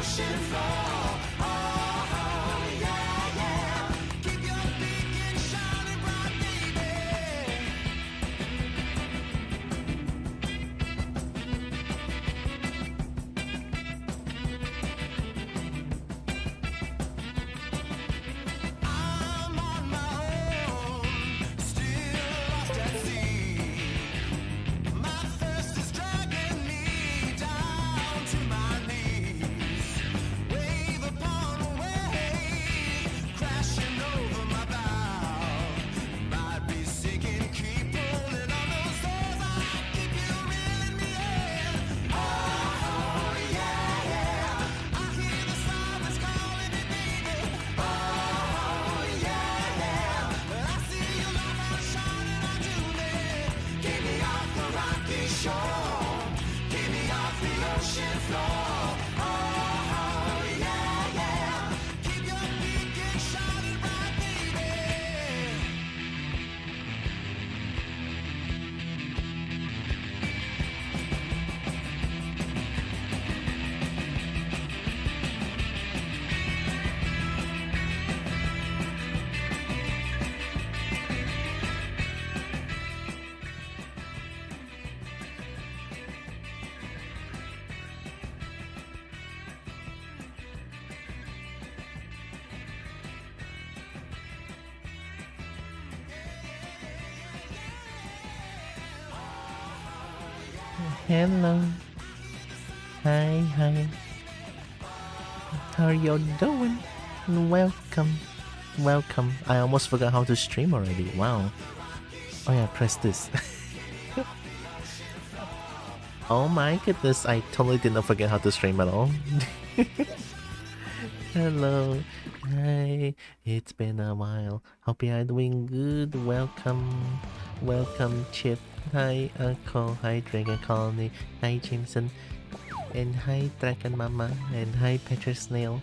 ocean floor. Oh, yeah, yeah. Keep your beacon shining bright, baby. I'm on my own, still lost at sea. My thirst is dragging me down to my knees. Wave upon wave, crashing over my bow. Might be sinking, keep pulling on those oars. I keep you reeling me in. Oh, yeah, yeah. I hear the sirens calling me, baby. Oh, yeah, yeah. I see your light out shining onto me. Keep me off the rocky shore. Keep me off the ocean floor. Oh, yeah, yeah. Keep your beacon shining bright, baby. Hello. Hi. How are you doing? Welcome. I almost forgot how to stream already. Wow. Oh yeah, press this. Oh my goodness, I totally did not forget how to stream at all. Hello. Hi. It's been a while. Hope you are doing good. Welcome, Chip. Hi, Uncle. Hi, Dragon Colony. Hi, Jameson. And hi, Dragon Mama. And hi, Petra Snail.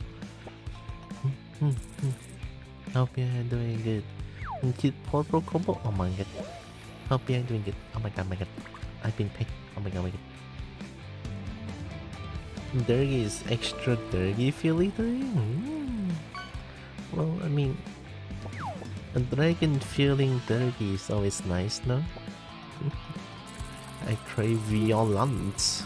Hope you are doing good. Kid Portal Kobo. Oh my god. Hope you are doing good. Oh my god. I've been picked. Oh my god. Dirty is extra dirty feeling. Well, I mean, a dragon feeling dirty is always nice, no? I crave violence.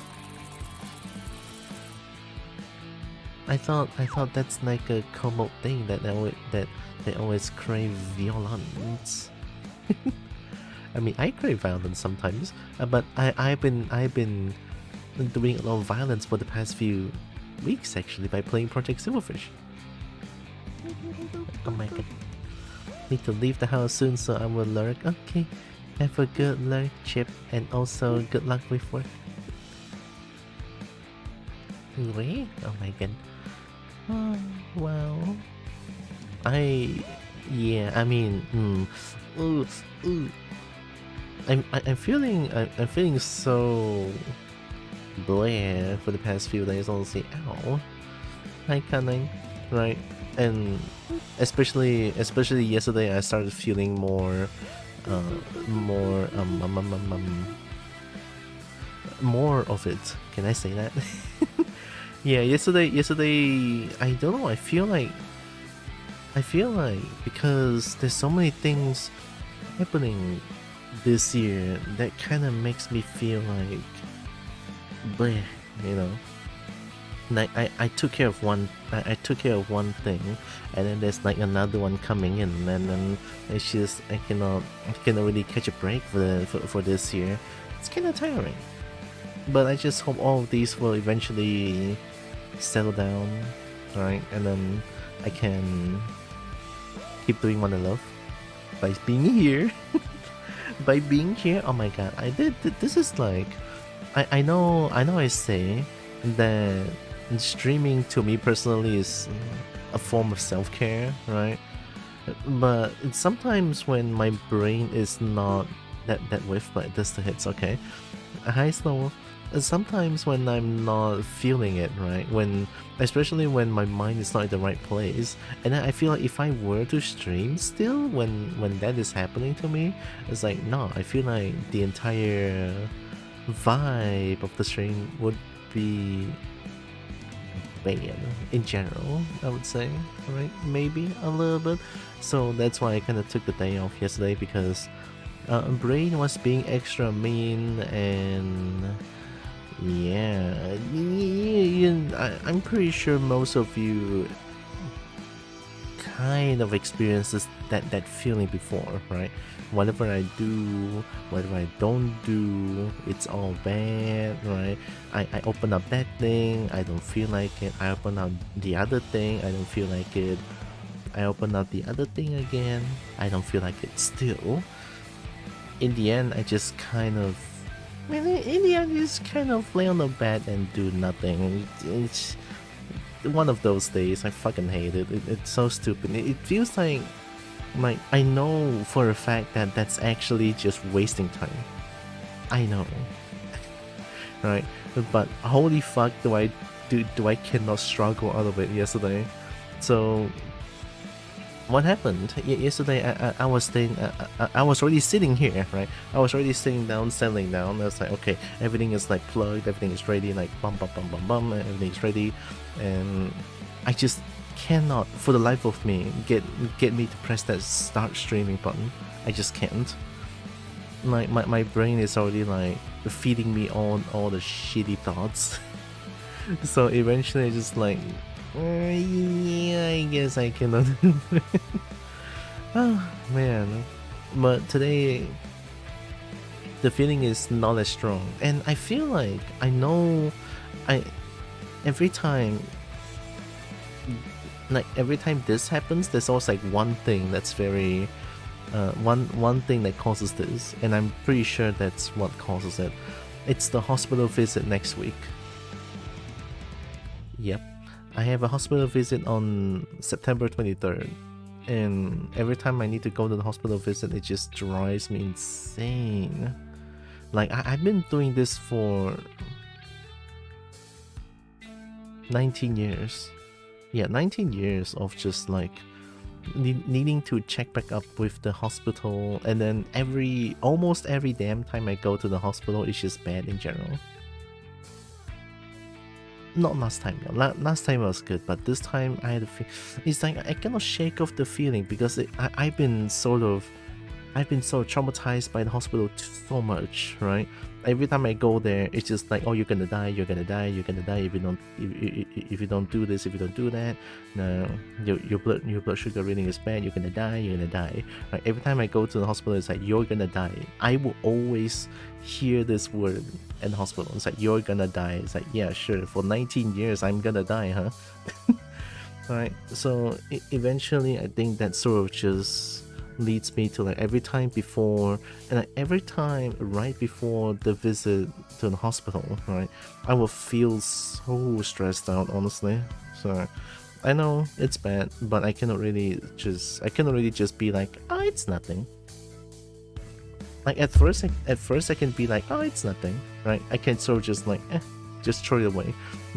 I thought that's like a common thing that they always crave violence. I mean, I crave violence sometimes, but I've been doing a lot of violence for the past few weeks actually by playing Project Silverfish. Oh my god. Need to leave the house soon, so I will lurk. Okay. Have a good lurk, Chip, and also good luck with work. Really? Oh my god. Oh, well. I'm feeling so bleh for the past few days, honestly. Ow. Hi, Cunning. Right. And especially yesterday I started feeling more of it. Can I say that? Yeah, yesterday I don't know, I feel like because there's so many things happening this year that kind of makes me feel like bleh, you know. Like I took care of one thing, and then there's like another one coming in, and then it's just I cannot really catch a break for this year. It's kind of tiring, but I just hope all of these will eventually settle down, right? And then I can keep doing what I love by being here. By being here, oh my god, this is like I know I say that streaming to me personally is a form of self-care, right? But it's sometimes when my brain is not that with, but this the hits, okay? Hi Slow. Sometimes when I'm not feeling it, right? Especially when my mind is not in the right place, and I feel like if I were to stream still when that is happening to me, it's like no, I feel like the entire vibe of the stream would be bad in general, I would say, right? Maybe a little bit. So that's why I kind of took the day off yesterday, because Brain was being extra mean, and yeah, I'm pretty sure most of you kind of experiences that feeling before, right? Whatever I do, whatever I don't do, it's all bad, right? I open up that thing, I don't feel like it. I open up the other thing, I don't feel like it. I open up the other thing again, I don't feel like it still. In the end, I just kind of, in the end, I just kind of lay on the bed and do nothing. It's one of those days. I fucking hate it. It's so stupid. It feels like I know for a fact that that's actually just wasting time. I know, right? But holy fuck, do I cannot struggle out of it yesterday. So what happened yesterday? I was staying. I was already sitting here, right? I was already sitting down, settling down. I was like, okay, everything is like plugged, everything is ready, like bum bum bum bum bum, everything is ready, and I just cannot, for the life of me, get me to press that start streaming button. I just can't. My brain is already like feeding me all the shitty thoughts. So eventually, I just like, yeah, I guess I cannot do it. Oh man, but today the feeling is not as strong, and I feel like I know, every time this happens, there's always like one thing that's very one thing that causes this, and I'm pretty sure that's what causes it. It's the hospital visit next week. Yep, I have a hospital visit on September 23rd, and every time I need to go to the hospital visit, it just drives me insane. Like, I've been doing this for 19 years. Yeah, 19 years of just like needing to check back up with the hospital, and then almost every damn time I go to the hospital, it's just bad in general. Not last time, no. Last time was good, but this time I had a feel. It's like I cannot shake off the feeling, because I've been so traumatized by the hospital so much, right? Every time I go there, it's just like, oh, you're gonna die, you're gonna die, you're gonna die if you don't do this, if you don't do that. No, your blood sugar reading is bad, you're gonna die, you're gonna die. Right? Every time I go to the hospital, it's like, you're gonna die. I will always hear this word in the hospital. It's like, you're gonna die. It's like, yeah, sure. For 19 years, I'm gonna die, huh? Right. So eventually, I think that sort of just leads me to like every time before, and like every time right before the visit to the hospital, right, I will feel so stressed out, honestly. So I know it's bad, but I cannot really just be like, oh, it's nothing. Like at first I can be like, oh, it's nothing, right? I can sort of just like, just throw it away.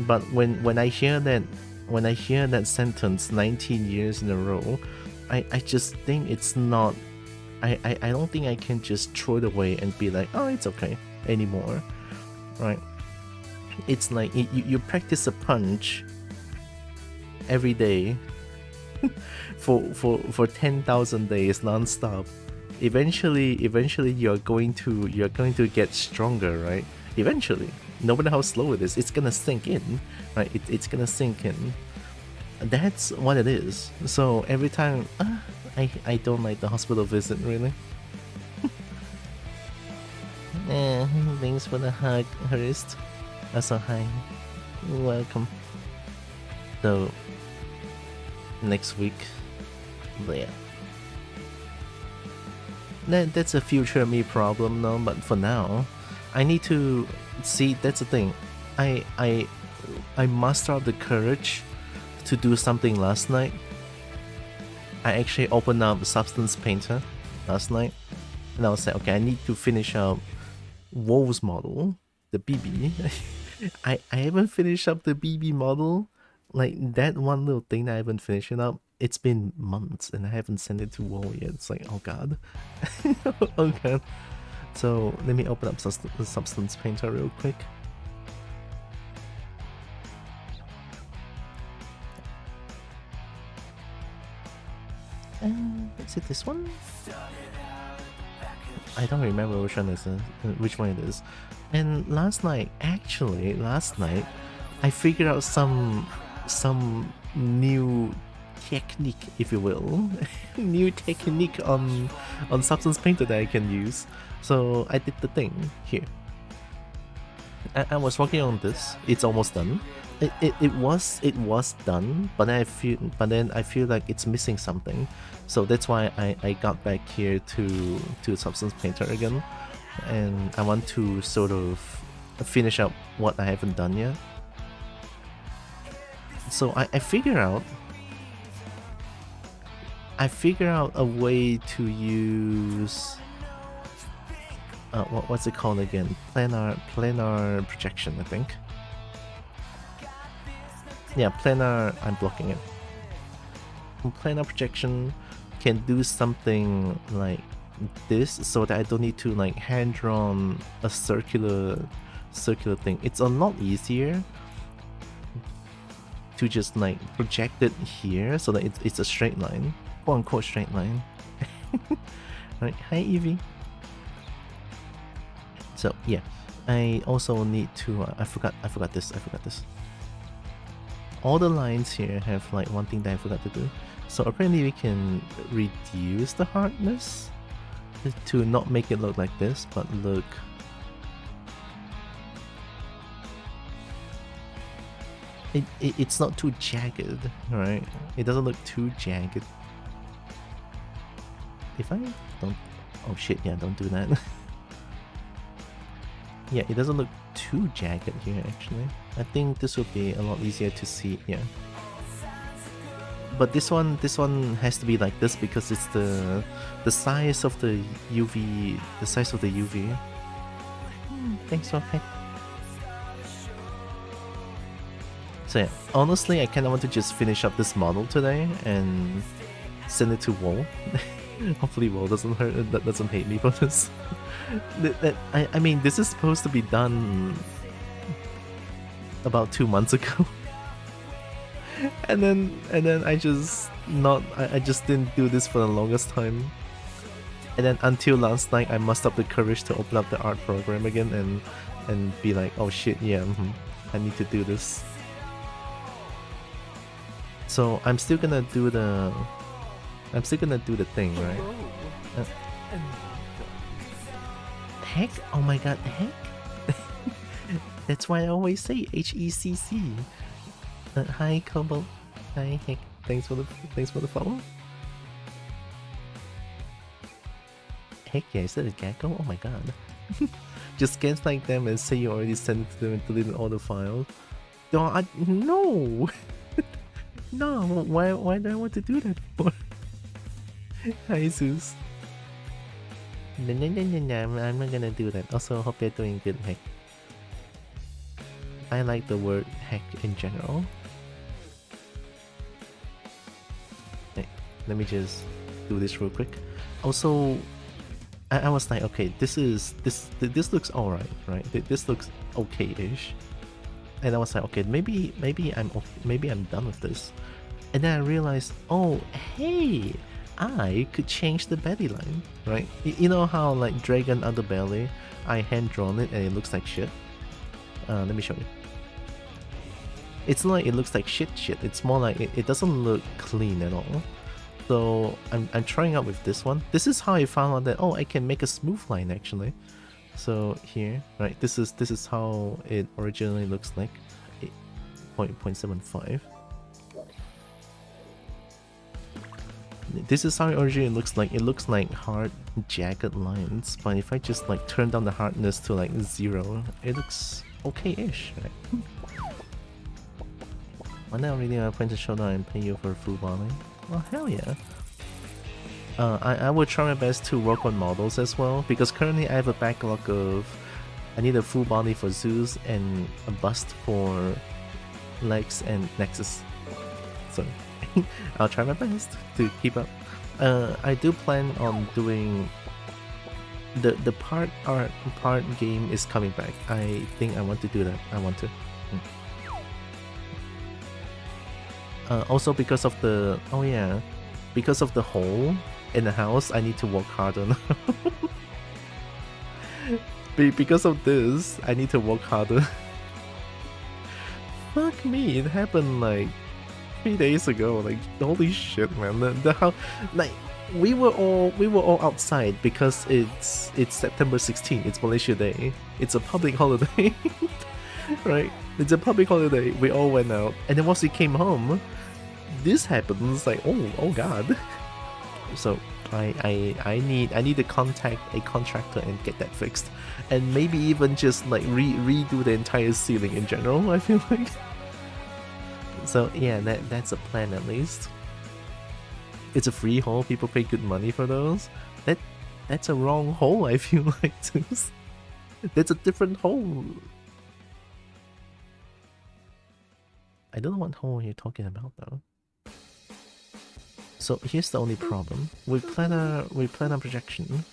But when I hear that sentence 19 years in a row, I just think it's not, I don't think I can just throw it away and be like, oh, it's okay anymore, right? It's like you practice a punch every day for 10,000 days non-stop. Eventually you're going to get stronger, right? Eventually, no matter how slow it is, it's gonna sink in, right? It's gonna sink in. That's what it is. So every time, I don't like the hospital visit, really. Thanks for the hug, Harist. Also, hi. Welcome. So, next week, but yeah. That's a future me problem, no, but for now, I need to see, that's the thing. I muster up the courage to do something last night. I actually opened up Substance Painter last night, and I was like, okay, I need to finish up Wolf's model, the BB. I haven't finished up the BB model, like that one little thing that I haven't finished it up. It's been months and I haven't sent it to Wolf yet. It's like, oh god. Oh god. So let me open up Substance Painter real quick. Is it this one? I don't remember which one it is. And last night, I figured out some new technique, if you will, new technique on Substance Painter that I can use. So I did the thing here. I was working on this. It's almost done. It was done, but then I feel like it's missing something. So that's why I got back here to Substance Painter again, and I want to sort of finish up what I haven't done yet. So I figure out a way to use what's it called again? Planar projection, I think. Yeah, planar. I'm blocking it. Planar projection can do something like this, so that I don't need to like hand drawn a circular thing. It's a lot easier to just like project it here, so that it's a straight line, quote unquote straight line. Right? Hi, Evie. So yeah, I also need to. I forgot this. All the lines here have like one thing that I forgot to do. So apparently we can reduce the hardness to not make it look like this, but look. It's not too jagged, right? It doesn't look too jagged. If I don't... Oh shit, yeah, don't do that. Yeah, it doesn't look too jagged here, actually. I think this will be a lot easier to see, yeah. But this one has to be like this because it's the size of the UV, Thanks for pet. So yeah, honestly, I kind of want to just finish up this model today and send it to Wall. Hopefully Wall doesn't hate me for this. I mean, this is supposed to be done about 2 months ago. and then I just didn't do this for the longest time. And then until last night, I mustered up the courage to open up the art program again and be like, oh shit, yeah, I need to do this. So I'm still gonna do the thing, right? Heck? Oh my god, heck? That's why I always say HECC. Hi, Kobo. Hi, heck. Thanks for the follow. Heck yeah, is that a gecko? Oh my god. Just scans like them and say you already sent it to them and deleted all the files. No, no! No, why do I want to do that for? Hi, Zeus. No, I'm not gonna do that. Also, hope you're doing good, heck. I like the word heck in general. Hey, let me just do this real quick. Also, I was like, okay, this looks alright, right? This looks okay-ish. And I was like, okay, maybe I'm done with this. And then I realized, oh, hey, I could change the belly line, right? You know how like dragon underbelly, I hand drawn it and it looks like shit. Let me show you. It's not like it looks like shit. It's more like it doesn't look clean at all. So I'm trying out with this one. This is how I found out that, oh, I can make a smooth line actually. So here, right, this is how it originally looks like. 0.75. This is how it originally looks like. It looks like hard, jagged lines, but if I just like turn down the hardness to like 0, it looks okay-ish, right? Why not really point to shoulder and pay you for full body? Well, hell yeah. I will try my best to work on models as well, because currently I have a backlog of... I need a full body for Zeus and a bust for Lex and Nexus. So I'll try my best to keep up. I do plan on doing... The part game is coming back. I think I want to do that. I want to. Also because of the... Oh yeah. because of the hole in the house, I need to work harder now. Because of this, I need to work harder. Fuck me, it happened like 3 days ago. Like, holy shit, man. The how, like, we were all outside because it's September 16th. It's Malaysia Day. It's a public holiday, right? It's a public holiday. We all went out, and then once we came home, this happens. Like, oh god. So I need to contact a contractor and get that fixed, and maybe even just like redo the entire ceiling in general. I feel like. So yeah, that's a plan at least. It's a free hole. People pay good money for those. That's a wrong hole. I feel like that's a different hole. I don't know what hole you're talking about though. So here's the only problem. We plan a projection.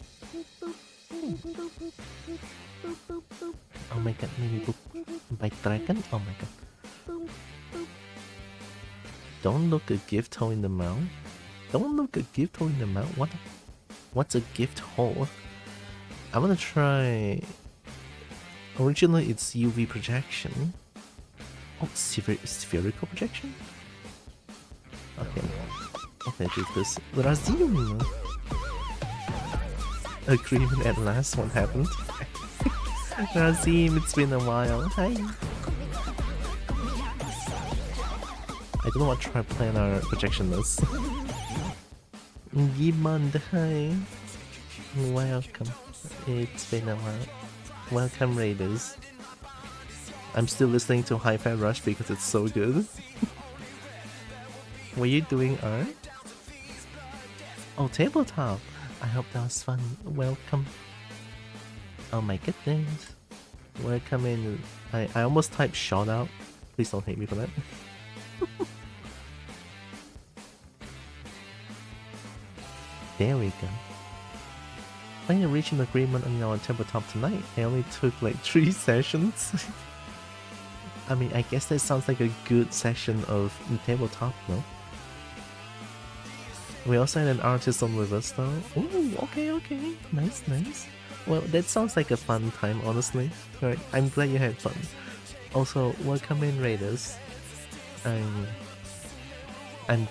Oh my god, maybe book by dragon? Oh my god. Don't look a gift hole in the mouth. Don't look a gift hole in the mouth. What's a gift hole? I'm gonna try. Originally it's UV projection. Oh, spherical projection? Okay. Okay, do this. Razim! Agreement at last, what happened? Razim, it's been a while. Hi! I don't know what triplanar projection is. Gimand, hi! Welcome. It's been a while. Welcome, Raiders. I'm still listening to Hi-Fi Rush because it's so good. Were you doing art? Oh, tabletop! I hope that was fun. Welcome. Oh my goodness. Welcome in. I almost typed shout out. Please don't hate me for that. There we go. Finally reached an agreement on our tabletop tonight. It only took like 3 sessions. I mean, I guess that sounds like a good session of tabletop, no? We also had an artist on with us though. Ooh, okay. Nice. Well, that sounds like a fun time, honestly. Right, I'm glad you had fun. Also, welcome in, Raiders. I'm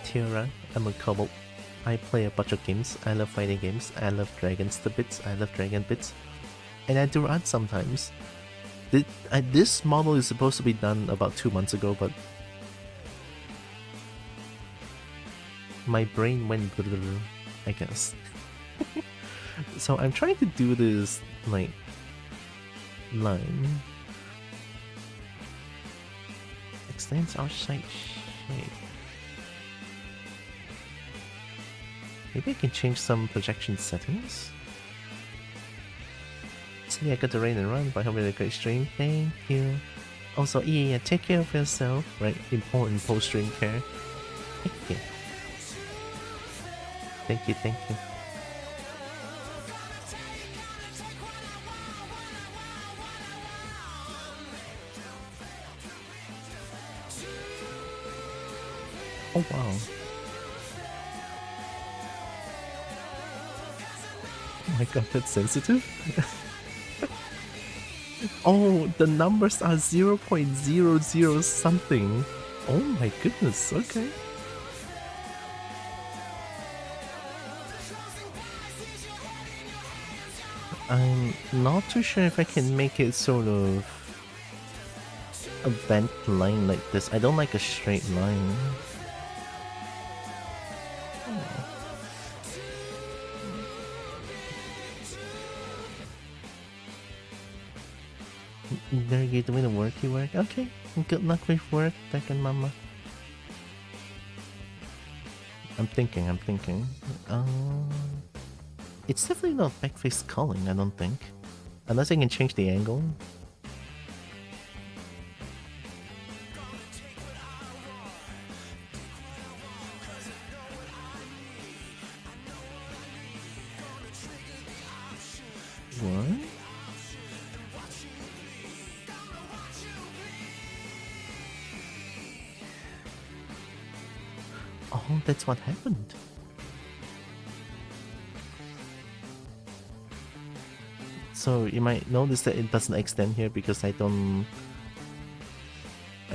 Tira. I'm a kobo. I play a bunch of games. I love fighting games. I love dragons to bits. I love dragon bits. And I do art sometimes. This model is supposed to be done about 2 months ago, but my brain went I guess. So I'm trying to do this like line. Extends outside shape. Maybe I can change some projection settings. See, I got the rain and run, but I hope you had a great stream. Thank you. Also, yeah, take care of yourself. Right, important post-stream care. Thank you. Thank you. Oh wow. Oh my god, that's sensitive? Oh, the numbers are 0.00 something. Oh my goodness, okay. I'm not too sure if I can make it sort of a bent line like this. I don't like a straight line. There you doing the worky work? Okay, good luck with work, Tekken Mama. I'm thinking. It's definitely not backface culling, I don't think. Unless I can change the angle. What? Oh, that's what happened. So you might notice that it doesn't extend here because I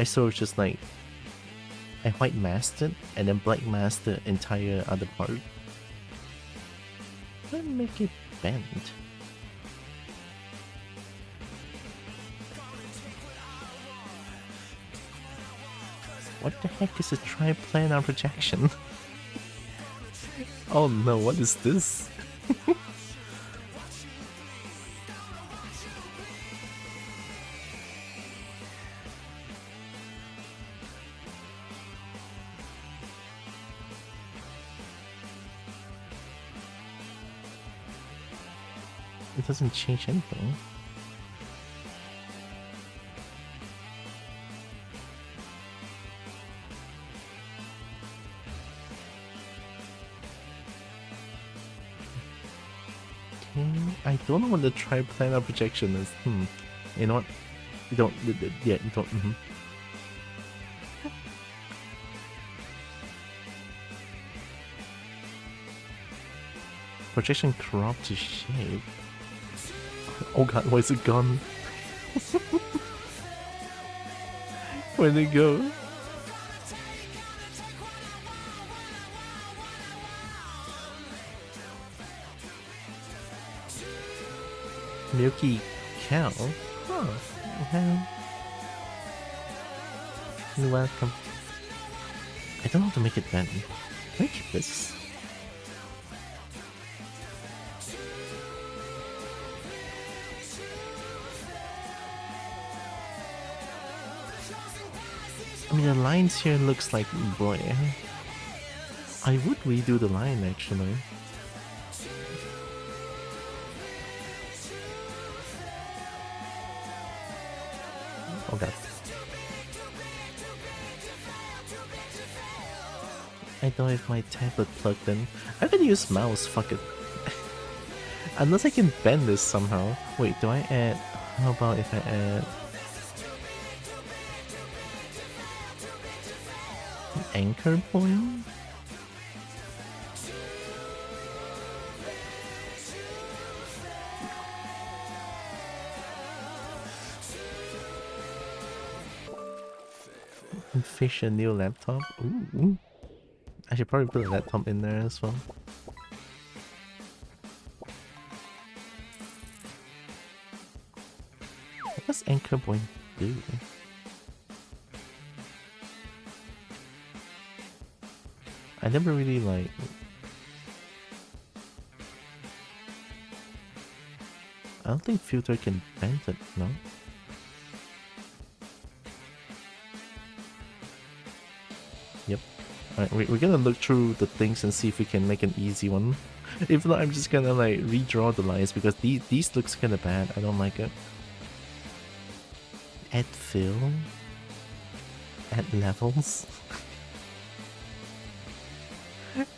sort of just like I white masked it and then black masked the entire other part. Let me make it bend. What the heck is a triplanar projection? Oh no, what is this? It doesn't change anything. I don't know what the triplanar projection is. You know what? You don't. Yeah, you don't. Projection crop to shape. Oh god, why is it gone? Where'd it go? Milky cow? Oh, okay. You're welcome. I don't know how to make it bend. Can I keep this? I mean, the lines here looks like, boy, I would redo the line actually. Oh god. I don't have my tablet plugged in. I can use mouse, fuck it. Unless I can bend this somehow. Wait, do I add... How about if I add... an anchor point? And fish a new laptop? Ooh. I should probably put a laptop in there as well. What does anchor point do? I never really like... I don't think filter can bend it, no? Yep. Alright, we're gonna look through the things and see if we can make an easy one. If not, I'm just gonna like redraw the lines because these looks kinda bad. I don't like it. Add fill. Add levels.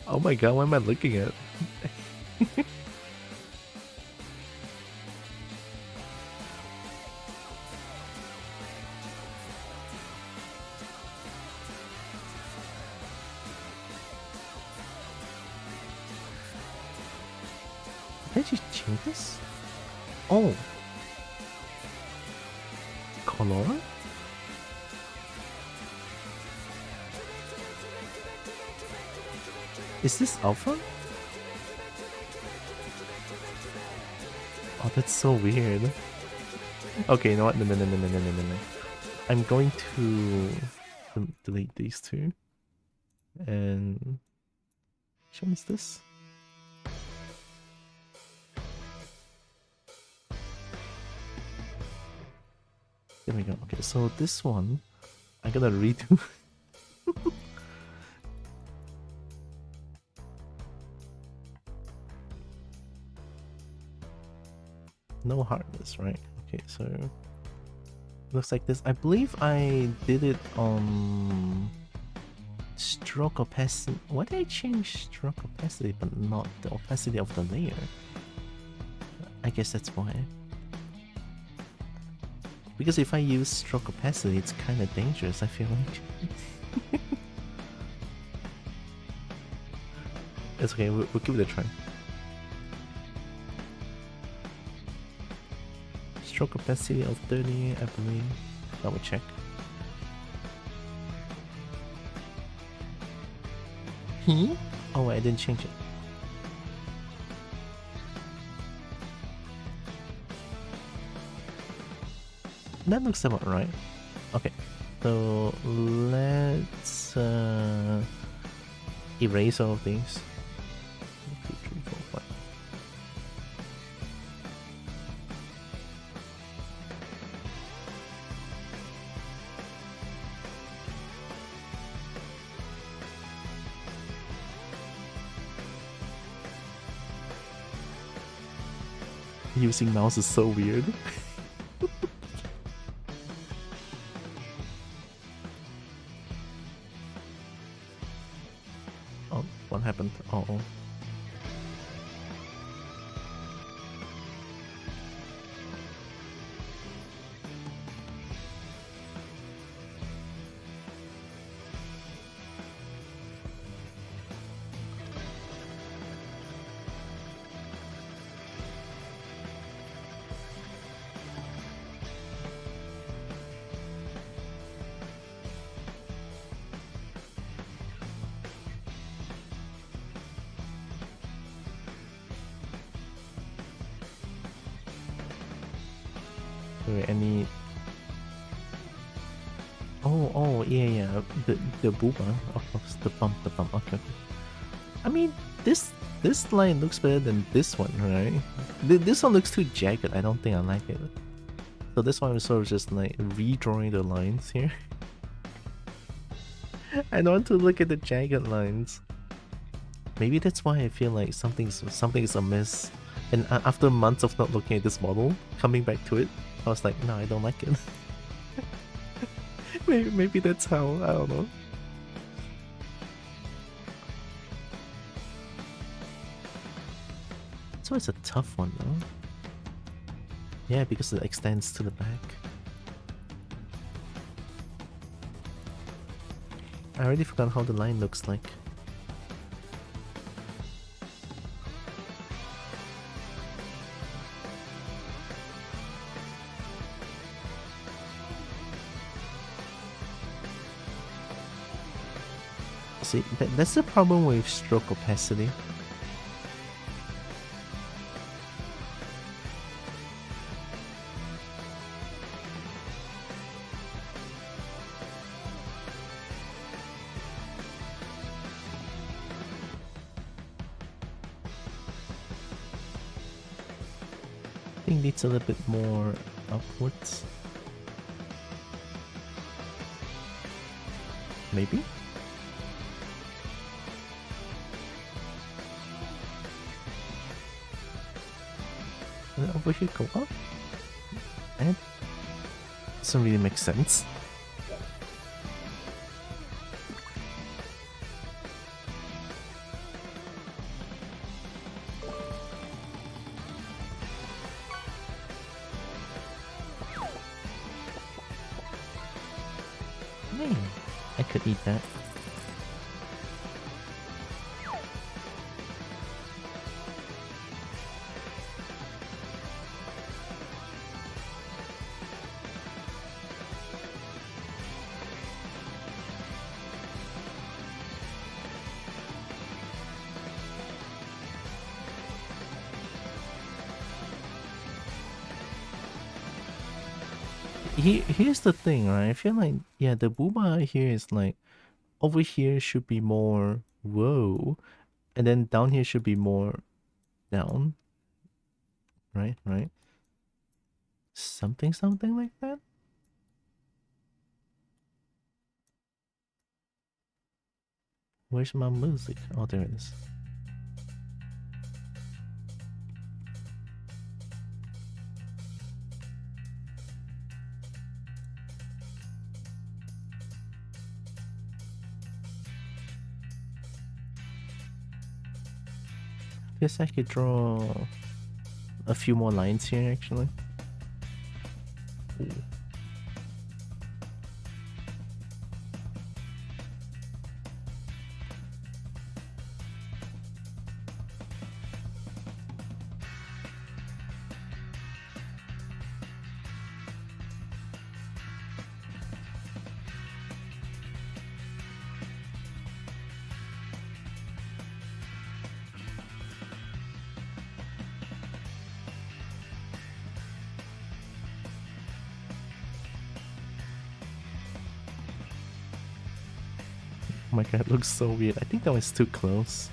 Oh my god, what am I looking at? Did you change this? Oh. Color? Is this alpha? Oh, that's so weird. Okay, you know what? No. I'm going to delete these two. And which one is this? There we go. Okay, so this one I'm gonna redo. No hardness, right? Okay, so looks like this. I believe I did it on stroke opacity. Why did I change stroke opacity but not the opacity of the layer? I guess that's why. Because if I use stroke opacity, it's kind of dangerous, I feel like. It's okay, we'll give it a try. stroke opacity of 30, I believe. Double check. Oh, I didn't change it. That looks about right. Okay, so let's erase all of these. 1, 2, 3, 4, 5. Using mouse is so weird. Oh, what happened? Oh. Any oh yeah, the booba, of course, the bump, okay. I mean, this line looks better than this one, right? This one looks too jagged. I don't think I like it. So this one is sort of just like redrawing the lines here. I don't want to look at the jagged lines. Maybe that's why I feel like something's amiss. And after months of not looking at this model, coming back to it, I was like, no, I don't like it. maybe that's how, I don't know. So it's a tough one though. Yeah, because it extends to the back. I already forgot how the line looks like. See, that's the problem with stroke opacity. I think needs a little bit more upwards. Maybe? And over here go up? And doesn't really make sense. Man, I could eat that. Here's the thing, right? I feel like, yeah, the booba here is like, over here should be more whoa, and then down here should be more down. Right? Something like that? Where's my music? Oh, there it is. Guess I could draw a few more lines here, actually. Ooh. Oh my god, it looks so weird. I think that was too close.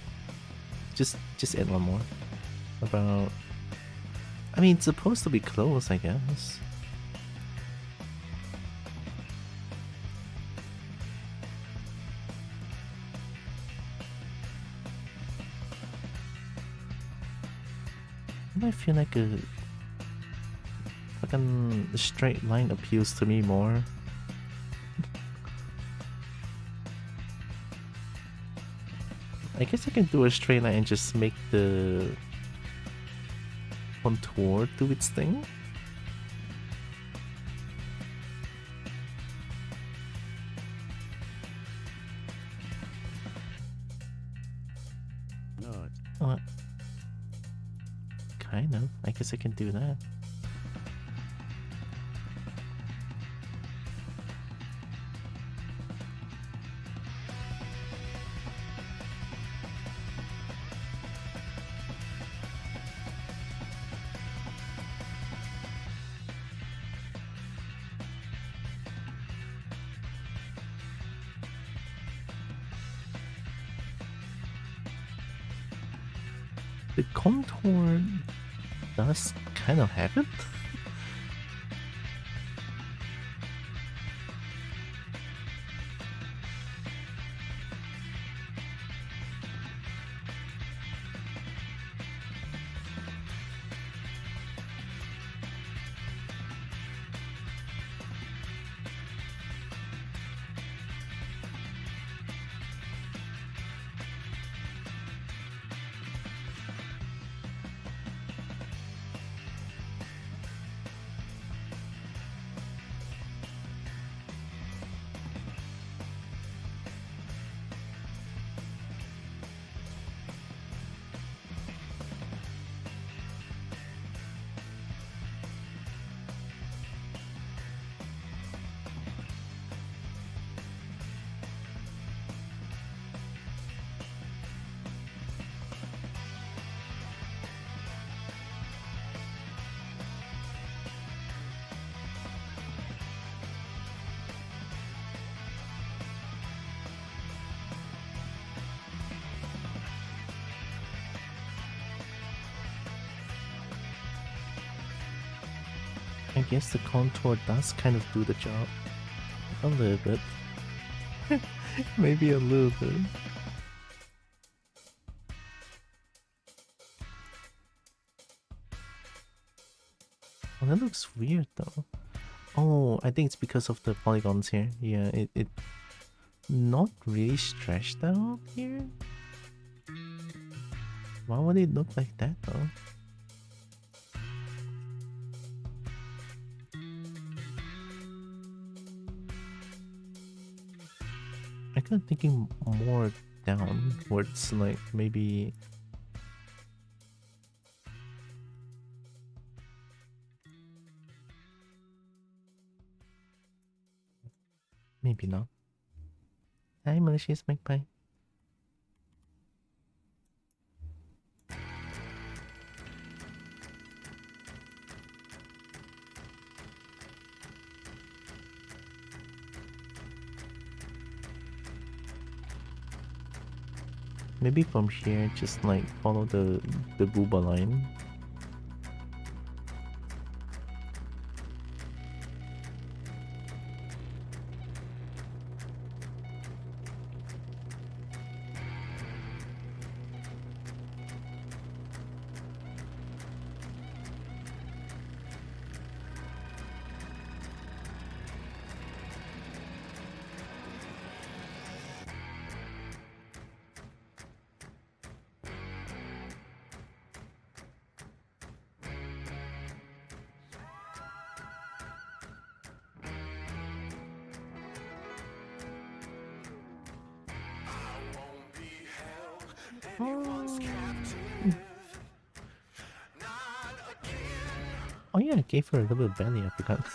Just add one more. About... I mean, it's supposed to be close, I guess. I feel like a fucking straight line appeals to me more. I guess I can do a straight line and just make the contour do its thing. No. Kind of. I guess I can do that. The contour does kind of have it. I guess the contour does kind of do the job. A little bit. Maybe a little bit. Oh, that looks weird though. Oh, I think it's because of the polygons here. Yeah, it not really stretched out here. Why would it look like that though? I'm kind of thinking more downwards, like maybe... Maybe not. Hi, malicious magpie. Maybe from here, just like follow the booba line. Oh yeah, I gave her a little bit of belly, I forgot.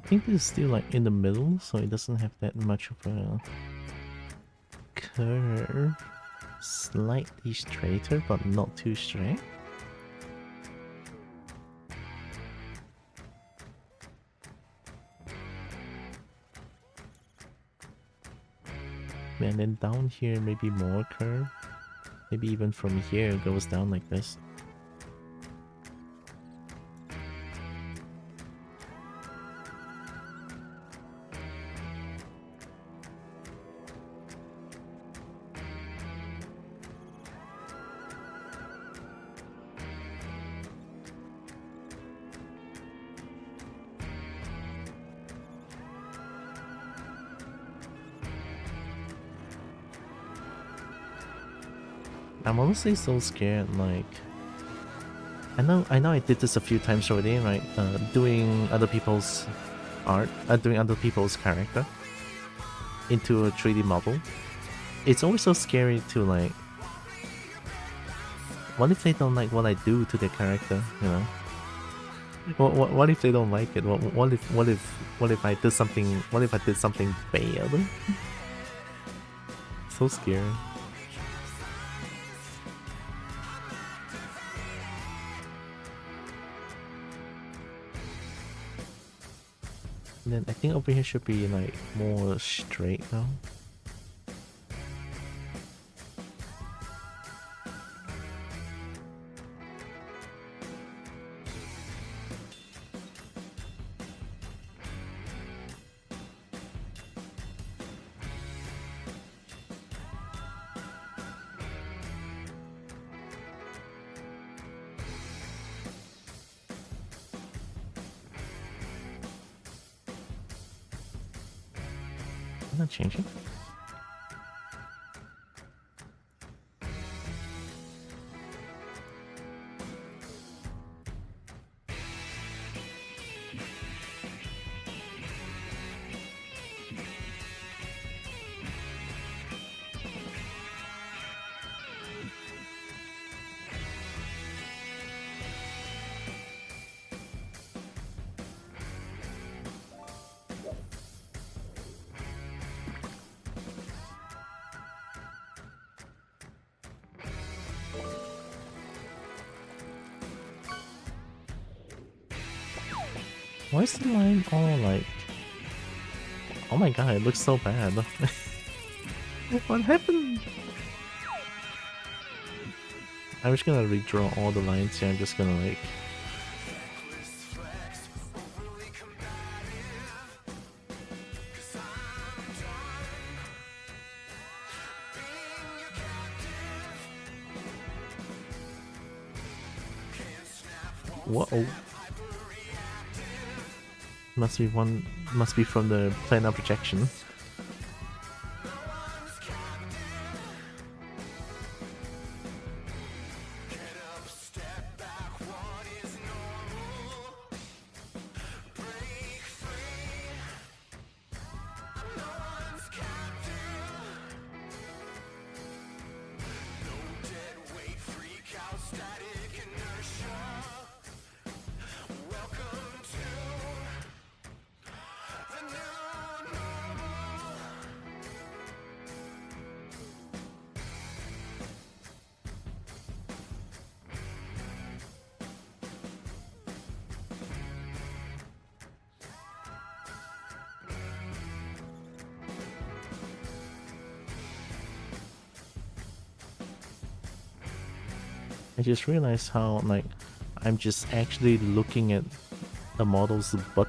think this is still like in the middle, so it doesn't have that much of a curve. Slightly straighter, but not too straight. And then down here, maybe more curve. Maybe even from here it goes down like this. I'm honestly so scared, like... I know I did this a few times already, right? Doing other people's art, doing other people's character into a 3D model. It's always so scary to like... What if they don't like what I do to their character, you know? What if they don't like it? What if I did something... What if I did something bad? So scary. And then I think over here should be like more straight now. I'm not changing. Why is the line all like... Oh my god, it looks so bad. What happened? I'm just gonna redraw all the lines here. I'm just gonna like... Whoa. Must be from the planar projection. I just realized how like I'm just actually looking at the model's butt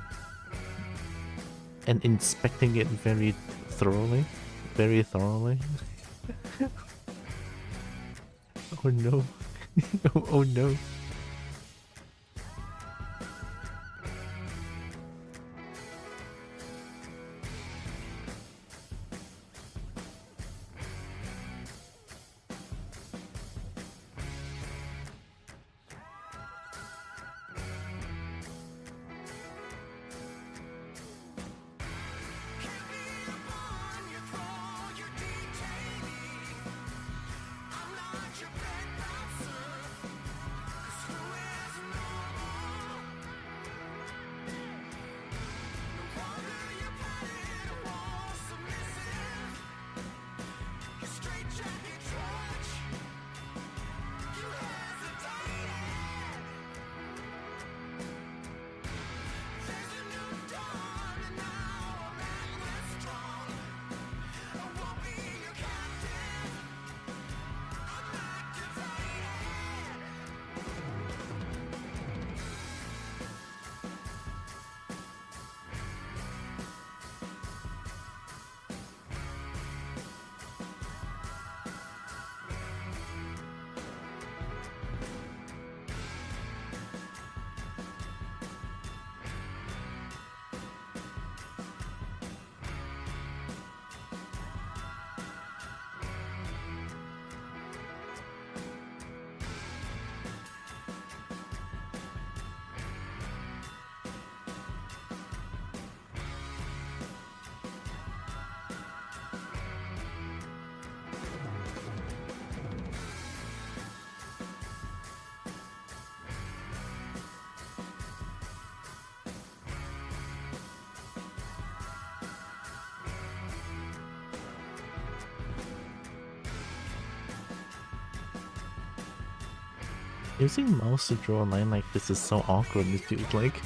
and inspecting it very thoroughly. Oh no. Oh no. Using mouse to draw a line like this is so awkward, it feels like.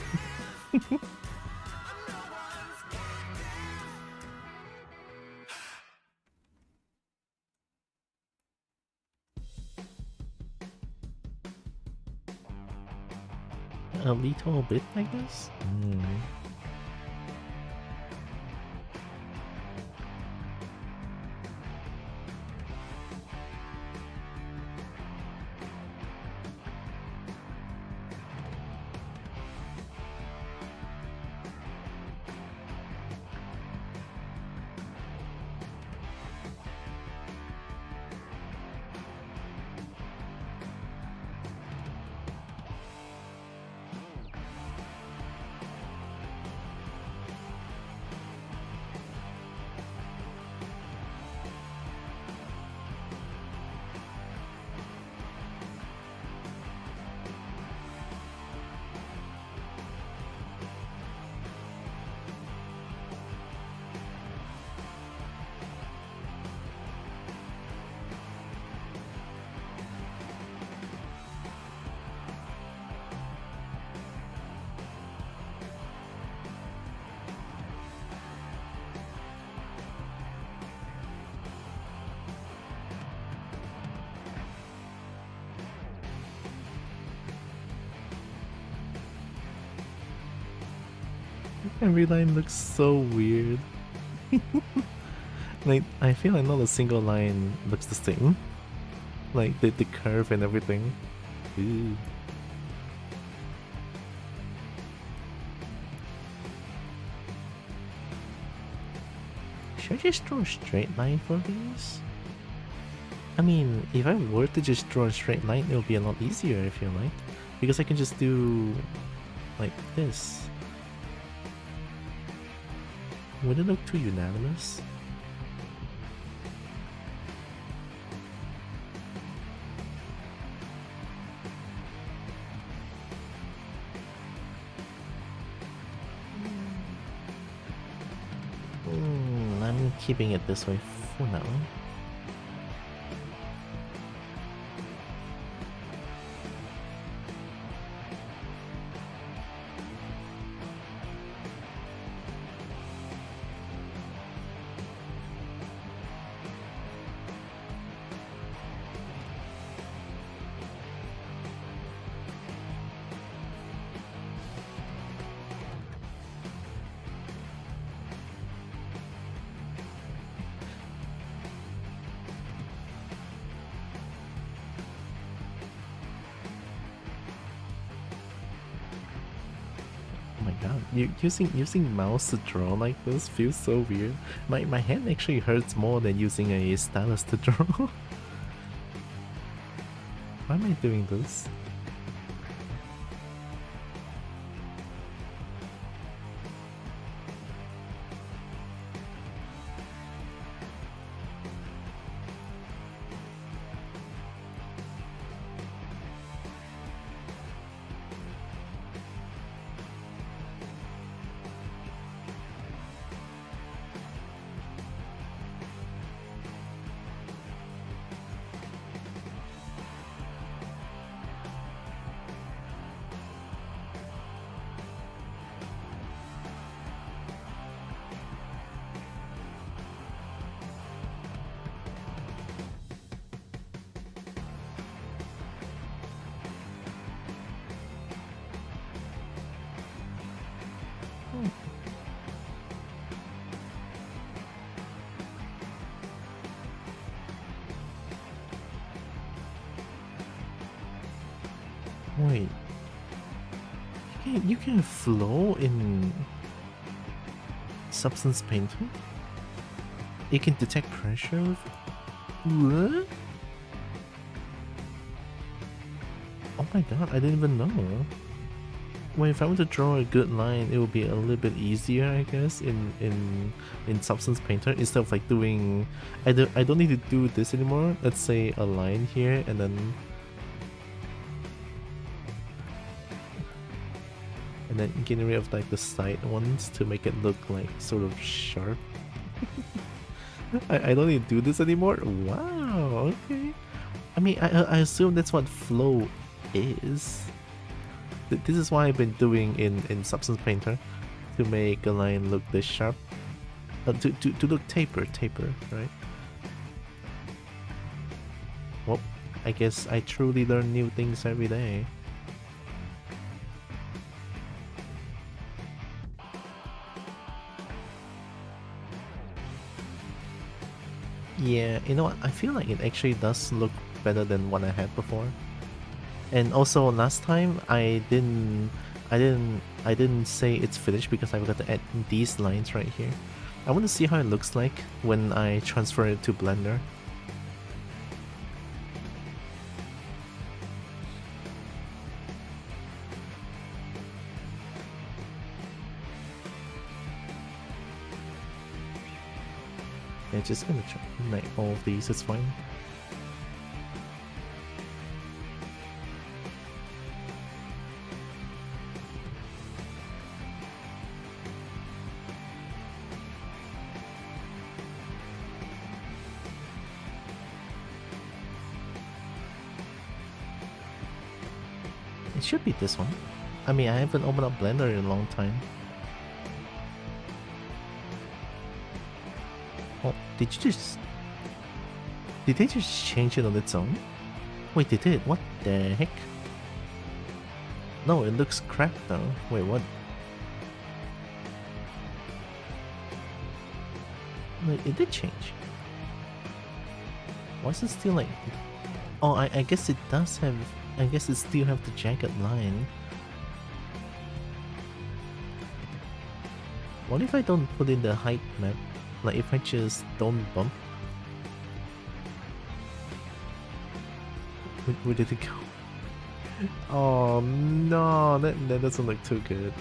A little bit, I guess? Every line looks so weird. Like, I feel like not a single line looks the same. Like, the curve and everything. Ew. Should I just draw a straight line for these? I mean, if I were to just draw a straight line, it would be a lot easier, I feel like. Because I can just do... like this. Would it look too unanimous? I'm keeping it this way for now. Using mouse to draw like this feels so weird. My hand actually hurts more than using a stylus to draw. Why am I doing this? Wait. You can flow in Substance Painter? It can detect pressure? What? Oh my god, I didn't even know. Well, if I were to draw a good line, it would be a little bit easier, I guess, in Substance Painter, instead of like doing... I don't need to do this anymore. Let's say a line here, and then getting rid of like the side ones to make it look like sort of sharp. I don't need to do this anymore. Wow, okay. I mean, I assume that's what flow is. This is what I've been doing in Substance Painter to make a line look this sharp. To look taper, right? Well, I guess I truly learn new things every day. Yeah, you know what? I feel like it actually does look better than what I had before. And also last time I didn't say it's finished because I forgot to add these lines right here. I want to see how it looks like when I transfer it to Blender. Yeah, just gonna try like all of these, it's fine. It should be this one. I mean, I haven't opened up Blender in a long time. Oh, did they just change it on its own? Wait, they did? What the heck? No, it looks crap though. Wait, what? Wait, it did change. Why is it still like... Oh, I guess it does have... I guess it still have the jagged line. What if I don't put in the height map? Like if I just don't bump? Where did it go? Oh no, that doesn't look too good.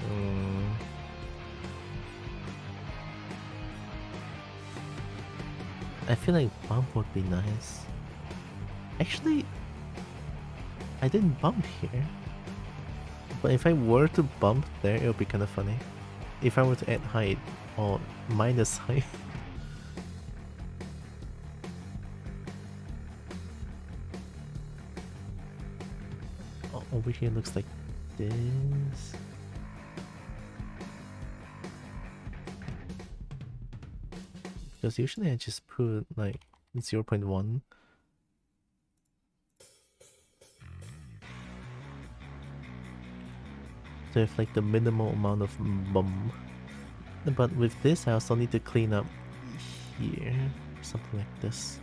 I feel like bump would be nice. Actually, I didn't bump here. But if I were to bump there, it would be kind of funny. If I were to add height or minus height. Oh, over here looks like this. Because usually I just put like 0.1. So if like the minimal amount of bump. But with this I also need to clean up here. Something like this.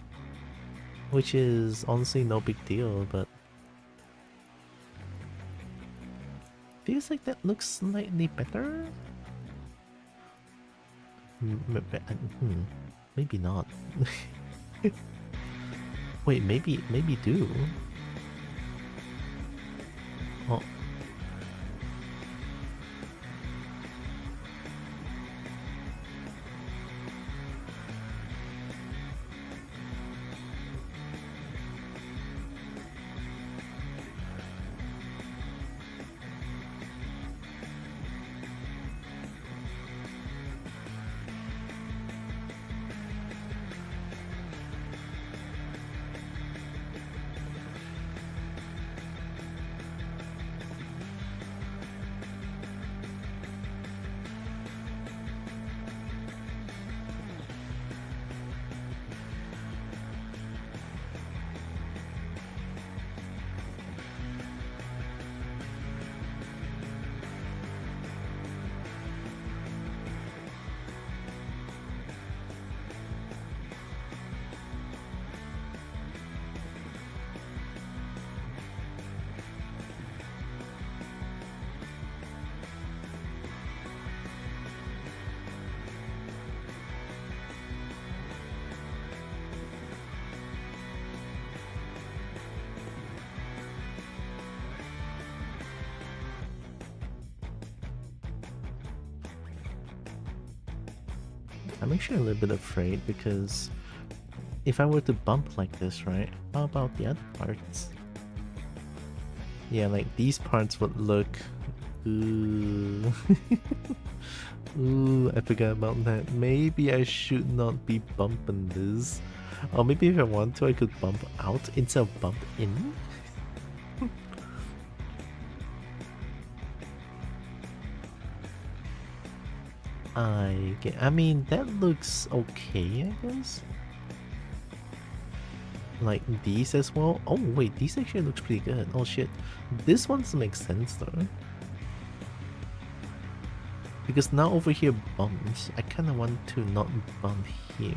Which is honestly no big deal, but feels like that looks slightly better? Maybe not. Wait, maybe do. Oh. I'm actually a little bit afraid because if I were to bump like this, right? How about the other parts? Yeah, like these parts would look... Ooh. Ooh, I forgot about that. Maybe I should not be bumping this. Or maybe if I want to, I could bump out instead of bump in? I mean, that looks okay, I guess. Like these as well. Oh wait, these actually looks pretty good. Oh shit. This one doesn't make sense though. Because now over here bumps. I kinda want to not bump here.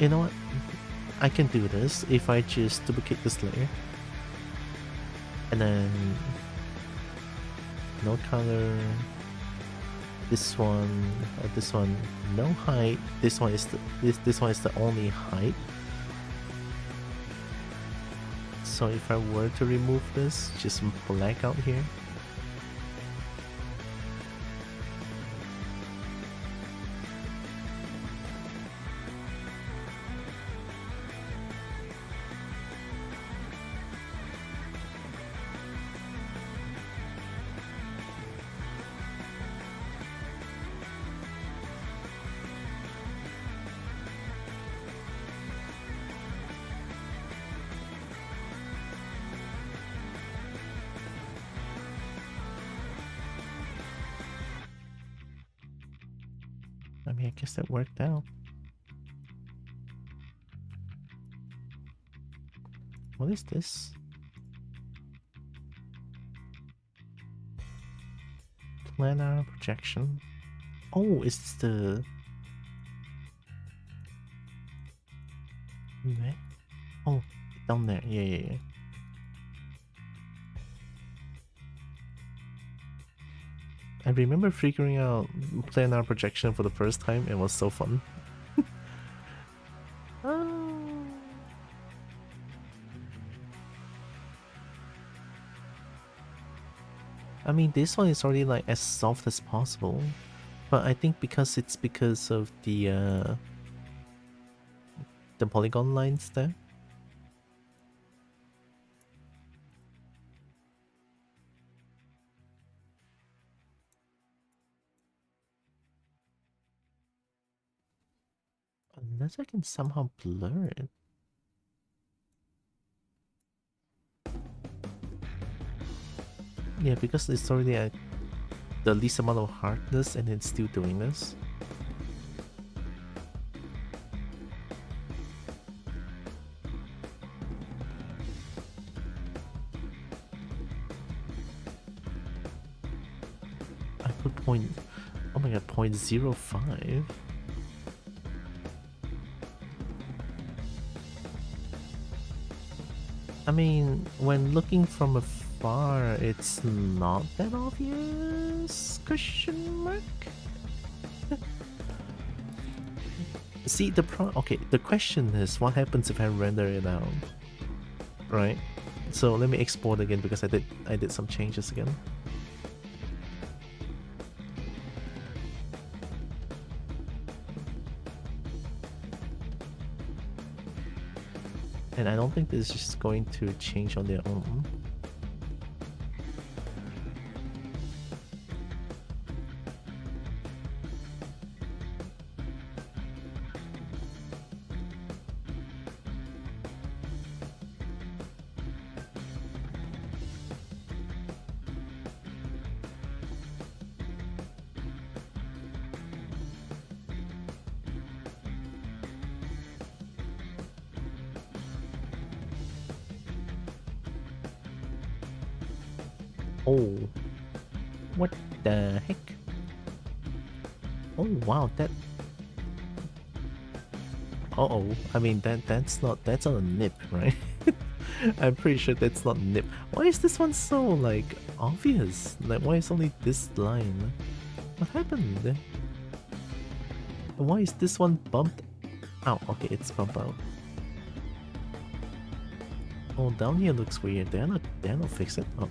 You know what? I can do this if I just duplicate this layer. And then no color. This one, no height. This one is this one is the only height. So if I were to remove this, just black out here. I mean, I guess that worked out. What is this? Planar projection. Oh, is this the... Where? Oh, down there. Yeah. I remember figuring out planar projection for the first time. It was so fun. I mean, this one is already like as soft as possible, but I think because it's because of the polygon lines there. Unless I can somehow blur it. Yeah, because it's already at the least amount of hardness and it's still doing this. I put point... Oh my god, 0.05? I mean, when looking from afar, it's not that obvious? Question mark? See, the question is, what happens if I render it out? Right? So let me export again because I did some changes again. And I don't think this is just going to change on their own. Oh, what the heck? Oh wow, that... Uh-oh, I mean that's not a nip, right? I'm pretty sure that's not nip. Why is this one so like obvious? Like why is only this line? What happened? Why is this one bumped out? Okay, it's bumped out. Oh, down here looks weird. They're not fix it. Oh.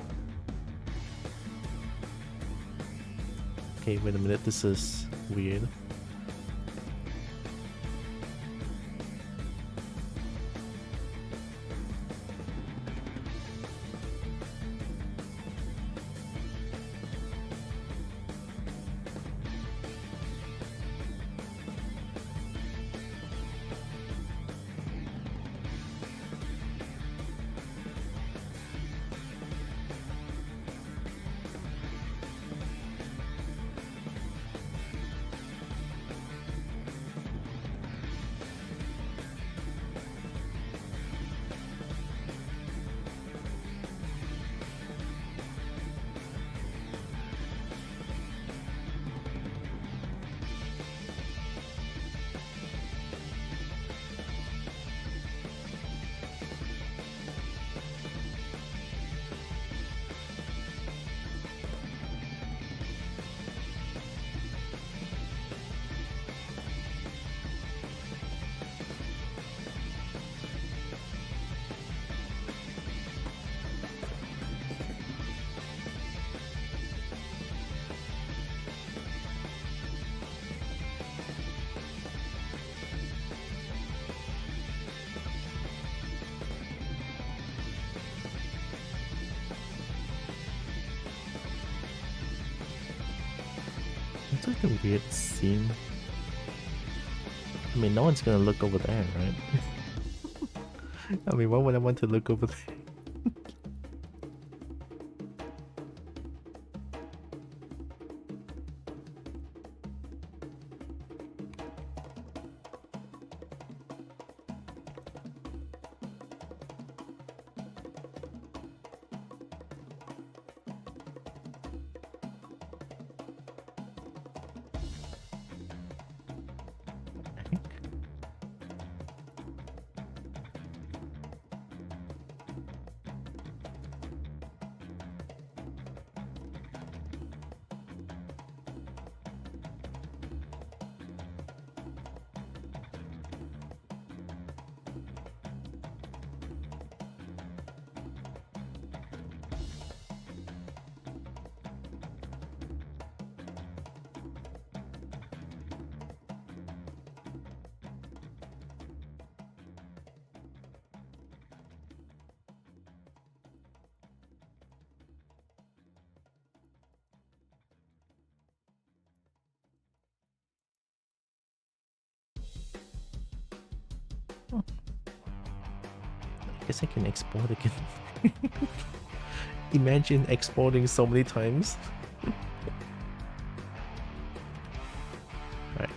Okay, wait a minute, this is weird. It's like a weird scene. I mean, no one's gonna look over there, right? I mean, why would I want to look over there? I guess I can export again. Imagine exporting so many times. Right.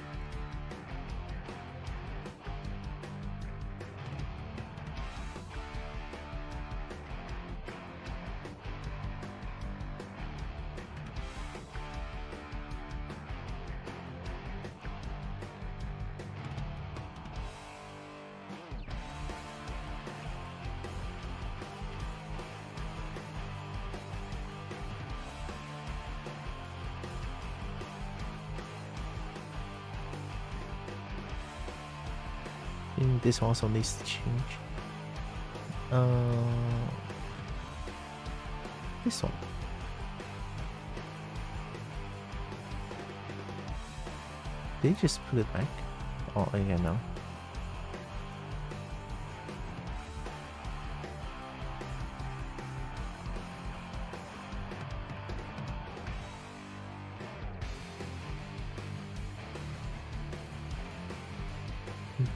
I think this also needs to change. This one. Did you just put it back? Oh, yeah, no.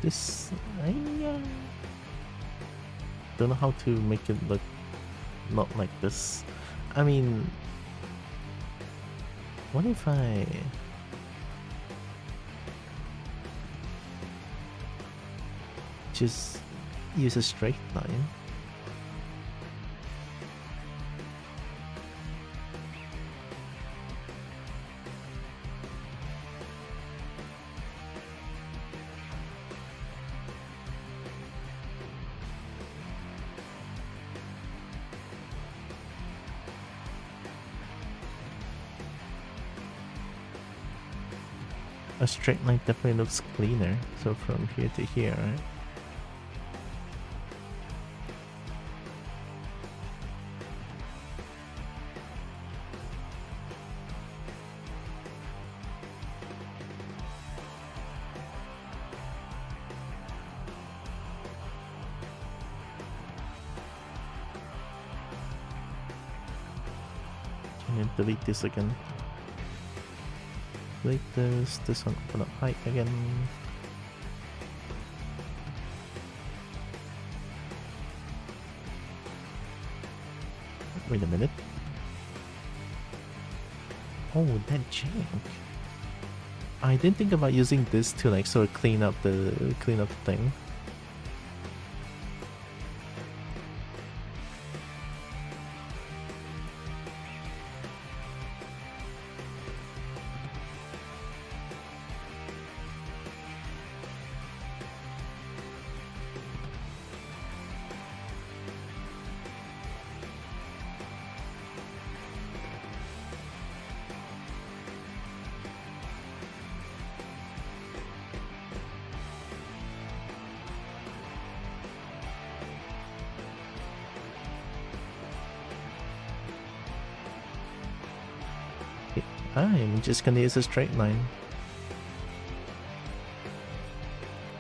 This, I don't know how to make it look not like this. I mean, what if I just use a straight line? A straight line definitely looks cleaner. So from here to here, right? Can you delete this again? Delete this one open up height again. Wait a minute. Oh, that jank. I didn't think about using this to like sort of clean up the thing. I'm just gonna use a straight line.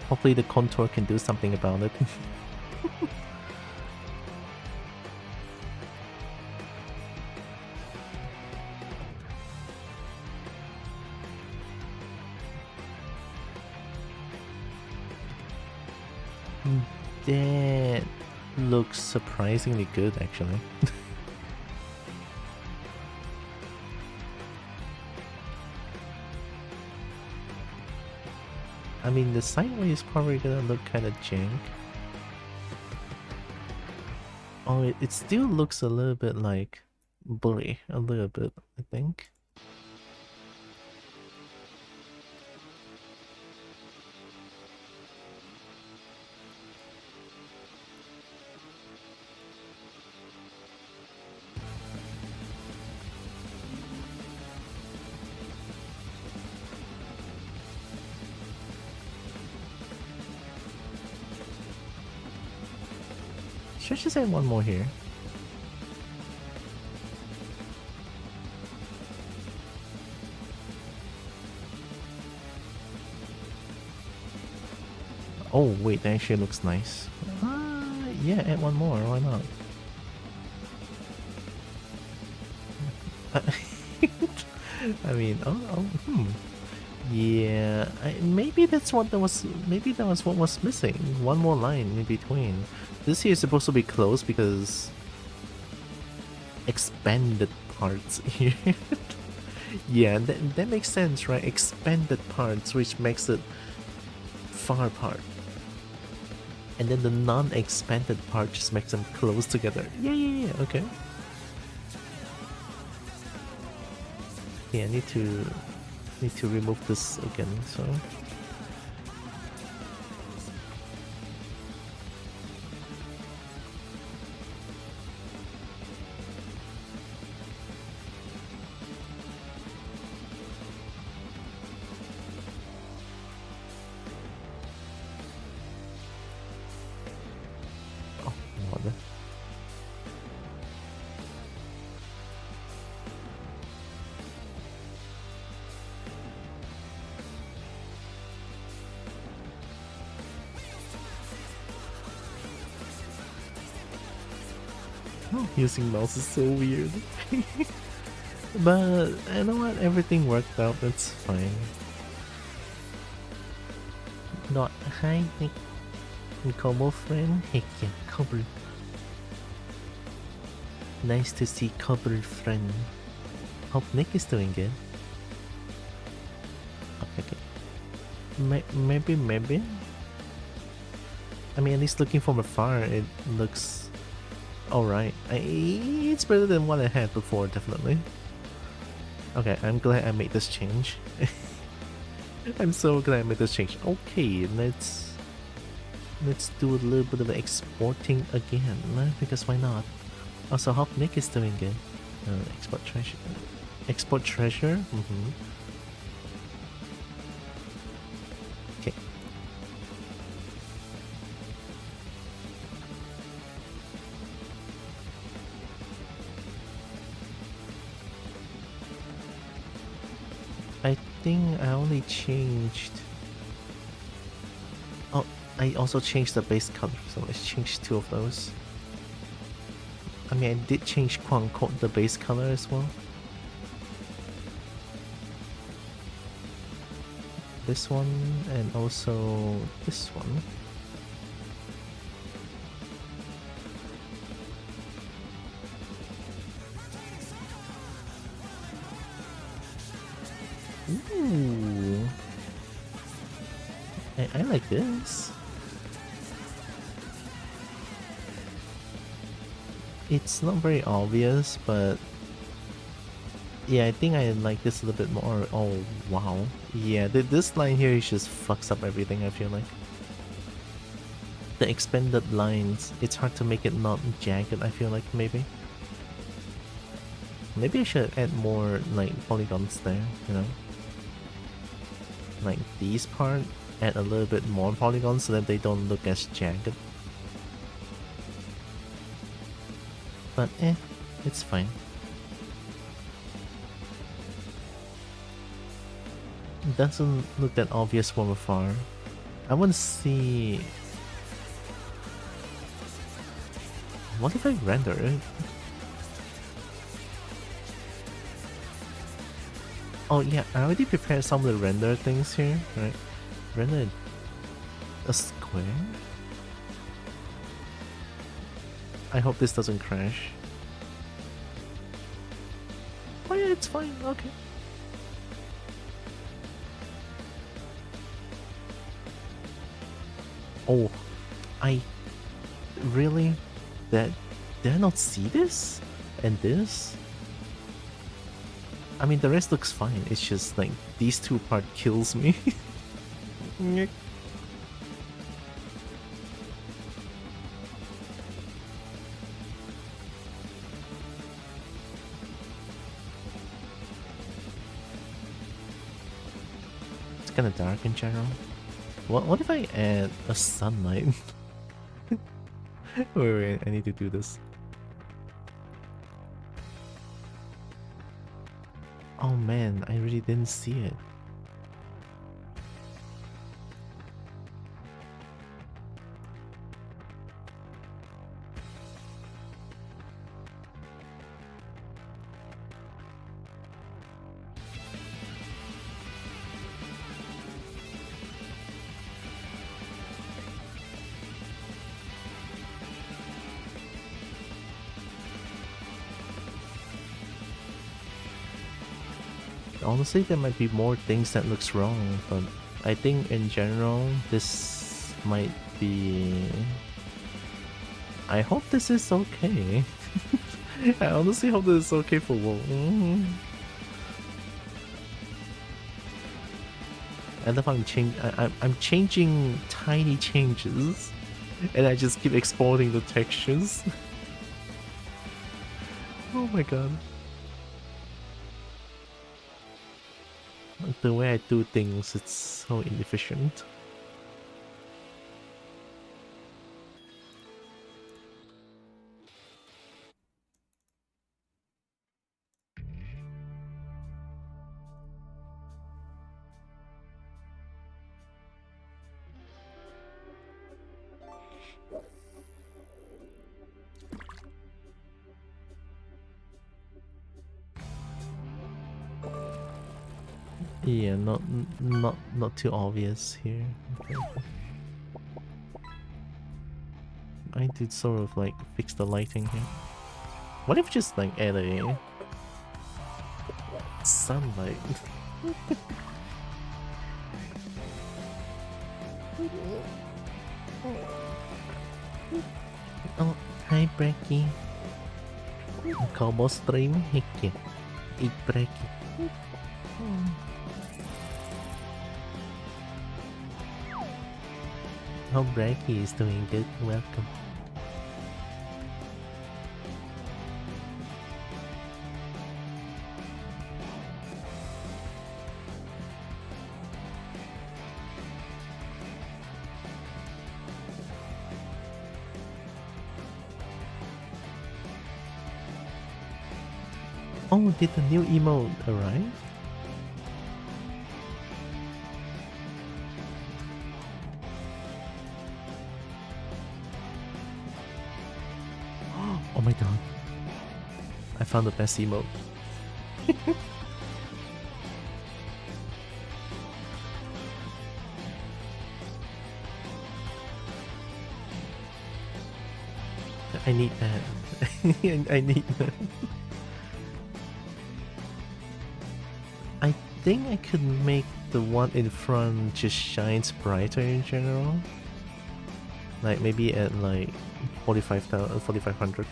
Hopefully the contour can do something about it. That looks surprisingly good, actually. I mean, the sideway is probably gonna look kind of jank. Oh, it still looks a little bit like bully, a little bit, I think. Should I just add one more here? Oh wait, that actually looks nice. Yeah, add one more, why not? I mean, yeah, maybe that's what maybe that was what was missing. One more line in between. This here is supposed to be closed because expanded parts here. Yeah, that makes sense, right? Expanded parts, which makes it far apart. And then the non-expanded part just makes them close together. Yeah, okay. Yeah, I need to remove this again, so. Oh, water. Using mouse is so weird. But you know what? Everything worked out. That's fine. Not hi Nick. Kobo friend. Heck yeah, Kobo. Nice to see Kobo friend. Hope Nick is doing good. Okay. Maybe. I mean, at least looking from afar, it looks alright. It's better than what I had before, definitely. Okay, I'm glad I made this change. I'm so glad I made this change. Okay, let's do a little bit of exporting again, because why not? Also, hope Nick is doing good. Export treasure. Export treasure? Okay. I think I only changed. Oh, I also changed the base color, so let's change two of those. I mean, I did change quote unquote the base color as well. This one and also this one. Ooh. I like this. It's not very obvious, but yeah, I think I like this a little bit more. Oh, wow. Yeah, this line here just fucks up everything, I feel like. The expanded lines, it's hard to make it not jagged, I feel like, maybe. Maybe I should add more, like, polygons there, you know? Like these part, add a little bit more polygons so that they don't look as jagged. But it's fine. It doesn't look that obvious from afar. I want to see... What if I render it? Oh yeah, I already prepared some of the render things here, right? Render a square? I hope this doesn't crash. Oh yeah, it's fine. Okay. Oh, I really that did I not see this and this? I mean, the rest looks fine. It's just like these two part kills me. It's kind of dark in general. What if I add a sunlight? Wait, I need to do this. Oh man, I really didn't see it. Honestly, there might be more things that looks wrong, but I think in general, this might be... I hope this is okay. I honestly hope this is okay for WoW. And if I'm changing tiny changes, and I just keep exporting the textures. Oh my god. The way I do things, it's so inefficient. Yeah, not too obvious here. Okay. I did sort of like fix the lighting here. What if just like add a sunlight? Oh, hi Brecky. Kobo stream hikki. Eat Brecky. Hope Brecky is doing good. Welcome. Oh, did the new emote arrive? Oh my god. I found the best emote. I need that. I need that. I think I could make the one in front just shines brighter in general. Like maybe at like 4,500.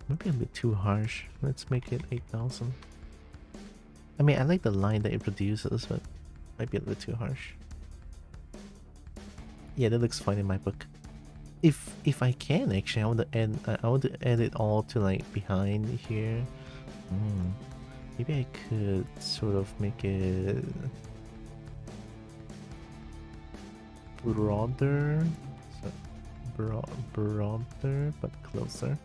Maybe a bit too harsh. Let's make it 8,000. I mean, I like the line that it produces, but might be a little bit too harsh. Yeah, that looks fine in my book. If I can actually, I want to add it all to like behind here. Maybe I could sort of make it broader, so broader but closer.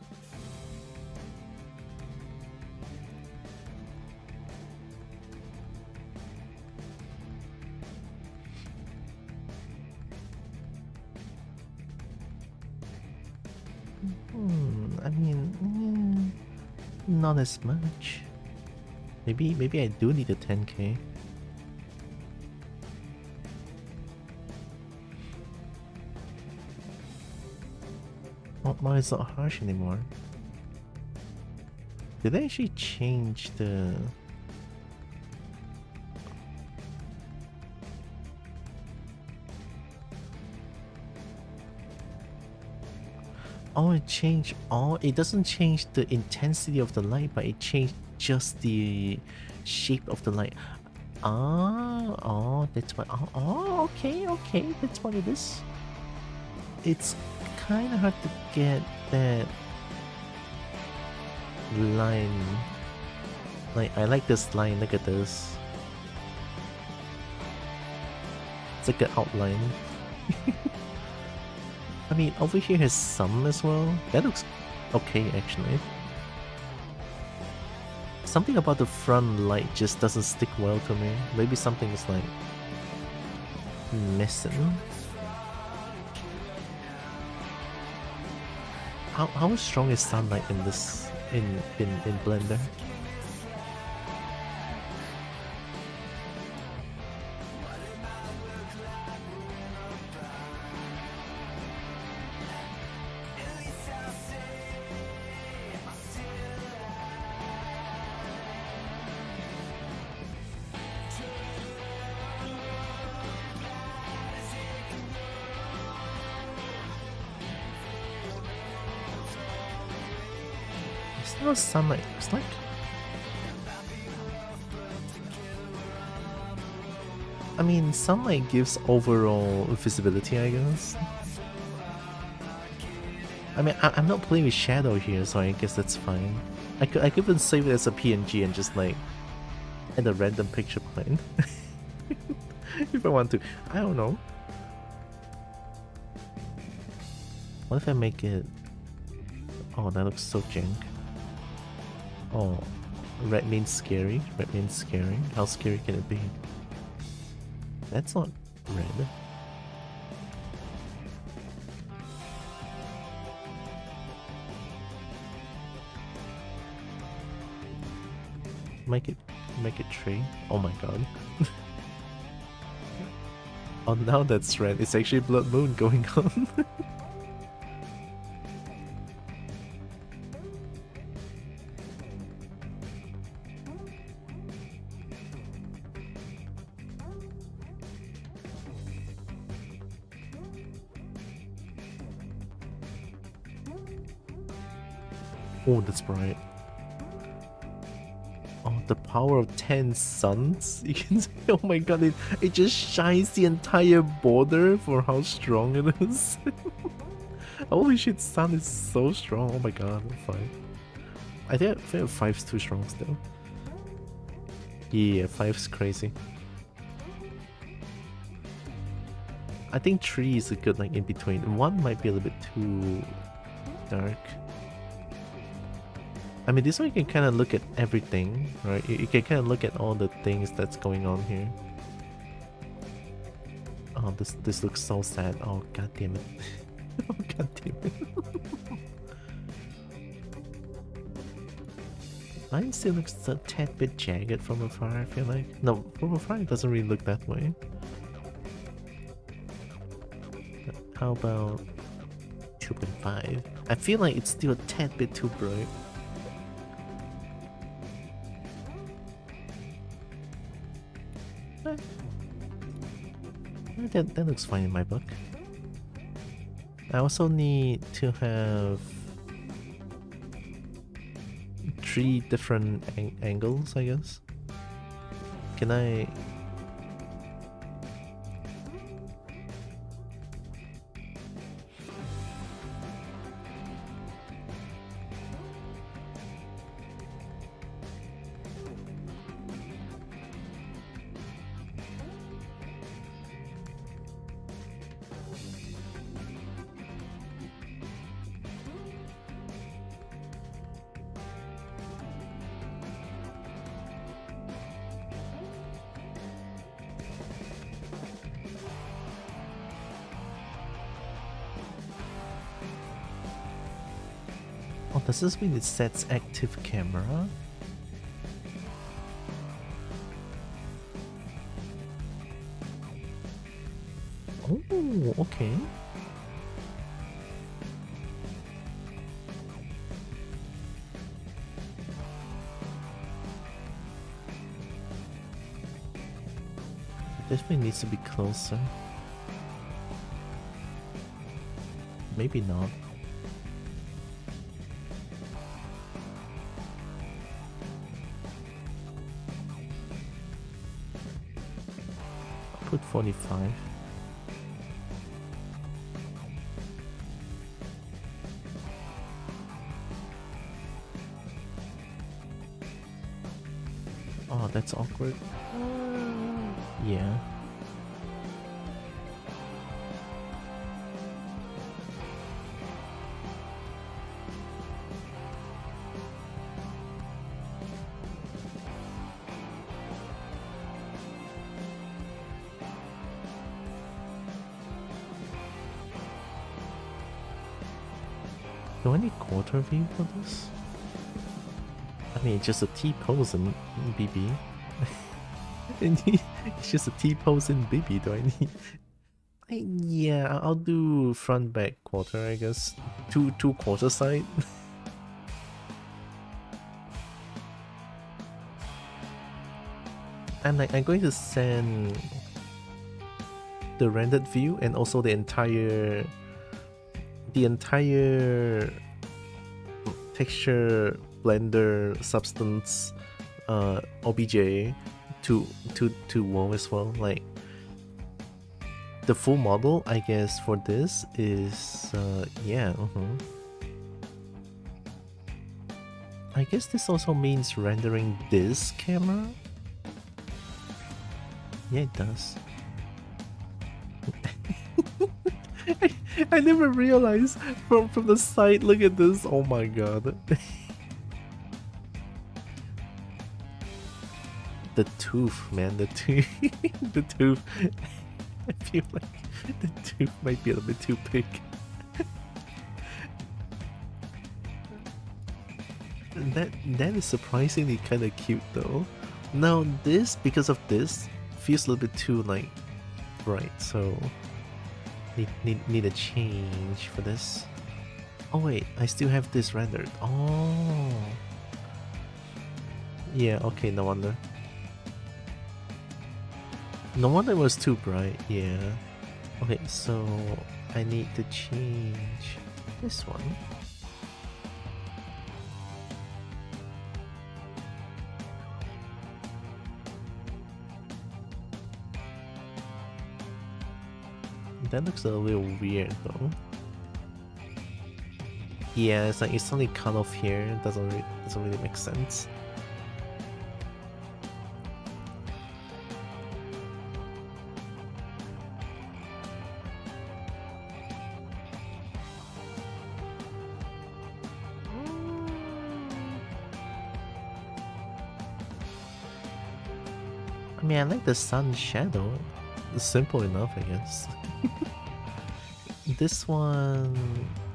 not as much. Maybe I do need a 10k. Why it's not harsh anymore? Did they actually change the... Oh, it changed all. It doesn't change the intensity of the light, but it changed just the shape of the light. Oh, that's what. Okay, that's what it is. It's kind of hard to get that line. Like, I like this line. Look at this. It's like an outline. I mean, over here has some as well. That looks okay, actually. Something about the front light just doesn't stick well to me. Maybe something is like missing. How strong is sunlight in this in Blender? Sunlight looks like. I mean, sunlight gives overall visibility, I guess. I mean, I'm not playing with shadow here, so I guess that's fine. I could even save it as a PNG and just like add a random picture plane. If I want to. I don't know. What if I make it... Oh, that looks so jank. Oh, red means scary. Red means scary. How scary can it be? That's not red. Make it tree. Oh my god. Oh, now that's red. It's actually blood moon going on. Oh, that's bright. Oh, the power of 10 suns? You can say, oh my god, it just shines the entire border for how strong it is. Holy shit, sun is so strong. Oh my god, 5. I think 5's too strong still. Yeah, 5's crazy. I think 3 is a good like in between. 1 might be a little bit too dark. I mean, this one you can kind of look at everything, right? You can kind of look at all the things that's going on here. Oh, this looks so sad. Oh, god damn it. Oh, god damn it. Mine still looks a tad bit jagged from afar, I feel like. No, from afar it doesn't really look that way. How about 2.5? I feel like it's still a tad bit too bright. That looks fine in my book. I also need to have 3 different angles, I guess. Can I... Does this mean it sets active camera? Oh, okay. Definitely needs to be closer. Maybe not. I'll put 45. Oh, that's awkward. Yeah. Do I need quarter view for this? I mean, it's just a T-pose in BB. It's just a T-pose in BB, do I need... yeah, I'll do front back quarter, I guess. Two quarter side. And like, I'm going to send the rendered view and also the entire texture blender substance OBJ to WoW as well. Like the full model, I guess, for this is yeah. I guess this also means rendering this camera. Yeah, it does. I never realized from the side. Look at this. Oh my god. The tooth, man. The tooth. The tooth. I feel like the tooth might be a little bit too big. That is surprisingly kind of cute though. Now this, because of this, feels a little bit too like bright. So need a change for this. Oh wait, I still have this rendered. Oh. Yeah, okay, no wonder. No wonder it was too bright, yeah. Okay, so I need to change this one. That looks a little weird though. Yeah, it's like it's only cut off here. It doesn't really make sense. I mean, I like the sun shadow. It's simple enough, I guess. This one,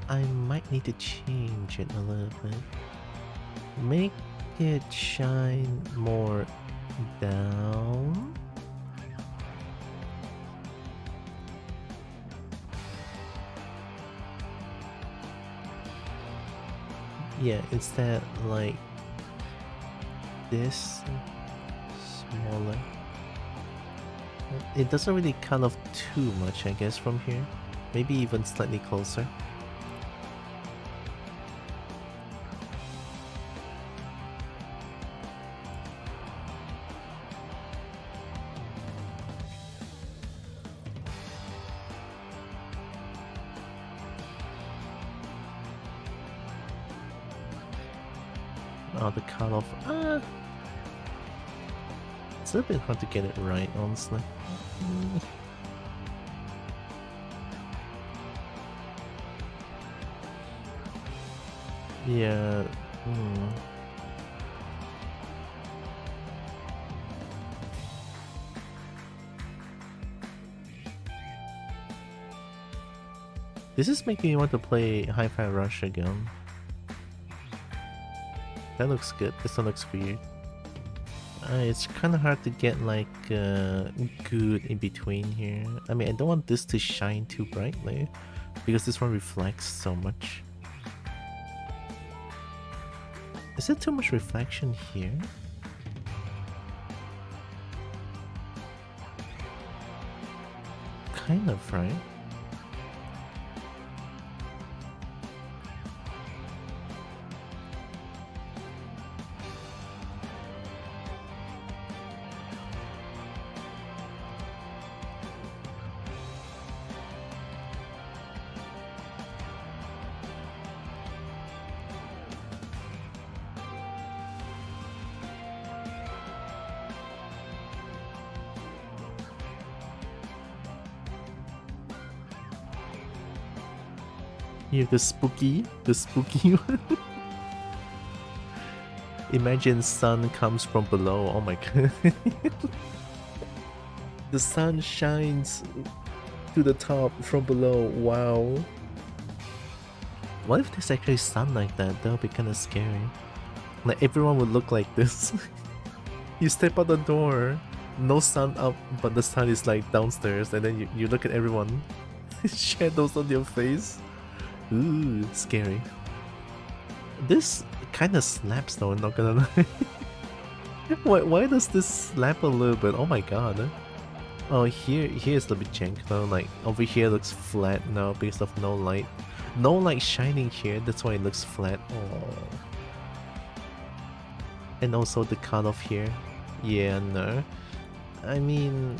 I might need to change it a little bit. Make it shine more down. Yeah, instead like this, smaller. It doesn't really cut off too much, I guess, from here. Maybe even slightly closer. Oh, the cutoff. It's a little bit hard to get it right, honestly. Yeah. This is making me want to play Hi-Fi Rush again. that looks good. This one looks weird. It's kind of hard to get like good in between here. I mean, I don't want this to shine too brightly because this one reflects so much. Is it too much reflection here? Kind of, right? Here, the spooky one. Imagine sun comes from below. Oh my god. The sun shines to the top from below. Wow. What if there's actually sun like that? That would be kind of scary. Like everyone would look like this. You step out the door, no sun up, but the sun is like downstairs, and then you look at everyone. Shadows on your face. Ooh, scary. This kind of slaps though, not gonna lie. Why does this slap a little bit? Oh my god. Oh, here's a bit jank though. Like over here looks flat now because of no light. No light shining here, that's why it looks flat. Oh. And also the cutoff here. Yeah, no. I mean,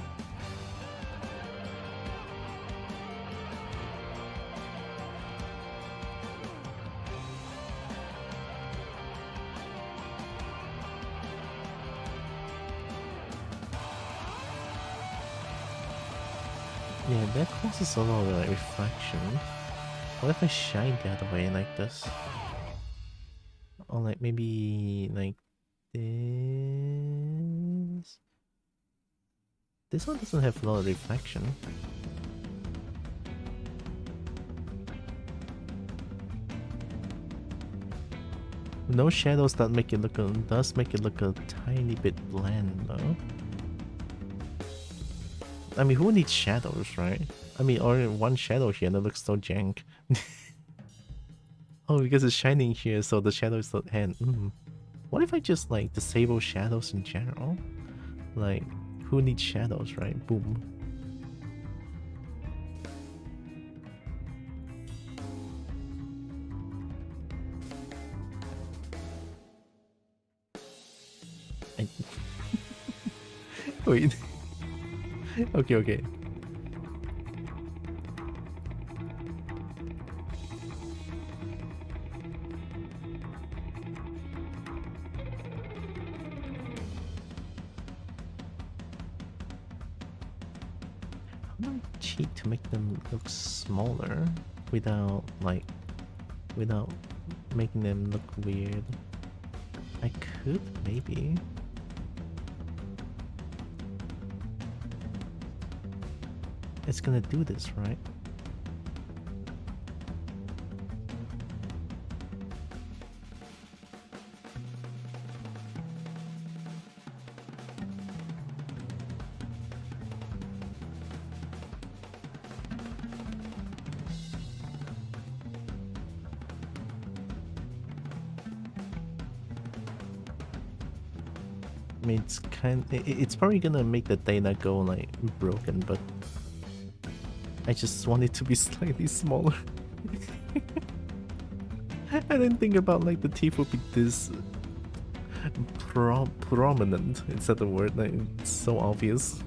yeah, that causes a lot of like reflection. What if I shine the other way like this? Or like maybe like this. This one doesn't have a lot of reflection. No shadows that make it look does make it look a tiny bit bland though. I mean, who needs shadows, right? I mean, or one shadow here that looks so jank. Oh, because it's shining here, so the shadow is not hand. What if I just like disable shadows in general? Like, who needs shadows, right? Boom. Wait. Okay. How do I cheat to make them look smaller without making them look weird? I could maybe. It's gonna do this, right? I mean, it's probably gonna make the data go like broken, but I just want it to be slightly smaller. I didn't think about like the teeth would be this prominent. Is that the word? Like, it's so obvious.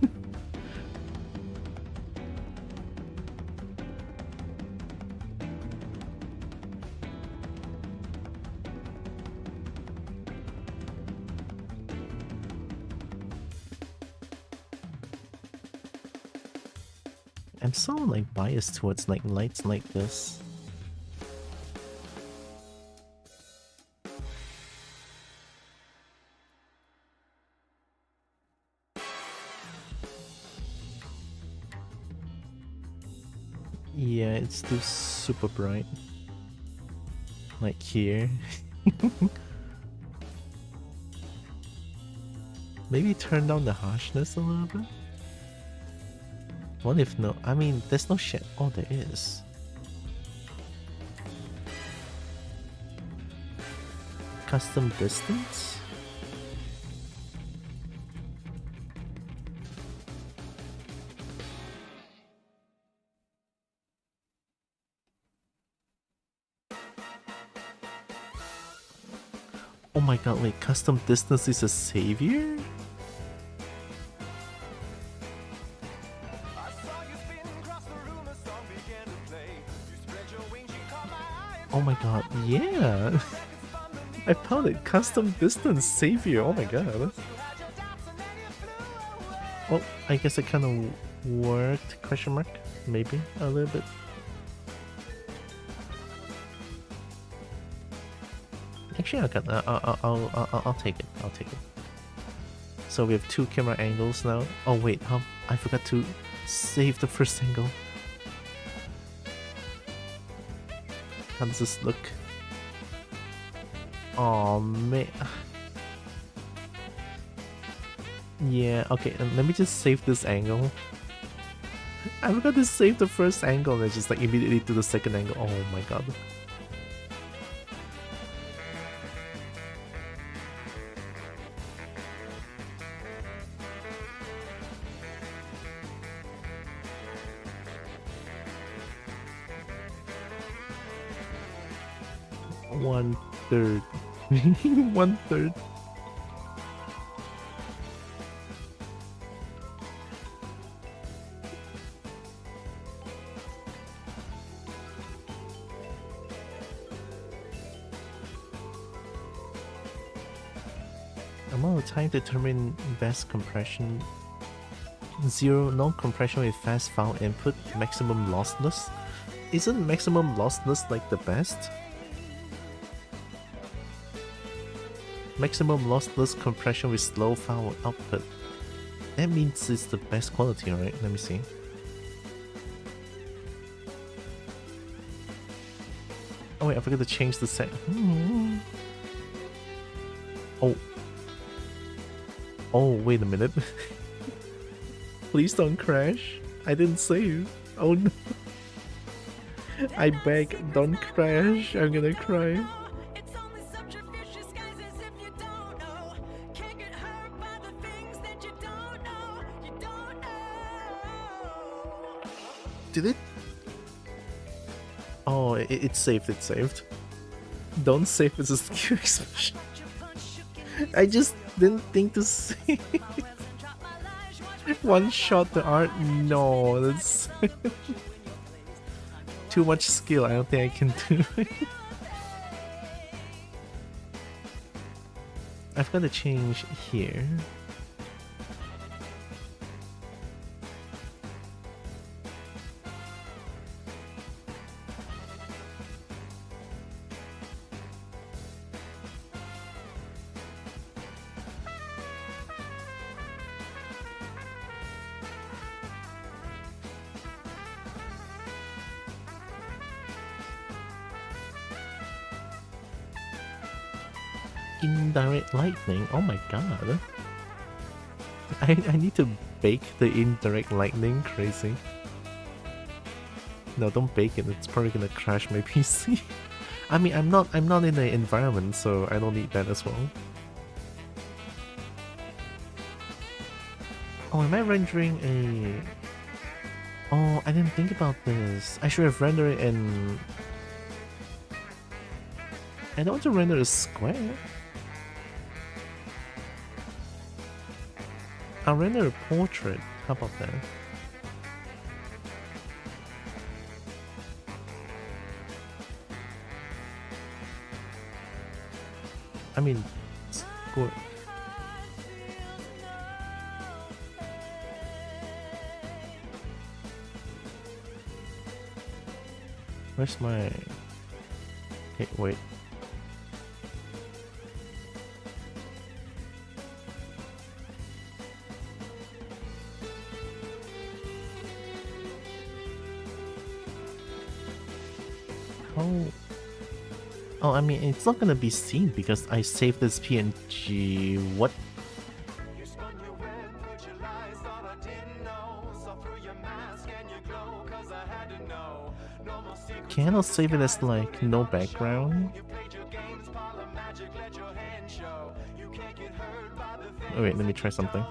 I'm so like biased towards like lights like this. Yeah, it's still super bright. Like here. Maybe turn down the harshness a little bit? What if no? I mean, there's no shit. Oh, there is. Custom distance? Oh my god, wait, custom distance is a savior? Oh my god, yeah! I found it, custom distance savior, oh my god. Well, I guess it kind of worked, question mark? Maybe, a little bit. Actually, I'll take it. I'll take it. So we have 2 camera angles now. Oh wait, I forgot to save the first angle. How does this look? Oh man. Yeah, okay, let me just save this angle. I forgot to save the first angle and I just like immediately do the second angle. Oh my god. One third. 1/3. Amount of time to determine best compression. 0, no compression with fast file input, maximum lossless. Isn't maximum lossless like the best? Maximum lossless compression with slow file output. That means it's the best quality, right? Let me see. Oh wait, I forgot to change the set. Oh. Oh, wait a minute. Please don't crash. I didn't save. Oh no. I beg, don't crash. I'm gonna cry. Did it? Oh, it's saved, it's saved. Don't save as a skill expression. I just didn't think to save. One shot the art? No, that's too much skill. I don't think I can do it. I've got to change here. Indirect lightning, oh my god. I need to bake the indirect lightning, crazy. No, don't bake it, it's probably gonna crash my PC. I mean, I'm not in the environment, so I don't need that as well. Oh, am I rendering a... Oh, I didn't think about this. I should have rendered it in... I don't want to render a square. I'll render a portrait. How about that? I mean, score. Where's my... Okay, wait. Oh, I mean, it's not gonna be seen because I saved this PNG. What? Can I save it as like no background? Oh wait, let me try something.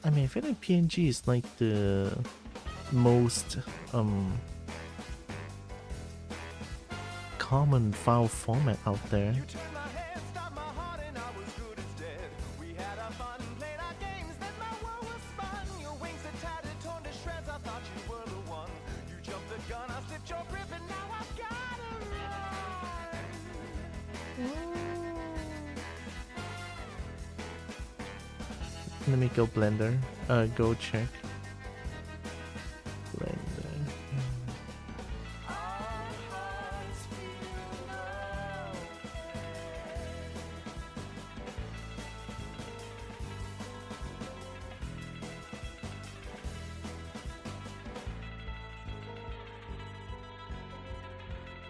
I mean, I feel like PNG is like the most common file format out there. Let me go Blender. Go check. Blender.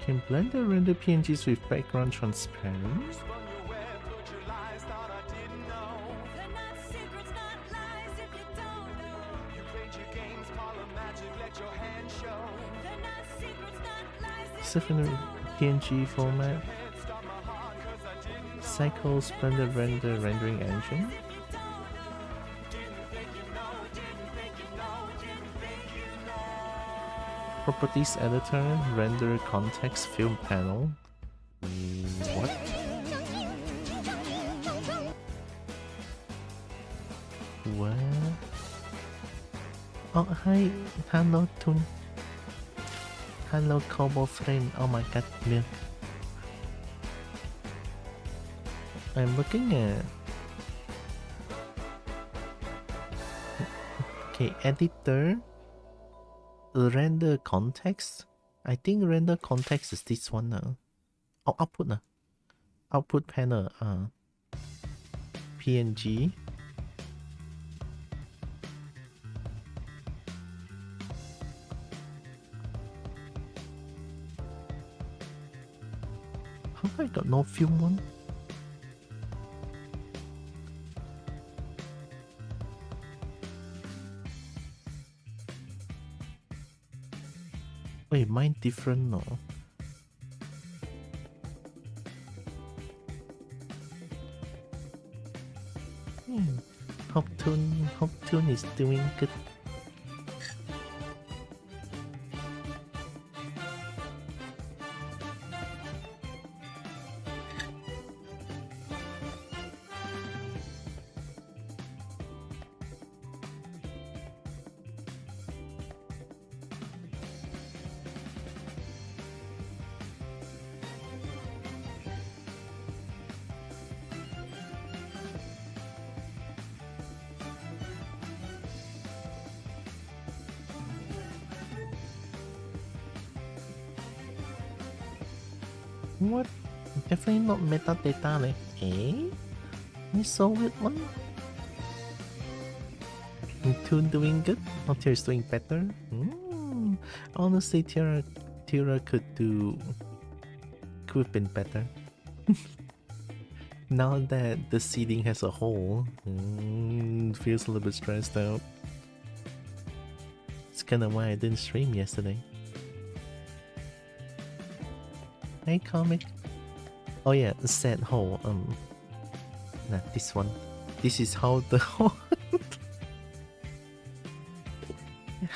Can Blender render PNGs with background transparent? PNG format. Cycles Blender rendering engine. Properties editor, render context film panel. What? What? Oh, hi. Hello, Toon. Hello, Kobo friend. Oh my god, milk. I'm looking at... Okay, editor. Render context. I think render context is this one now. Oh, output now. Output panel. PNG. How I got no film one? Wait, mine different no? Hope Tune is doing good. What? Definitely not metadata leh. Eh? You saw it one? Tune doing good? Or Tira is doing better? Honestly, Tira could have been better. Now that the seeding has a hole, feels a little bit stressed out. It's kinda why I didn't stream yesterday. Hey, comic. Oh yeah, sad hole. Nah, this one. This is how the hole.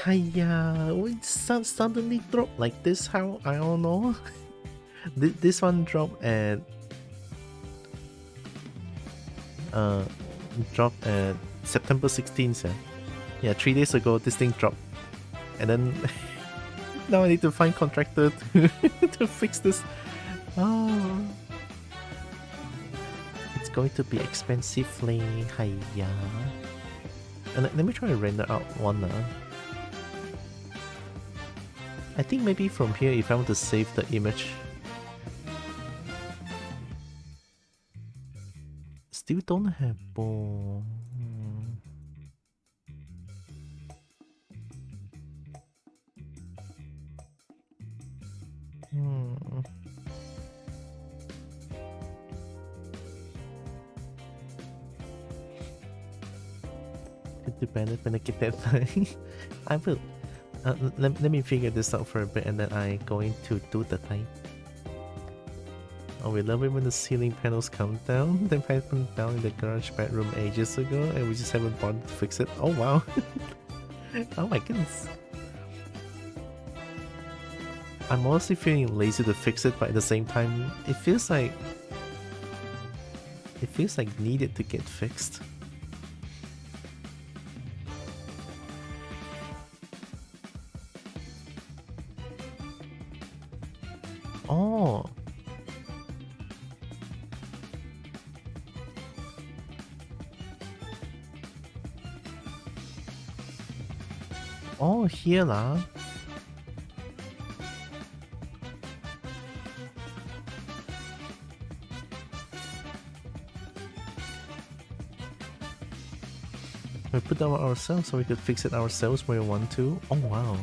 Hiya, it suddenly dropped like this. How? I don't know. This one dropped at September 16th. Yeah, 3 days ago this thing dropped, and then now I need to find contractor to to fix this. Oh, it's going to be expensively. Hiya. And let me try to render out one. I think maybe from here, if I want to save the image. Still don't have ball. It depends when I get that thing. I will. Let me figure this out for a bit and then I going to do the thing. Oh, we love it when the ceiling panels come down. They happened down in the garage bedroom ages ago and we just haven't bothered to fix it. Oh wow. Oh my goodness. I'm honestly feeling lazy to fix it, but at the same time, it feels like needed to get fixed. Oh. Oh, here lah. We put that ourselves so we could fix it ourselves when we want to. Oh wow.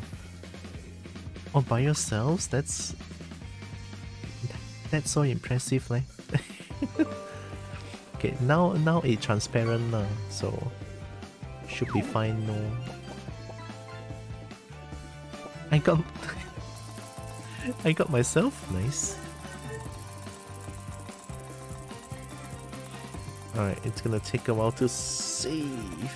Oh, by yourselves? That's so impressive, like. Okay, now it's transparent now, so should be fine. No, I got I got myself. Nice. All right, it's gonna take a while to save.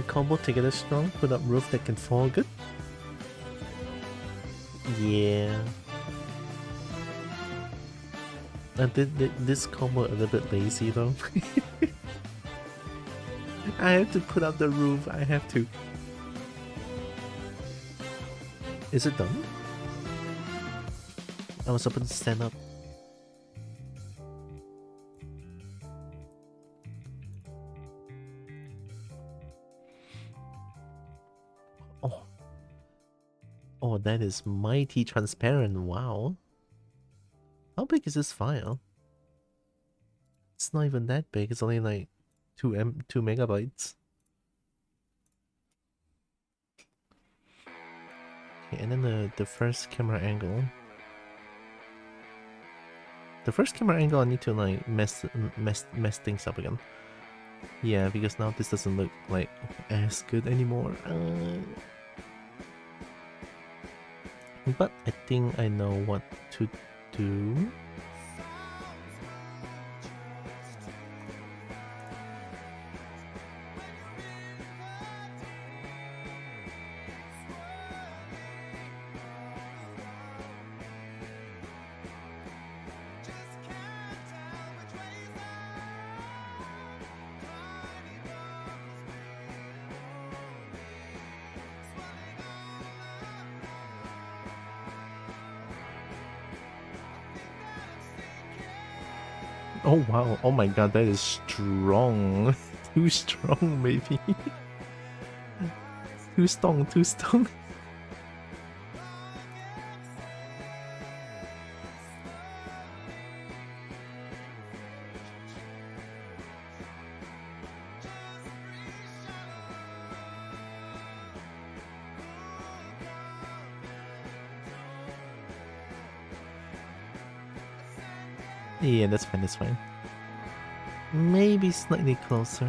Combo together strong, put up roof that can fall good. Yeah. This combo a little bit lazy though. I have to put up the roof, I have to. Is it done? I was supposed to stand up. Oh, that is mighty transparent, wow. How big is this file? It's not even that big, it's only like 2 megabytes. Okay, and then the first camera angle. The first camera angle I need to like mess things up again. Yeah, because now this doesn't look like as good anymore. But I think I know what to do. Oh wow, oh my god, that is strong. Too strong maybe. Too strong, too strong. Yeah, that's fine, that's fine. Maybe slightly closer.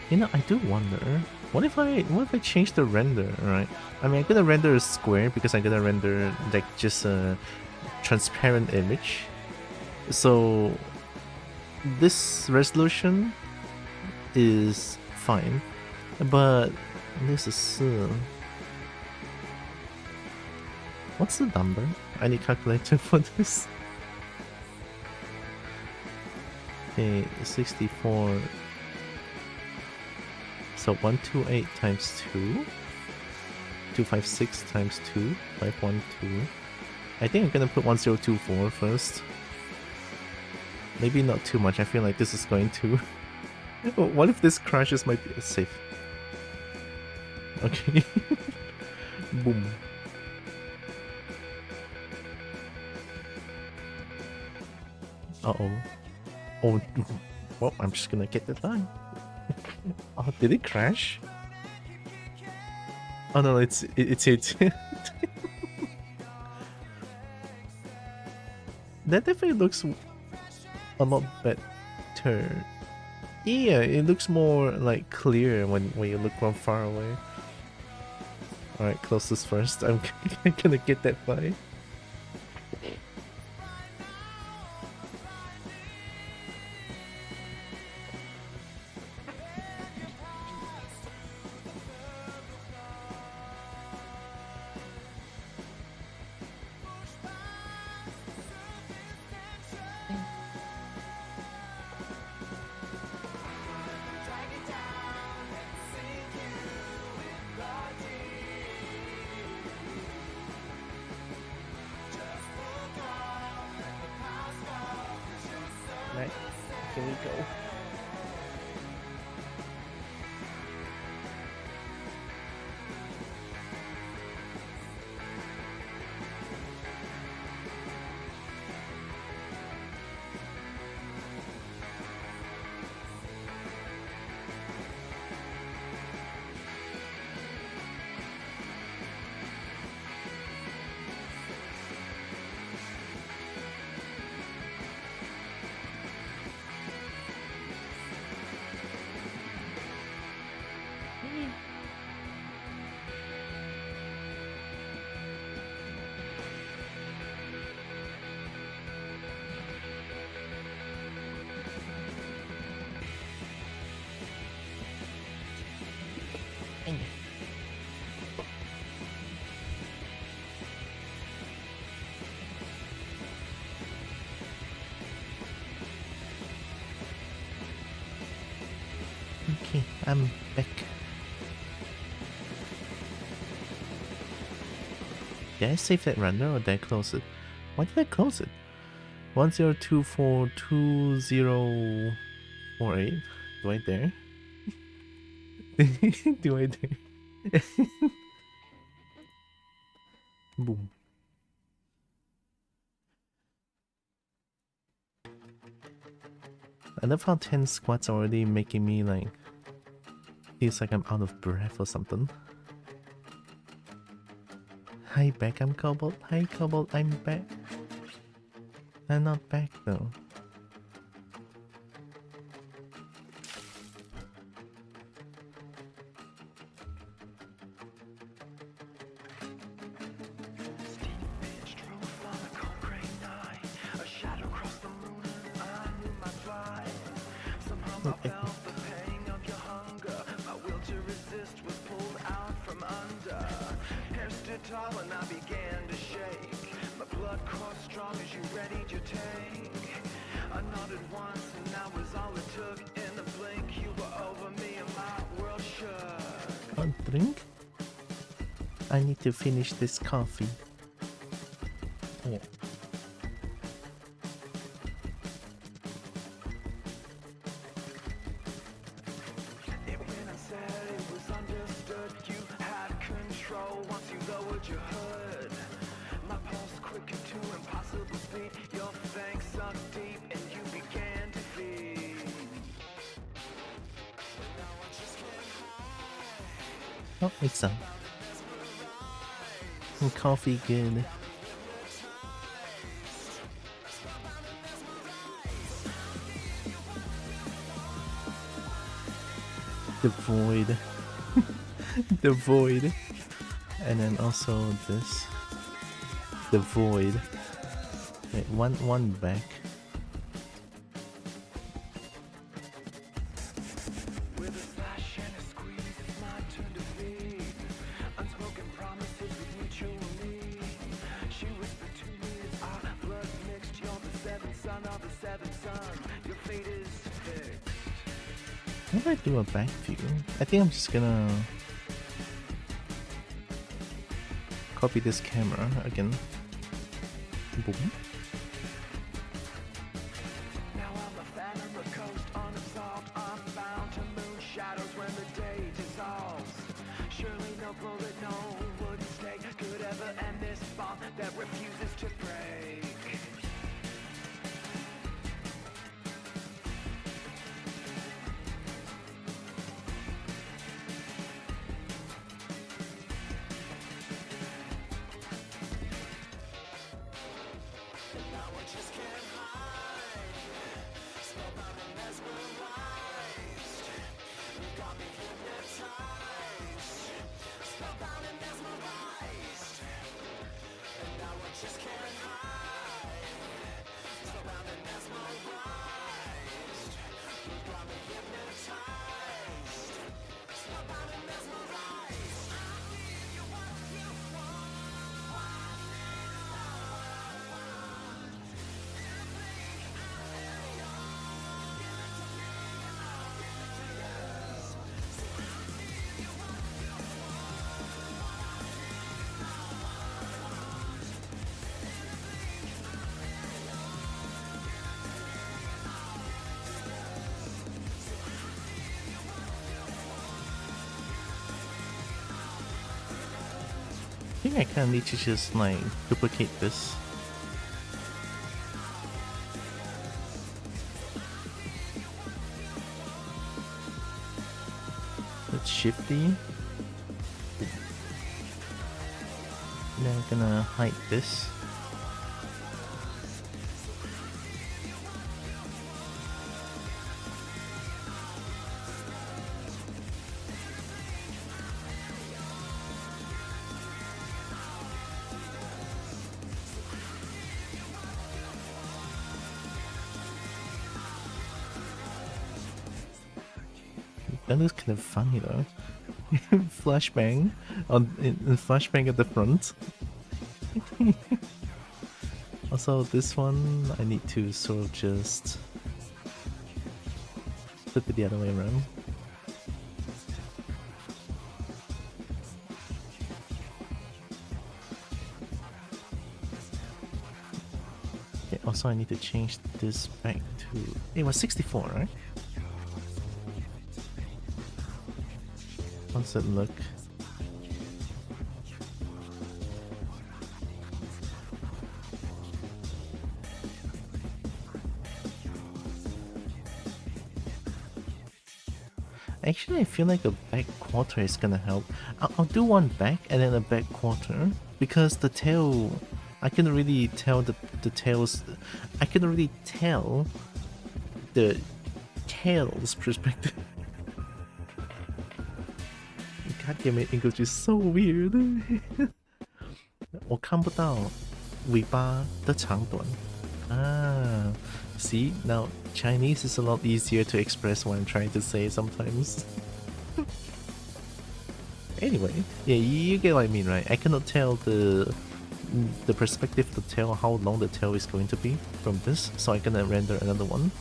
You know, I do wonder, what if I change the render, right? I mean, I'm gonna render a square because I'm gonna render like just a transparent image. So this resolution is fine, but this is what's the number? I need calculator for this. Okay, 64. So 128 times 2. 256 times 2. 512. I think I'm gonna put 1024 first. Maybe not too much. I feel like this is going to. What if this crashes my safe? Okay. Boom. Uh-oh. Oh, well, I'm just gonna get the line. Oh, did it crash? Oh no, it's it. That definitely looks a lot better. Yeah, it looks more like clear when you look from far away. Alright, close this first. I'm gonna get that fly. Right, here we go. Okay, I'm back. Did I save that render or did I close it? Why did I close it? 10242048. Do I dare? Do I dare? Boom. I love how 10 squats are already making me like feels like I'm out of breath or something. Hi back, I'm Cobalt. Hi Cobalt, I'm back. I'm not back though. Drink? I need to finish this coffee. Yeah. Oh, it's done. Coffee good. the void. The void. And then also this. The void. Wait, one back. How do I do a back view? I think I'm just gonna copy this camera again. Boom. Now I'm a fan of the coast, unabsorbed, unbound to moon shadows when the day dissolves. Surely no bullet, no wooden stake could ever end this bond that refuses to break. I think I kinda need to just like duplicate this. Let's shifty. Then I'm gonna hide this. That looks kind of funny though. Flashbang in flashbang at the front. Also, this one I need to sort of just flip it the other way around. Okay, also I need to change this back to... It was 64, right? How's it look? Actually, I feel like a back quarter is gonna help. I'll do one back and then a back quarter because the tail, I can really tell the tails. I can really tell the tail's perspective. God damn it, English is so weird. 我看不到尾巴的长短。Ah, see, now Chinese is a lot easier to express what I'm trying to say sometimes. Anyway, yeah, you get what I mean, right? I cannot tell the perspective of the tail, how long the tail is going to be from this, so I'm gonna render another one.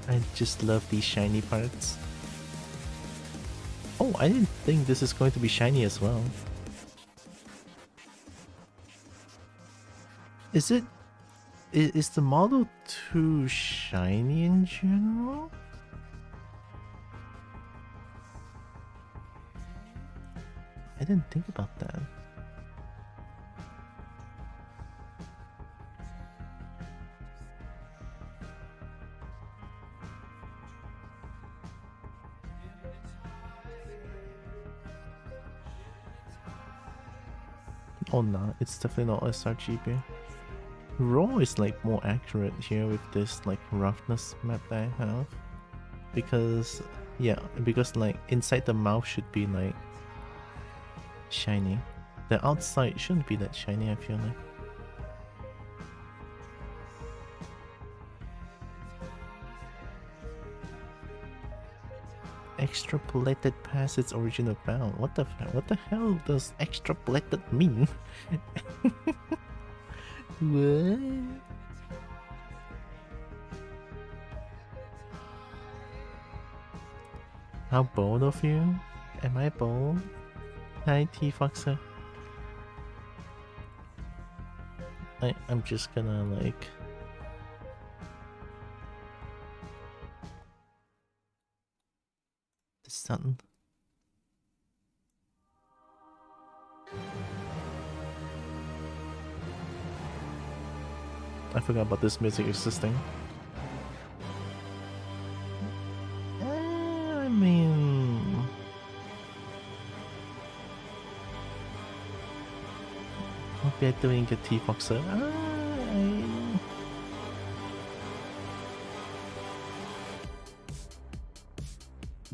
I just love these shiny parts. Oh, I didn't think this is going to be shiny as well. Is the model too shiny in general? I didn't think about that. Oh no, it's definitely not sRGB. Raw is like more accurate here with this like roughness map that I have. Because yeah, because like inside the mouth should be like shiny. The outside shouldn't be that shiny, I feel like. Extrapolated past its original bound. What the hell does extrapolated mean? What? How bold of you? Am I bold? Hi T-Foxer. I'm just gonna like... the sun. I forgot about this music existing. I mean... what we are doing a T-Foxer?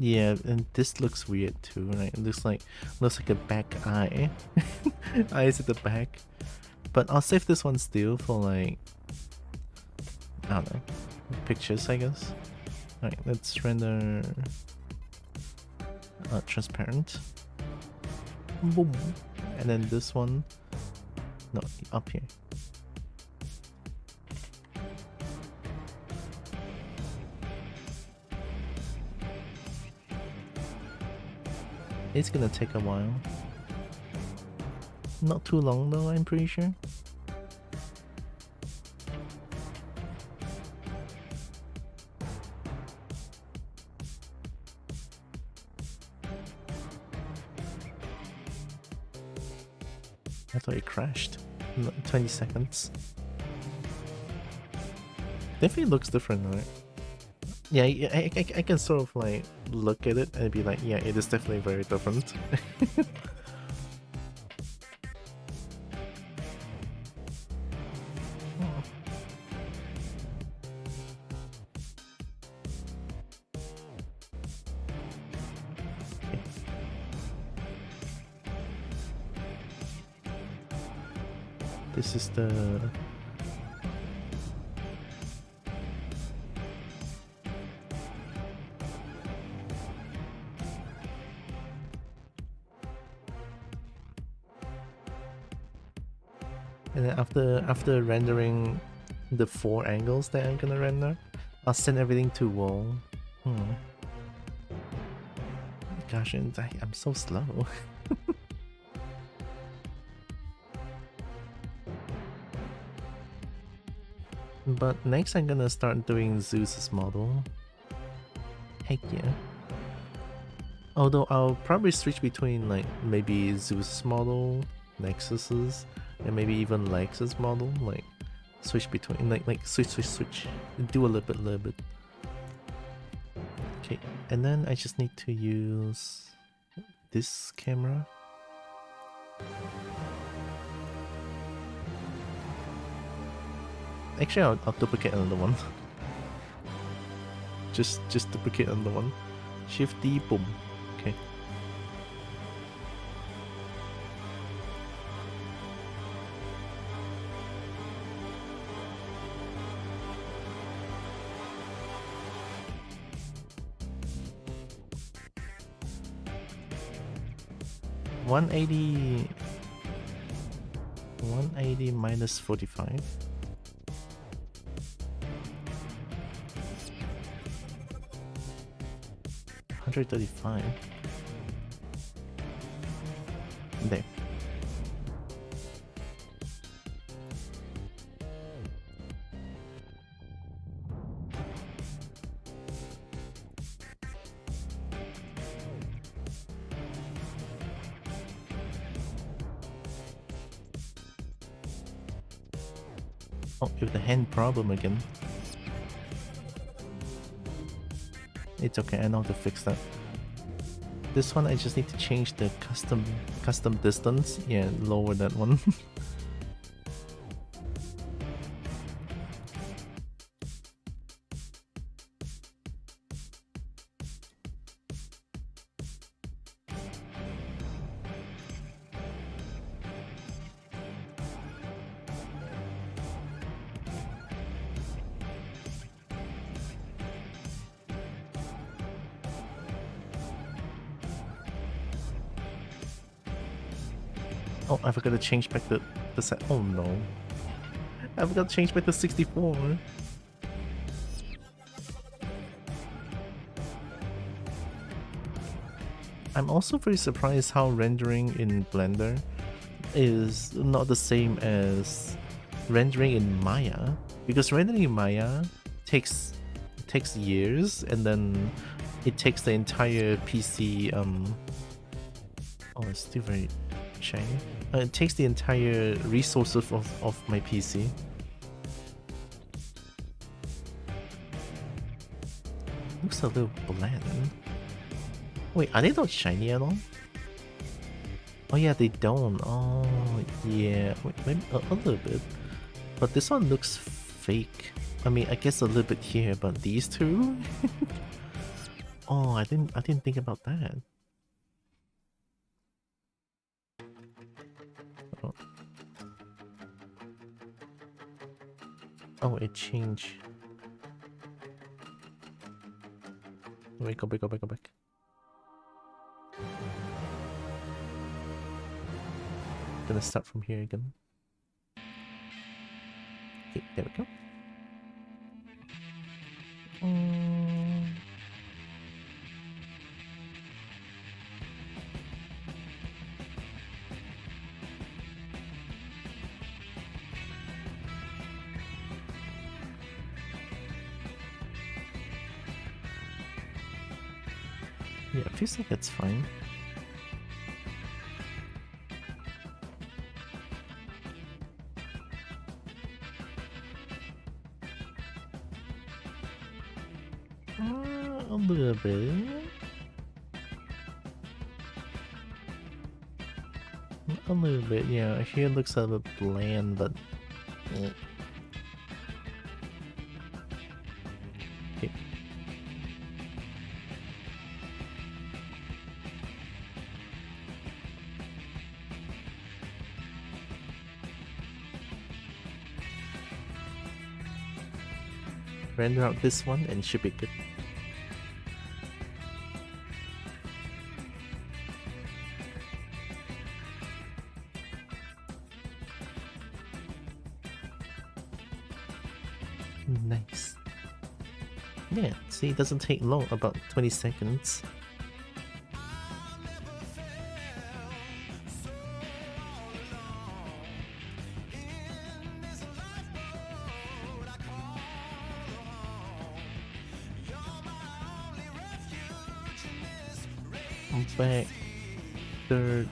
Yeah, and this looks weird too, right? It looks like a back eye. Eyes at the back. But I'll save this one still for like, I don't know, pictures, I guess. Alright, let's render transparent. Boom. And then this one, no, up here. It's gonna take a while. Not too long though, I'm pretty sure. I thought it crashed. 20 seconds. Definitely looks different, right? Yeah, I can sort of like look at it and be like, yeah, it is definitely very different. This is the... and then after rendering the 4 angles that I'm gonna render, I'll send everything to wall. Gosh, and I'm so slow. But next I'm gonna start doing Zeus's model. Heck yeah. Although I'll probably switch between like maybe Zeus's model, Nexus's, and maybe even Lex's model. Like switch between like switch. Do a little bit. Okay, and then I just need to use this camera. Actually, I'll duplicate another one. just duplicate another one. Shift D, boom. Okay. $180 minus 45. 135. There. Oh, with the hand problem again. It's okay, I know how to fix that. This one I just need to change the custom distance. Yeah, lower that one. Oh, I forgot to change back the set. Oh no. I forgot to change back to 64. I'm also very surprised how rendering in Blender is not the same as rendering in Maya, because rendering in Maya takes years, and then it takes the entire PC. Oh, it's still very shiny. It takes the entire resources of my PC. Looks a little bland. Wait, are they not shiny at all? Oh yeah, they don't. Oh yeah, wait, maybe a little bit. But this one looks fake. I mean, I guess a little bit here, but these two? Oh, I didn't think about that. Oh, oh it changed. Wait, go back, go back, go back. Gonna start from here again. Okay, there we go. Yeah, it feels like it's fine. A little bit. A little bit, yeah. Here it looks a little bland, but... Okay. Render out this one and should be good. Nice. Yeah, see, it doesn't take long, about 20 seconds. I'm back. Third.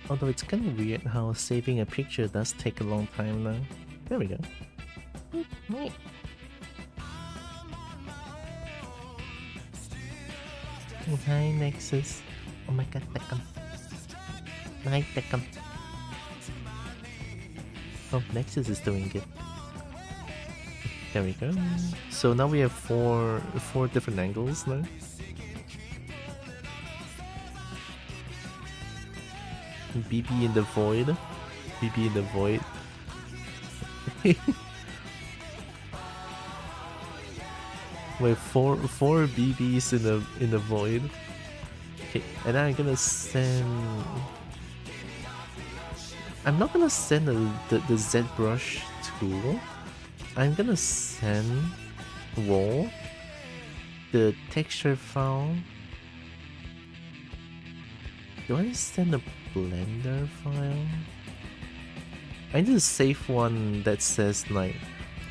Although it's kind of weird how saving a picture does take a long time now. There we go. Oh, hi Nexus. Oh my god, Beckham. Hi Beckham. Oh, Nexus is doing it. There we go. So now we have four different angles now. BB in the void. BB in the void. Wait, four BBs in the void. Okay, and I'm gonna send I'm not gonna send the ZBrush tool. I'm gonna send raw the texture file. Do I send a Blender file? I need to save one that says like,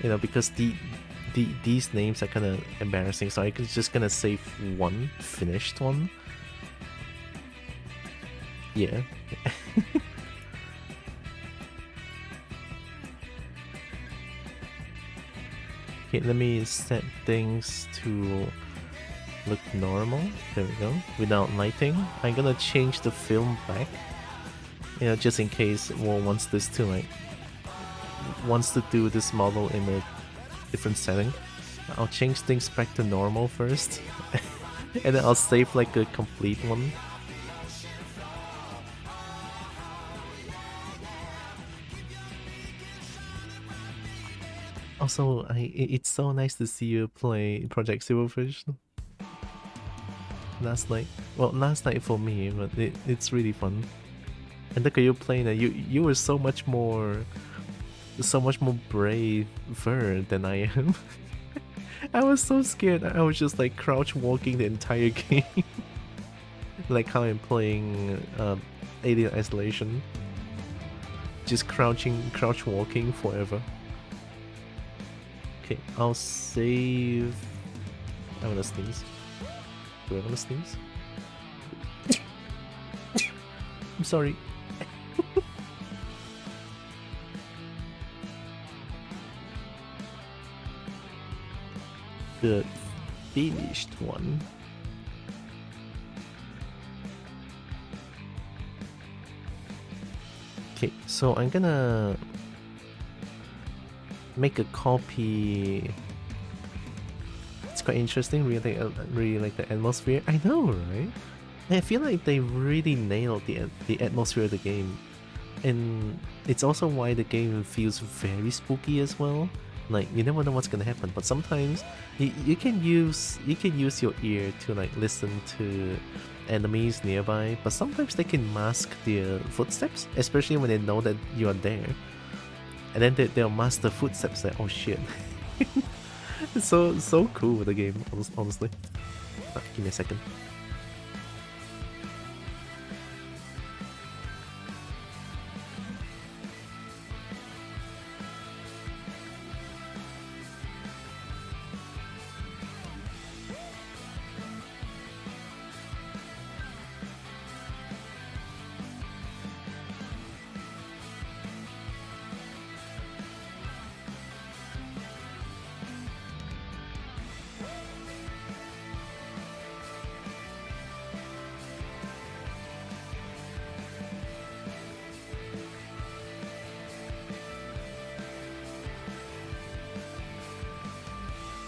you know, because these names are kind of embarrassing, so I'm just gonna save one finished one. Yeah. Okay, let me set things to look normal. There we go. Without lighting. I'm gonna change the film back. You know, just in case Wall wants this to like wants to do this model in a different setting. I'll change things back to normal first. And then I'll save like a complete one. Also, it's so nice to see you play Project Silverfish last night. Well, last night for me, but it's really fun. And look at you playing it. You were so much more braver than I am. I was so scared. I was just like crouch walking the entire game, like how I'm playing Alien Isolation. Just crouch walking forever. Okay, I'll save. I'm gonna sneeze. Do I wanna sneeze? I'm sorry. The finished one. Okay, so I'm gonna make a copy. It's quite interesting. Really like the atmosphere. I know, right? I feel like they really nailed the atmosphere of the game, and it's also why the game feels very spooky as well. Like you never know what's gonna happen, but sometimes you can use your ear to like listen to enemies nearby, but sometimes they can mask their footsteps, especially when they know that you are there. And then they'll mask the footsteps like, oh shit. It's so cool with the game, honestly. Give me a second.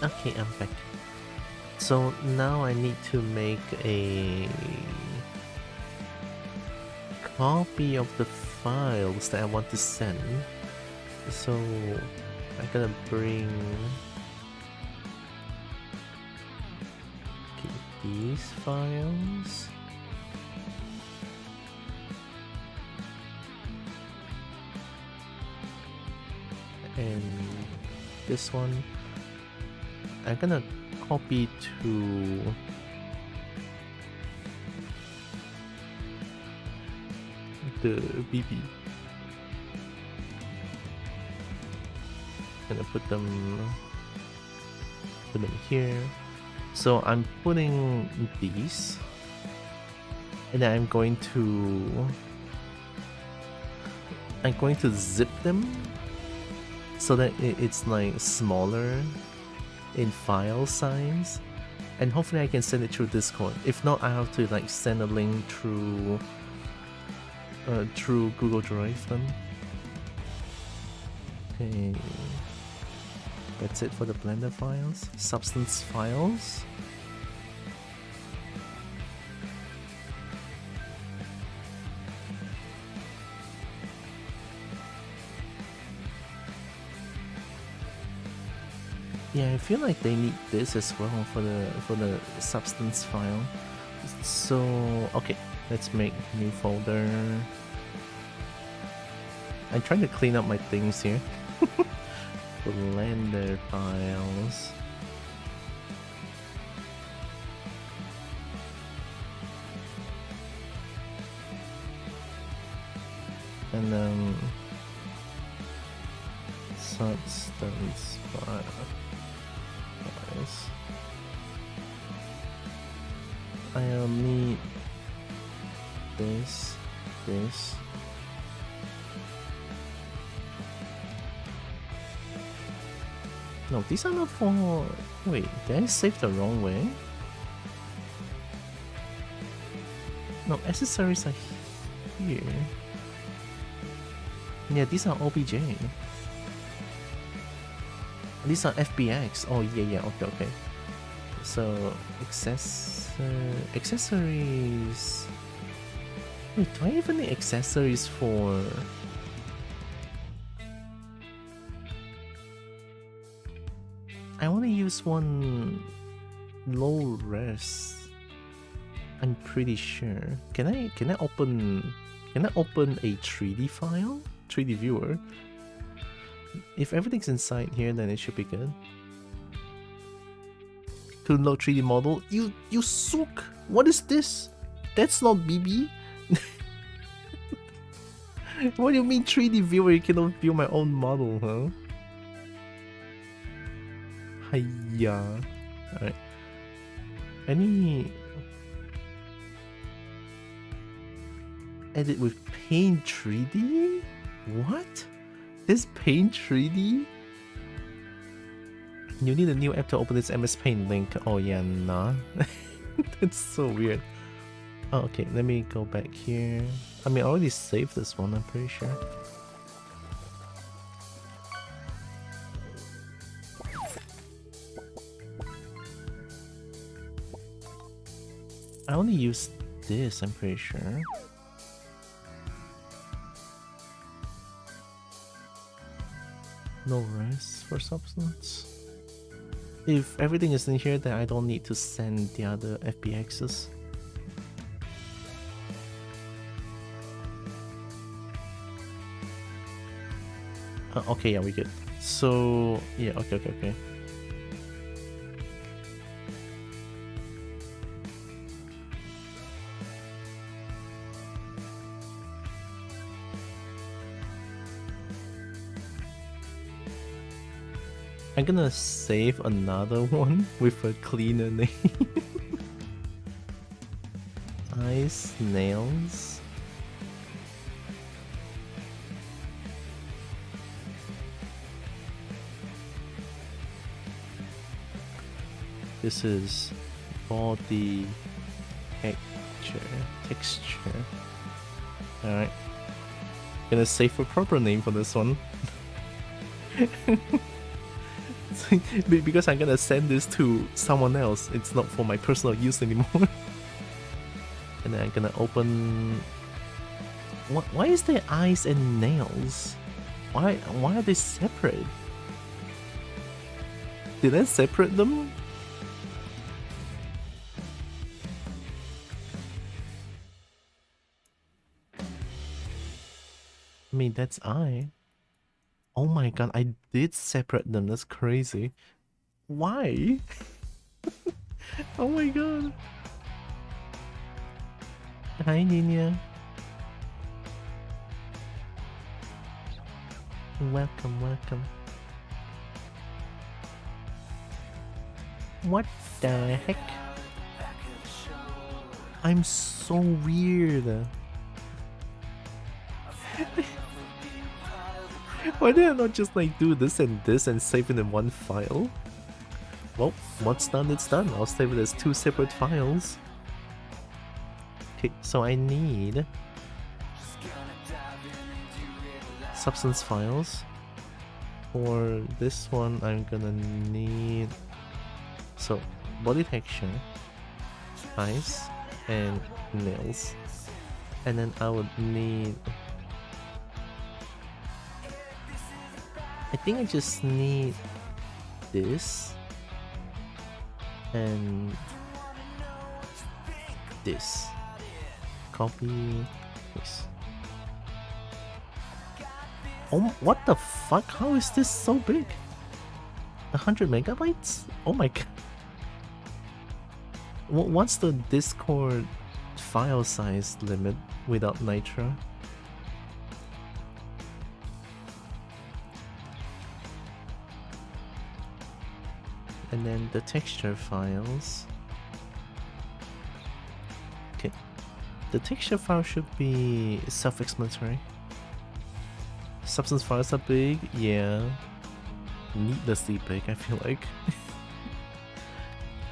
Okay, I'm back. So now I need to make a copy of the files that I want to send. So I'm gonna bring these files. And this one I'm gonna copy to the BB. Gonna put them here. So I'm putting these, and then I'm going to zip them so that it's like smaller in file size, and hopefully I can send it through Discord. If not, I have to like send a link through Google Drive then. Okay, that's it for the Blender files. Substance files. Yeah, I feel like they need this as well for the substance file. So okay, let's make new folder. I'm trying to clean up my things here. Blender files. And then substance files. I'll need this. No, these are not for... Wait, did I save the wrong way? No, accessories are here. Yeah, these are OBJ. These are FBX. Oh, yeah, okay. So, accessories... Wait, do I even need accessories for... I want to use one low res. I'm pretty sure. Can I open a 3D file? 3D viewer? If everything's inside here, then it should be good. To load 3D model? You sook! What is this? That's not BB? What do you mean 3D viewer? You cannot view my own model, huh? Hiya. Alright. Any... Edit with Paint 3D? What? This Paint 3D? You need a new app to open this MS Paint link. Oh yeah, nah. That's so weird. Oh, okay, let me go back here. I mean, I already saved this one, I'm pretty sure. I only use this, I'm pretty sure. No rest for substance. If everything is in here, then I don't need to send the other FBXs. Okay, yeah, we're good. So, yeah, okay. I'm gonna save another one with a cleaner name. Eyes, nails. This is body texture. Alright. Gonna save a proper name for this one. Because I'm gonna send this to someone else. It's not for my personal use anymore. And then I'm gonna open... Why is there eyes and nails? Why are they separate? Did I separate them? I mean, that's eye. Oh my god, I did separate them. That's crazy. Why? Oh my god. Hi, Nina. Welcome. What the heck? I'm so weird. Why did I not just like do this and save it in one file? Well, what's done, it's done. I'll save it as two separate files. Okay, so I need substance files. For this one, I'm gonna need body texture, eyes, and nails. And then I would need... I think I just need this and this. Copy this. Oh, what the fuck? How is this so big? 100 megabytes? Oh my god. What's the Discord file size limit without Nitro? And then the texture files. Okay. The texture file should be self-explanatory. Substance files are big, yeah. Needlessly big, I feel like.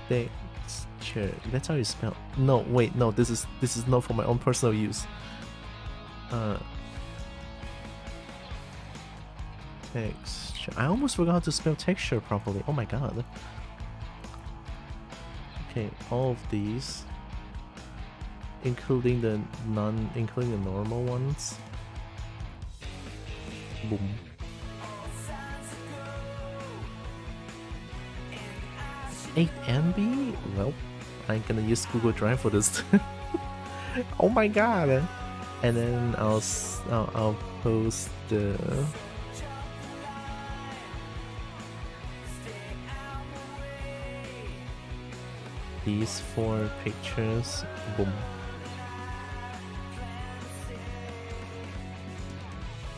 Texture, that's how you spell. No, wait, no, this is not for my own personal use. Texture. I almost forgot how to spell texture properly. Oh my god. Okay, all of these, including the normal ones. Boom. $8 MB? Well, I'm gonna use Google Drive for this. Oh my god! And then I'll post the these 4 pictures. Boom.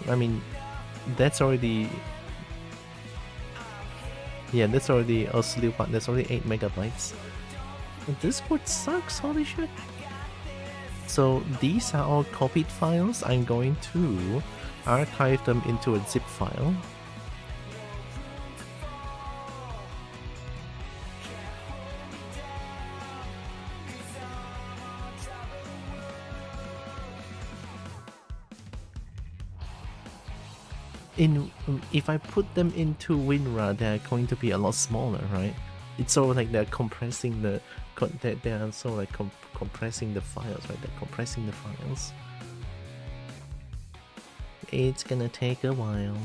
I mean, that's already, yeah, that's already a slew, but that's only 8 megabytes. Discord sucks, holy shit. So these are all copied files. I'm going to archive them into a zip file. If I put them into WinRAR, they're going to be a lot smaller, right? It's sort of like they're compressing the they are sort of like compressing the files, right? They're compressing the files. It's gonna take a while.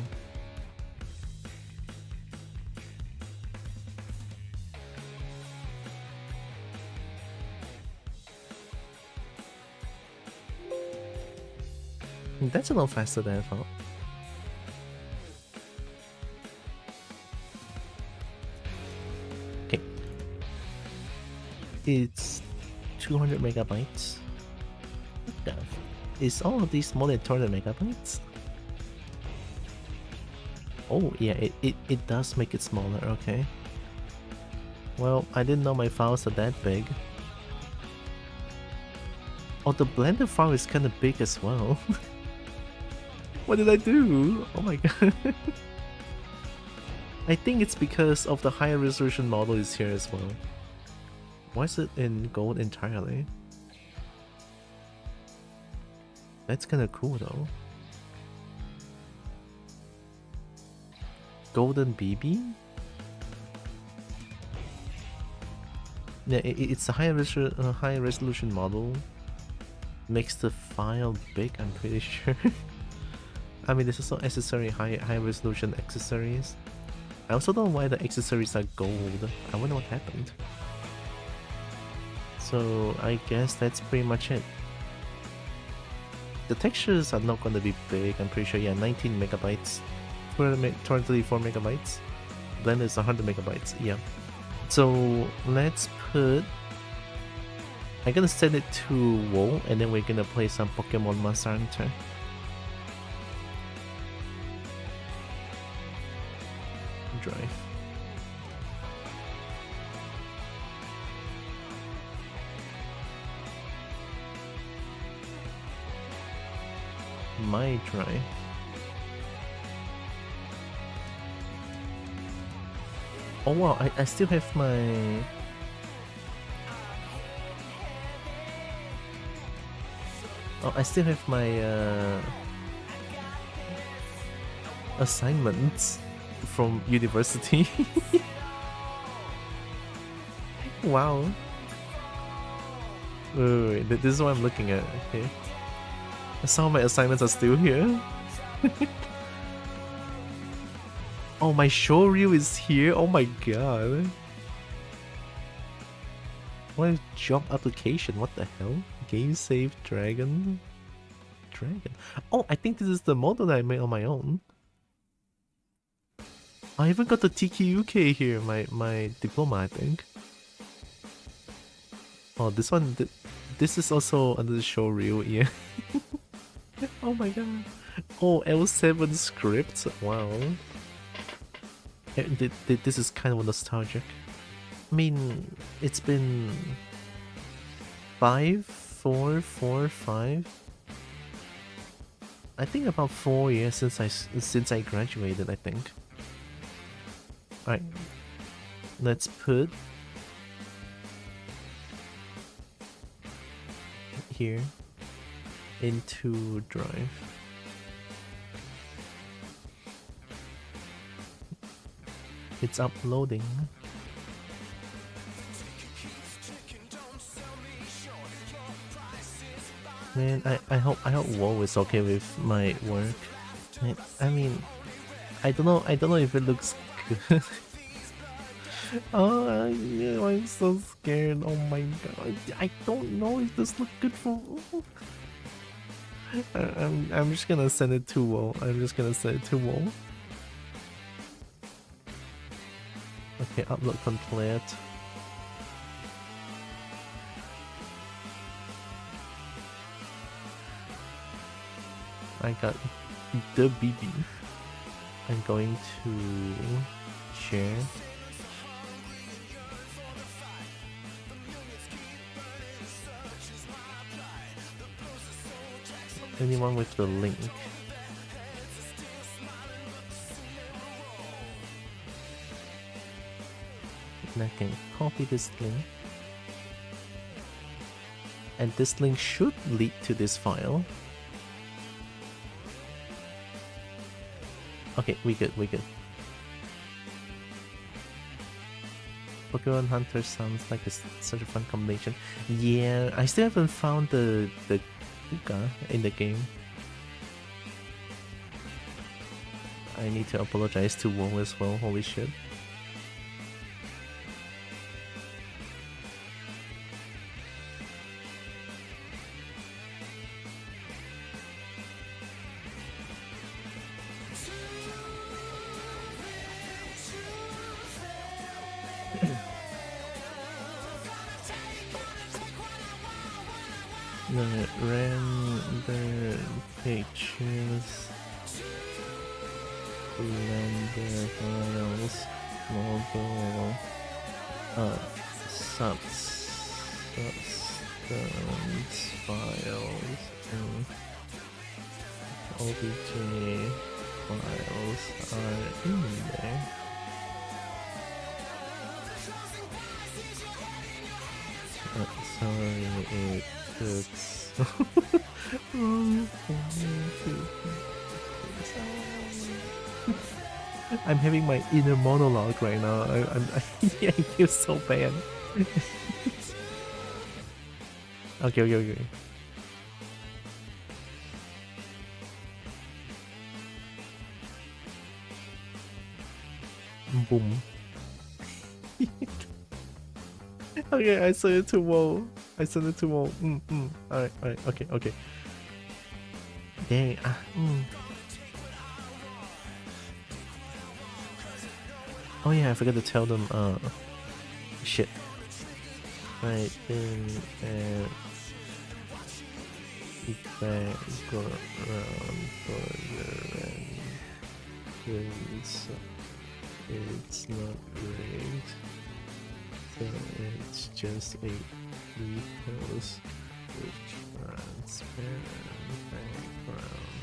That's a lot faster than I thought. It's 200 megabytes. What the f- Is all of these more than 200 megabytes? Oh yeah, it does make it smaller, okay. Well, I didn't know my files are that big. Oh, the Blender file is kinda big as well. What did I do? Oh my god. I think it's because of the higher resolution model is here as well. Why is it in gold entirely? That's kinda cool though. Golden BB? Yeah, it's a high resolution model. Makes the file big, I'm pretty sure. I mean, there's also accessory high resolution accessories. I also don't know why the accessories are gold. I wonder what happened. So I guess that's pretty much it. The textures are not going to be big, I'm pretty sure. Yeah, 19 megabytes, 234 megabytes. Blender is 100 megabytes, yeah. So let's put... I'm gonna send it to WoW, and then we're gonna play some Pokemon Monster Hunter. Drive. My drive. Oh wow, I still have my... Oh, I still have my assignments from university. Wow. Wait, this is what I'm looking at, okay. Some of my assignments are still here. Oh, my showreel is here? Oh my god. What is job application? What the hell? Game save dragon? dragon. Oh, I think this is the model that I made on my own. I even got the TQUK here, my diploma, I think. Oh, this one, this is also under the show reel, yeah. Oh my god. Oh, L7 script, wow. This is kind of nostalgic. I mean, it's been 5, 4, 4, 5. I think about 4 years since I graduated, I think. Alright, let's put here into Drive. It's uploading. Man, I hope WoW is okay with my work. I mean, I don't know if it looks good. Oh, I'm so scared. Oh my god, I don't know if this looks good for. I'm just gonna send it to WoW. Okay, upload complete. I got the BB. I'm going to share. Anyone with the link. And I can copy this link. And this link should lead to this file. Okay, we good. Pokemon Hunter sounds like such a fun combination. Yeah, I still haven't found the Kuka in the game. I need to apologize to WoW as well, holy shit. The render pictures, blender files, model, substance files, and OBJ files are in there. Sorry, it took I'm having my inner monologue right now. I feel so bad. Okay. Boom. Okay, I sent it to WoW. Alright, okay. Dang, Oh yeah, I forgot to tell them, shit. Right, then, background further and it's not great. So it's just a repost with transparent background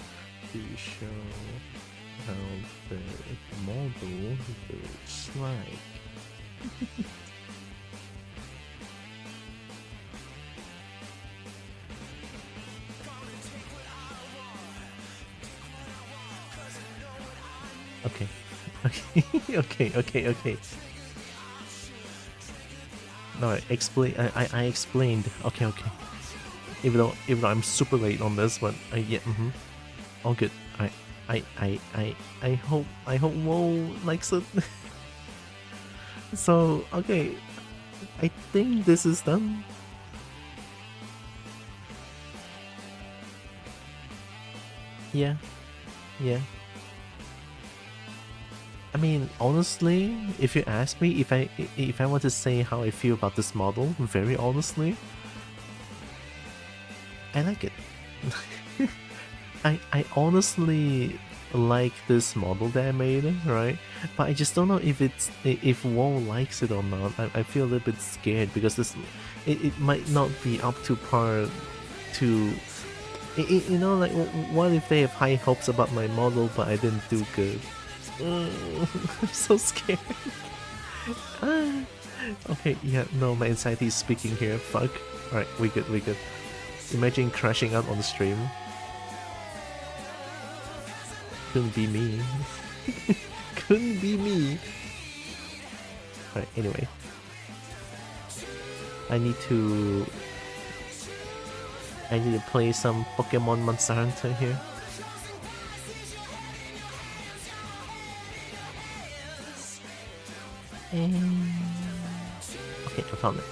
to show how the model looks like. Okay. No, I explained. Okay. Even though I'm super late on this, but yeah, all good. I hope WoW likes it. So okay, I think this is done. Yeah, yeah. I mean, honestly, if you ask me if I want to say how I feel about this model, very honestly, I like it. I honestly like this model that I made, right? But I just don't know if Wall likes it or not. I feel a little bit scared because it might not be up to par to you know, like, what if they have high hopes about my model but I didn't do good? I'm so scared. Okay, yeah, no, my anxiety is speaking here. Fuck. Alright, we good, we good. Imagine crashing out on the stream. Couldn't be me. Couldn't be me. Alright, anyway. I need to play some Pokemon Monster Hunter here. Okay, I found it.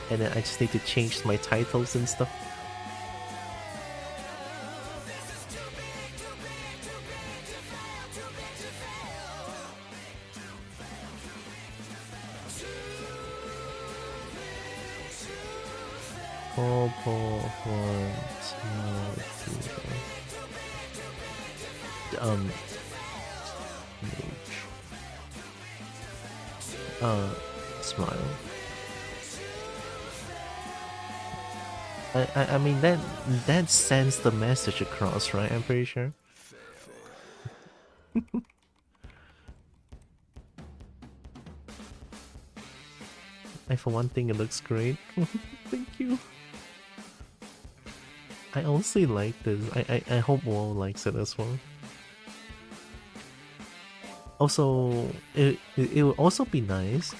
And then I just need to change my titles and stuff. Kobo, 1, 2, 3. Smile. I mean that sends the message across, right? I'm pretty sure. And for one thing, it looks great. Thank you. I honestly like this. I hope Wall likes it as well. Also, it will also be nice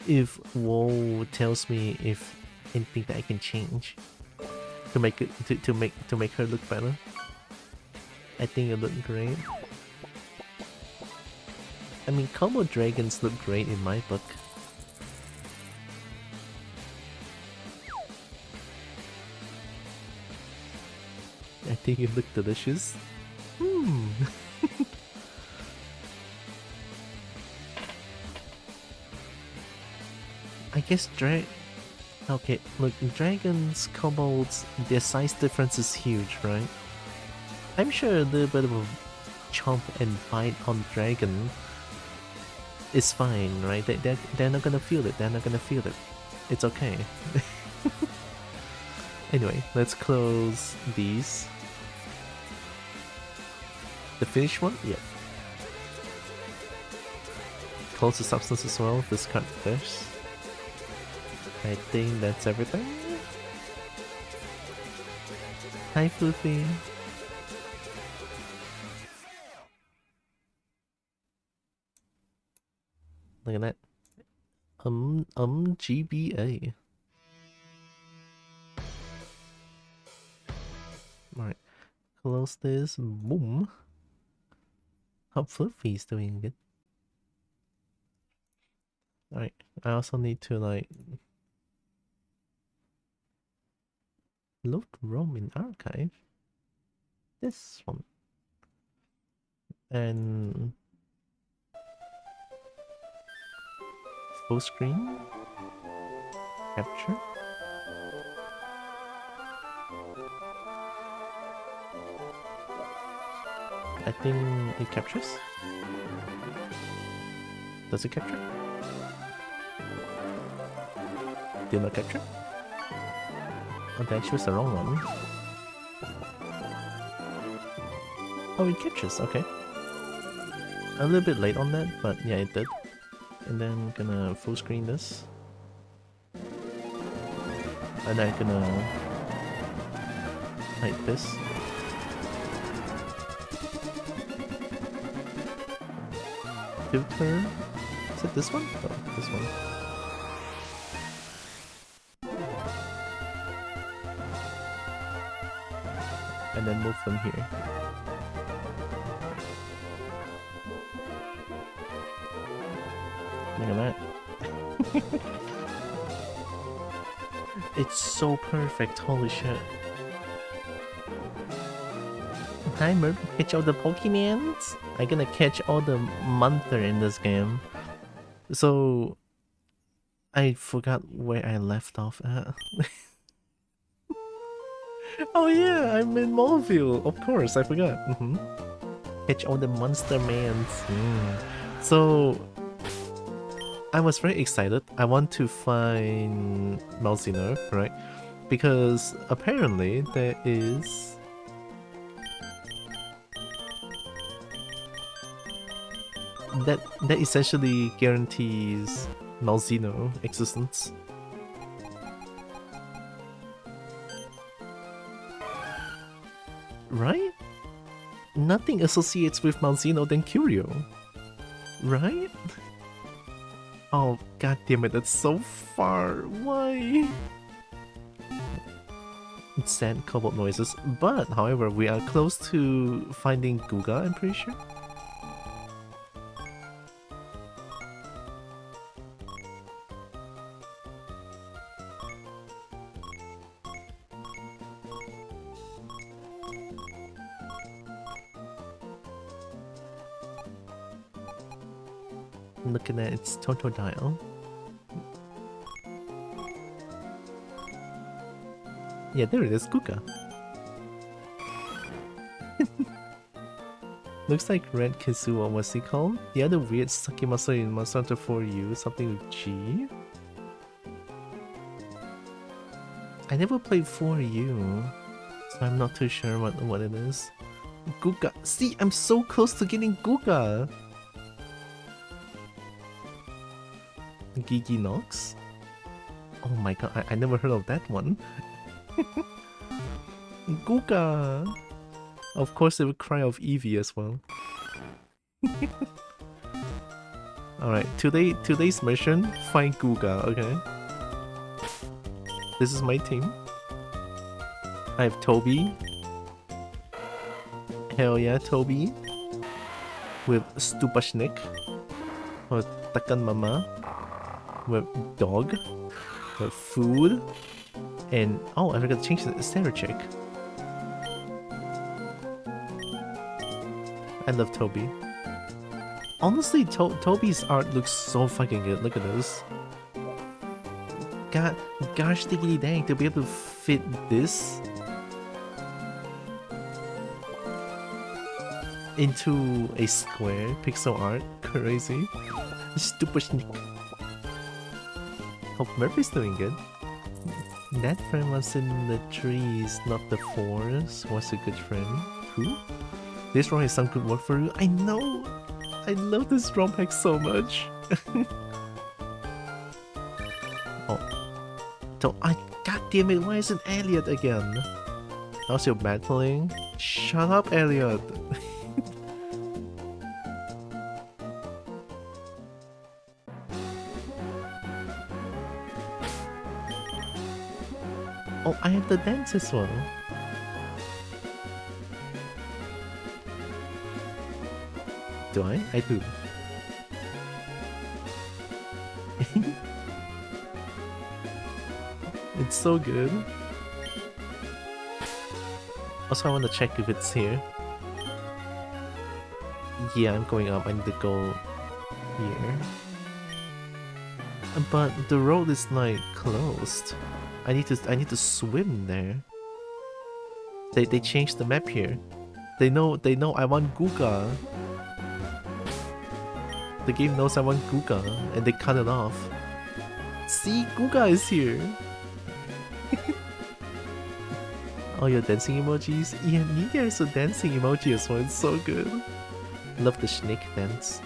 if Wall tells me if anything that I can change to make it to make her look better. I think it looked great. I mean, combo dragons look great in my book. I think it looked delicious. I guess okay, look, dragons, kobolds, their size difference is huge, right? I'm sure a little bit of a chomp and bite on dragon is fine, right? They're not gonna feel it, they're not gonna feel it. It's okay. Anyway, let's close these. The finished one? Yep. Close the substance as well, discard this. I think that's everything. Hi Floofy. Look at that. GBA. Alright. Close this. Boom. Hope Floofy's doing good. Alright. I also need to like load ROM in archive. This one. And full screen capture. I think it captures. Does it capture? Did not capture? Oh, that was the wrong one. Oh, it captures, okay. A little bit late on that, but yeah, it did. And then gonna full screen this. And then gonna hide this. Filter. Is it this one? Oh, this one. And then move them here. Look at that. It's so perfect, holy shit. I'm gonna catch all the Pokemons. I'm gonna catch all the monster in this game. So I forgot where I left off at. Oh yeah, I'm in Moleville. Of course, I forgot. Catch all the monster mans. So I was very excited. I want to find Malzeno, right? Because apparently there is that essentially guarantees Malzeno existence. Right? Nothing associates with Malzeno than Curio. Right? Oh, god damn it, that's so far. Why? It's sad cobalt noises. But, however, we are close to finding Guga, I'm pretty sure. Looking at its Totodile. Yeah, there it is, Kuka. Looks like Red Kizua, what's he called? The other weird Sakimasu in Masato for you, something with G. I never played for you, so I'm not too sure what it is. Guga. See, I'm so close to getting Guga. Gigi Nox? Oh my god, I never heard of that one. Guga! Of course they would cry of Eevee as well. Alright, today's mission, find Guga, okay? This is my team. I have Toby. Hell yeah, Toby. With Stupashnik. Or Takan Mama. With Dog. With Food. And oh, I forgot to change the Stereocheck. I love Toby. Honestly, Toby's art looks so fucking good. Look at this. God, gosh diggity dang, to be able to fit this into a square pixel art, crazy. Stupid sneak. Hope Murphy's doing good. That friend was in the trees, not the forest. Was a good friend. Who? This ROM has some good work for you. I know! I love this ROM pack so much. Oh. God damn it, why isn't Elliot again? How's your battling? Shut up, Elliot! Oh, I have the dance as well. Do I? I do. It's so good. Also, I want to check if it's here. Yeah, I'm going up. I need to go here. But the road is like closed. I need to swim there. They changed the map here. They know I want Guga. The game knows I want Guga and they cut it off. See, Guga is here. Oh, your dancing emojis? Yeah, Nidia is a dancing emoji as well. It's so good. Love the snake dance.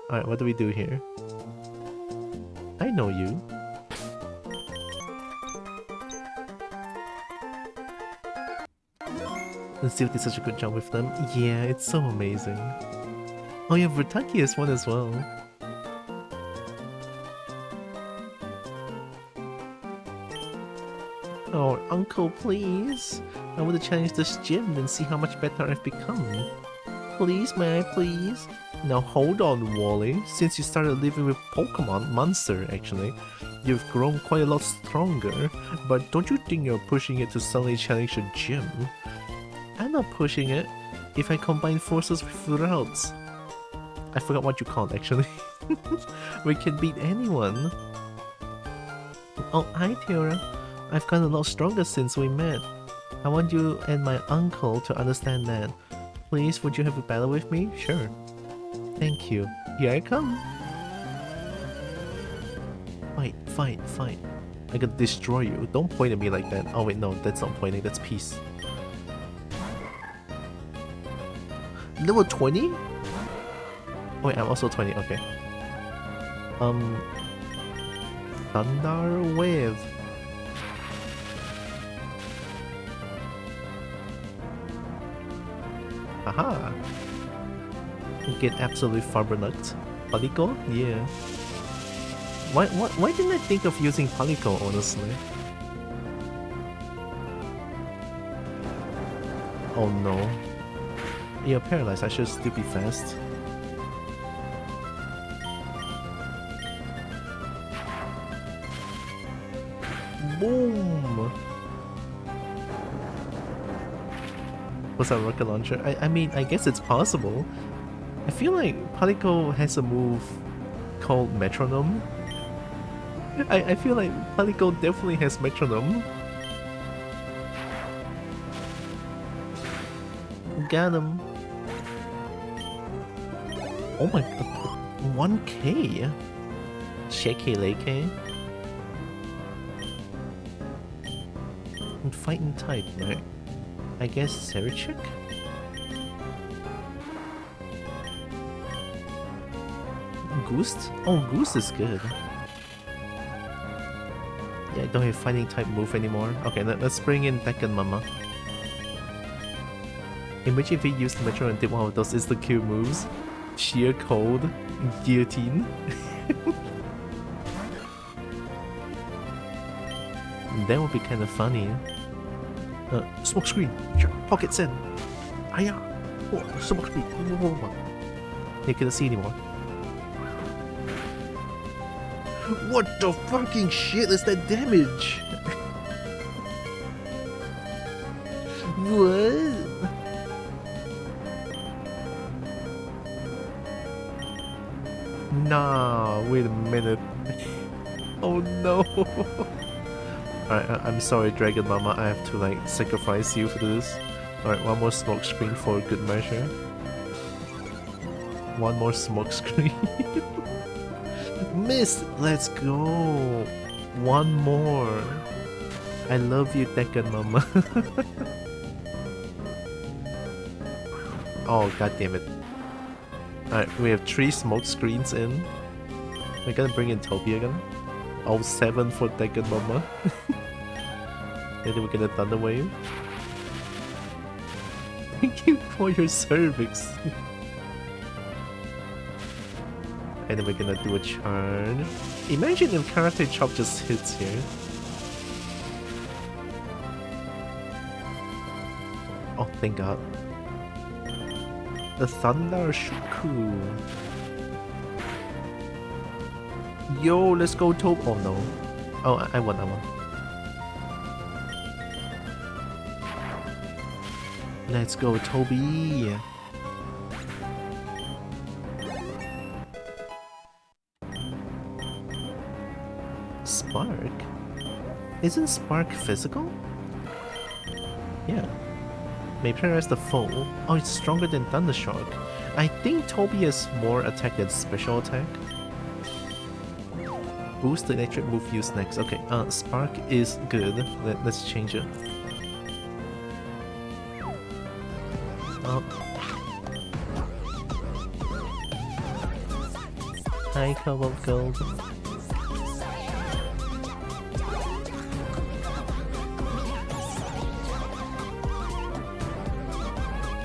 Alright, what do we do here? I know you. Let's see if did such a good job with them. Yeah, it's so amazing. Oh yeah, Vertaki has one as well. Oh, uncle, please. I want to challenge this gym and see how much better I've become. Please, may I please? Now hold on, Wally. Since you started living with Pokemon Monster, actually, you've grown quite a lot stronger. But don't you think you're pushing it to suddenly challenge the gym? not pushing it. If I combine forces with routes. I forgot what you call it actually. We can beat anyone. Oh, hi Tiara. I've gotten a lot stronger since we met. I want you and my uncle to understand that. Please, would you have a battle with me? Sure. Thank you. Here I come. Fight, fight, fight. I can destroy you. Don't point at me like that. Oh wait, no, that's not pointing, that's peace. Level 20? Oh wait, I'm also 20, okay. Thunder Wave. Aha! Get absolutely farbernucked. Palico? Yeah. Why didn't I think of using Palico, honestly? Oh no. You're paralyzed, I should still be fast. Boom! What's that rocket launcher? I mean, I guess it's possible. I feel like Palico has a move called Metronome. I feel like Palico definitely has Metronome. Got him. Oh my god, 1k? Shaky Lake. And fighting type, right? I guess Serichik? Goose? Oh, Goose is good. Yeah, I don't have fighting type move anymore. Okay, let's bring in Dekan Mama. Imagine if he used the Metro and did one of those insta-kill moves. Sheer cold. Guillotine. That would be kind of funny. Smoke screen. Pocket send. Hiya. Oh, smoke screen. They couldn't see anymore. What the fucking shit is that damage? What? Nah, wait a minute. Oh no. Alright, I'm sorry Dragon Mama, I have to like sacrifice you for this. Alright, one more smoke screen for good measure. One more smoke screen. Miss! Let's go! One more! I love you, Dekan Mama. Oh, god damn it. Alright, we have 3 smoke screens in. We're gonna bring in Toby again. Oh, 7 for Dekan Mama. And then we're gonna Thunder Wave. Thank you for your cervix. And then we're gonna do a charge. Imagine if Karate Chop just hits here. Oh, thank god. The Thunder Shuku. Yo, let's go Tob. Oh no. Oh, I won. Let's go, Toby. Spark? Isn't Spark physical? Yeah. May paralyze the foe. Oh, it's stronger than Thundershock. I think Toby has more attack than special attack. Boost the electric move used next. Okay, Spark is good. Let's change it. Hi, Cobalt Gold.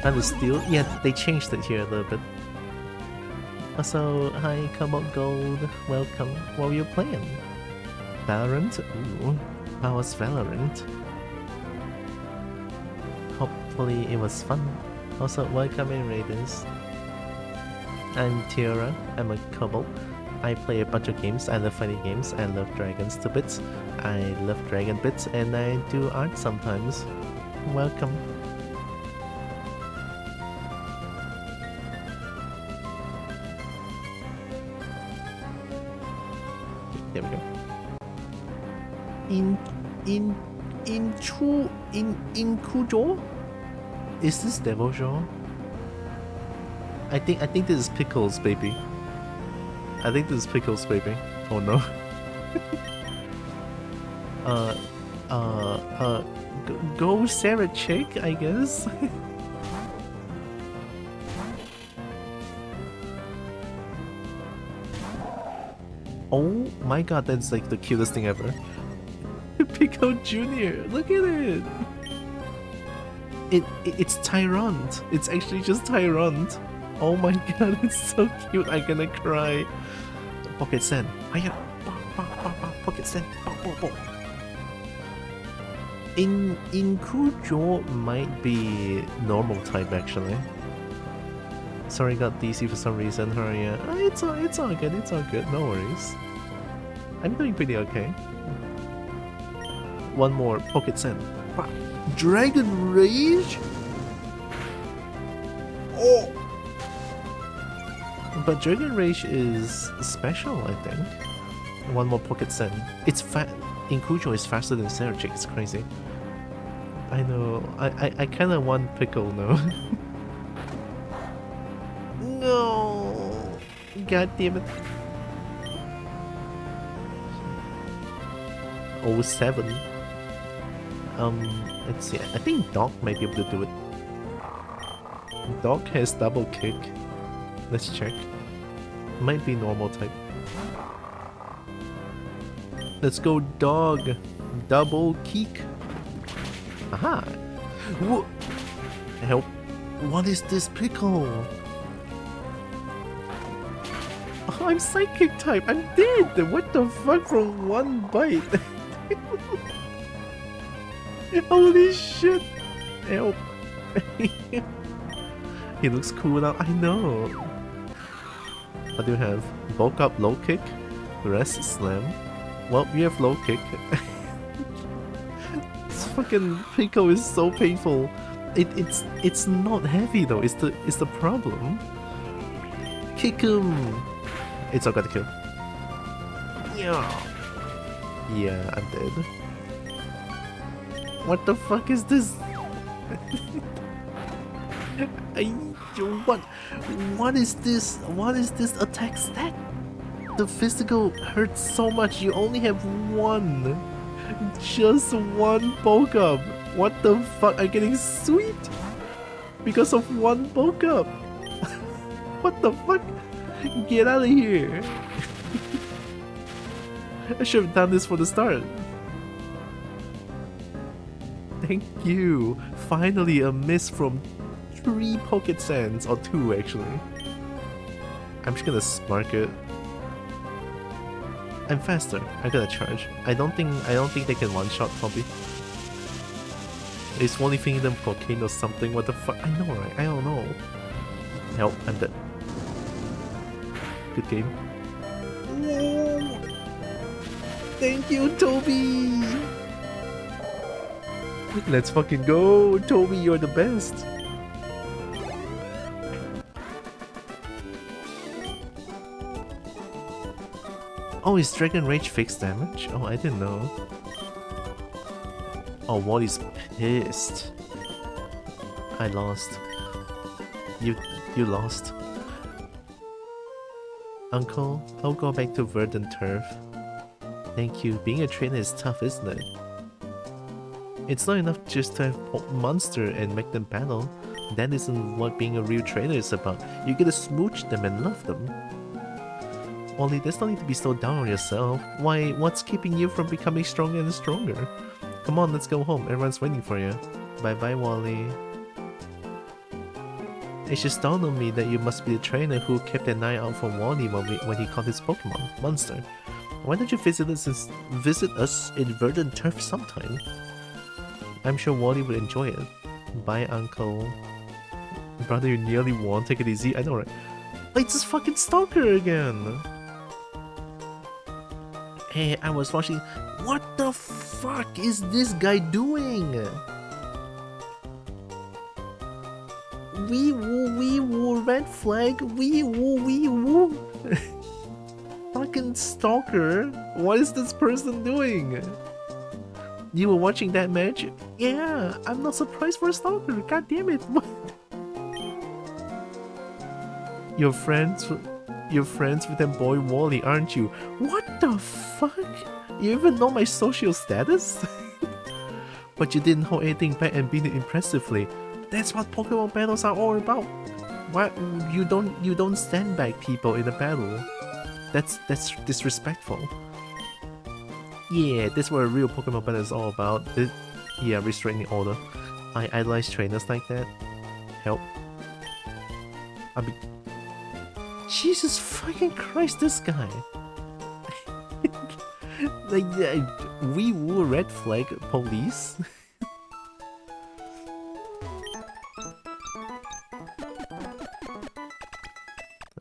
And Steel? Yeah, they changed it here a little bit. Also, hi, Cobalt Gold. Welcome. What were you playing? Valorant? Ooh, how was Valorant? Hopefully it was fun. Also, welcome in, Raiders. I'm Tiara. I'm a Cobalt. I play a bunch of games. I love fighting games. I love dragons to bits. I love dragon bits, and I do art sometimes. Welcome. There we go. In Kujo? Is this Devil Jaw? I think this is Pickles, baby. I think this is Pickles, baby. Oh no. Go Sarah Chick, I guess. Oh my god, that's like the cutest thing ever. Pico Jr., look at it! It's Tyrant. It's actually just Tyrant. Oh my god, it's so cute, I'm gonna cry. Pocket Sen. Hiya! Pocket Sen. In Kujo might be normal type actually. Sorry, got DC for some reason. Hurry, it's all good. It's all good. No worries. I'm doing pretty okay. One more Pocket Sen. Dragon Rage. Oh. But Dragon Rage is special, I think. One more Pocket Sen. It's in Kujo is faster than Serachik. It's crazy. I know. I kind of want Pickle now. No. God damn it. 07. Let's see. I think Doc might be able to do it. Doc has double kick. Let's check. Might be normal type. Let's go, dog. Double kick. Aha. Whoa. Help. What is this Pickle? Oh, I'm psychic type. I'm dead. What the fuck from one bite? Holy shit. Help. He looks cool now. I know. What do you have? Bulk up, low kick, rest slam. Well, we have low kick. This fucking Pico is so painful. It's not heavy though. It's the problem. Kick him. It's all gotta kill. Yeah, I'm dead. What the fuck is this? What is this? What is this attack stat? The physical hurts so much. You only have one. Just one bulk up. What the fuck? I'm getting sweet because of one bulk up. What the fuck? Get out of here. I should have done this for the start. Thank you. Finally a miss from 3 Pocket Sands, or 2 actually. I'm just gonna spark it. I'm faster. I gotta charge. I don't think they can one shot probably. It's only thinking them cocaine or something. What the fuck? I know, right? I don't know. Help! I'm dead. Good game. Whoa. Thank you, Toby. Let's fucking go, Toby. You're the best. Oh, is Dragon Rage fixed damage? Oh, I didn't know. Oh, Wally's pissed. I lost. You lost. Uncle, I'll go back to verdant turf. Thank you. Being a trainer is tough, isn't it? It's not enough just to have monster and make them battle. That isn't what being a real trainer is about. You gotta smooch them and love them. Wally, there's no need to be so down on yourself. Why, what's keeping you from becoming stronger and stronger? Come on, let's go home. Everyone's waiting for you. Bye-bye, Wally. It just dawned on me that you must be the trainer who kept an eye out for Wally when he caught his Pokemon, Monster. Why don't you visit us in verdant turf sometime? I'm sure Wally would enjoy it. Bye, Uncle. Brother, you nearly won. Take it easy. I know, right? Oh, it's this fucking stalker again! Hey, I was watching. What the fuck is this guy doing? Wee woo, red flag, wee woo, wee woo. Fucking stalker! What is this person doing? You were watching that match? Yeah, I'm not surprised for a stalker. God damn it! You're friends with that boy Wally, aren't you? What the fuck? You even know my social status? But you didn't hold anything back and beat it impressively. That's what Pokemon battles are all about. Why you don't stand back people in a battle? That's disrespectful. Yeah, that's what a real Pokemon battle is all about. Yeah, restraining order. I idolize trainers like that. Help. I mean, Jesus fucking Christ, this guy. Like, we were red flag police.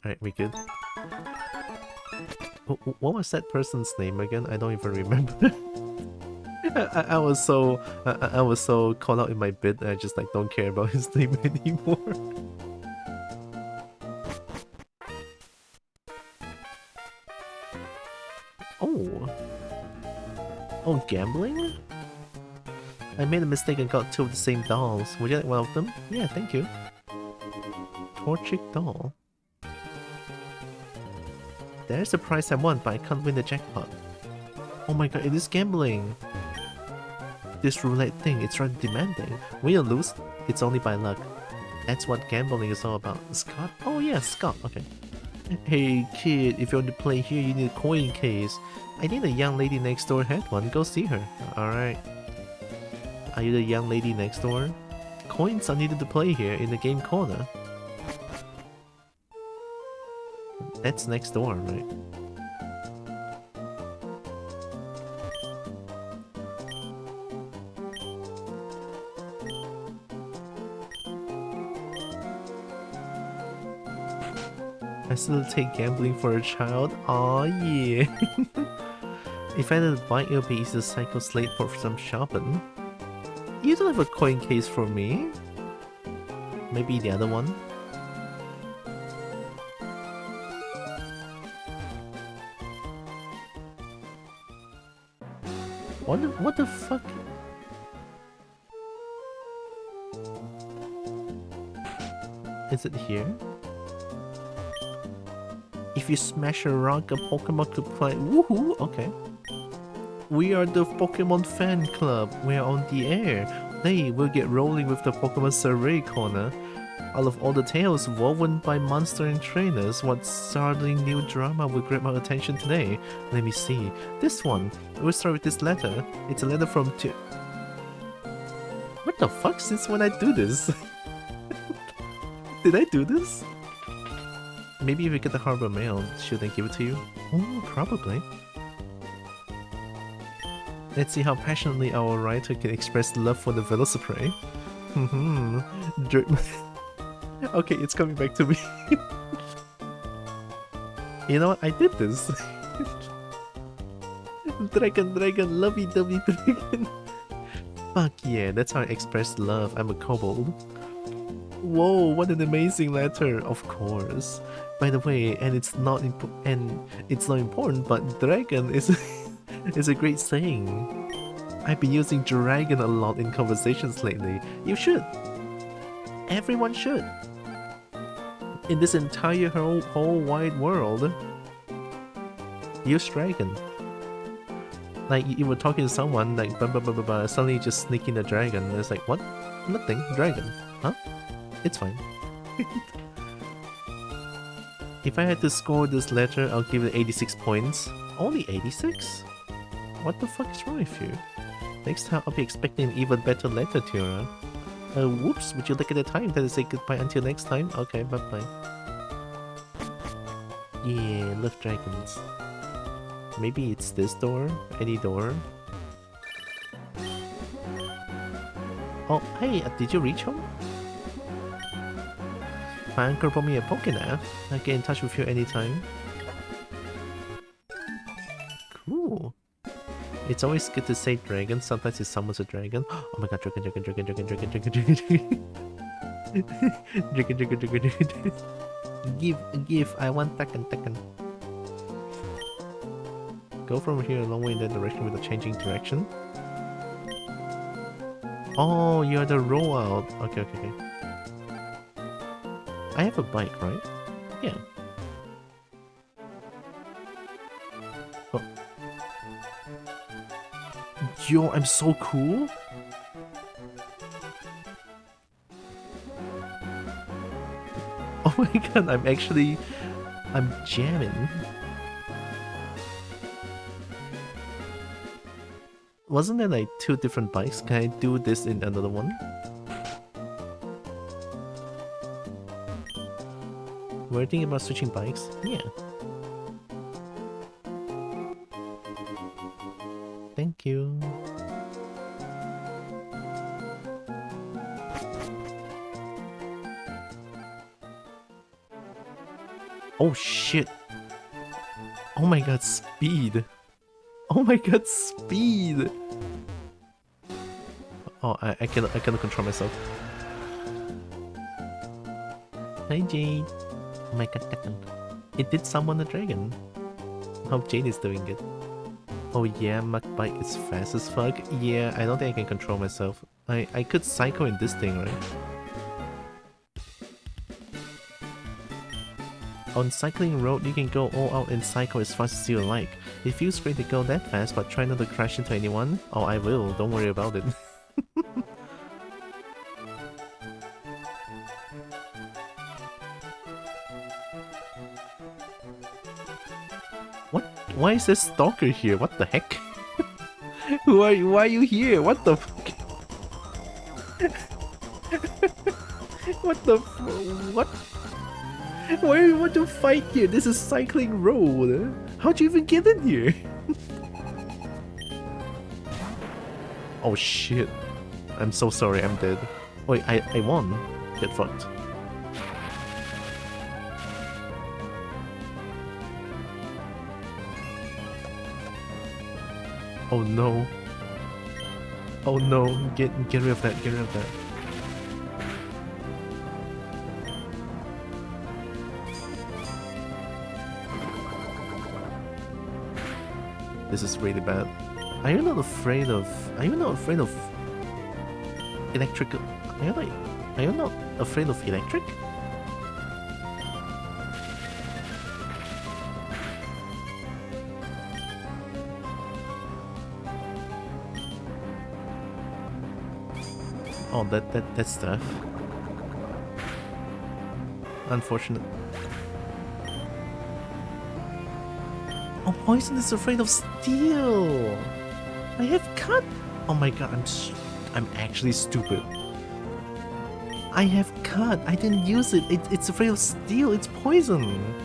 Alright, we good. What was that person's name again? I don't even remember. I was so caught out in my bit that I just like don't care about his name anymore. Oh, gambling? I made a mistake and got two of the same dolls. Would you like one of them? Yeah, thank you. Torchic doll. There's the prize I won, but I can't win the jackpot. Oh my god, it is gambling! This roulette thing, it's rather demanding. Win or lose, it's only by luck. That's what gambling is all about. Scott? Oh yeah, Scott, okay. Hey kid, if you want to play here, you need a coin case. I think the young lady next door had one, go see her. Alright. Are you the young lady next door? Coins are needed to play here in the game corner. That's next door, right? Facilitate gambling for a child? Aw, yeah. If I had a bike, it would be easy to cycle slate for some shopping. You don't have a coin case for me? Maybe the other one? What the fuck? Is it here? If you smash a rock, a Pokemon could play. Woohoo! Okay. We are the Pokemon fan club. We're on the air. Hey, we'll get rolling with the Pokemon Survey corner. Out of all the tales woven by monster and trainers, what startling new drama will grab our attention today? Let me see. This one. We'll start with this letter. It's a letter from What the fuck? Since when I do this? Did I do this? Maybe if we get the harbor mail, should I give it to you? Oh, probably. Let's see how passionately our writer can express love for the Velocipray. Okay, it's coming back to me. You know what? I did this. Dragon, lovey-dovey dragon. Fuck yeah, that's how I express love. I'm a kobold. Whoa, what an amazing letter! Of course. By the way, and it's not important, but dragon is is a great saying. I've been using dragon a lot in conversations lately. You should. Everyone should. In this entire whole wide world, use dragon. Like you were talking to someone, like blah blah blah blah blah, suddenly you just sneak in a dragon. And it's like, what? Nothing. Dragon. Huh? It's fine. If I had to score this letter, I'll give it 86 points. Only 86? What the fuck is wrong with you? Next time I'll be expecting an even better letter, Tiara. Whoops, would you look at the time? Then say goodbye until next time? Okay, bye bye. Yeah, love dragons. Maybe it's this door? Any door? Oh, hey, did you reach home? My uncle brought me a Pokénav. I'll get in touch with you anytime. Cool. It's always good to say dragon. Sometimes it summons a dragon. Oh my god, dragon. Dragon. Give. I want Tekken. Go from here a long way in that direction with a changing direction. Oh, you're the rollout. Okay, okay, okay. I have a bike, right? Yeah. Oh. Yo, I'm so cool. Oh my god, I'm jamming. Wasn't there like 2 different bikes? Can I do this in another one? We're thinking about switching bikes? Yeah. Thank you. Oh shit. Oh my god, speed. Oh my god, speed! Oh, I cannot control myself. Hi Jade. Oh my god, it did summon a dragon. Hope Jade is doing it. Oh yeah, my bike is fast as fuck. Yeah, I don't think I can control myself. I could cycle in this thing, right? On cycling road, you can go all out and cycle as fast as you like. It feels great to go that fast, but try not to crash into anyone. Oh, I will. Don't worry about it. What? Why is there stalker here? What the heck? Why are you here? What the fuck? What the what? Why do you want to fight here? This is cycling road. How'd you even get in here? Oh shit. I'm so sorry, I'm dead. Wait, I won. Get fucked. Oh no. Oh no, get rid of that, get rid of that. This is really bad. Are you not afraid of electrical? Are you not afraid of electric? Oh, that stuff. Unfortunate. Oh, Poison is afraid of steel. I have cut. Oh my god, I'm actually stupid. I have cut. I didn't use it. It's afraid of steel. It's poison.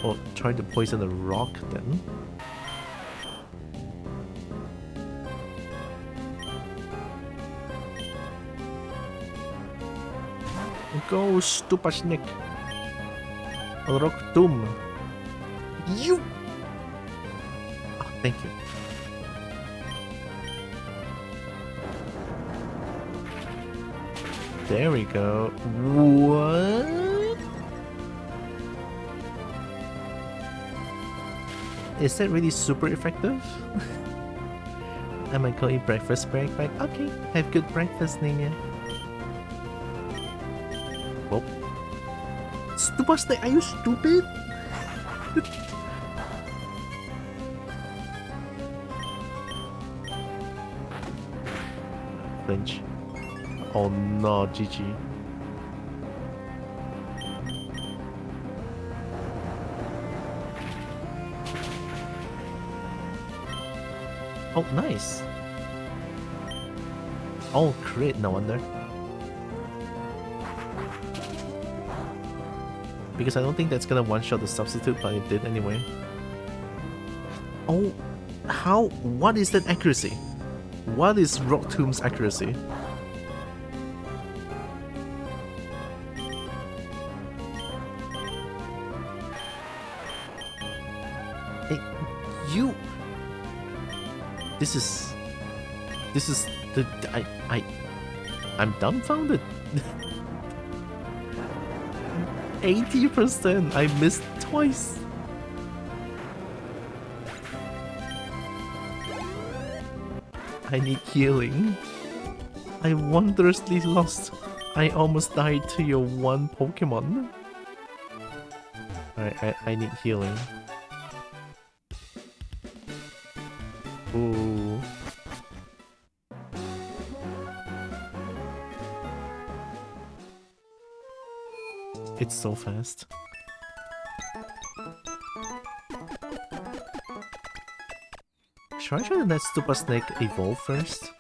Oh, try to poison the rock then. Go, stupid snake. Rock Doom. You. Oh, thank you. There we go. What? Is that really super effective? I might go eat breakfast break. Okay, have good breakfast, Nina. Whoa. Stupid snake, are you stupid? Flinch. Oh no, GG. Oh, nice. Oh, crit, no wonder. Because I don't think that's gonna one-shot the substitute, but it did anyway. Oh, how? What is that accuracy? What is Rock Tomb's accuracy? Hey, you... This is the... I'm dumbfounded. 80%! I missed twice! I need healing. I wondrously lost. I almost died to your one Pokemon. Alright, I need healing. Ooh. It's so fast. Should I try to let Super Snake evolve first?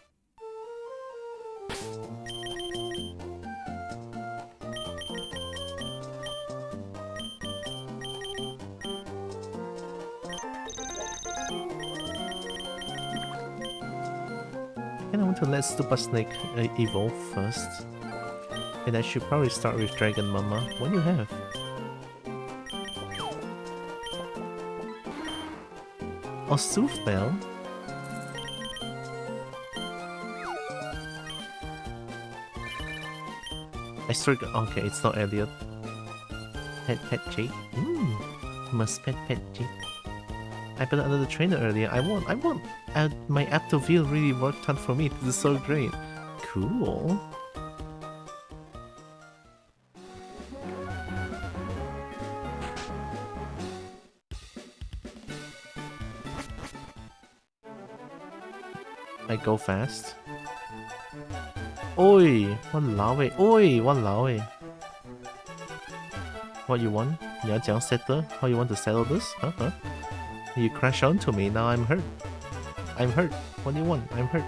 And I want to let Super Snake evolve first. And I should probably start with Dragon Mama. What do you have? Oh, Soothbell? I still got. Okay, it's not Elliot. Pet Jake? Must pet Jake. I put another trainer earlier. I want. My Aptoville really worked out for me. This is so great. Cool. I go fast. Oi! Walao eh. Oi! Walao eh. What you want? 你要怎样 settle? How you want to settle this? Huh? You crash onto me, now I'm hurt. I'm hurt. What do you want? I'm hurt.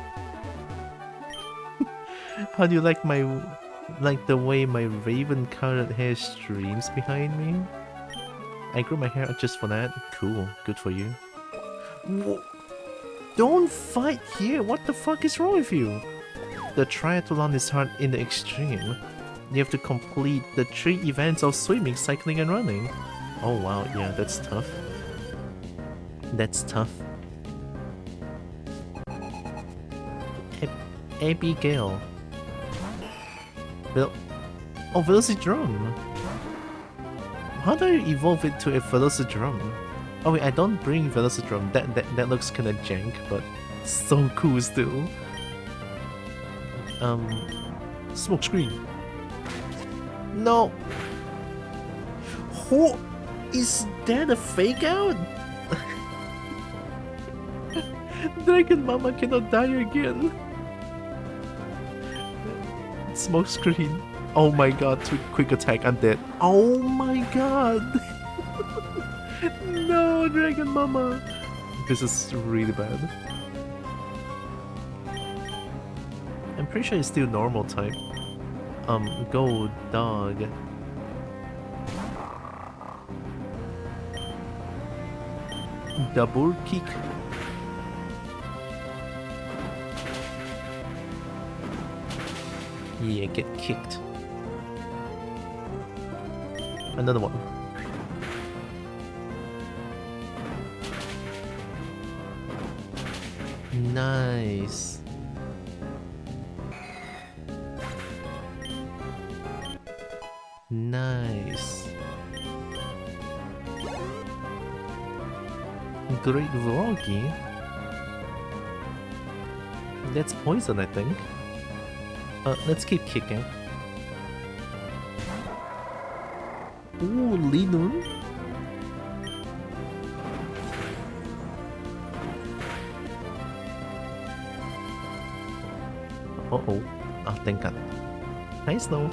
How do you like the way my raven-colored hair streams behind me? I grew my hair out just for that. Cool. Good for you. Whoa. Don't fight here! What the fuck is wrong with you? The triathlon is hard in the extreme. You have to complete the 3 events of swimming, cycling, and running. Oh wow, yeah, that's tough. That's tough. Abigail. Oh, Velocidrum! How do I evolve it to a Velocidrum? Oh wait, I don't bring Velocidrum. That looks kinda jank, but so cool still. Smoke screen. No. Oh, is that a fake out? Dragon Mama cannot die again. Smoke screen. Oh my god, quick attack, I'm dead. Oh my god. No, Dragon Mama. This is really bad. I'm pretty sure it's still normal type. Go dog. Double kick. Yeah, get kicked. Another one. Nice. Nice. Great Vrogy. That's poison, I think. Let's keep kicking. Ooh, Linun. Uh-oh. Oh, thank god. Nice though.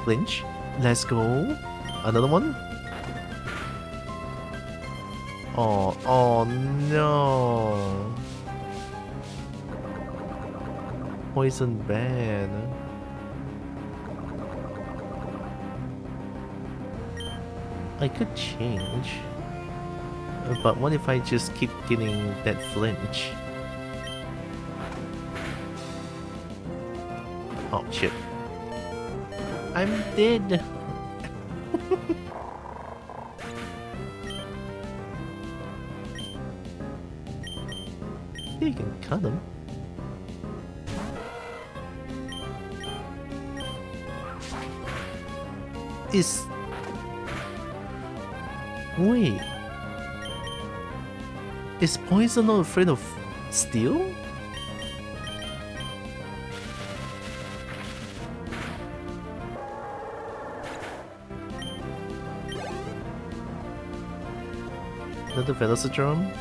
Flinch. Let's go. Another one. Oh no. Poison bad. I could change. But what if I just keep getting that flinch? Oh shit. I'm dead. You can cut him. Wait. Is Poison not afraid of steel? Another Velocitron?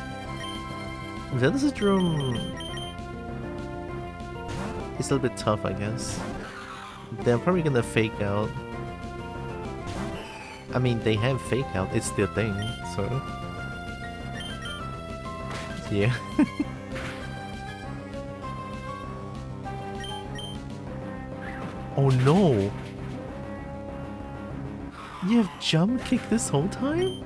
Velocitron is a little bit tough, I guess. They're probably gonna fake out. I mean, they have fake out, it's their thing, so... Yeah. Oh no! You have jump kick this whole time?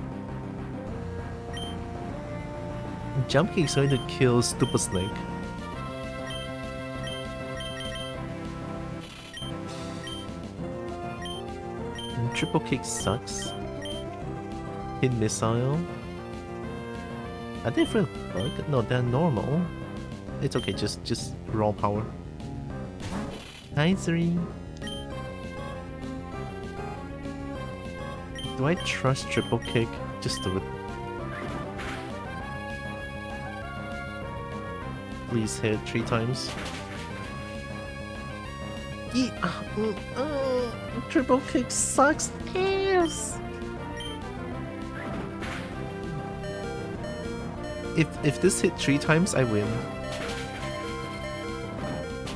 Jump kick is going to kill Stupid Snake. And triple kick sucks. Hit missile. Are they for bug? No, they're normal. It's okay, just raw power. 9-3. Do I trust triple kick? Just do it. Please hit 3 times. Yeah. Triple kick sucks ass. If this hit 3 times, I win.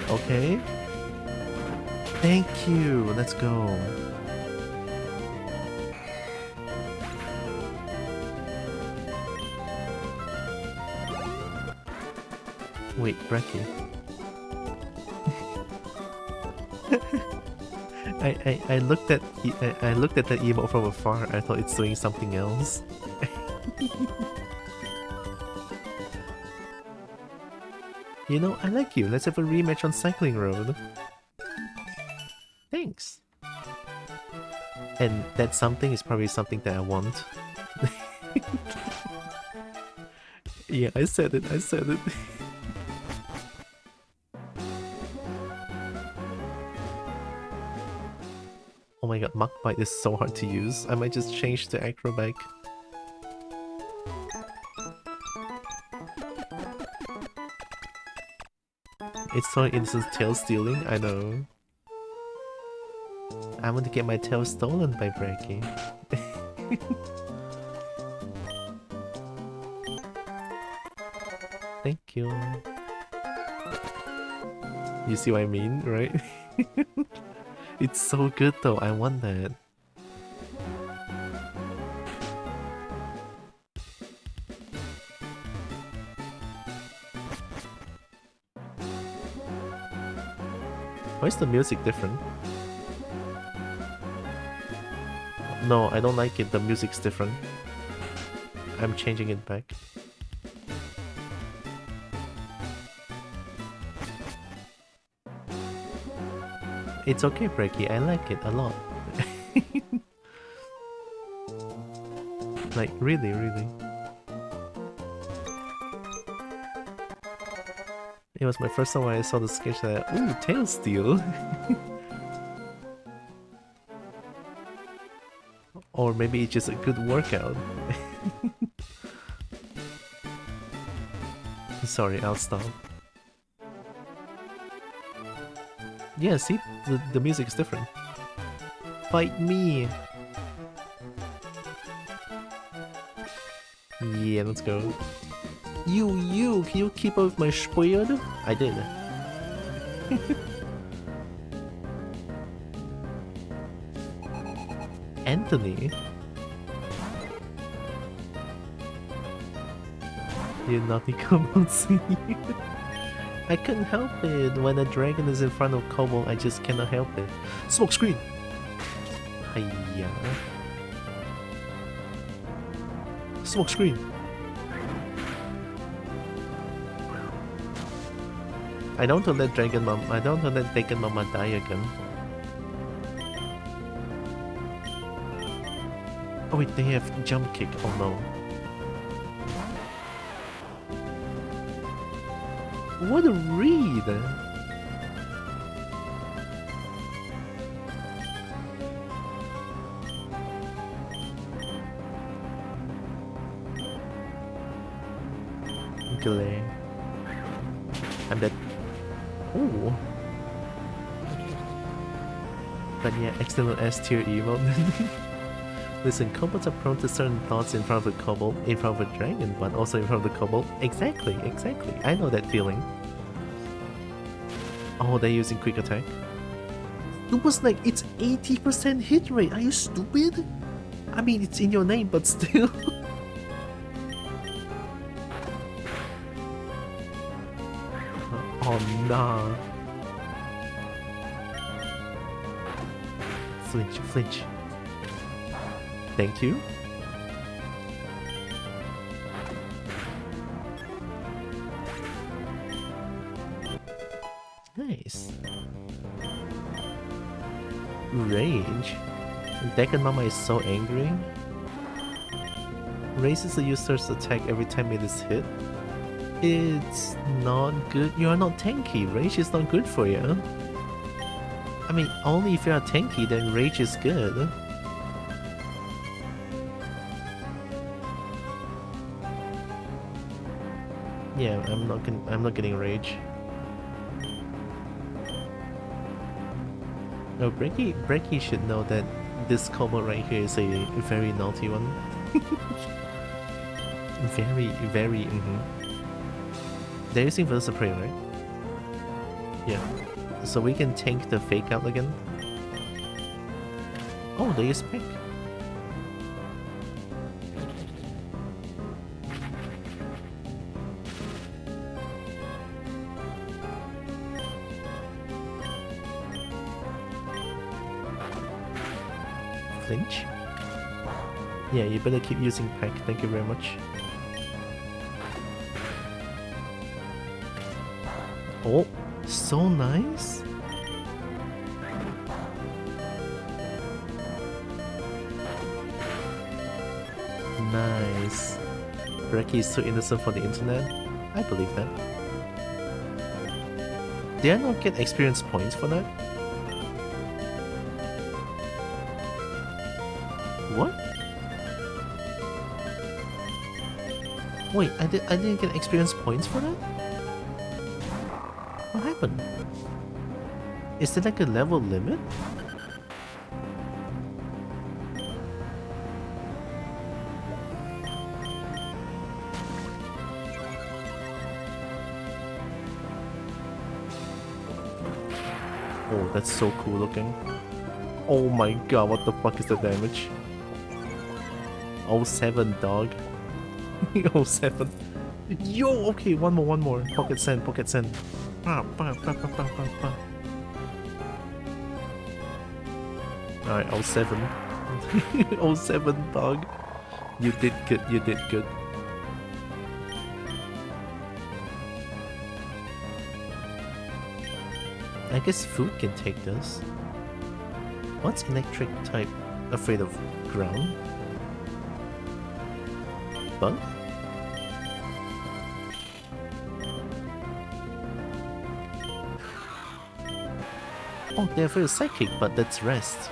Okay. Thank you. Let's go. Wait, Brecky. I looked at I looked at the emote from afar. I thought it's doing something else. You know, I like you. Let's have a rematch on Cycling Road. Thanks. And that something is probably something that I want. Yeah, I said it. I said it. Oh my god, Mach Bite is so hard to use. I might just change to Acrobac. It's so innocent tail stealing, I know. I want to get my tail stolen by Brecky. Thank you. You see what I mean, right? It's so good though, I want that. Why is the music different? No, I don't like it, the music's different. I'm changing it back. It's okay, Brecky, I like it a lot. Like, really, really. It was my first time when I saw the sketch that, ooh, tail steal! Or maybe it's just a good workout. Sorry, I'll stop. Yeah, see? The music is different. Fight me! Yeah, let's go. You! Can you keep up with my speed? I did. Anthony? You naughty kobo, see? I couldn't help it. When a dragon is in front of Kobo, I just cannot help it. Smoke screen! Hiya. Smoke screen! I don't want to let Dragon Mom. I don't want to let Dragon Mama die again. Oh wait, they have jump kick. Oh no. What a read! glare. I'm dead. Ooh. But yeah, external S tier emote. Listen, kobolds are prone to certain thoughts in front of a kobold, in front of a dragon, but also in front of the kobold. Exactly, exactly. I know that feeling. Oh, they're using quick attack. It was like, it's 80% hit rate. Are you stupid? I mean, it's in your name, but still. Oh, nah. Flinch, flinch. Thank you. Nice. Rage. Dekan Mama is so angry. Raises the user's attack every time it is hit. It's not good. You are not tanky. Rage is not good for you. I mean, only if you are tanky, then rage is good. Yeah, I'm not getting rage. No, Brecky should know that this combo right here is a very naughty one. very. They're using Versaprey, right? Yeah. So we can tank the fake out again. Oh, they use pick. Flinch? Yeah, you better keep using pack, thank you very much. Oh, so nice! Nice. Brecky is too innocent for the internet? I believe that. Did I not get experience points for that? What? Wait, I didn't get experience points for that? What happened? Is there like a level limit? Oh, that's so cool looking. Oh my god, what the fuck is the damage? 07, dog. 07. Yo, okay, one more. Pocket send. Alright, 07. 07, dog. You did good. I guess food can take this. What's electric type afraid of ground? Bug? Oh, they're afraid of psychic, but that's rest.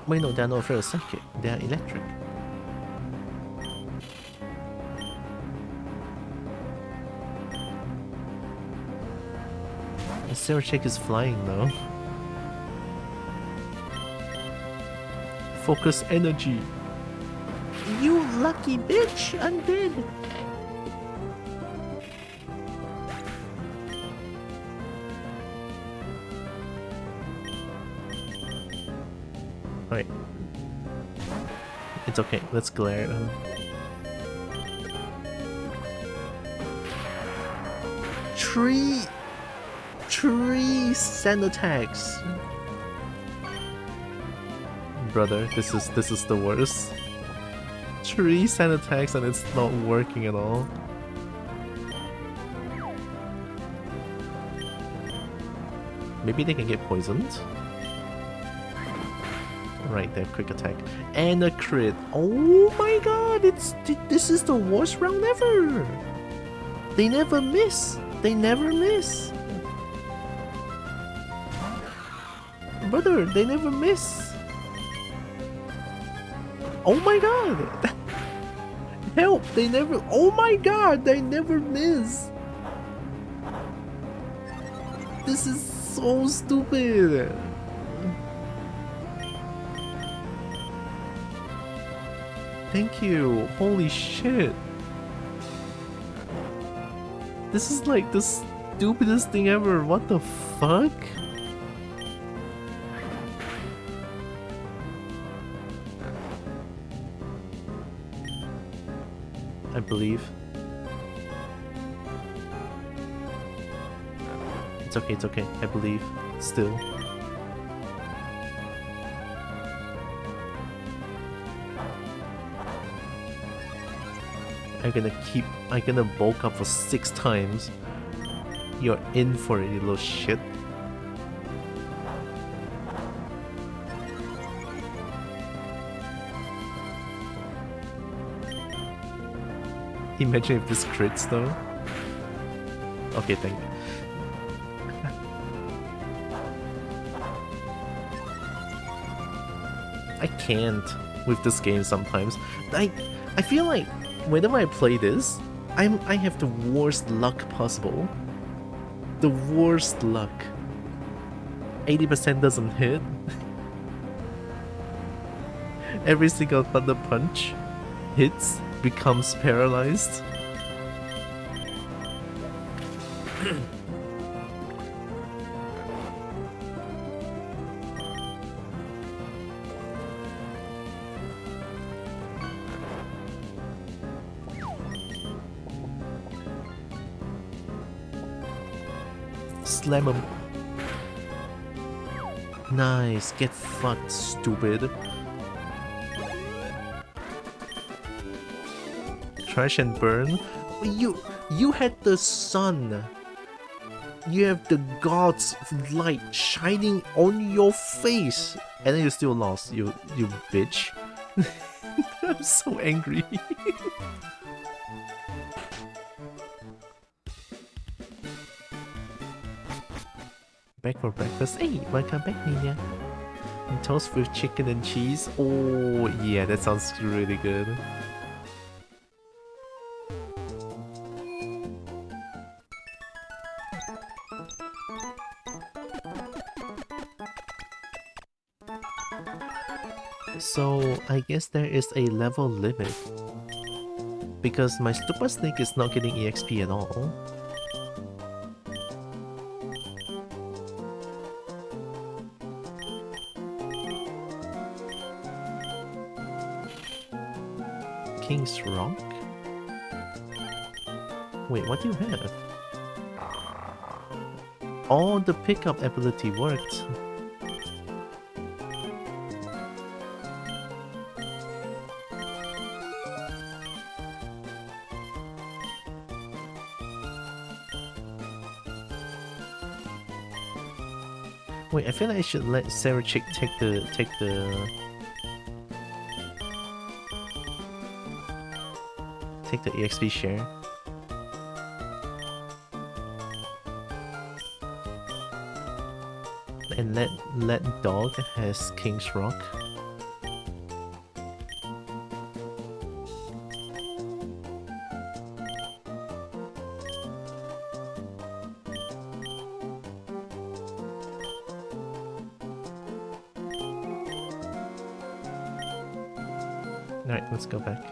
Wait, no, they're not afraid of psychic. They're electric. The Sarah Check is flying though. Focus energy. You lucky bitch! I'm dead! Alright. It's okay, let's glare at him. Tree sand attacks! Brother, this is the worst. 3 sand attacks and it's not working at all. Maybe they can get poisoned? Right, they have quick attack. And a crit! Oh my god! This is the worst round ever! They never miss! They never miss! Brother, they never miss. Oh my god. Help, they never... Oh my god, they never miss. This is so stupid. Thank you. Holy shit. This is like the stupidest thing ever. What the fuck? I believe. It's okay, it's okay. I believe. Still. I'm gonna bulk up for 6 times. You're in for it, you little shit. Imagine if this crits though. Okay, thank you. I can't with this game sometimes. I feel like whenever I play this, I have the worst luck possible. The worst luck. 80% doesn't hit. Every single thunder punch hits, becomes paralyzed. Slam him. Nice. Get fucked, stupid. Trash and burn. You had the sun. You have the god's light shining on your face, and then you still lost. You bitch. I'm so angry. Back for breakfast. Hey, welcome back, Nina. And toast with chicken and cheese. Oh, yeah, that sounds really good. So, I guess there is a level limit. Because my Super Snake is not getting EXP at all. King's Rock? Wait, what do you have? Oh, the pickup ability worked. Wait, I feel like I should let Sarah Chick take the EXP share. And let Dog has King's Rock. Alright, let's go back.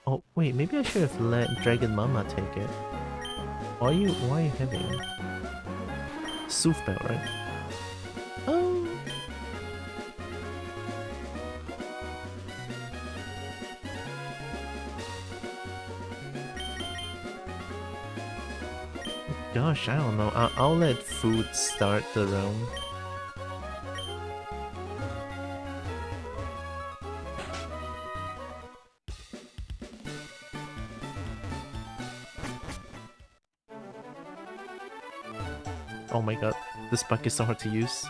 Oh, wait, maybe I should have let Dragon Mama take it. Why are you having Sooth Belt, right? Oh. Gosh, I don't know. I'll let food start the round. Oh my god, this bug is so hard to use.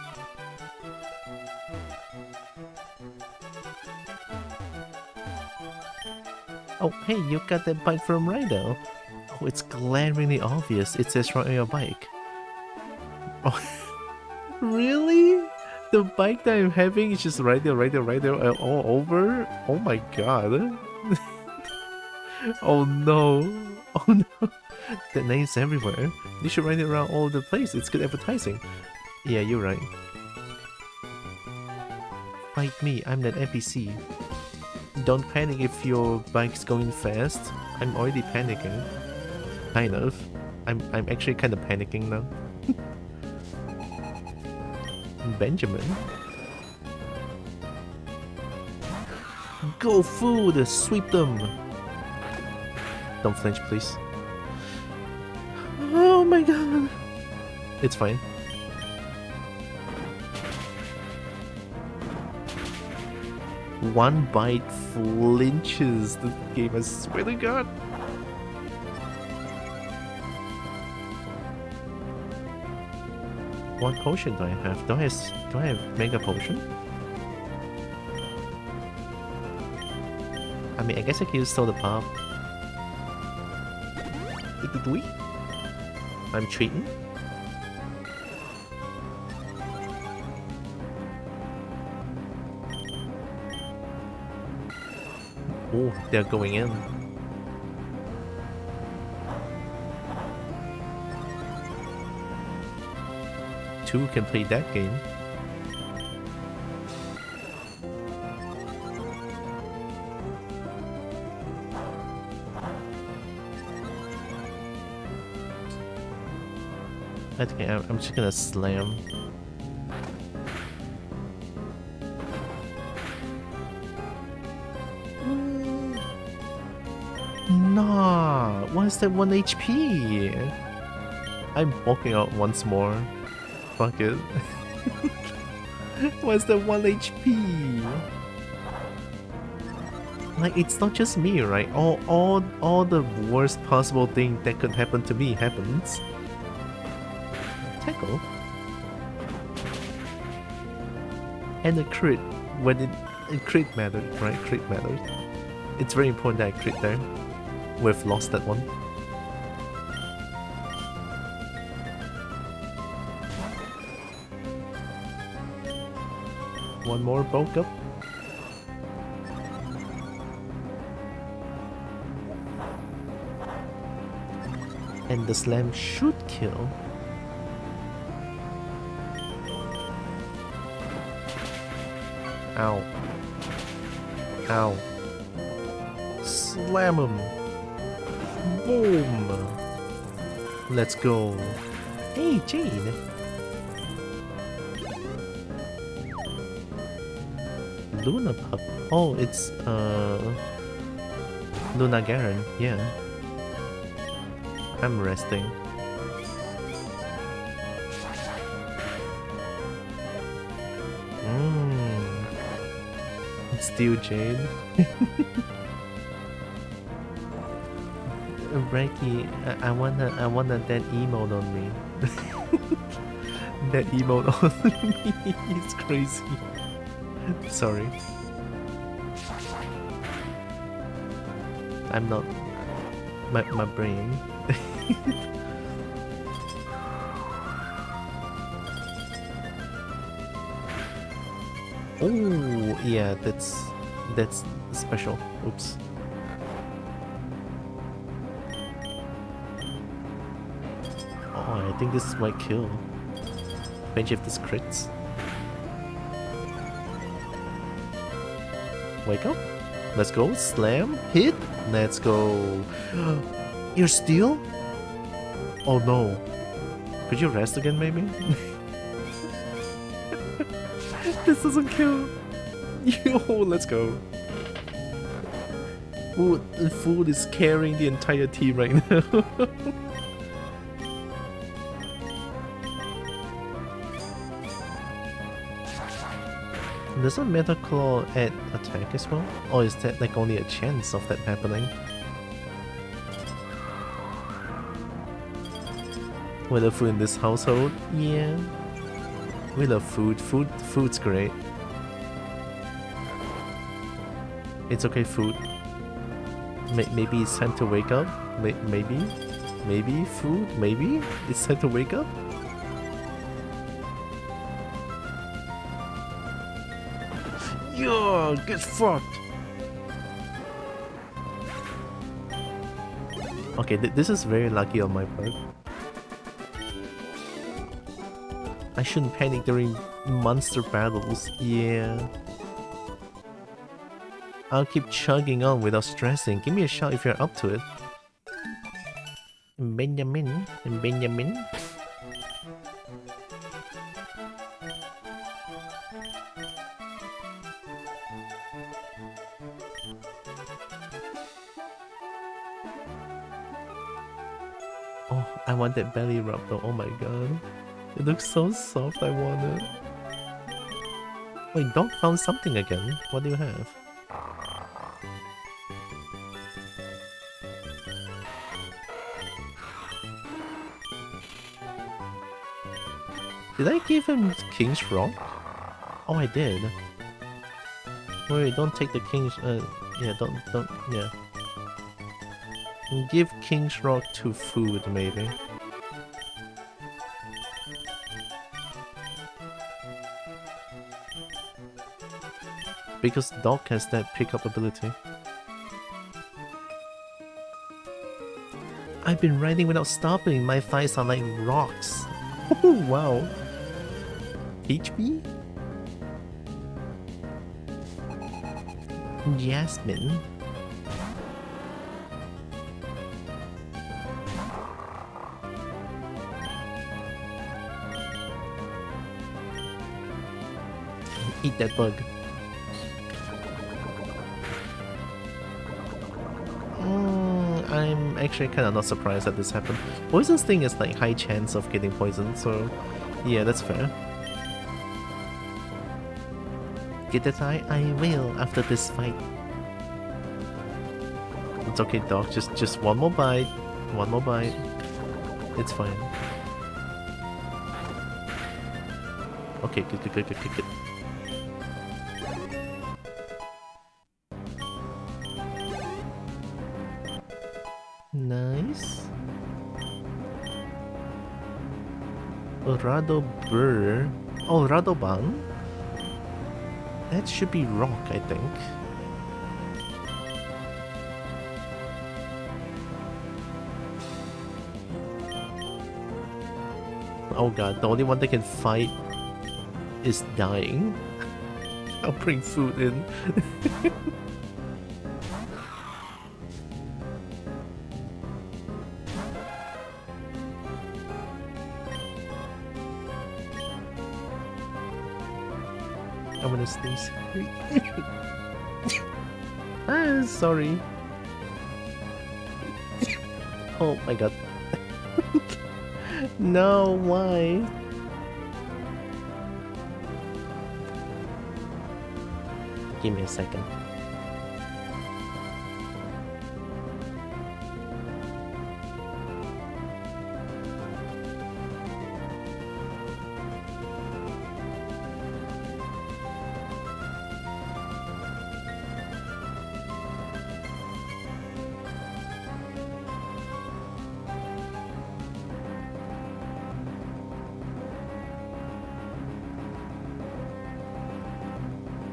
Oh, hey, you got that bike from Rhino. Oh, it's glaringly obvious. It says right on your bike. Oh, The bike that I'm having is just right there, all over. Oh my god. Oh no. Oh no. That name's everywhere. You should ride it around all over the place. It's good advertising. Yeah, you're right. Fight me, I'm that NPC. Don't panic if your bike's going fast. I'm already panicking. Kind of. I'm actually kind of panicking now. Benjamin. Go food! Sweep them! Don't flinch, please. Oh my god! It's fine. One bite flinches the game, I swear to god! What potion do I have? Do I have Mega Potion? I mean, I guess I can use Soda Pop. I'm cheating. Oh, they're going in. Two can play that game. Okay, I'm just gonna slam. Nah, why is that 1 HP? I'm walking out once more. Fuck it. Why is that 1 HP? Like, it's not just me, right? All the worst possible thing that could happen to me happens. Tackle. And a crit when it crit matters, right? Crit matters. It's very important that I crit there. We've lost that one. One more bulk up. And the slam should kill. Ow. Ow. Slam him. Boom. Let's go. Hey, Jade. Luna Pup. Oh, it's Luna Garen. Yeah. I'm resting. Still Jade. Reiki, I wanna that emote on me. That emote on me. It's crazy. Sorry. I'm not my brain. Oh yeah, that's special. Oops. Oh, I think this might kill. Benji if this crits. Wake up. Let's go. Slam. Hit. Let's go. You're still? Oh no. Could you rest again maybe? This doesn't kill. Yo, let's go. Food is carrying the entire team right now. Does a Metal Claw add attack as well? Or is that like only a chance of that happening? We love food in this household? Yeah. We love food. Food's great. It's okay, food. Maybe it's time to wake up? Maybe food? Maybe? It's time to wake up? Yo, get fucked. Okay, this is very lucky on my part. I shouldn't panic during monster battles. Yeah. I'll keep chugging on without stressing. Give me a shout if you're up to it. Benjamin. Oh, I want that belly rub though. Oh my god. It looks so soft, I want it. Wait, dog found something again. What do you have? Did I give him King's Rock? Oh, I did. Wait, don't take the King's... yeah, don't, yeah. Give King's Rock to food, maybe. Because dog has that pickup ability. I've been riding without stopping. My thighs are like rocks. Wow. HP? Jasmine. Eat that bug. I'm actually kind of not surprised that this happened. Poison Sting is like high chance of getting poisoned, so yeah, that's fair. Get that eye? I will after this fight. It's okay, dog. Just one more bite. One more bite. It's fine. Okay, good. Nice. Rado Burr. Oh, Radoban. That should be rock, I think. Oh god, the only one that can fight is dying. I'll bring food in. I'm gonna sneeze. Sorry. Oh my god. No, why? Give me a second.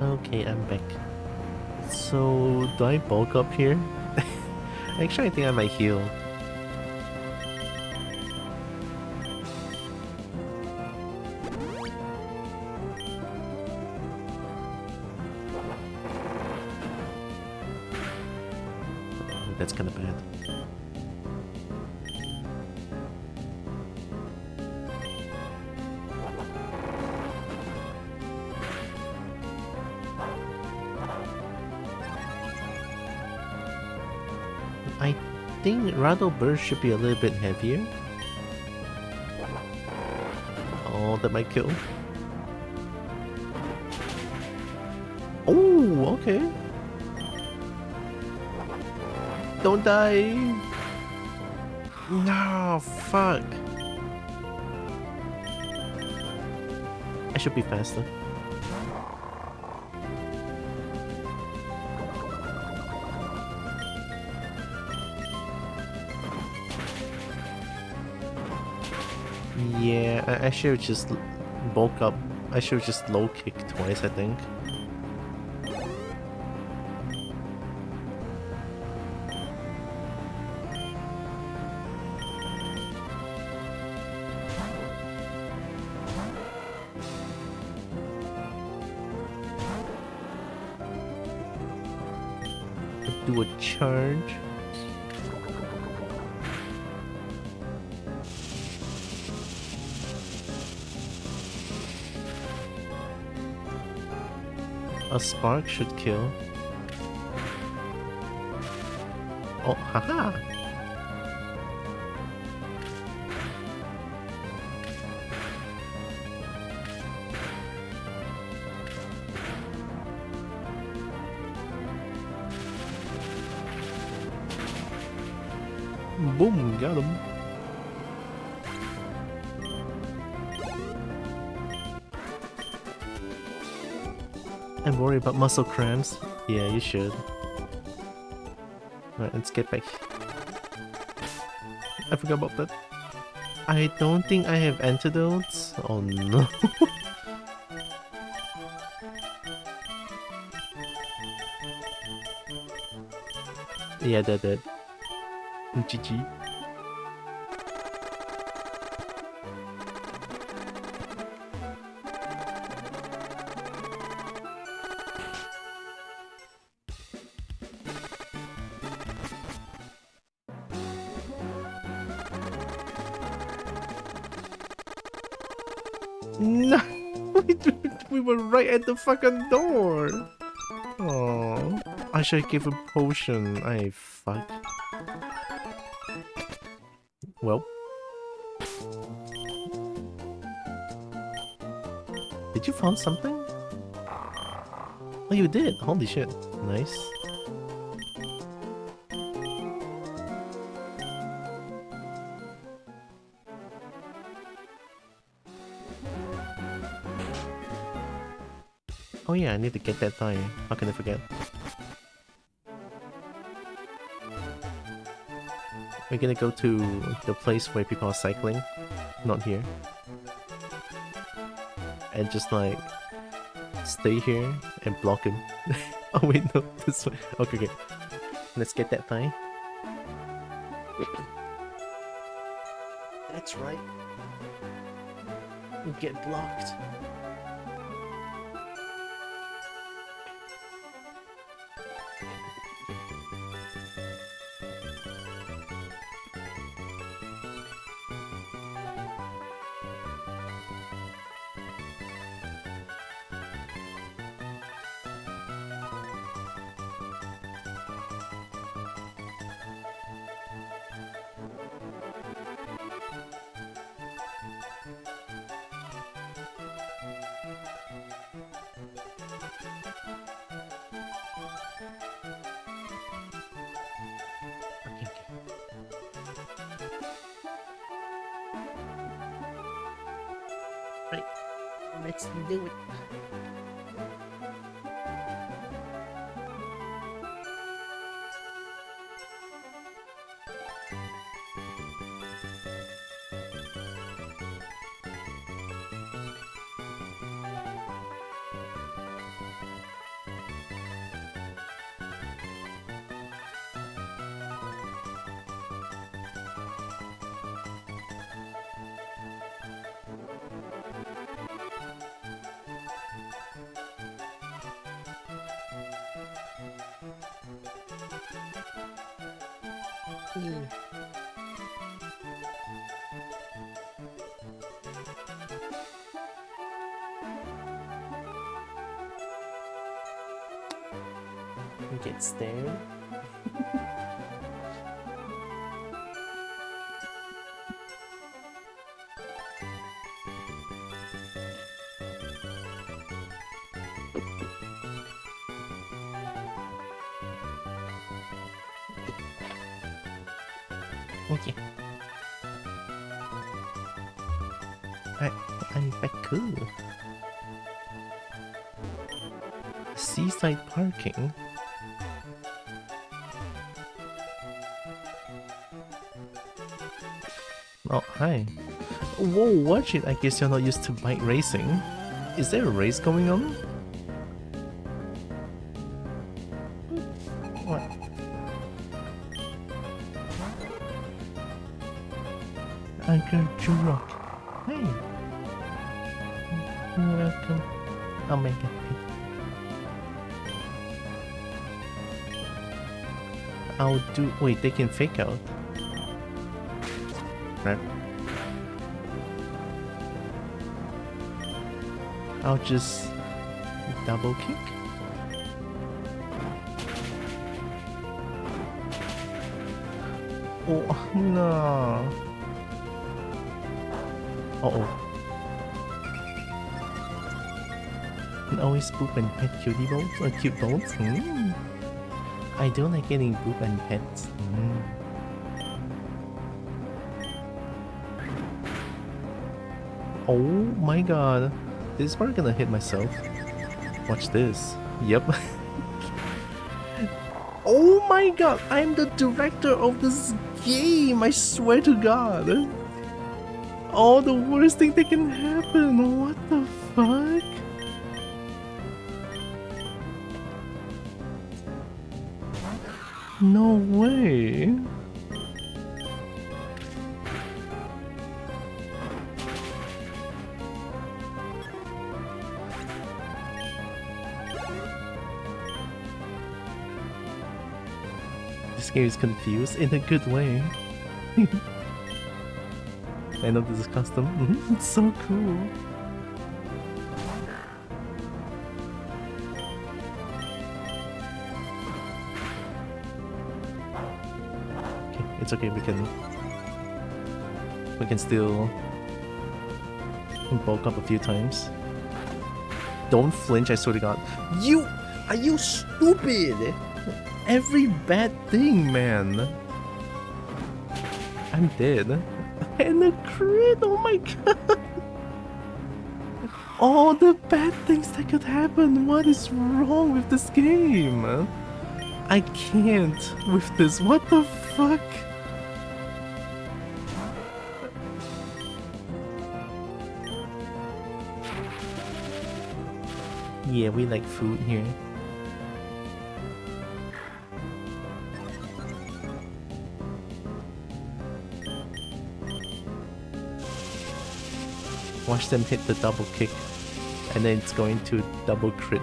Okay, I'm back. So, do I bulk up here? Actually, I think I might heal. Oh, that's kind of bad. I think Rado Burst should be a little bit heavier. Oh, that might kill. Oh, okay. Don't die. No, fuck. I should be faster. Yeah, I should just bulk up. I should just low kick twice, I think. do a charge. A spark should kill. Oh, haha! Boom, got him. I'm worried about muscle cramps. Yeah, you should. Right, let's get back. I forgot about that. I don't think I have antidotes. Oh no. Yeah, they're dead. GG. No, we were right at the fucking door. Oh, I should give a potion. I fuck. Well, did you find something? Oh, you did. Holy shit! Nice. Oh yeah, I need to get that tire. How can I forget? We're gonna go to the place where people are cycling. Not here. And just like stay here and block him. Oh wait, no, this way. Okay, okay. Let's get that tire. That's right. You get blocked. Right, let's do it. Get stared. Okay. I'm back. Cool. Seaside parking. Oh, hi. Whoa, watch it. I guess you're not used to bike racing. Is there a race going on? What? Uncle Jurok. Hey. Welcome. Oh my god. I'll do... Wait, they can fake out. Right. I'll just... double kick? Oh, no. Uh-oh. And always poop and pet cutie balls or cute balls? I don't like getting poop and pets. Oh my god. This is probably gonna hit myself. Watch this. Yep. Oh my god, I'm the director of this game, I swear to god. Oh, the worst thing that can happen. What the fuck? No way. This game is confused in a good way. I know this is custom. It's so cool. Okay, it's okay. We can still bulk up a few times. Don't flinch! I swear to God. Are you stupid? Every bad thing, man. I'm dead. And a crit! Oh my god! All the bad things that could happen. What is wrong with this game? I can't with this. What the fuck? Yeah, we like food here. Watch them hit the double kick, and then it's going to double crit.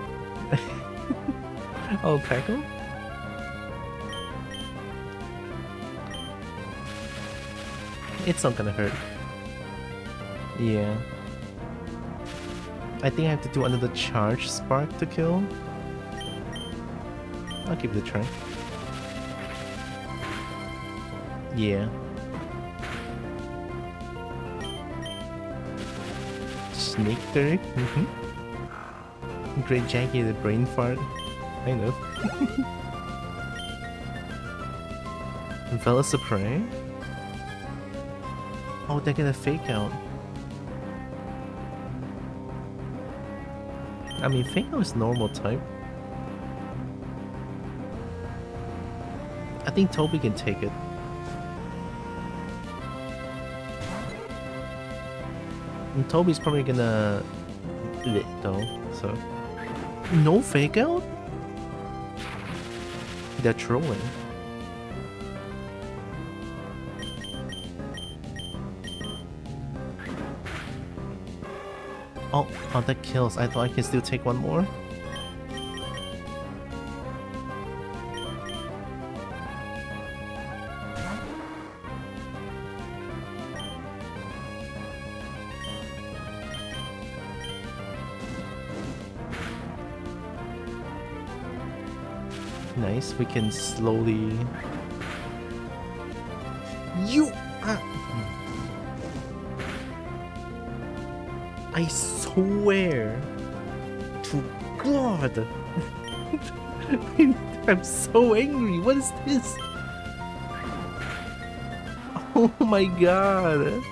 Oh, crackle? It's not gonna hurt. Yeah. I think I have to do another charge spark to kill. I'll give it a try. Yeah. Snake turret? Great Jackie the brain fart. I know. Velocipray? Oh, they're gonna fake out. I mean, fake out is normal type. I think Toby can take it. And Toby's probably gonna lit though, so. No fake out? They're trolling. Oh, that kills. I thought I can still take one more. Nice, we can slowly... I swear to God! I'm so angry, what is this? Oh my god!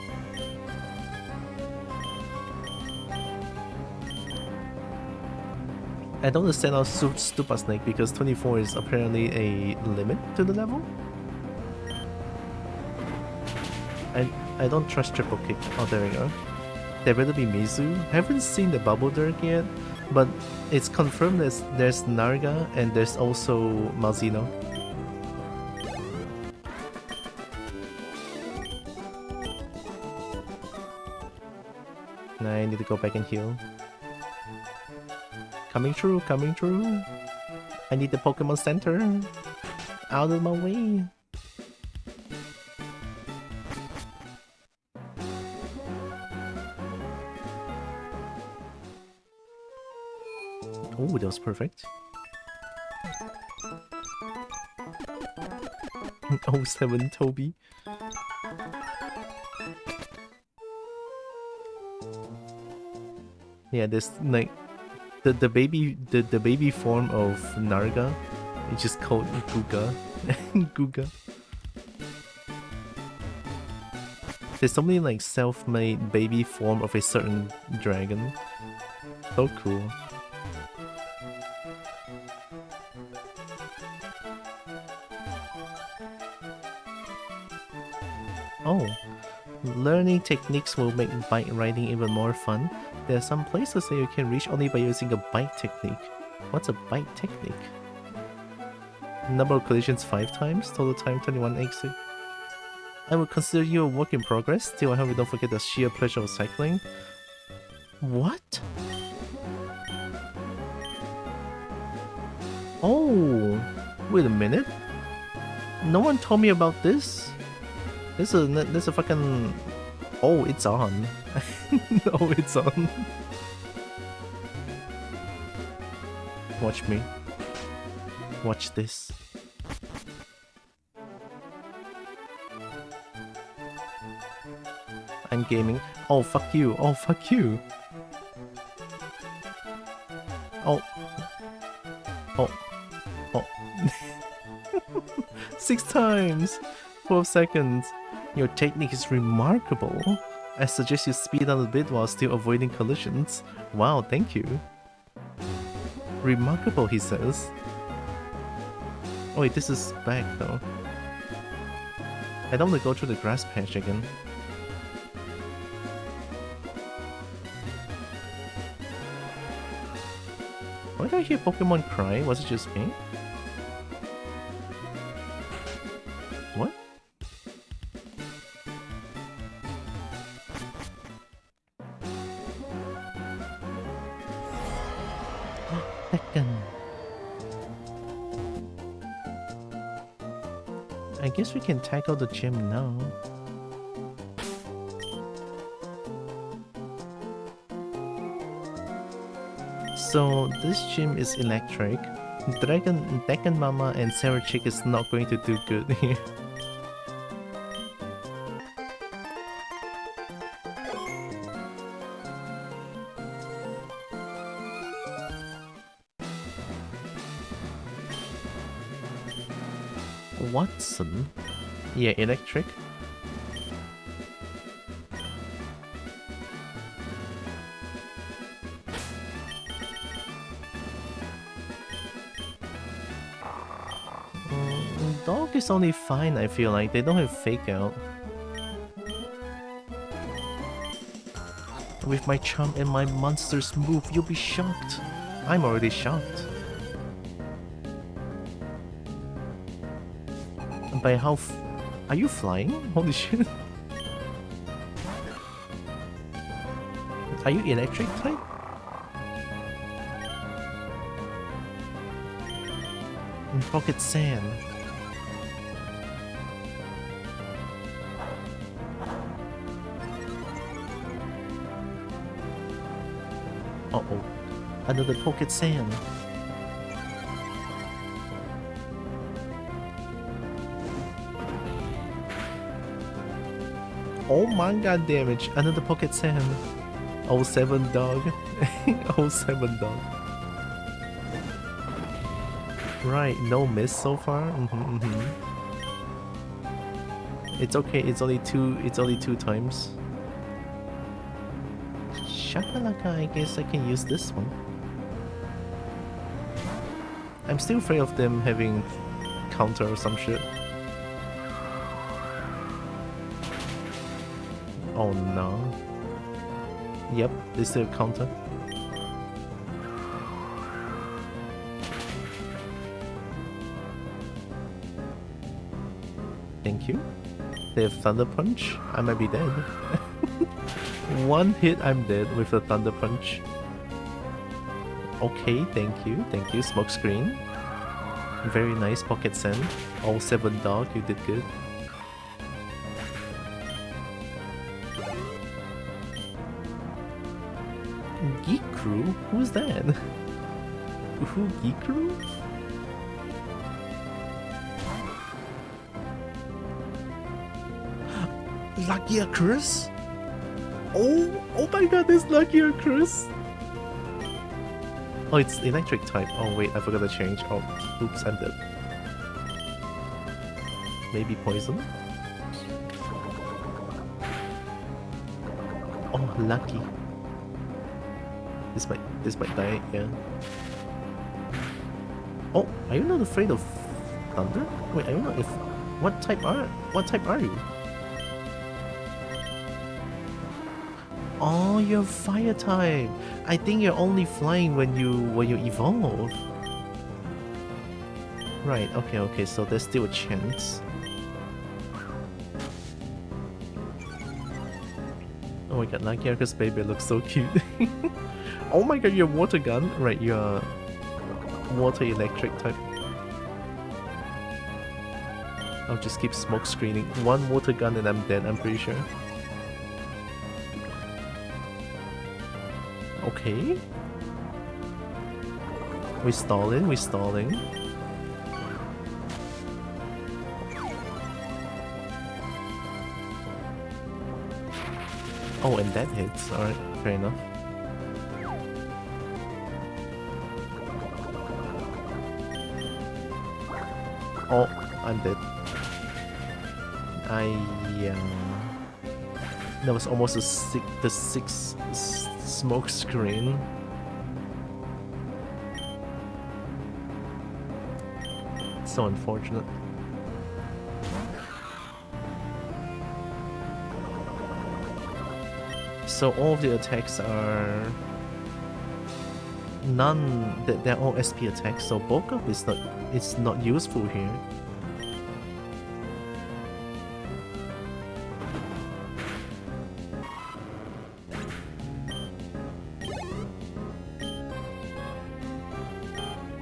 I don't understand how Stupa Snake because 24 is apparently a limit to the level. I don't trust triple kick. Oh, there we go. There better be Mizu. Haven't seen the Bubble Dirk yet, but it's confirmed that there's Narga and there's also Malzeno. Nah, I need to go back and heal. Coming through, coming through. I need the Pokemon Center. out of my way. Oh, that was perfect. Oh, 07 Toby. Yeah, this like the baby form of Narga. It's just called Guga. Guga. There's so many like self-made baby form of a certain dragon. So cool. Oh, learning techniques will make bike riding even more fun. There are some places that you can reach only by using a bike technique. What's a bike technique? Number of collisions 5 times, total time 21 exit. I would consider you a work in progress. Still, I hope you don't forget the sheer pleasure of cycling. What? Oh, wait a minute. No one told me about this. This is a fucking... Oh, it's on. Oh, it's on. Watch me. Watch this. I'm gaming. Oh, fuck you. Oh, fuck you. Oh. Oh. Oh. 6 times. 12 seconds. Your technique is remarkable. I suggest you speed up a bit while still avoiding collisions. Wow, thank you. Remarkable, he says. Oh wait, this is back though. I don't want to go through the grass patch again. Why did I hear Pokemon cry? Was it just me? What? Tekken. I guess we can tackle the gym now. So this gym is electric. Dragon Mama and Sarah Chick is not going to do good here. Watson? Yeah, electric. Dog is only fine, I feel like. They don't have fake out. With my charm and my monster's move, you'll be shocked. I'm already shocked. By how are you flying? Holy shit. Are you electric type? Pocket sand. Uh-oh. Another pocket sand. Oh my god damage. Another pocket sand. 07 dog. 07 dog. Right, no miss so far. It's okay, it's only two times. Shakalaka, I guess I can use this one. I'm still afraid of them having counter or some shit. Oh no. Yep, they still counter. Thank you. They have Thunder Punch. I might be dead. One hit, I'm dead with the Thunder Punch. Okay, thank you. Thank you, Smoke Screen. Very nice, Pocket Sand. All 7 dog, you did good. Geek Crew? Who's that? Who, Geek Crew? Luckier Chris? Oh my god, there's Luckier Chris! Oh, it's electric type. Oh wait, I forgot to change. Oh, oops, I'm dead. Maybe poison? Oh, lucky. This might die, yeah. Oh, are you not afraid of thunder? Wait, are you not? What type are you? Oh, you're fire type. I think you're only flying when you evolve. Right. Okay. So there's still a chance. Oh my god, Lankiarka's baby looks so cute. Oh my god, you're water gun. Right, you're water electric type. I'll just keep smoke screening. 1 water gun and I'm dead, I'm pretty sure. Okay. We're stalling. Oh, and that hits. Alright, fair enough. Oh, I'm dead. That was almost the sixth smoke screen. So unfortunate. So all of the attacks are none. They're all SP attacks. So bulk up is not useful here.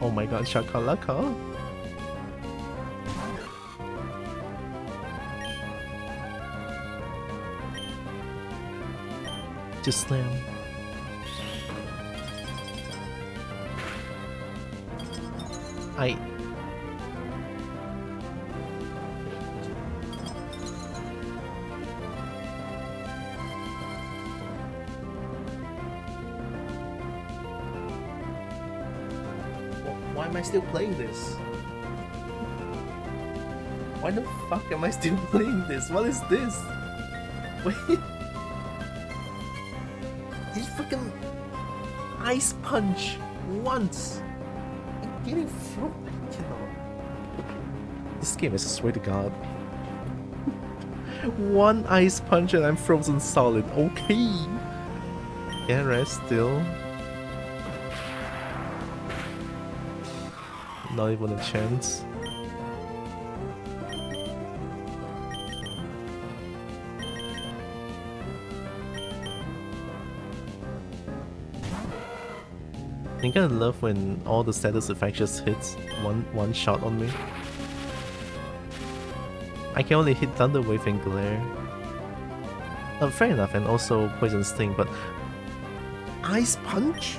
Oh my god, shakalaka! Just slam. Why am I still playing this? Why the fuck am I still playing this? What is this? Wait. He freaking ice punch once. I'm getting thrown. I cannot. This game, I swear to God. 1 ice punch and I'm frozen solid. Okay. Yeah, rest still. Not even a chance. I kinda love when all the status effect just hits one shot on me. I can only hit Thunder Wave and Glare. Fair enough, and also Poison Sting, but Ice Punch?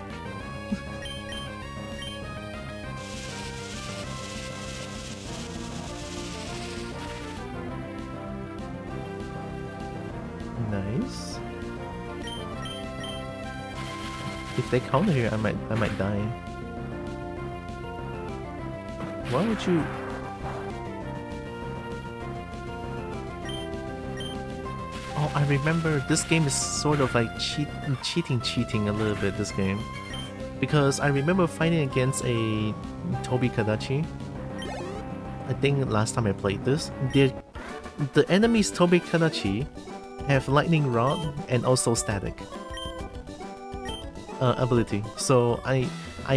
Nice. If they counter here, I might die. Why would you? Oh, I remember this game is sort of like cheating a little bit. This game, because I remember fighting against a Tobi Kadachi. I think last time I played this, the enemy's Tobi Kadachi have lightning rod and also static ability. So I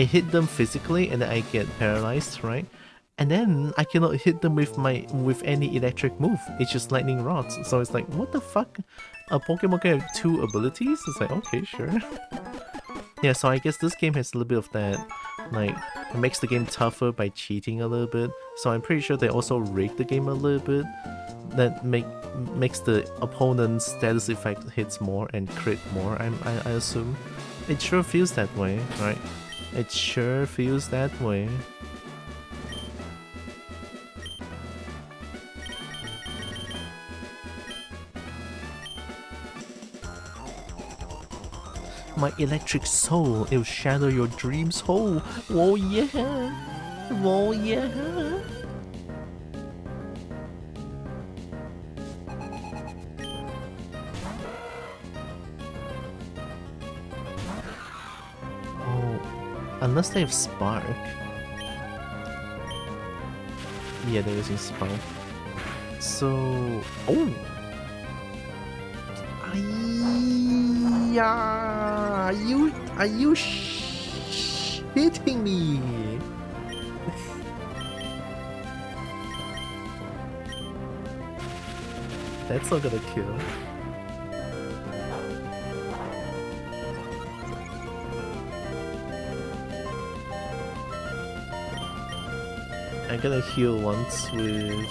hit them physically and then I get paralyzed, right? And then I cannot hit them with any electric move. It's just lightning rods. So it's like, what the fuck? A Pokemon can have 2 abilities? It's like, okay, sure. Yeah, so I guess this game has a little bit of that, like, it makes the game tougher by cheating a little bit. So I'm pretty sure they also rig the game a little bit. That makes the opponent's status effect hits more and crit more, I assume. It sure feels that way, right? It sure feels that way. My electric soul, it'll shatter your dreams whole. Oh yeah! Oh yeah! Oh, unless they have Spark. Yeah, they're using Spark. So... Oh! Yeah, are you shitting me? That's not gonna kill. I'm gonna heal once with...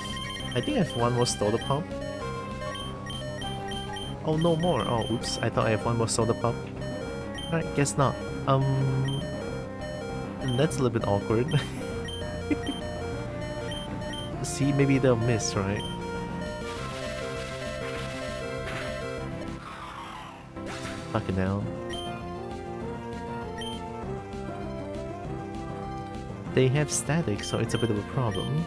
I think I have one more soda pop. Oh, no more. Oh, oops. I thought I have one more soda pop. Alright, guess not. That's a little bit awkward. See, maybe they'll miss, right? Fucking hell. They have static, so it's a bit of a problem.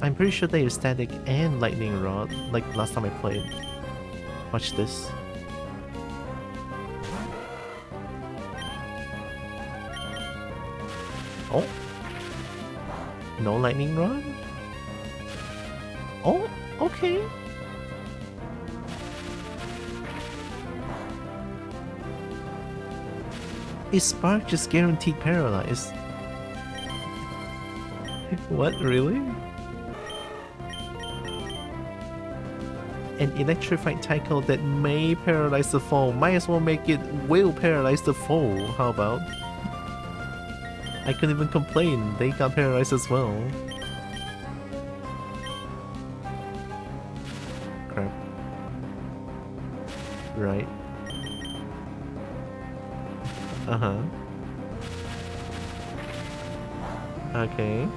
I'm pretty sure they have static and lightning rod, like last time I played. Watch this. Oh? No lightning rod? Oh, okay. Is Spark just guaranteed paralyzed? What, really? An electrified tackle that may paralyze the foe. Might as well make it will paralyze the foe. How about? I couldn't even complain. They got paralyzed as well. Crap. Right. Uh-huh. Okay.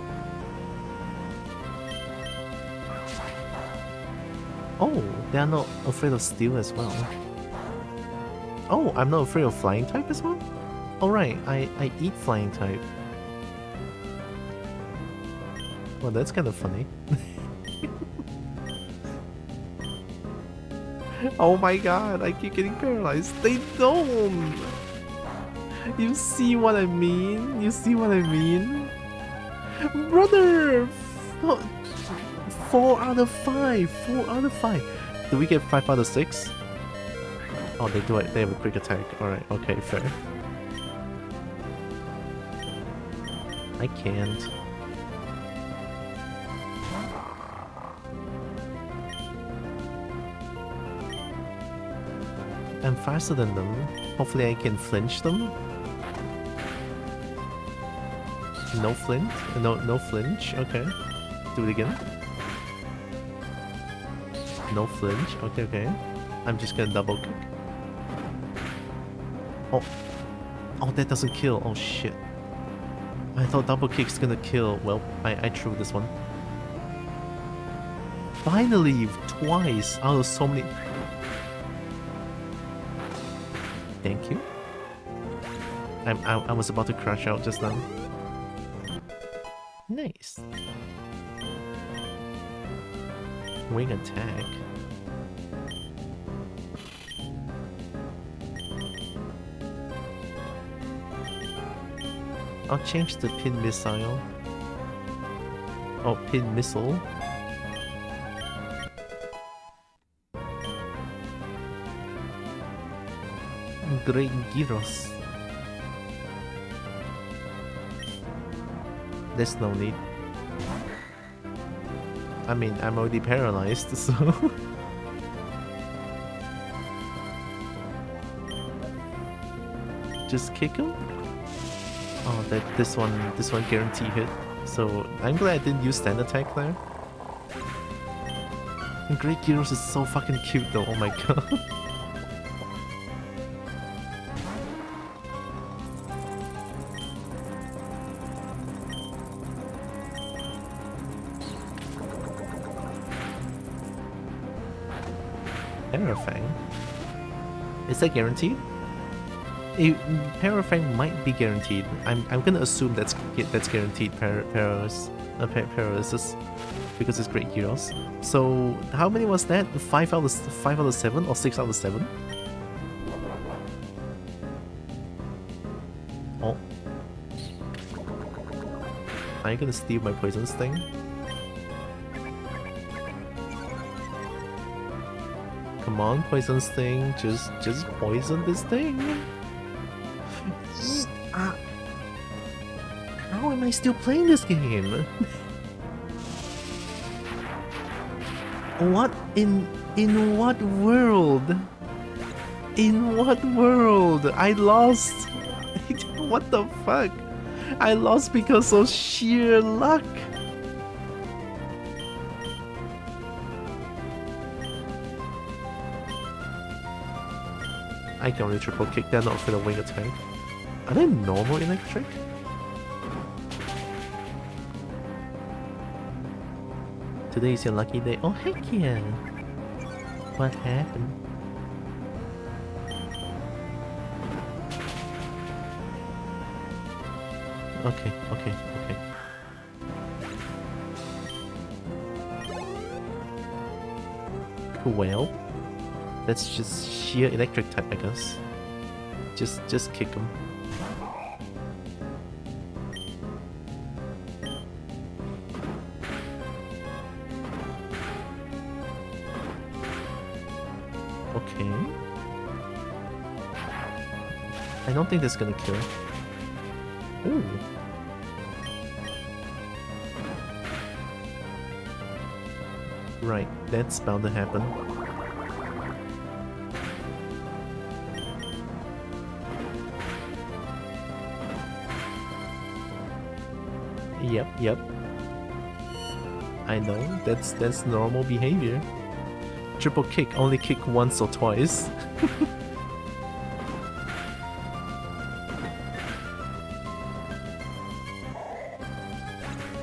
Oh, they are not afraid of steel as well. Oh, I'm not afraid of flying type as well? Alright, I eat flying type. Well, that's kind of funny. Oh my god, I keep getting paralyzed. They don't! You see what I mean? You see what I mean? Brother! 4 out of 5! 4 out of 5! Do we get 5 out of 6? Oh, they do it. They have a quick attack. Alright, okay, fair. I can't. I'm faster than them. Hopefully I can flinch them. No flint? No flinch? Okay. Do it again. No flinch? Okay, okay. I'm just gonna double kick. Oh. Oh, that doesn't kill. Oh shit. I thought double kick's gonna kill. Well, I threw this one. Finally! Twice out of so many... Thank you. I was about to crash out just now. Nice. Wing attack. I'll change the pin missile. Oh, pin missile. Great Gyros. There's no need. I mean, I'm already paralyzed, so... just kick him. Oh, this one guarantee hit. So I'm glad I didn't use stand attack there. And Great Gyros is so fucking cute though. Oh my god. Parafang. Is that guaranteed? Parafang might be guaranteed. I'm gonna assume that's guaranteed paralysis because it's Great Gyros. So how many was that? 5 out of 7 or 6 out of 7? Oh, are you gonna steal my poison sting? Come on, poison sting, just poison this thing. How am I still playing this game? What in what world? In what world? I lost. What the fuck? I lost because of sheer luck. I can only triple kick, they're not for the wing attack. Are they normal electric? Today is your lucky day. Oh heck yeah! What happened? Okay. Well, that's just sheer electric type, I guess. Just kick him. Okay. I don't think that's gonna kill. Ooh. Right, that's bound to happen. Yep. I know, that's normal behavior. Triple kick, only kick once or twice.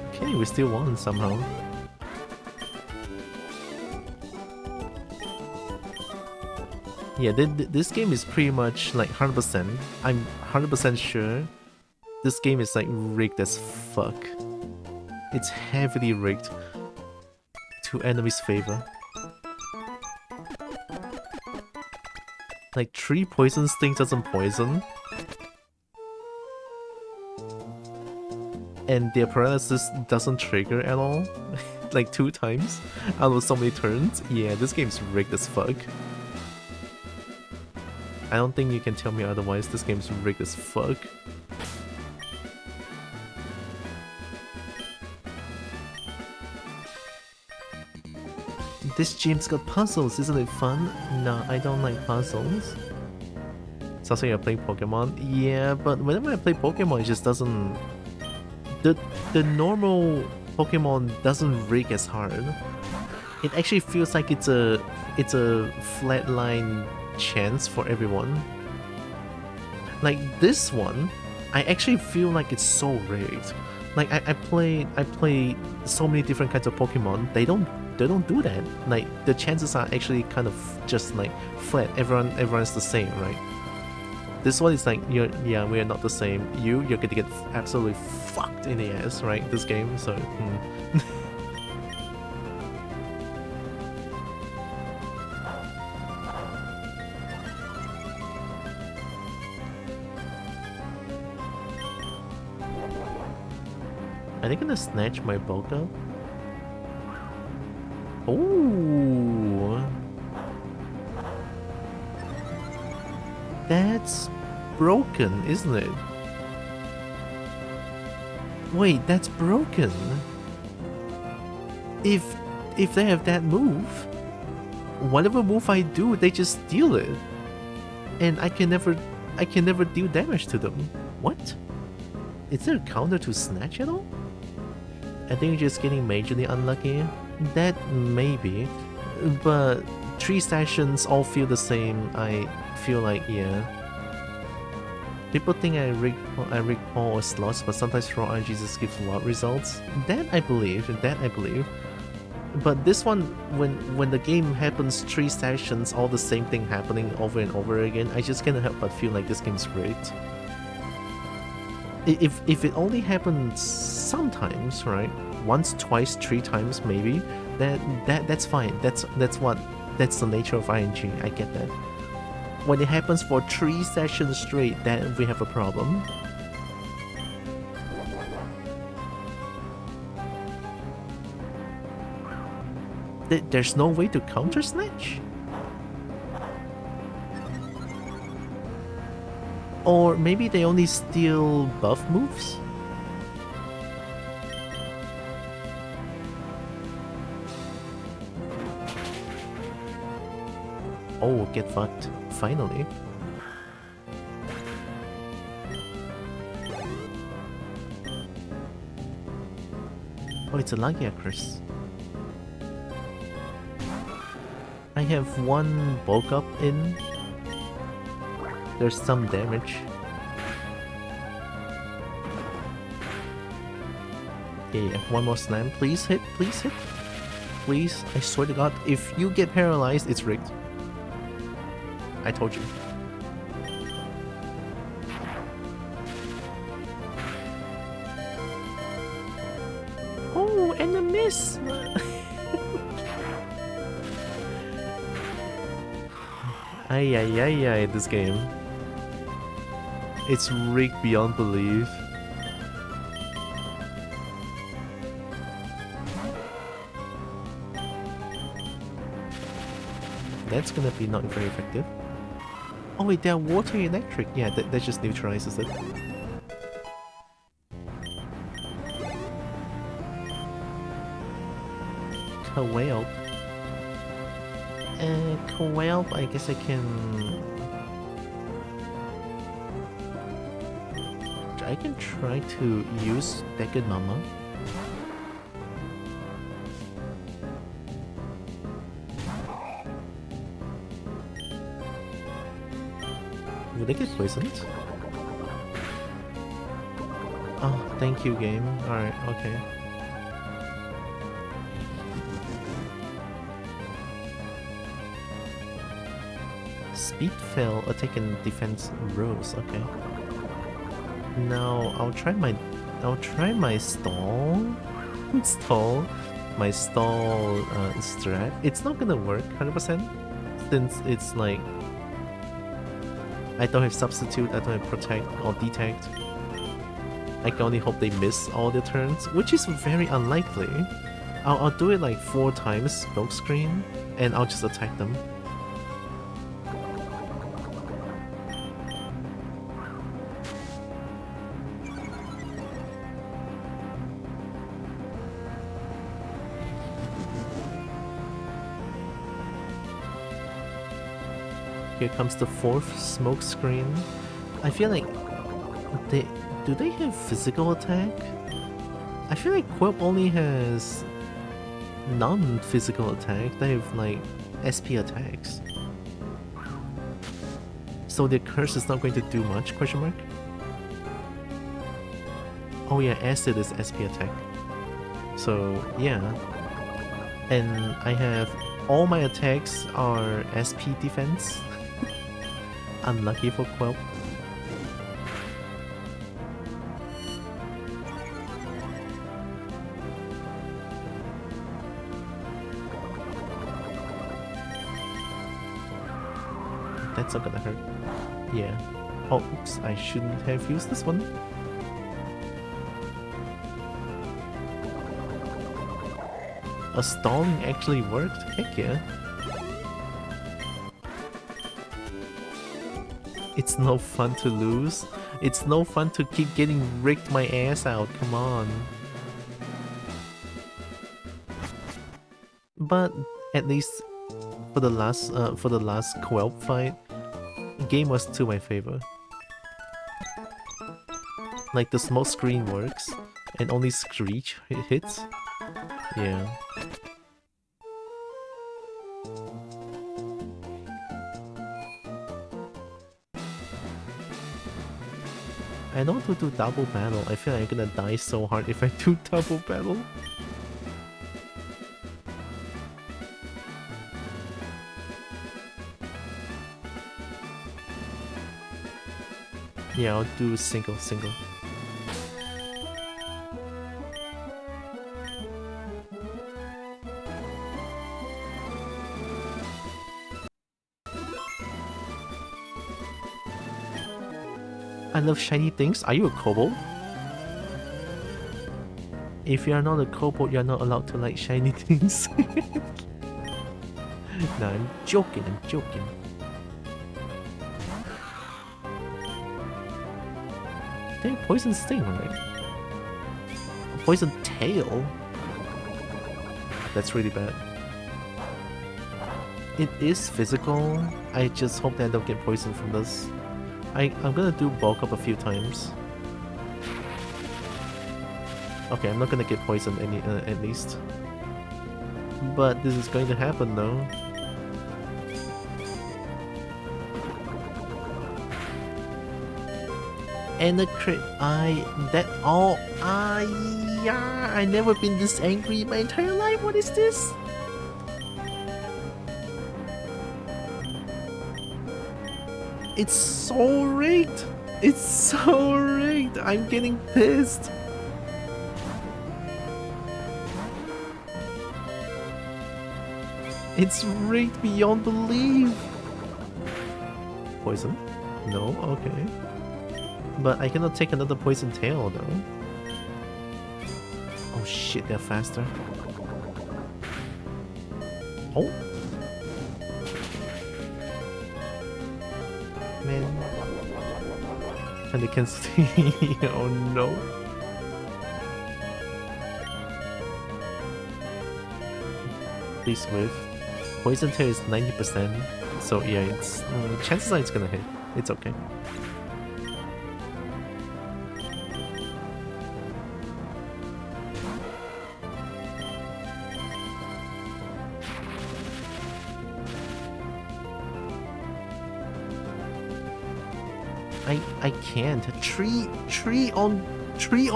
Okay, we still won somehow. Yeah, this game is pretty much like 100%. I'm 100% sure this game is like rigged as fuck. It's heavily rigged to enemy's favor. Like 3 poison stings doesn't poison. And their paralysis doesn't trigger at all. Like 2 times out of so many turns. Yeah, this game's rigged as fuck. I don't think you can tell me otherwise, this game's rigged as fuck. This game's got puzzles, isn't it fun? No, I don't like puzzles. Sounds like you're playing Pokemon. Yeah, but whenever I play Pokemon, it just doesn't... The normal Pokemon doesn't rig as hard. It actually feels like it's a flatline chance for everyone. Like this one, I actually feel like it's so rigged. Like I play so many different kinds of Pokemon. They don't do that. Like the chances are actually kind of just like flat. Everyone's the same, right? This one is like we are not the same. You're gonna get absolutely fucked in the ass, right? This game, so. Are they gonna snatch my bulk up? Oh, that's broken, isn't it? Wait, that's broken. If they have that move, whatever move I do, they just steal it, and I can never I can never deal damage to them. What? Is there a counter to Snatch at all? I think you're just getting majorly unlucky. That maybe, but 3 sessions all feel the same. I feel like, yeah. People think I rig all or slots, but sometimes raw RNG just gives a lot of results. That I believe. But this one, when the game happens 3 sessions, all the same thing happening over and over again, I just can't help but feel like this game's rigged. If it only happens sometimes, right? Once, twice, 3 times maybe, that's fine. That's the nature of RNG. I get that. When it happens for 3 sessions straight, then we have a problem. There's no way to counter Snatch? Or maybe they only steal buff moves? Oh, get fucked. Finally. Oh, it's a Lagiacrus. I have 1 bulk up in. There's some damage. Yeah, 1 more slam. Please hit, please hit. Please, I swear to God, if you get paralyzed, it's rigged. I told you. Oh, and a miss! Ay, this game. It's rigged beyond belief. That's gonna be not very effective. Oh wait, they're water electric. Yeah, that just neutralizes it. Kawelp. Kawelp, I guess I can... I can try to use Decade Mama. Would they get poisoned? Oh, thank you, game. Alright, okay. Speed fell, attack and defense rose, okay. Now I'll try my stall. My stall strat. It's not gonna work 100% since it's like I don't have substitute, I don't have protect or detect. I can only hope they miss all their turns, which is very unlikely. I'll do it like 4 times, smokescreen, and I'll just attack them. Here comes the 4th smokescreen. I feel like do they have physical attack? I feel like Quilp only has non-physical attack. They have like SP attacks. So their curse is not going to do much, question mark? Oh yeah, acid is SP attack. So yeah. And I have all my attacks are SP defense. Unlucky for Quelp. That's not gonna hurt. Yeah. Oh, oops, I shouldn't have used this one. A stalling actually worked? Heck yeah. It's no fun to lose. It's no fun to keep getting rigged my ass out, come on. But at least for the last Quelp fight, game was to my favor. Like the smoke screen works, and only Screech hits. Yeah. I don't want to do double battle. I feel like I'm gonna die so hard if I do double battle. Yeah, I'll do single. I love shiny things. Are you a kobo? If you are not a kobo, you are not allowed to like shiny things. Nah, I'm joking. Dang, poison sting, right? Poison tail? That's really bad. It is physical. I just hope that I don't get poisoned from this. I'm gonna do bulk up a few times. Okay, I'm not gonna get poisoned at least. But this is going to happen though. And the crit, yeah, I never been this angry in my entire life. What is this? It's so rigged. It's so rigged. I'm getting pissed. It's rigged beyond belief. Poison? No? Okay. But I cannot take another poison tail though. Oh shit, they're faster. Oh! Man. And they can see. Oh no. Please whiff. Poison tail is 90%. So yeah, it's chances are it's gonna hit. It's okay. I can't. Tree on tree.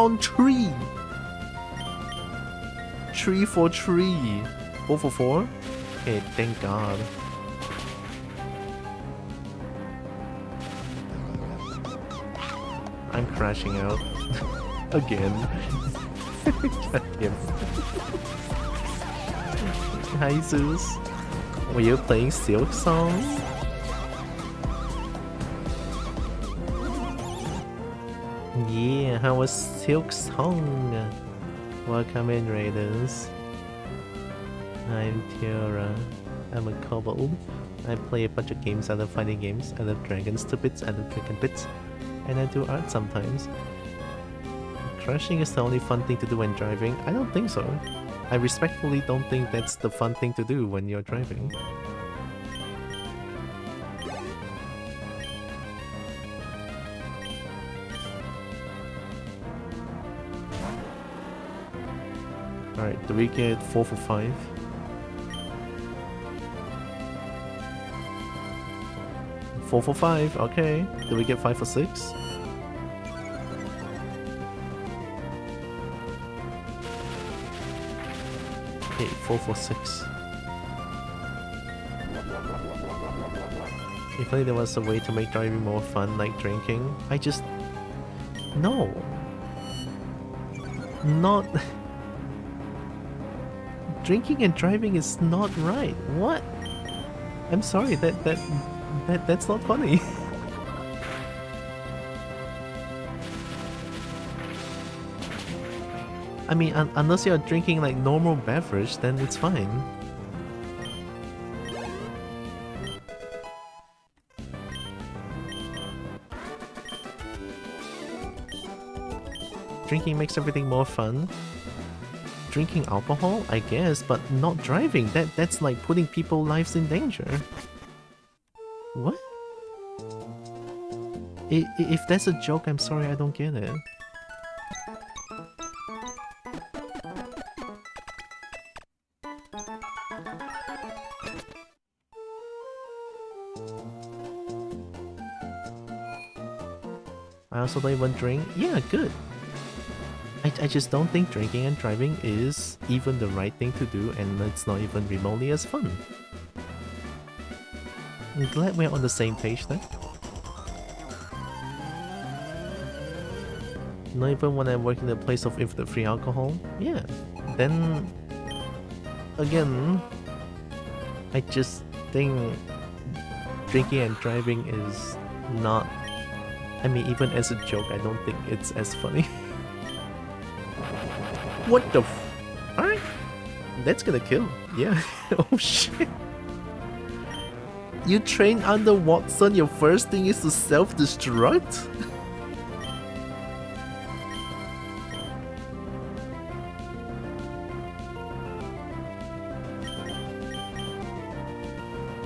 Tree for tree. 4 for 4? Okay, thank God. I'm crashing out. Again. God damn it. Hi Zeus. Were you playing Silk Song? Yeah, how was Silk Song? Welcome in, Raiders. I'm Tiara. I'm a kobold. I play a bunch of games. I love fighting games. I love dragons to bits. I love dragon bits. And I do art sometimes. Crashing is the only fun thing to do when driving? I don't think so. I respectfully don't think that's the fun thing to do when you're driving. Alright, do we get 4 for 5? Four for 5, okay. Do we get 5 for 6? Okay, 4 for 6. If only there was a way to make driving more fun, like drinking. I just... No! Not... Drinking and driving is not right. What? I'm sorry, that's not funny. I mean, unless you're drinking like normal beverage, then it's fine. Drinking makes everything more fun. Drinking alcohol, I guess, but not driving. That's like putting people's lives in danger. What? If that's a joke, I'm sorry, I don't get it. I also don't even drink. Yeah, good. I just don't think drinking and driving is even the right thing to do, and it's not even remotely as fun. I'm glad we're on the same page then. Not even when I work in a place of infinite free alcohol? Yeah. Then... again... I just think... drinking and driving is not... I mean, even as a joke, I don't think it's as funny. What the f... Alright. That's gonna kill. Yeah. Oh shit. You train under Watson, your first thing is to self-destruct?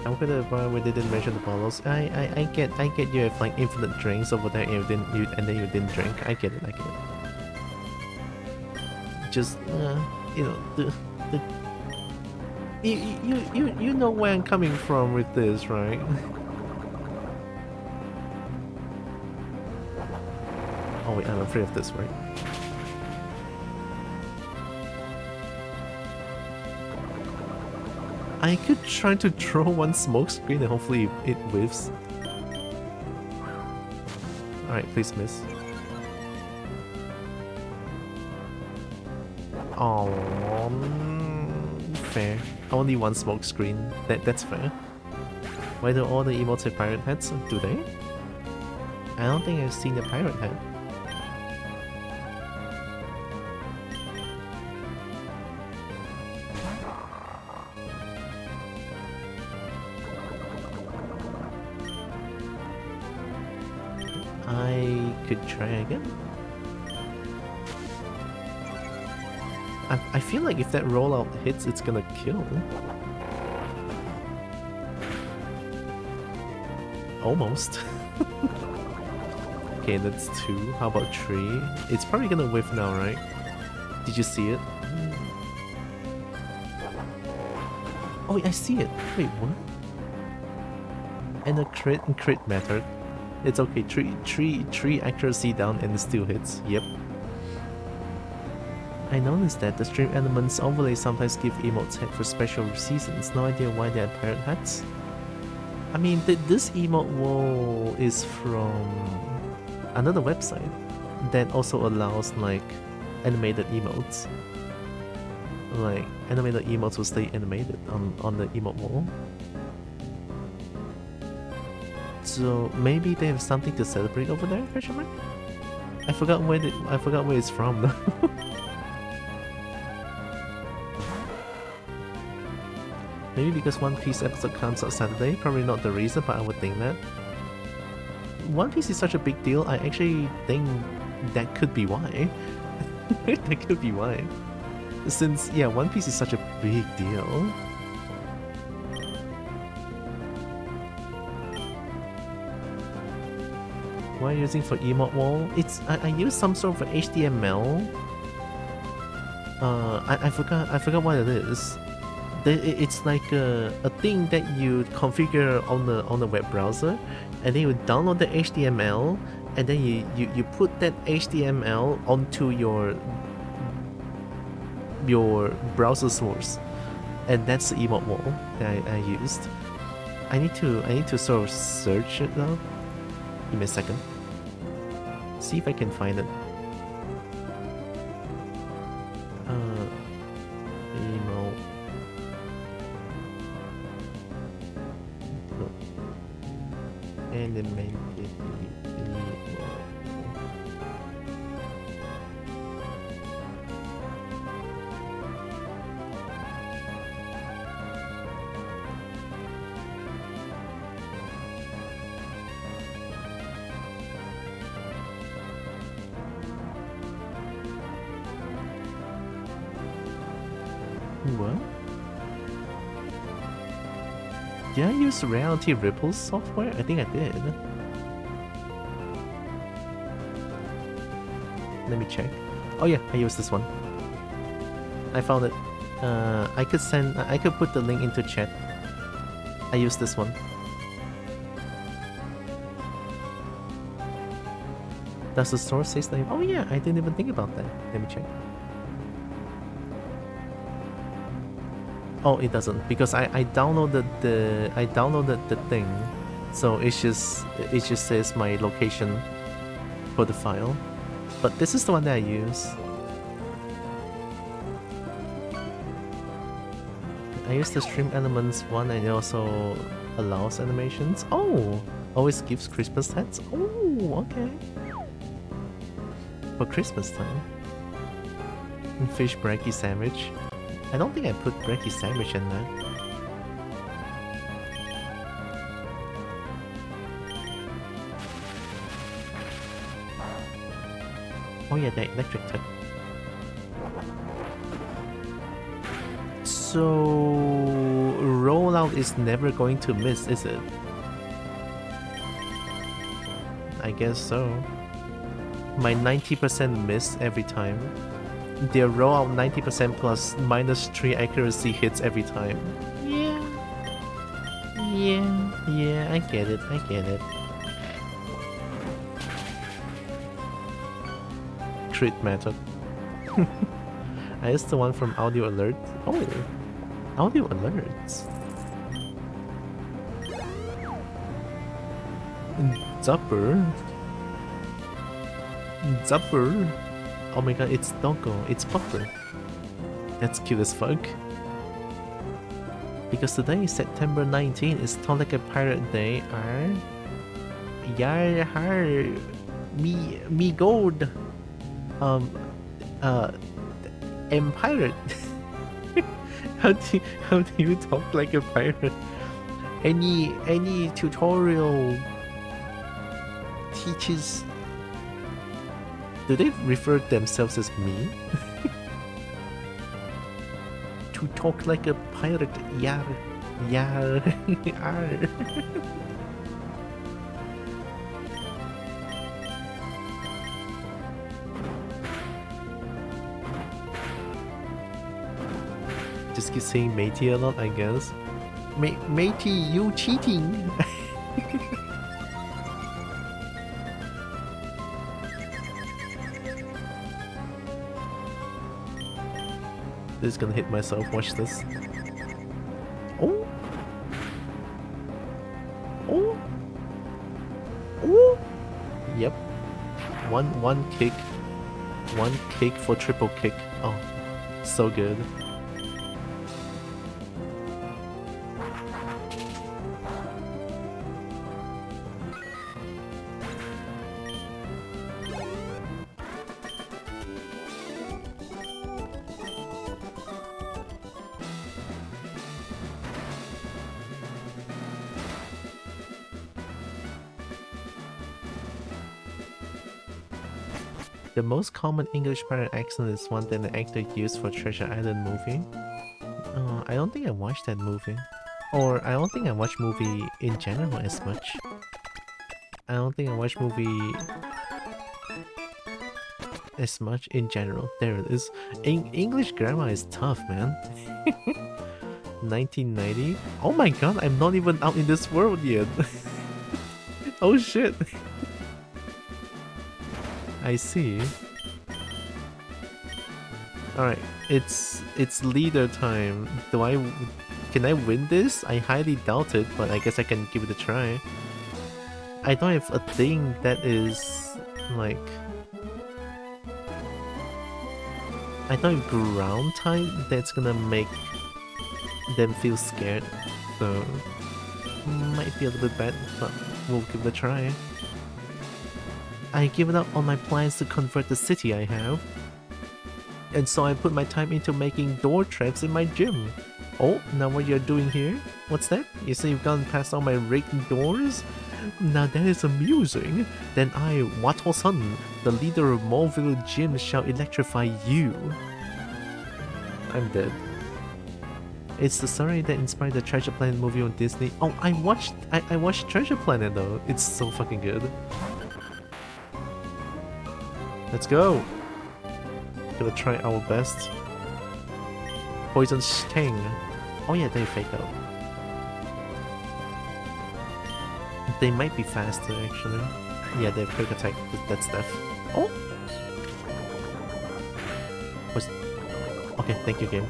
I'm gonna bar where they didn't mention the bottles. I get you have like infinite drinks over there and then you didn't drink. I get it. Just you know you know where I'm coming from with this, right? Oh wait, I'm afraid of this, right? I could try to throw one smoke screen and hopefully it whiffs. Alright, please miss. Oh, fair. Only one smoke screen. That's fair. Why do all the emotes have pirate hats? Do they? I don't think I've seen a pirate hat. I could try again. I feel like if that rollout hits, it's gonna kill. Almost. Okay, that's 2. How about 3? It's probably gonna whiff now, right? Did you see it? Oh, I see it. Wait, what? And a crit method. It's okay. 3 accuracy down and it still hits. Yep. I noticed that the stream elements overlay sometimes give emotes head for special seasons. No idea why they are pirate hats. I mean, this emote wall is from another website that also allows like animated emotes. Like animated emotes will stay animated on the emote wall. So maybe they have something to celebrate over there? Question mark? I forgot where it's from though. Maybe because One Piece episode comes out Saturday, probably not the reason, but I would think that. One Piece is such a big deal, I actually think that could be why. That could be why. Since, yeah, One Piece is such a big deal. What are you using for emote wall? It's, I use some sort of HTML. I forgot what it is. It's like a thing that you configure on the web browser, and then you download the HTML, and then you put that HTML onto your browser source, and that's the emote wall that I used. I need to sort of search it now. Give me a second. See if I can find it. Emote. Animated emote. What? Did I use Reality Ripples software? I think I did. Let me check. Oh yeah, I used this one. I found it. I could put the link into chat. I used this one. Does the store say name? Oh yeah, I didn't even think about that. Let me check. Oh, it doesn't, because I downloaded the thing, so it just says my location for the file. But this is the one that I use. I use the stream elements one, and it also allows animations. Oh, always gives Christmas hats. Oh, okay. For Christmas time. And fish brekkie sandwich. I don't think I put brekkie sandwich in there. Oh yeah, the electric tip. So rollout is never going to miss, is it? I guess so. My 90% miss every time. Their rollout 90% plus -3 accuracy hits every time. Yeah, I get it. Crit method. I used the one from audio alert. Oh, audio alerts. Zapper. Oh my god, it's Doggo. It's Pupper. That's cute as fuck. Because today is September 19, it's not like a pirate day. Yar har me gold. I'm pirate. How do you talk like a pirate? Any tutorial teaches. Do they refer themselves as me? To talk like a pirate, yar. Just keep saying matey a lot, I guess. Matey, you cheating! This is gonna hit myself, watch this. Oh! Yep. One kick. One kick for triple kick. Oh, so good. The most common English pirate accent is one that the actor used for Treasure Island movie. I don't think I watched that movie. Or I don't think I watch movie in general as much. I don't think I watch movie as much in general. There it is. English grammar is tough, man. 1990? Oh my god, I'm not even out in this world yet. Oh shit. I see. Alright, it's leader time. Can I win this? I highly doubt it, but I guess I can give it a try. I don't have a thing that is like, I don't have ground type that's gonna make them feel scared, so might be a little bit bad, but we'll give it a try. I given up on my plans to convert the city I have, and so I put my time into making door traps in my gym. Oh, now what you're doing here? What's that? You say you've gone past all my rigged doors? Now that is amusing. Then I, Wato-san, the leader of Mallville Gym, shall electrify you. I'm dead. It's the story that inspired the Treasure Planet movie on Disney. Oh, I watched Treasure Planet though. It's so fucking good. Let's go. gonna try our best. Poison Sting. Oh yeah, they fake out. They might be faster actually. Yeah, they have quick attack. That's death. Oh! Okay, thank you, game.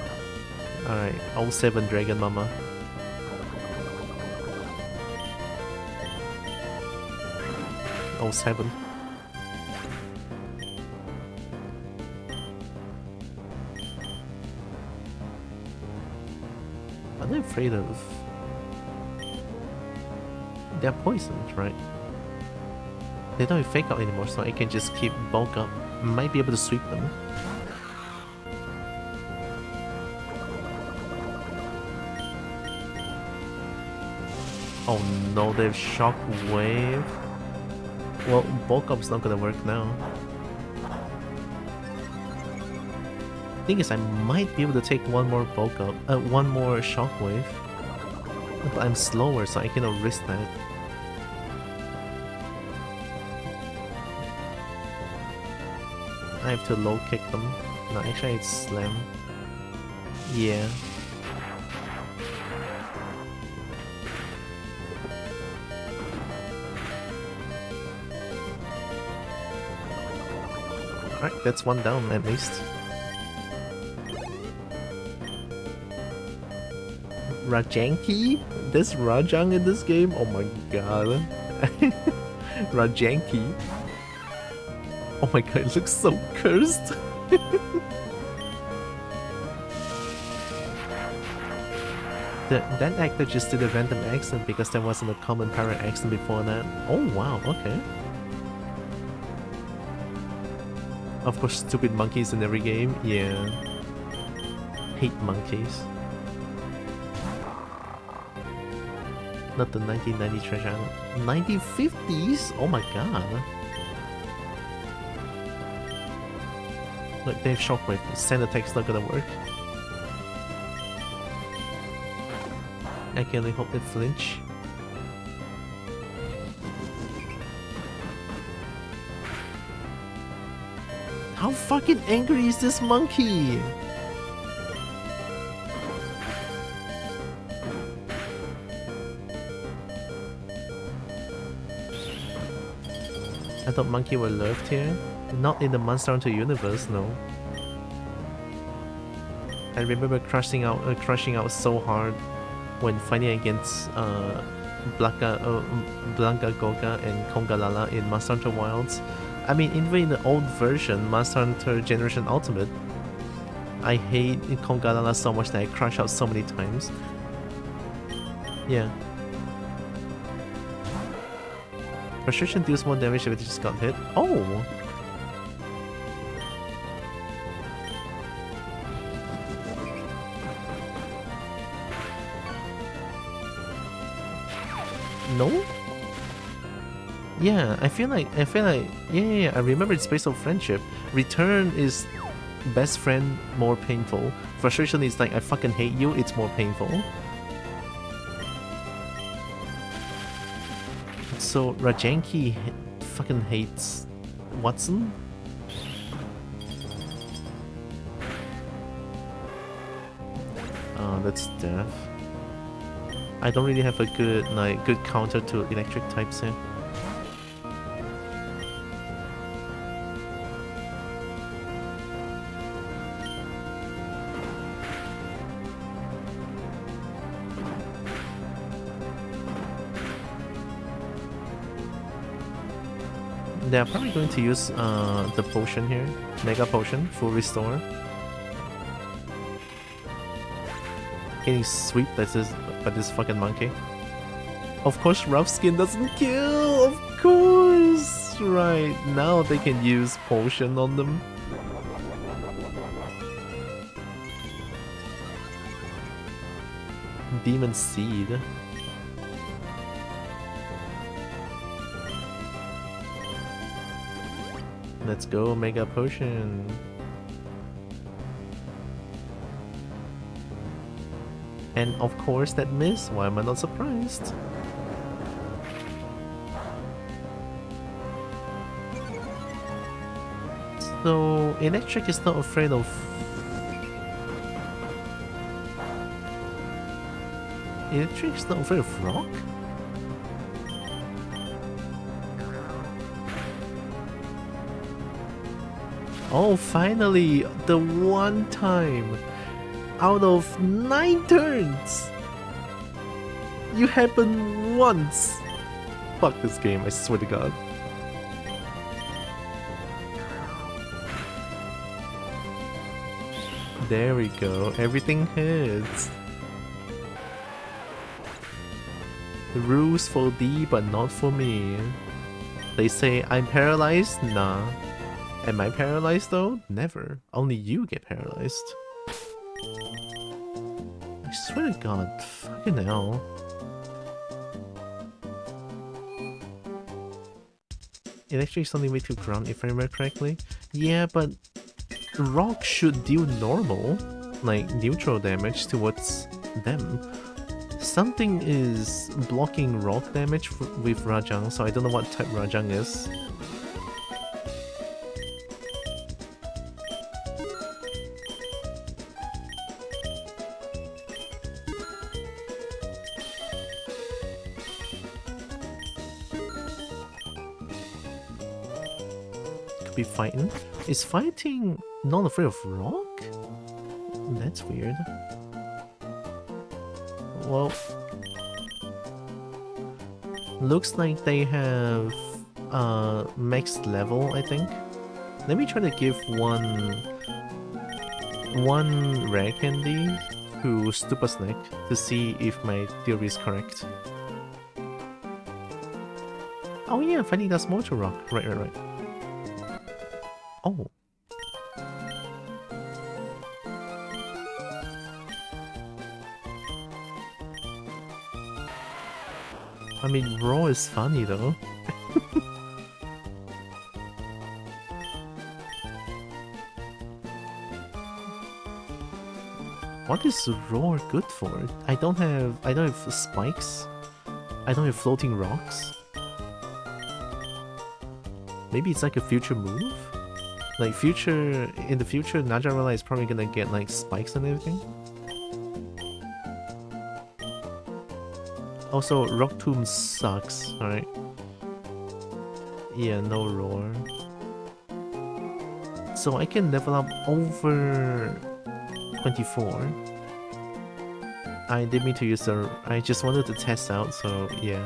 Alright, 07 Dragon Mama. Oh, 07. Are they afraid of... They're poisoned, right? They don't have fake out anymore, so I can just keep bulk up. Might be able to sweep them. Oh no, they have shockwave. Well, bulk up's not gonna work now. Thing is, I might be able to take one more bulk up, one more shockwave. But I'm slower, so I cannot risk that. I have to low kick them. No, actually it's slam. Yeah. Alright, that's one down at least. Rajanki? There's Rajang in this game? Oh my god. Rajanki. Oh my god, it looks so cursed. That actor just did a random accent because there wasn't a common parrot accent before that. Oh wow, okay. Of course, stupid monkeys in every game. Yeah. Hate monkeys. Not the 1990 treasure island. 1950s? Oh my god. Look, they have shockwave. Sand attack's not gonna work. I can only hope they flinch. How fucking angry is this monkey? I thought monkey were loved here. Not in the Monster Hunter universe, no. I remember crushing out so hard when fighting against Blanca Goga and Kongalala in Monster Hunter Wilds. I mean, even in the old version, Monster Hunter Generation Ultimate, I hate Kongalala so much that I crush out so many times. Yeah. Frustration deals more damage if it just got hit. Oh! No? Yeah, I feel like, yeah, I remember it's based on friendship. Return is best friend, more painful. Frustration is like, I fucking hate you, it's more painful. So, Rajanki fucking hates Watson? Oh, that's death. I don't really have a good, good counter to electric types here. They're probably going to use the potion here. Mega Potion, full restore. Getting swept by this fucking monkey. Of course, rough skin doesn't kill! Of course! Right, now they can use potion on them. Demon Seed. Let's go, Mega Potion. And of course that miss, why am I not surprised? So electric is not afraid of... Electric is not afraid of rock? Oh, finally! The one time out of 9 turns! You happen once! Fuck this game, I swear to god. There we go, everything hits. The rules for thee, but not for me. They say I'm paralyzed? Nah. Am I paralyzed though? Never. Only you get paralyzed. I swear to god, fucking hell. Electric is only way to ground if I remember correctly. Yeah, but rock should deal normal, like neutral damage towards them. Something is blocking rock damage with Rajang, so I don't know what type Rajang is. Could be fighting. Is fighting not afraid of rock? That's weird. Well, looks like they have max level, I think. Let me try to give one rare candy to Stupa Snack to see if my theory is correct. Oh yeah, fighting does more to rock. Right. Oh. I mean, raw is funny though. What is raw good for? I don't have spikes. I don't have floating rocks. Maybe it's like a future move? Like in the future, Najarala is probably gonna get like spikes and everything. Also, Rock Tomb sucks, alright? Yeah, no roar. So I can level up over 24. I didn't mean to use the... I just wanted to test out, so yeah.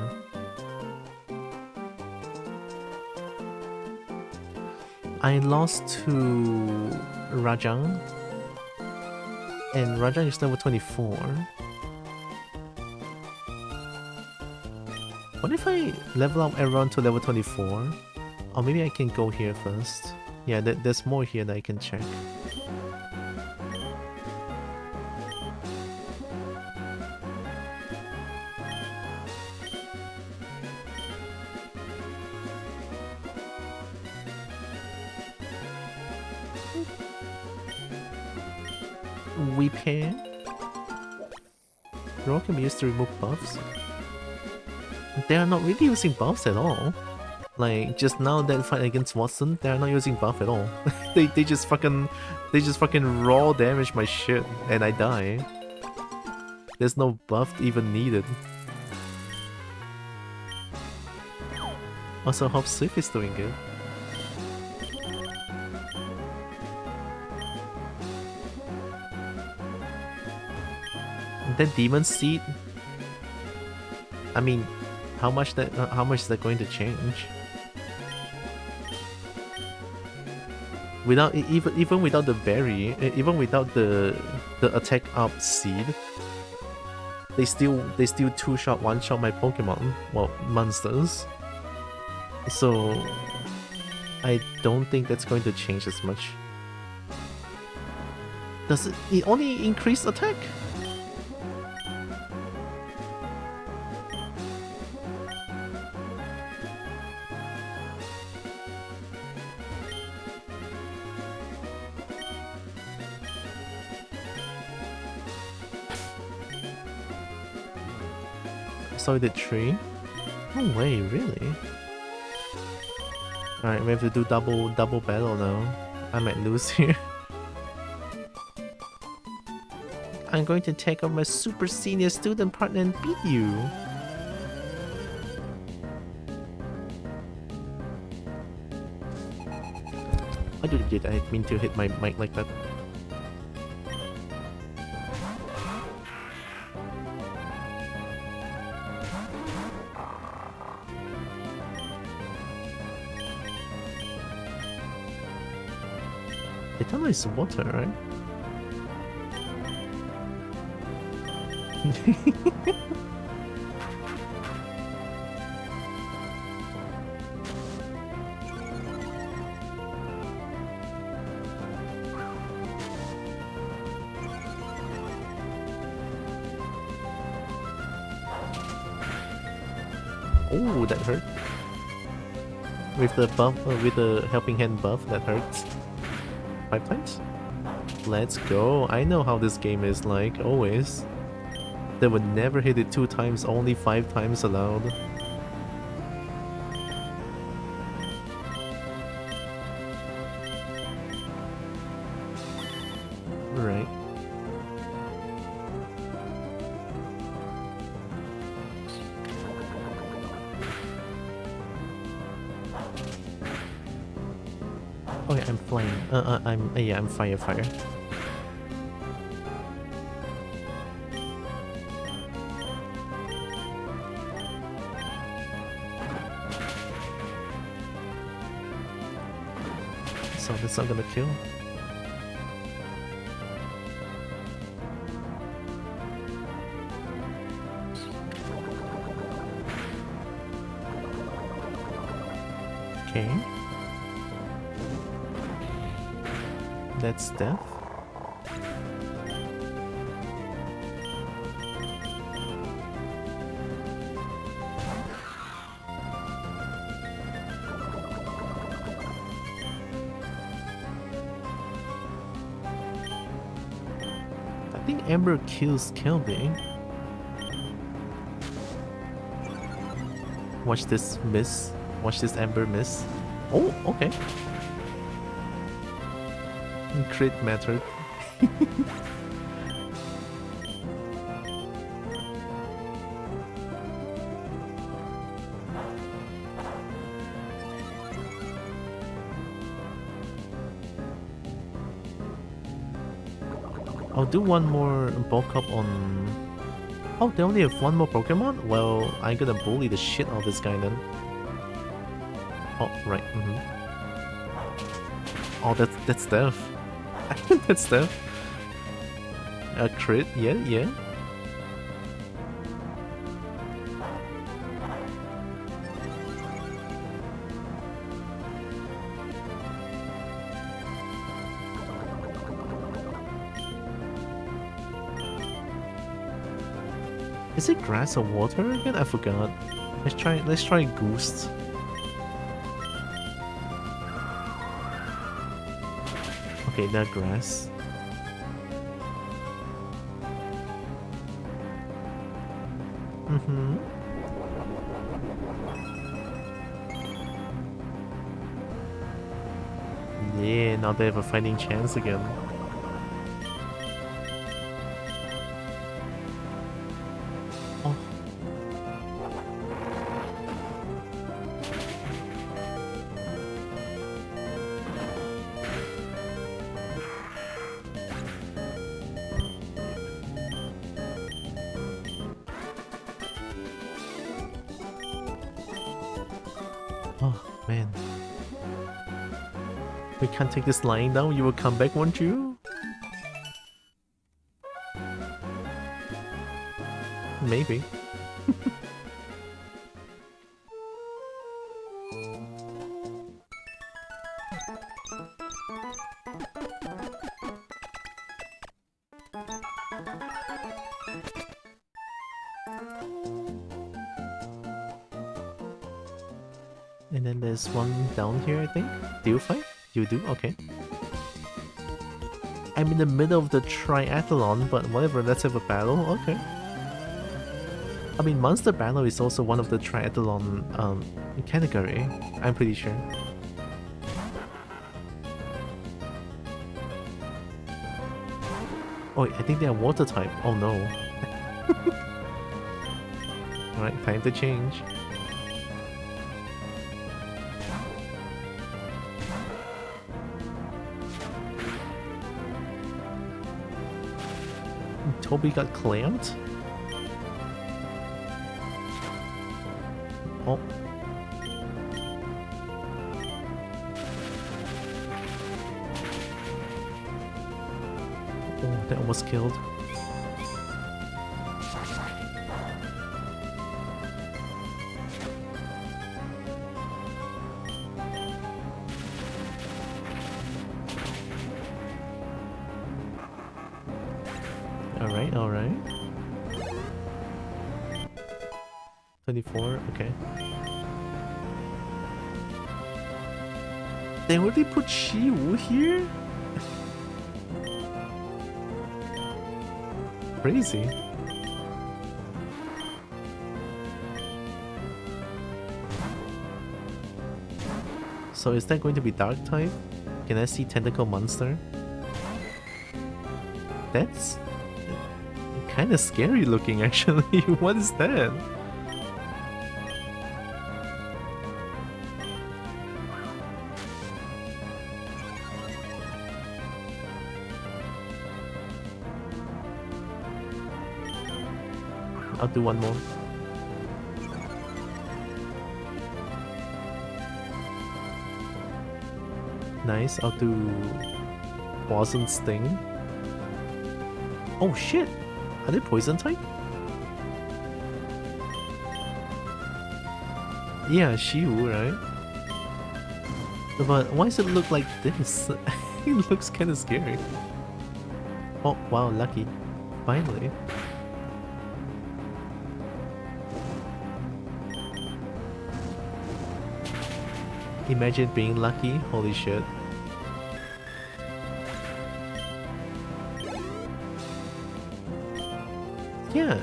I lost to Rajang. And Rajang is level 24. What if I level up everyone to level 24? Or maybe I can go here first. Yeah, there's more here that I can check. Repair? Roll can be used to remove buffs. They are not really using buffs at all. Like just now that fight against Watson, they are not using buff at all. they just fucking raw damage my shit and I die. There's no buff even needed. Also, hope Swift is doing good. That demon seed. I mean, how much is that going to change? Without even without the berry, even without the attack up seed, they still two-shot, one-shot my Pokemon, well, monsters. So I don't think that's going to change as much. Does it only increase attack? Sorry, the tree? No way, really? Alright, we have to do double battle now. I might lose here. I'm going to take on my super senior student partner and beat you. I didn't mean to hit my mic like that. The tunnel is water, right? Oh, that hurt. With the buff, with the helping hand buff, that hurts. 5 times? Let's go. I know how this game is like, always. They would never hit it 2 times, only 5 times allowed. Right. Oh yeah, I'm flying. I'm fire. So that's not gonna kill. Okay. That's death. I think Ember kills Kelby. Watch this miss. Watch this Ember miss. Oh, okay. Crit method. I'll do one more bulk up on... Oh, they only have one more Pokemon? Well, I'm gonna bully the shit out of this guy then. Oh, right. Oh, that's death. That's death. A crit? Yeah. Is it grass or water again? I forgot. Let's try Goose. Okay, that grass. Yeah, now they have a fighting chance again. Oh. Oh, man. We can't take this lying down. You will come back, won't you? Maybe. And then there's one down here, I think. Do you fight? You do? Okay. I'm in the middle of the triathlon, but whatever, let's have a battle. Okay. I mean, Monster Battle is also one of the triathlon category, I'm pretty sure. Oh, I think they are water type. Oh no. Alright, time to change. Toby got clamped? Oh. Oh, that almost killed. Alright, alright. 24, okay. They already put Shiwu here? Crazy. So is that going to be dark type? Can I see tentacle monster? That's kind of scary looking actually. What is that? I'll do one more. Nice, I'll do Poison Sting. Oh shit! Are they poison type? Yeah, Shiwu, right? But why does it look like this? It looks kinda scary. Oh wow, lucky. Finally. Imagine being lucky, holy shit. Yeah,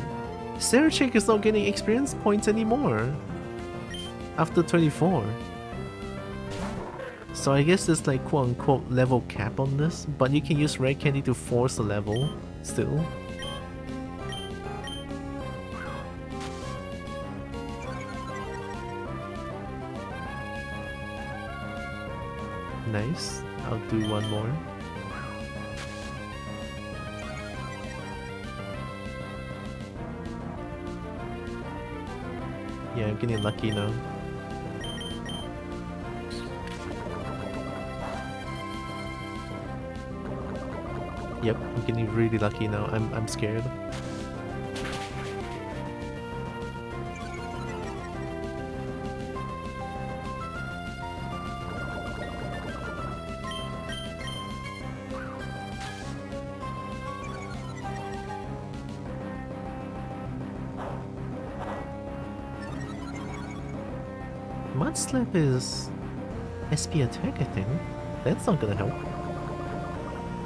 Sarachik is not getting experience points anymore. After 24. So I guess there's like quote unquote level cap on this, but you can use red candy to force the level still. Nice. I'll do one more. Yeah, I'm getting lucky now. Yep, I'm getting really lucky now. I'm scared. Mud Slap is SP attack, I think. That's not gonna help.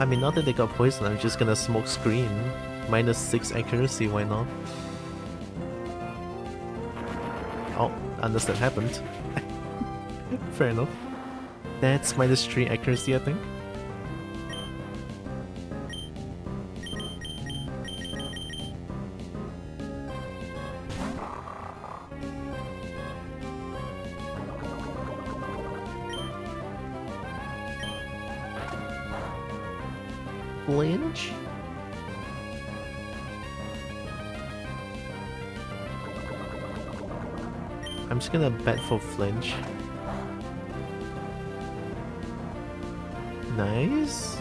I mean, not that they got poison, I'm just gonna smoke screen. -6 accuracy, why not? Oh, unless that happened. Fair enough. That's -3 accuracy, I think. Flinch? I'm just gonna bet for flinch. Nice.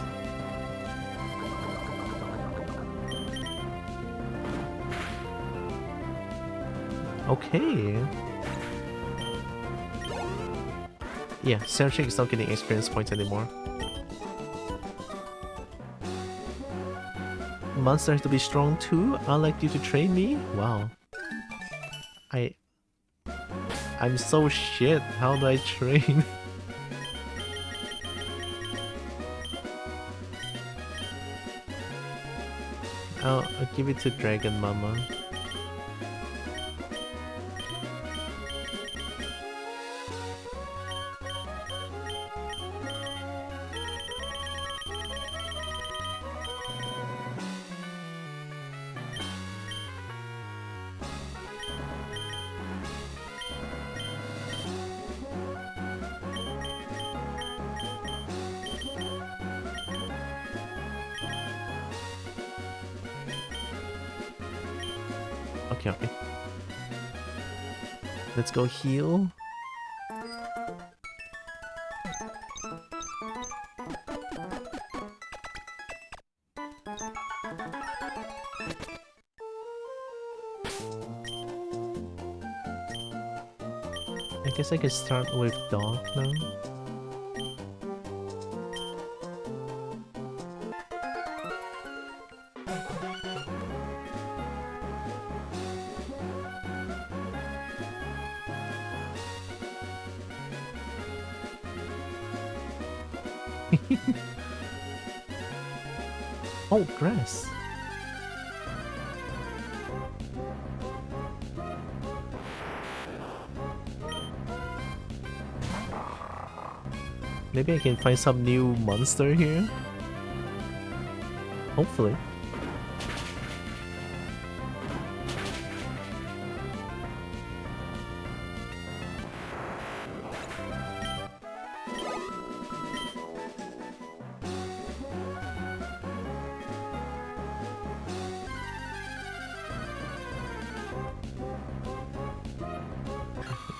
Okay. Yeah, Sarachik is not getting experience points anymore. Monster has to be strong too? I'd like you to train me? Wow. I'm so shit. How do I train? I'll give it to Dragon Mama. Okay, okay. Let's go heal. I guess I can start with dog now. Oh, grass. Maybe I can find some new monster here? Hopefully.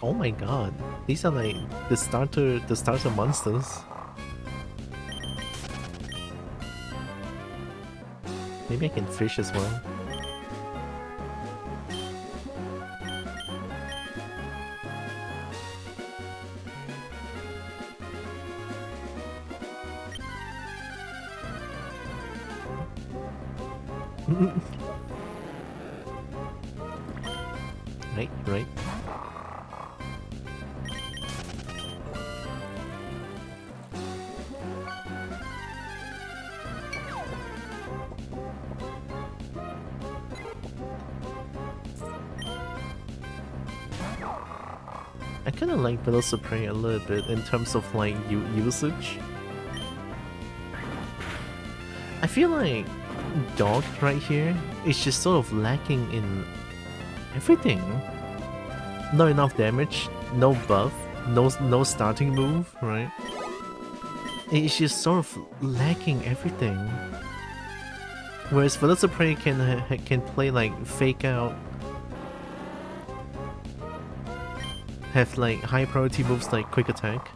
Oh my god, these are like the starter monsters. Maybe I can fish as well. Right. I kind of like Birds of Prey a little bit in terms of like usage. I feel like Dog right here is just sort of lacking in everything. Not enough damage, no buff, no starting move, right? It's just sort of lacking everything. Whereas Birds of Prey can play like fake out, have like high priority moves like quick attack.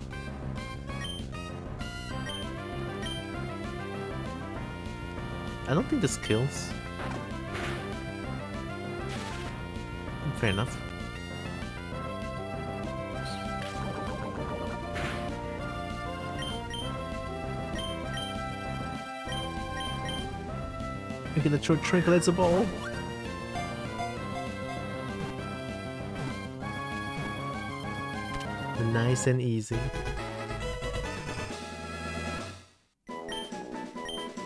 I don't think this kills. Fair enough. We're gonna throw trinkets a ball. Nice and easy.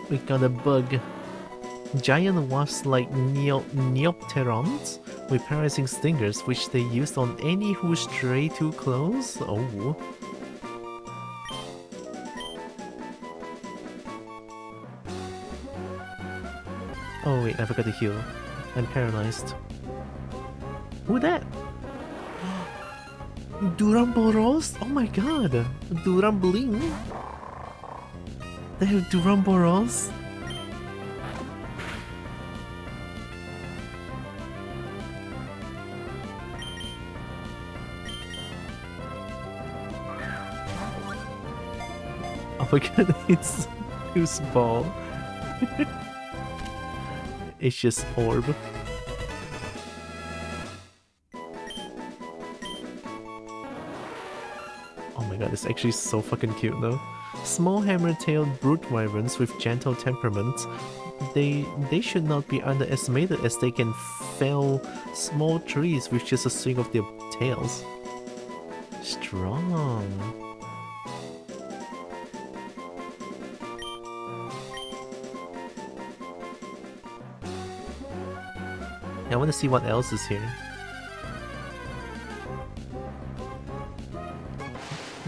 We got a bug. Giant wasps like neopterons with paralyzing stingers, which they used on any who stray too close. Oh. Oh wait, I forgot to heal. I'm paralyzed. Who that? Duramboros? Oh my god! Duramboling? They have Duramboros? Oh my god, it's whose ball? It's just orb. Oh my god, it's actually so fucking cute though. Small hammer-tailed brute wyverns with gentle temperaments. They should not be underestimated as they can fell small trees with just a swing of their tails. Strong. I want to see what else is here.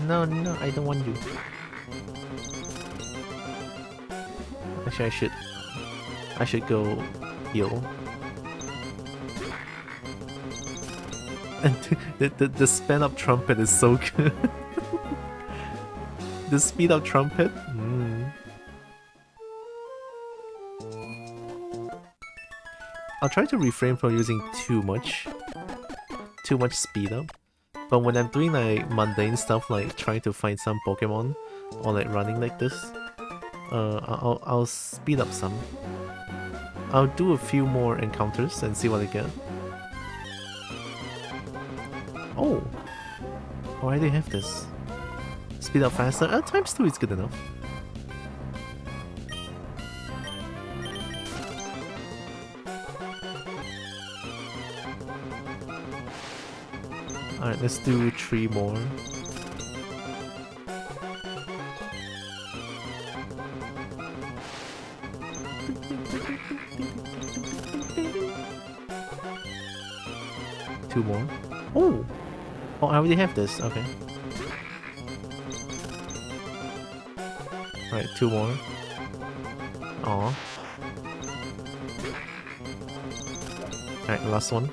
No, I don't want you. Actually, I should go heal. And the sped up trumpet is so good. The speed up trumpet? I'll try to refrain from using too much speed up. But when I'm doing like mundane stuff like trying to find some Pokemon or like running like this, I'll speed up some. I'll do a few more encounters and see what I get. Oh! Why do they have this? Speed up faster? Times 2 is good enough. Alright, let's do 3 more. Two more. Oh! Oh, I already have this. Okay. Alright, 2 more. Aw. Alright, last one.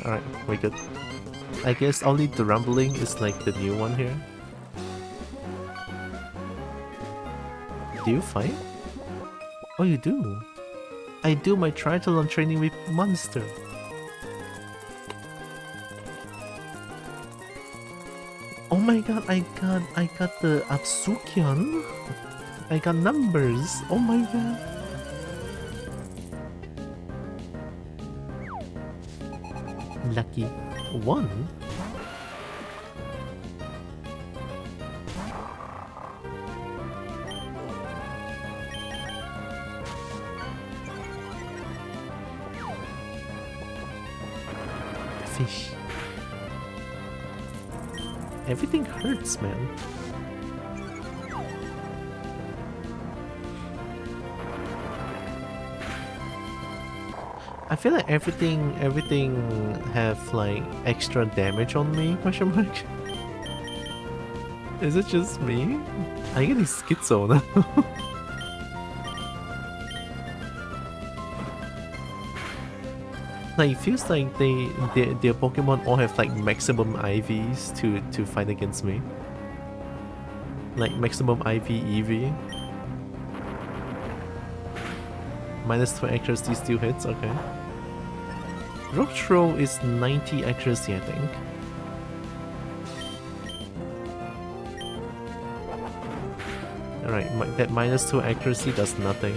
Alright, we're good. I guess only the rumbling is like the new one here. Do you fight? Oh, you do? I do my triathlon training with Monster. Oh my god, I got the Absukyan. I got numbers. Oh my god. Lucky 1. Fish. Everything hurts, man. I feel like everything have like extra damage on me, question mark? Is it just me? I'm getting schizo now. Like, it feels like their Pokemon all have like maximum IVs to fight against me. Like maximum IV EV. -2 accuracy still hits, okay. Rock Throw is 90 accuracy, I think. Alright, that -2 accuracy does nothing.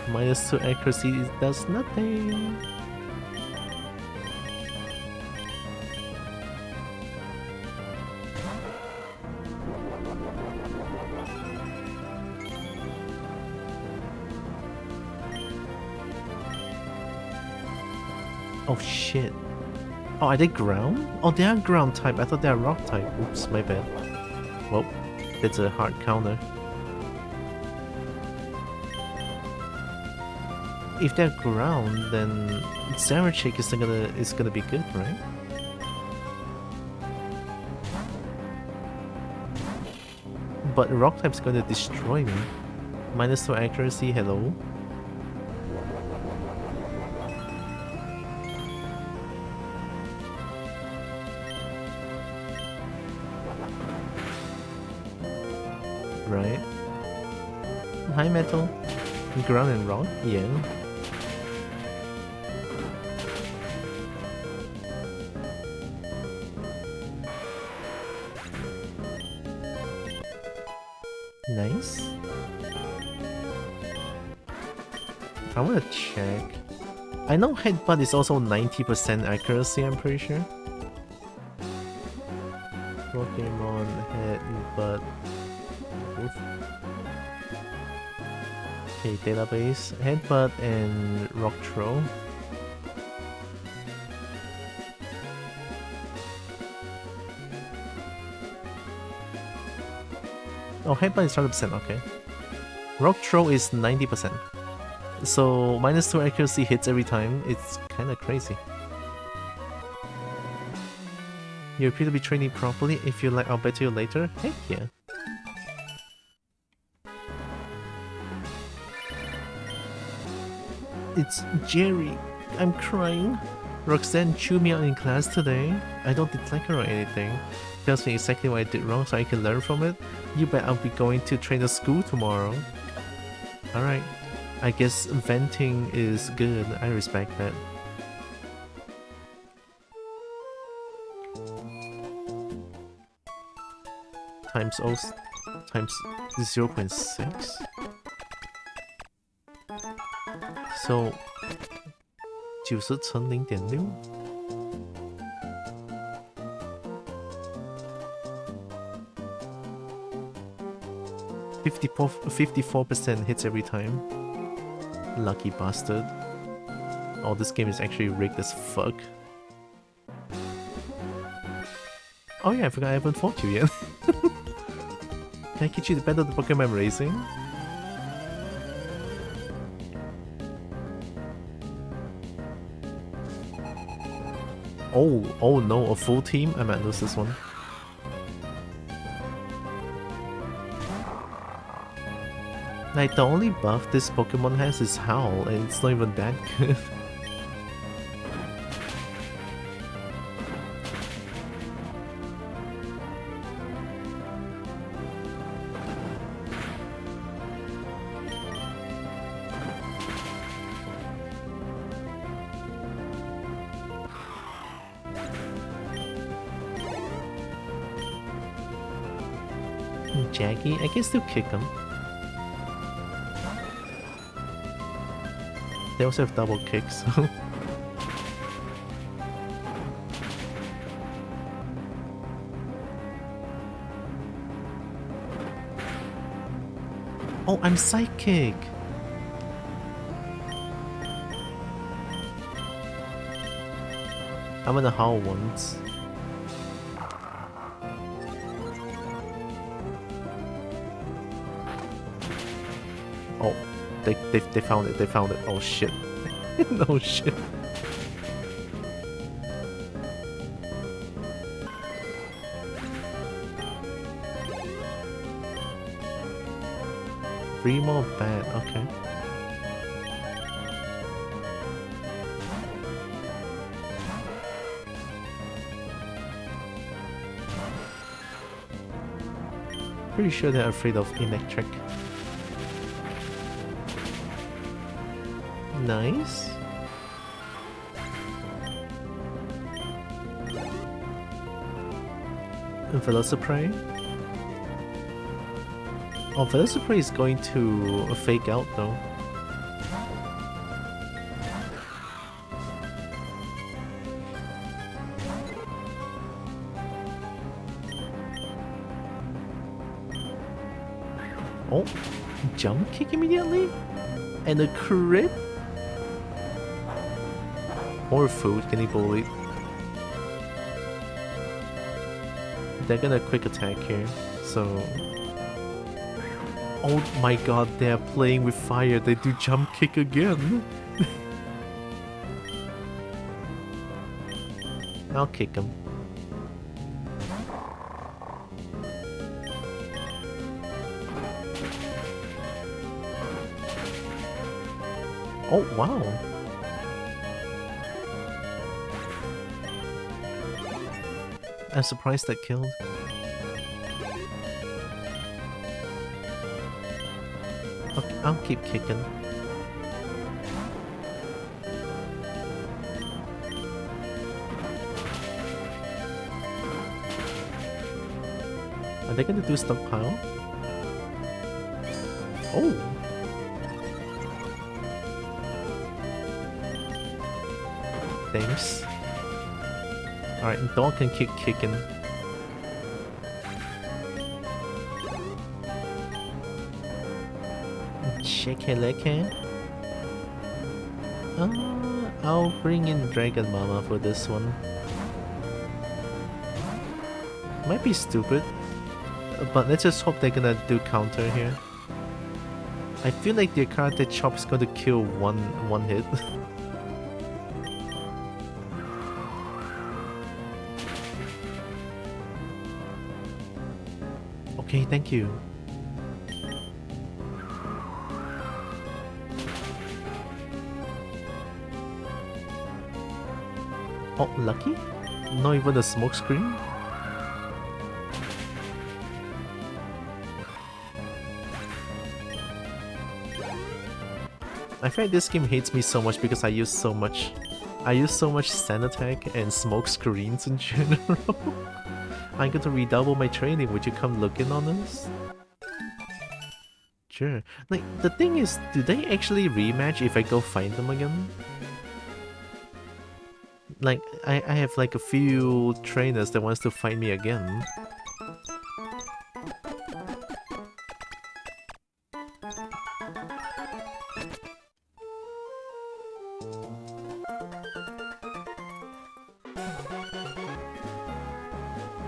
-2 accuracy does nothing. Oh shit. Oh, are they ground? Oh, they are ground type. I thought they are rock type. Oops, my bad. Well, that's a hard counter. If they're ground, then Sarah Shake is gonna be good, right? But rock type's gonna destroy me. -2 accuracy, hello. Right. High metal. Ground and rock? Yeah. Nice. I wanna check. I know Headbutt is also 90% accuracy, I'm pretty sure. Pokemon Headbutt. Oof. Okay, database. Headbutt and Rock Throw. Oh, Headbutt is 100%, okay. Rock Throw is 90%. So, -2 accuracy hits every time. It's kinda crazy. You appear to be training properly. If you like, I'll bet you later. Heck yeah. It's Jerry. I'm crying. Roxanne chewed me out in class today. I don't dislike her or anything. Tells me exactly what I did wrong so I can learn from it. You bet I'll be going to trainer school tomorrow. Alright. I guess venting is good. I respect that. Times 0.6. So 90乘0.6 54% hits every time. Lucky bastard. Oh, this game is actually rigged as fuck. Oh yeah, I forgot I haven't fought you yet. Can I get you the better the Pokemon I'm racing? Oh no, a full team? I might lose this one. Like, the only buff this Pokemon has is Howl, and it's not even that good. Jaggy? I can still kick him. They also have double kicks. Oh, I'm psychic! I'm gonna howl once. Oh, they found it, they found it. Oh shit. No shit. Three more bad, okay. Pretty sure they're afraid of electric. Nice. Velocipray? Oh, Velocipray is going to fake out though. Oh, jump kick immediately? And a crit? More food, can he bully? They're gonna quick attack here, so... Oh my god, they're playing with fire, they do jump kick again! I'll kick him. Oh wow! I'm surprised that killed. Okay, I'll keep kicking. Are they gonna do stockpile? Oh! Thanks. Alright, dog can keep kicking. Shakalaka. I'll bring in Dragon Mama for this one. Might be stupid, but let's just hope they're gonna do counter here. I feel like their Karate Chop is going to kill one hit. Okay, thank you. Oh, lucky? Not even a smoke screen? I feel like this game hates me so much because I use so much sand attack and smoke screens in general. I'm going to redouble my training. Would you come looking on this? Sure. Like, the thing is, do they actually rematch if I go find them again? Like, I have like a few trainers that wants to find me again.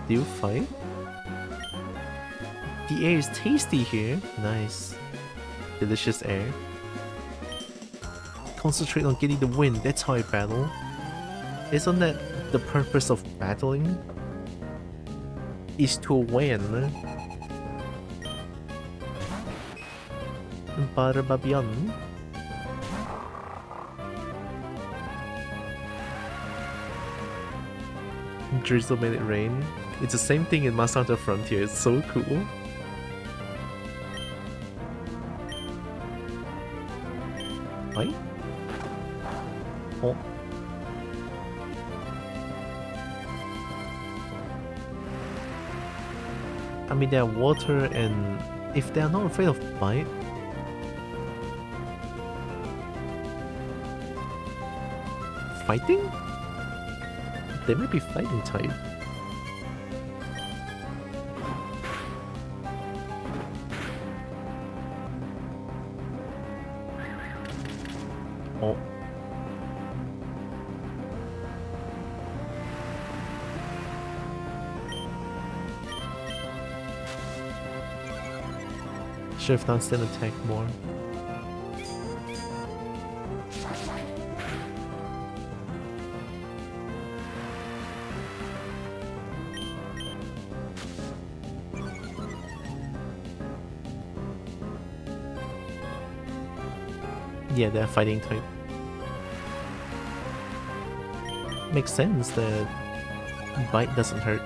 Do you fight? The air is tasty here. Nice. Delicious air. Concentrate on getting the win. That's how I battle. Isn't that the purpose of battling? Is to win. Barababian. Drizzle made it rain. It's the same thing in Monster Hunter Frontier. It's so cool. Wait. Oh. I mean, they're water, and if they're not afraid of bite, fighting? They might be fighting type. Oh. Should have done stand attack more. Yeah, they're fighting type. Makes sense that bite doesn't hurt.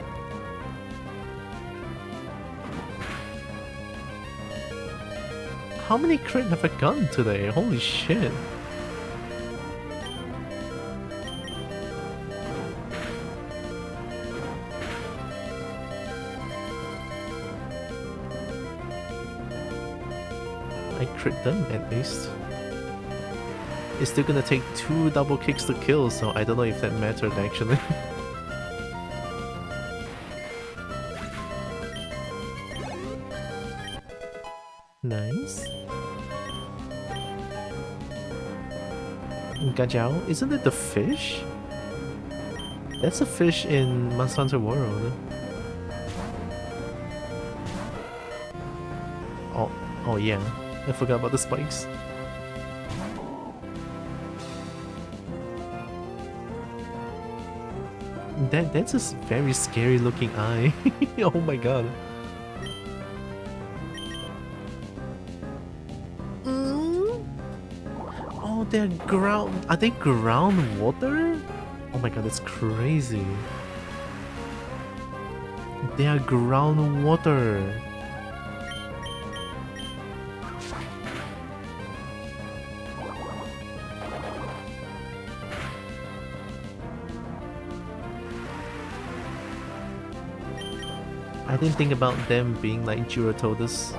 How many crit have I gotten today? Holy shit. I crit them at least. It's still gonna take 2 double kicks to kill, so I don't know if that mattered actually. Nice. Gajao? Isn't it the fish? That's a fish in Monster Hunter World. Oh yeah, I forgot about the spikes. That's a very scary looking eye. Oh my god. Oh, they're ground. Are they groundwater? Oh my god, that's crazy. They are groundwater. I didn't think about them being like Juratodas.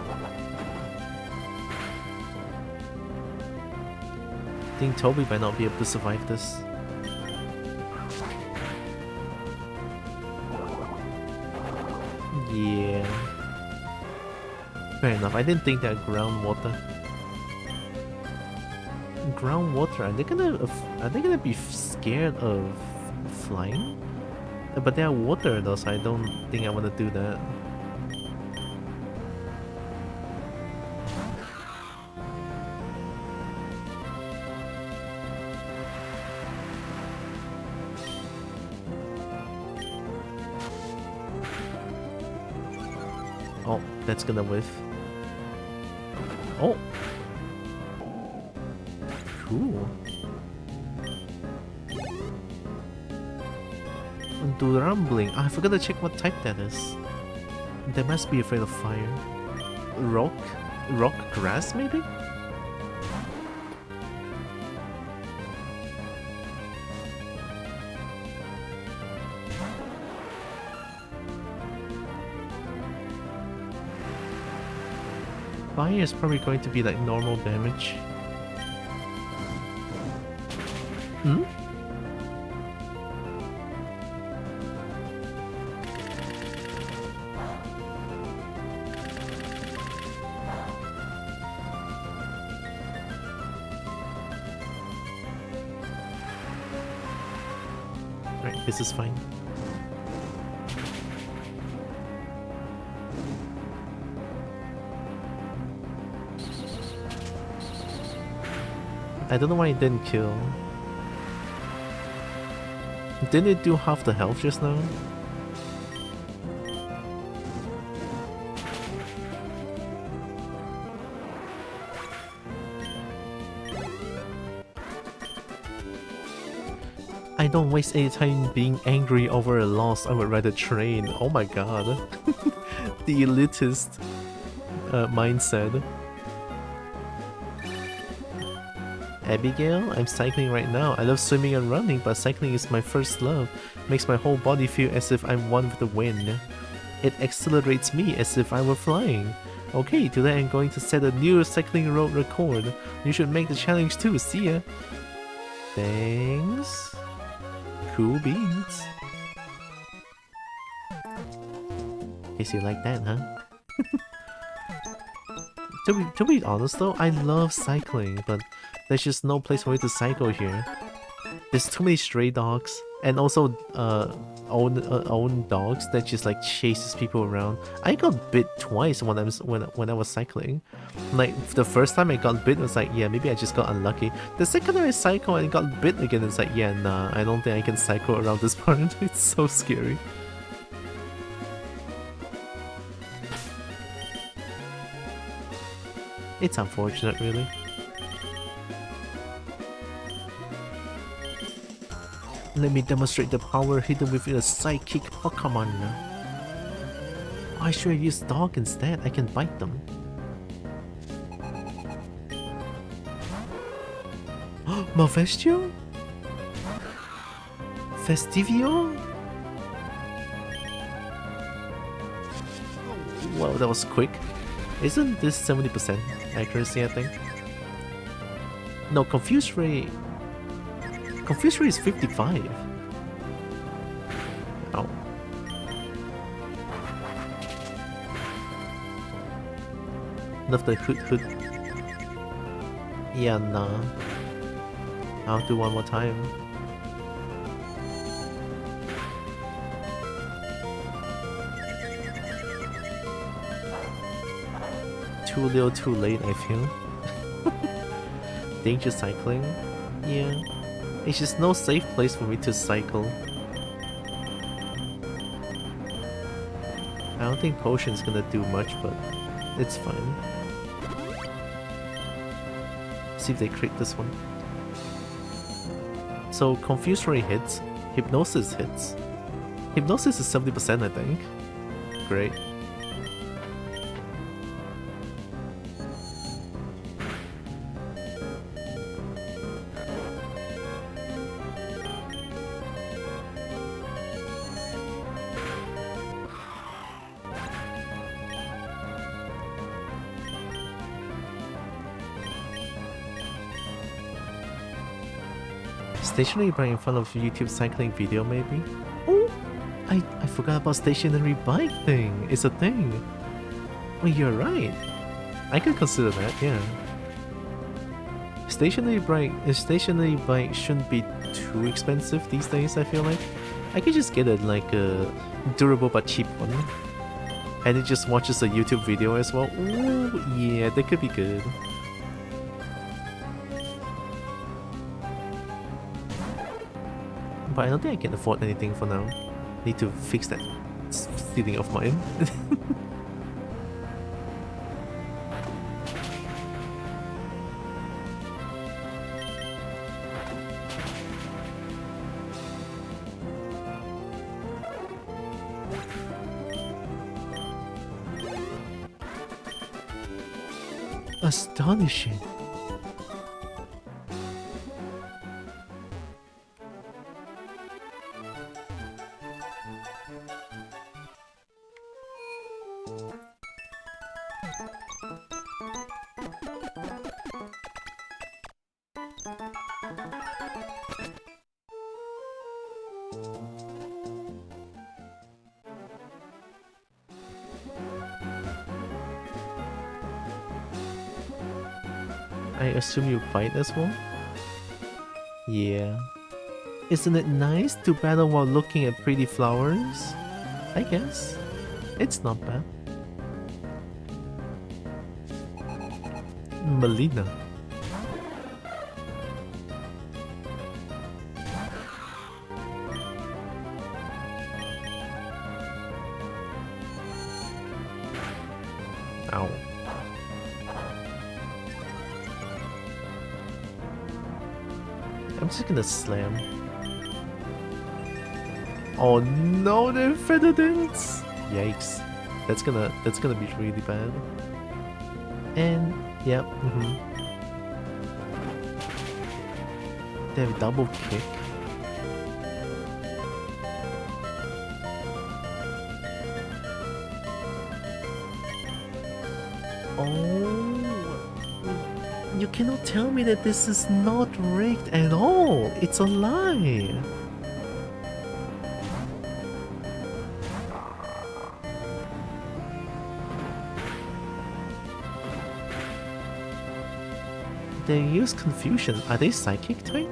I think Toby might not be able to survive this. Yeah. Fair enough. I didn't think that groundwater. Groundwater. Are they gonna be scared of flying? But they are water though, so I don't think I want to do that. Oh, that's gonna whiff. Oh! Cool. do rumbling. I forgot to check what type that is. They must be afraid of fire. Rock? Rock grass, maybe? Fire is probably going to be like normal damage. Hmm? Right, this is fine. I don't know why it didn't kill. Didn't it do half the health just now? I don't waste any time being angry over a loss. I would rather train. Oh my god. The elitist mindset. Abigail, I'm cycling right now. I love swimming and running, but cycling is my first love. Makes my whole body feel as if I'm one with the wind. It accelerates me as if I were flying. Okay, today I'm going to set a new cycling road record. You should make the challenge too. See ya. Thanks. Cool beans. Guess you like that, huh? To be honest though, I love cycling, but there's just no place for me to cycle here. There's too many stray dogs, and also own dogs that just like chases people around. I got bit twice when I was cycling. Like the first time I got bit, it was like, yeah, maybe I just got unlucky. The second time I cycle and got bit again, it's like, yeah, nah, I don't think I can cycle around this part. It's so scary. It's unfortunate, really. Let me demonstrate the power hidden within a psychic Pokemon. I should use dog instead. I can bite them. Malvestio? Festivio? Wow, that was quick. Isn't this 70% accuracy, I think? No, Confuse Ray... Confuse Ray is 55. Ow. Love the hoot. Yeah, nah. I'll do one more time. Too little too late, I feel. Danger cycling? Yeah. It's just no safe place for me to cycle. I don't think Potion's gonna do much, but it's fine. See if they crit this one. So Confuse Ray hits, Hypnosis hits. Hypnosis is 70%, I think. Great. Stationary bike in front of YouTube cycling video, maybe? Oh! I forgot about stationary bike thing. It's a thing. Well, you're right. I could consider that, yeah. Stationary bike shouldn't be too expensive these days, I feel like. I could just get like a durable but cheap one. And it just watches a YouTube video as well. Ooh, yeah, that could be good. But I don't think I can afford anything for now. Need to fix that stealing of mine. Astonishing. I assume you fight as well? Yeah. Isn't it nice to battle while looking at pretty flowers? I guess. It's not bad. Melina. Ow. I'm just gonna slam. Oh no, they're feather dents! Yikes. That's gonna be really bad. And yep, They have double kick. Oh, you cannot tell me that this is not rigged at all. It's a lie. They use confusion. Are they psychic type?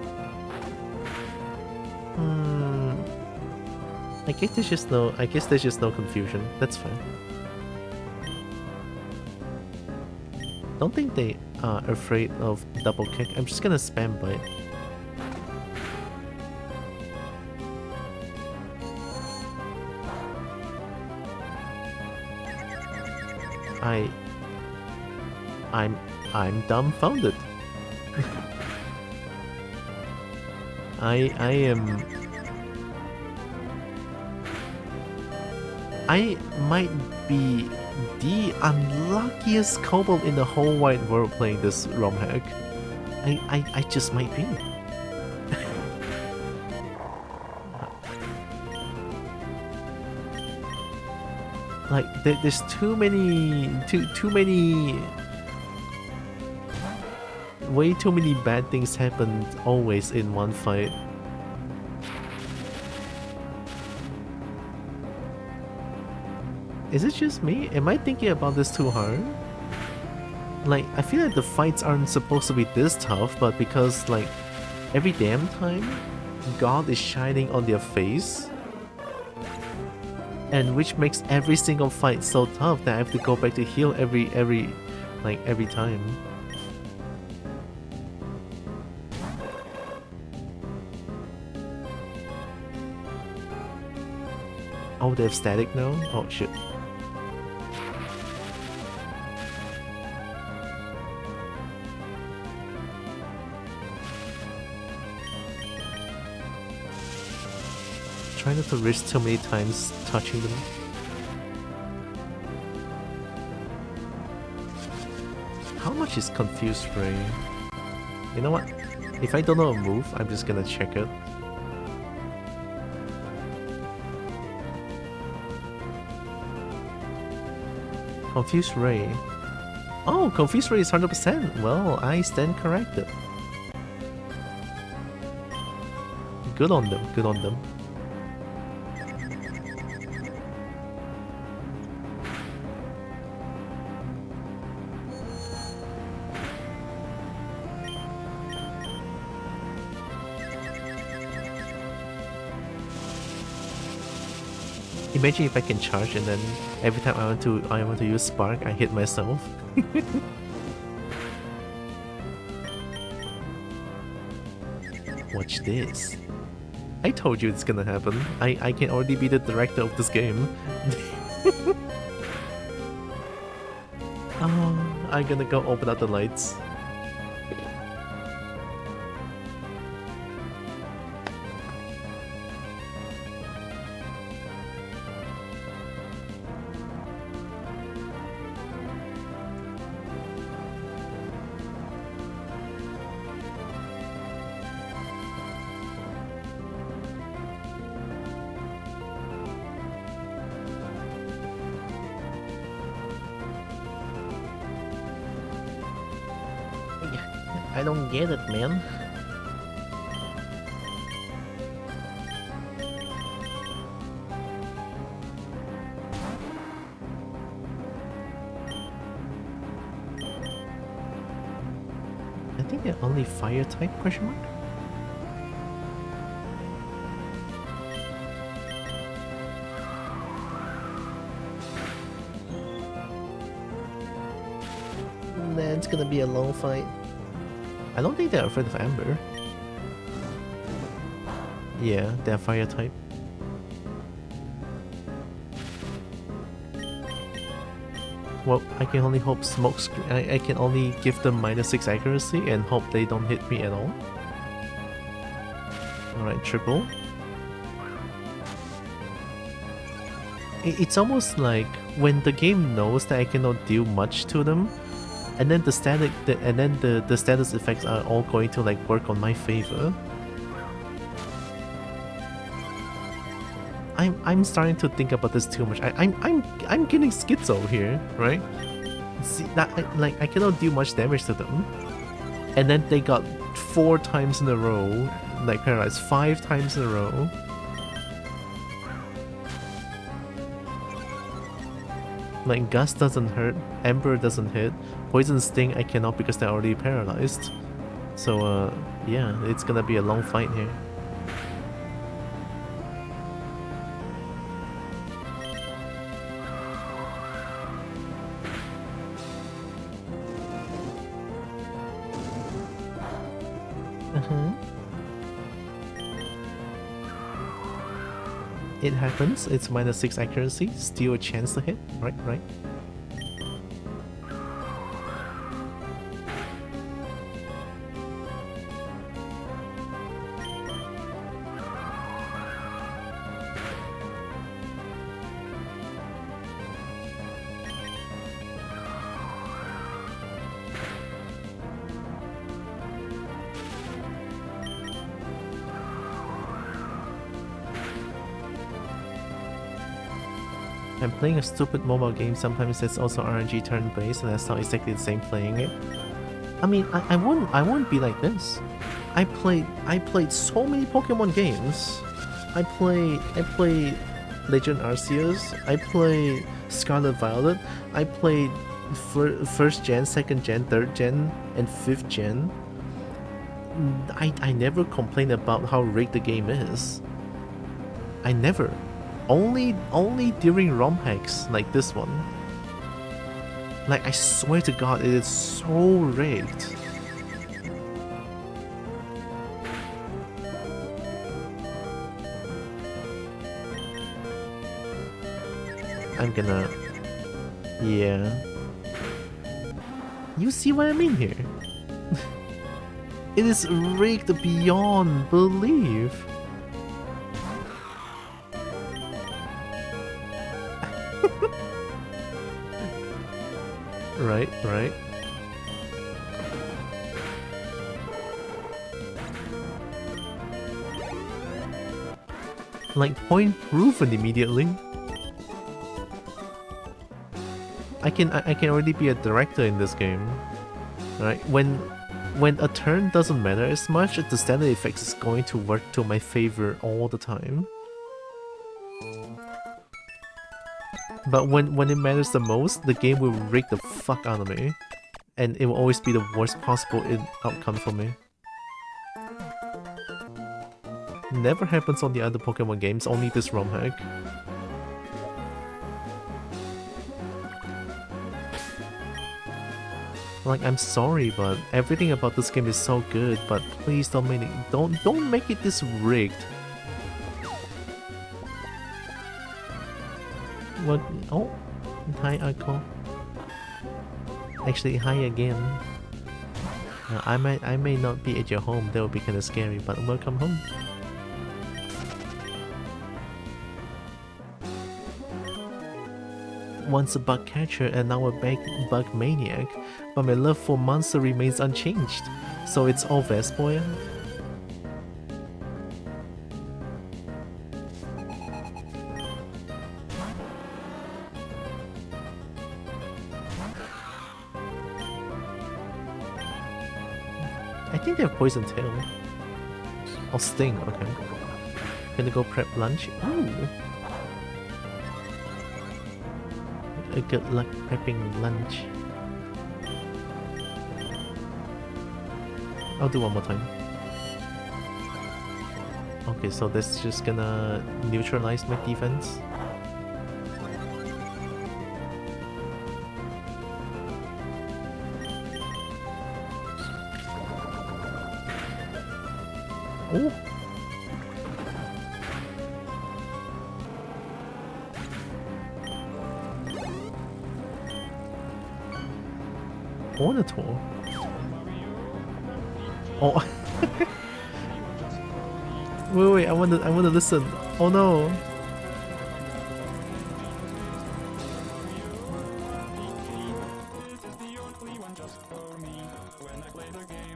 I guess there's just no confusion. That's fine. Don't think they are afraid of double kick. I'm just gonna spam bite. I'm dumbfounded. I might be the unluckiest kobold in the whole wide world playing this ROM hack. I just might be. Like there's too many way too many bad things happen always in one fight. Is it just me? Am I thinking about this too hard? Like, I feel like the fights aren't supposed to be this tough, but because, like, every damn time, God is shining on their face, and which makes every single fight so tough that I have to go back to heal every time. Oh, they have static now? Oh shit. Try not to risk too many times touching them. How much is Confused Ray? You know what? If I don't know a move, I'm just gonna check it. Confused Ray. Oh, Confused Ray is 100%. Well, I stand corrected. Good on them, good on them. Imagine if I can charge and then every time I want to use Spark, I hit myself. Watch this. I told you it's gonna happen. I can already be the director of this game. Oh, I'm gonna go open up the lights. I don't get it, man. I think they're only fire type, question mark? Nah, it's gonna be a long fight. I don't think they're afraid of Amber. Yeah, they're fire type. Well, I can only hope smoke screen. I can only give them -6 accuracy and hope they don't hit me at all. Alright, triple. It's almost like when the game knows that I cannot do much to them, and then the status effects are all going to like work on my favor. I'm starting to think about this too much. I'm getting schizo here, right? See that I cannot do much damage to them, and then they got 4 times in a row, like paralyzed 5 times in a row. Like Gust doesn't hurt, Ember doesn't hit, Poison Sting I cannot because they're already paralyzed. So yeah, it's gonna be a long fight here. It happens, it's -6 accuracy, still a chance to hit, right? I'm playing a stupid mobile game, sometimes it's also RNG turn-based and that's not exactly the same playing it. I mean, I wouldn't be like this. I played so many Pokemon games. I played Legend Arceus, I played Scarlet Violet, I played first gen, second gen, third gen, and fifth gen. I never complain about how rigged the game is. I never. Only during ROM hacks like this one. Like I swear to God, it is so rigged. I'm gonna... yeah. You see what I mean here? It is rigged beyond belief. Right. Like point proven immediately. I can already be a director in this game. Right? When a turn doesn't matter as much, the standard effects is going to work to my favor all the time. But when it matters the most, the game will rig the fuck out of me. And it will always be the worst possible outcome for me. Never happens on the other Pokemon games, only this ROM hack. Like, I'm sorry, but everything about this game is so good, but please don't make it this rigged. What? Oh, hi, Akko. Actually, hi again. I may not be at your home. That would be kind of scary, but welcome home. Once a bug catcher and now a bug maniac, but my love for monster remains unchanged. So it's all Vespoir. I think they have poison tail. Or sting, okay. Gonna go prep lunch. Ooh. A good luck prepping lunch. I'll do one more time. Okay, so that's just gonna neutralize my defense. Oh! Ornithor? Oh! wait, I wanna listen. Oh no!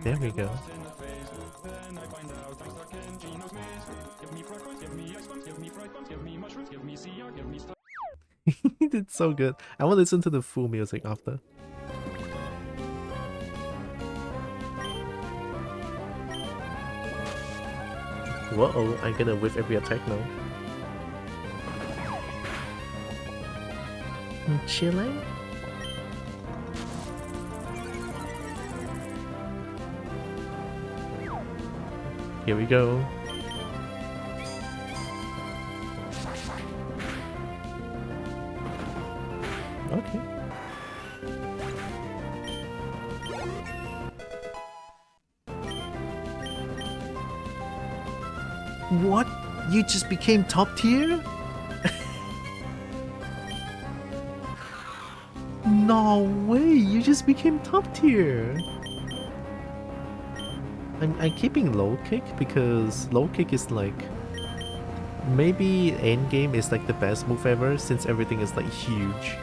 There we go. It's so good. I want to listen to the full music after. Whoa, I'm gonna whiff every attack now. Chile? Here we go. Okay. What? You just became top tier? No way! You just became top tier! I'm keeping low kick because low kick is like... Maybe endgame is like the best move ever since everything is like huge.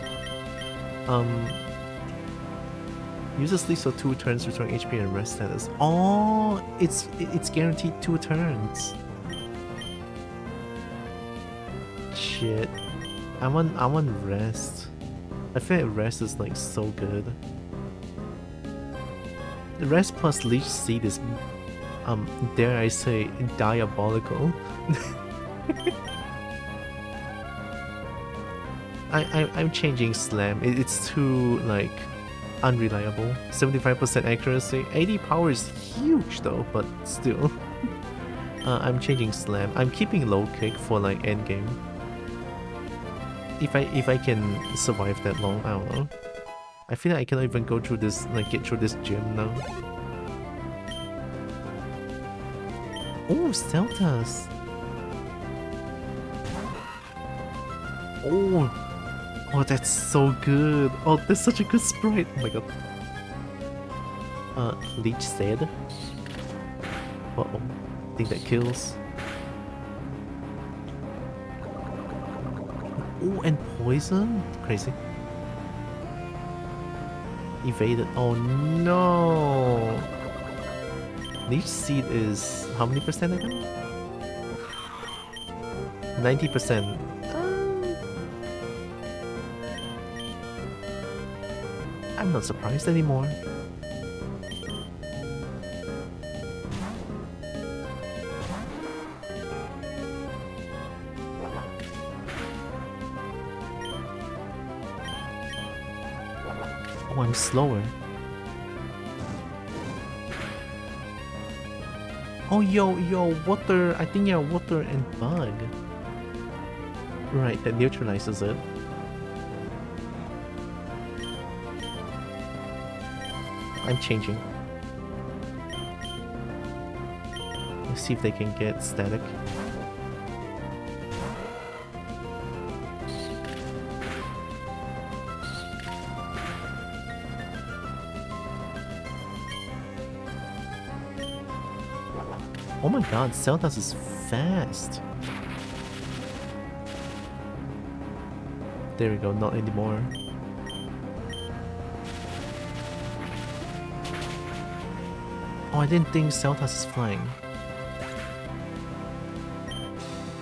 Uses sleep so 2 turns return HP and rest status. Oh, it's guaranteed 2 turns. Shit. I want rest. I feel like rest is like so good. The rest plus leech seed is dare I say diabolical. I'm changing slam. It's too like unreliable. 75% accuracy. 80 power is huge though, but still. I'm changing slam. I'm keeping low kick for like endgame. If I can survive that long, I don't know. I feel like I cannot even go through this, like get through this gym now. Oh, Celtas. Oh, that's so good. Oh, that's such a good sprite. Oh my god. Leech said. Uh-oh. I think that kills. Oh, and poison? Crazy. Evaded. Oh no! Leech seed is how many percent again? 90%. I'm not surprised anymore. Oh, I'm slower. Oh, yo, water. I think yeah, water and bug. Right, that neutralizes it. I'm changing. Let's see if they can get static. Oh my god, Celtas is fast. There we go, not anymore. Oh, I didn't think Celtas is flying.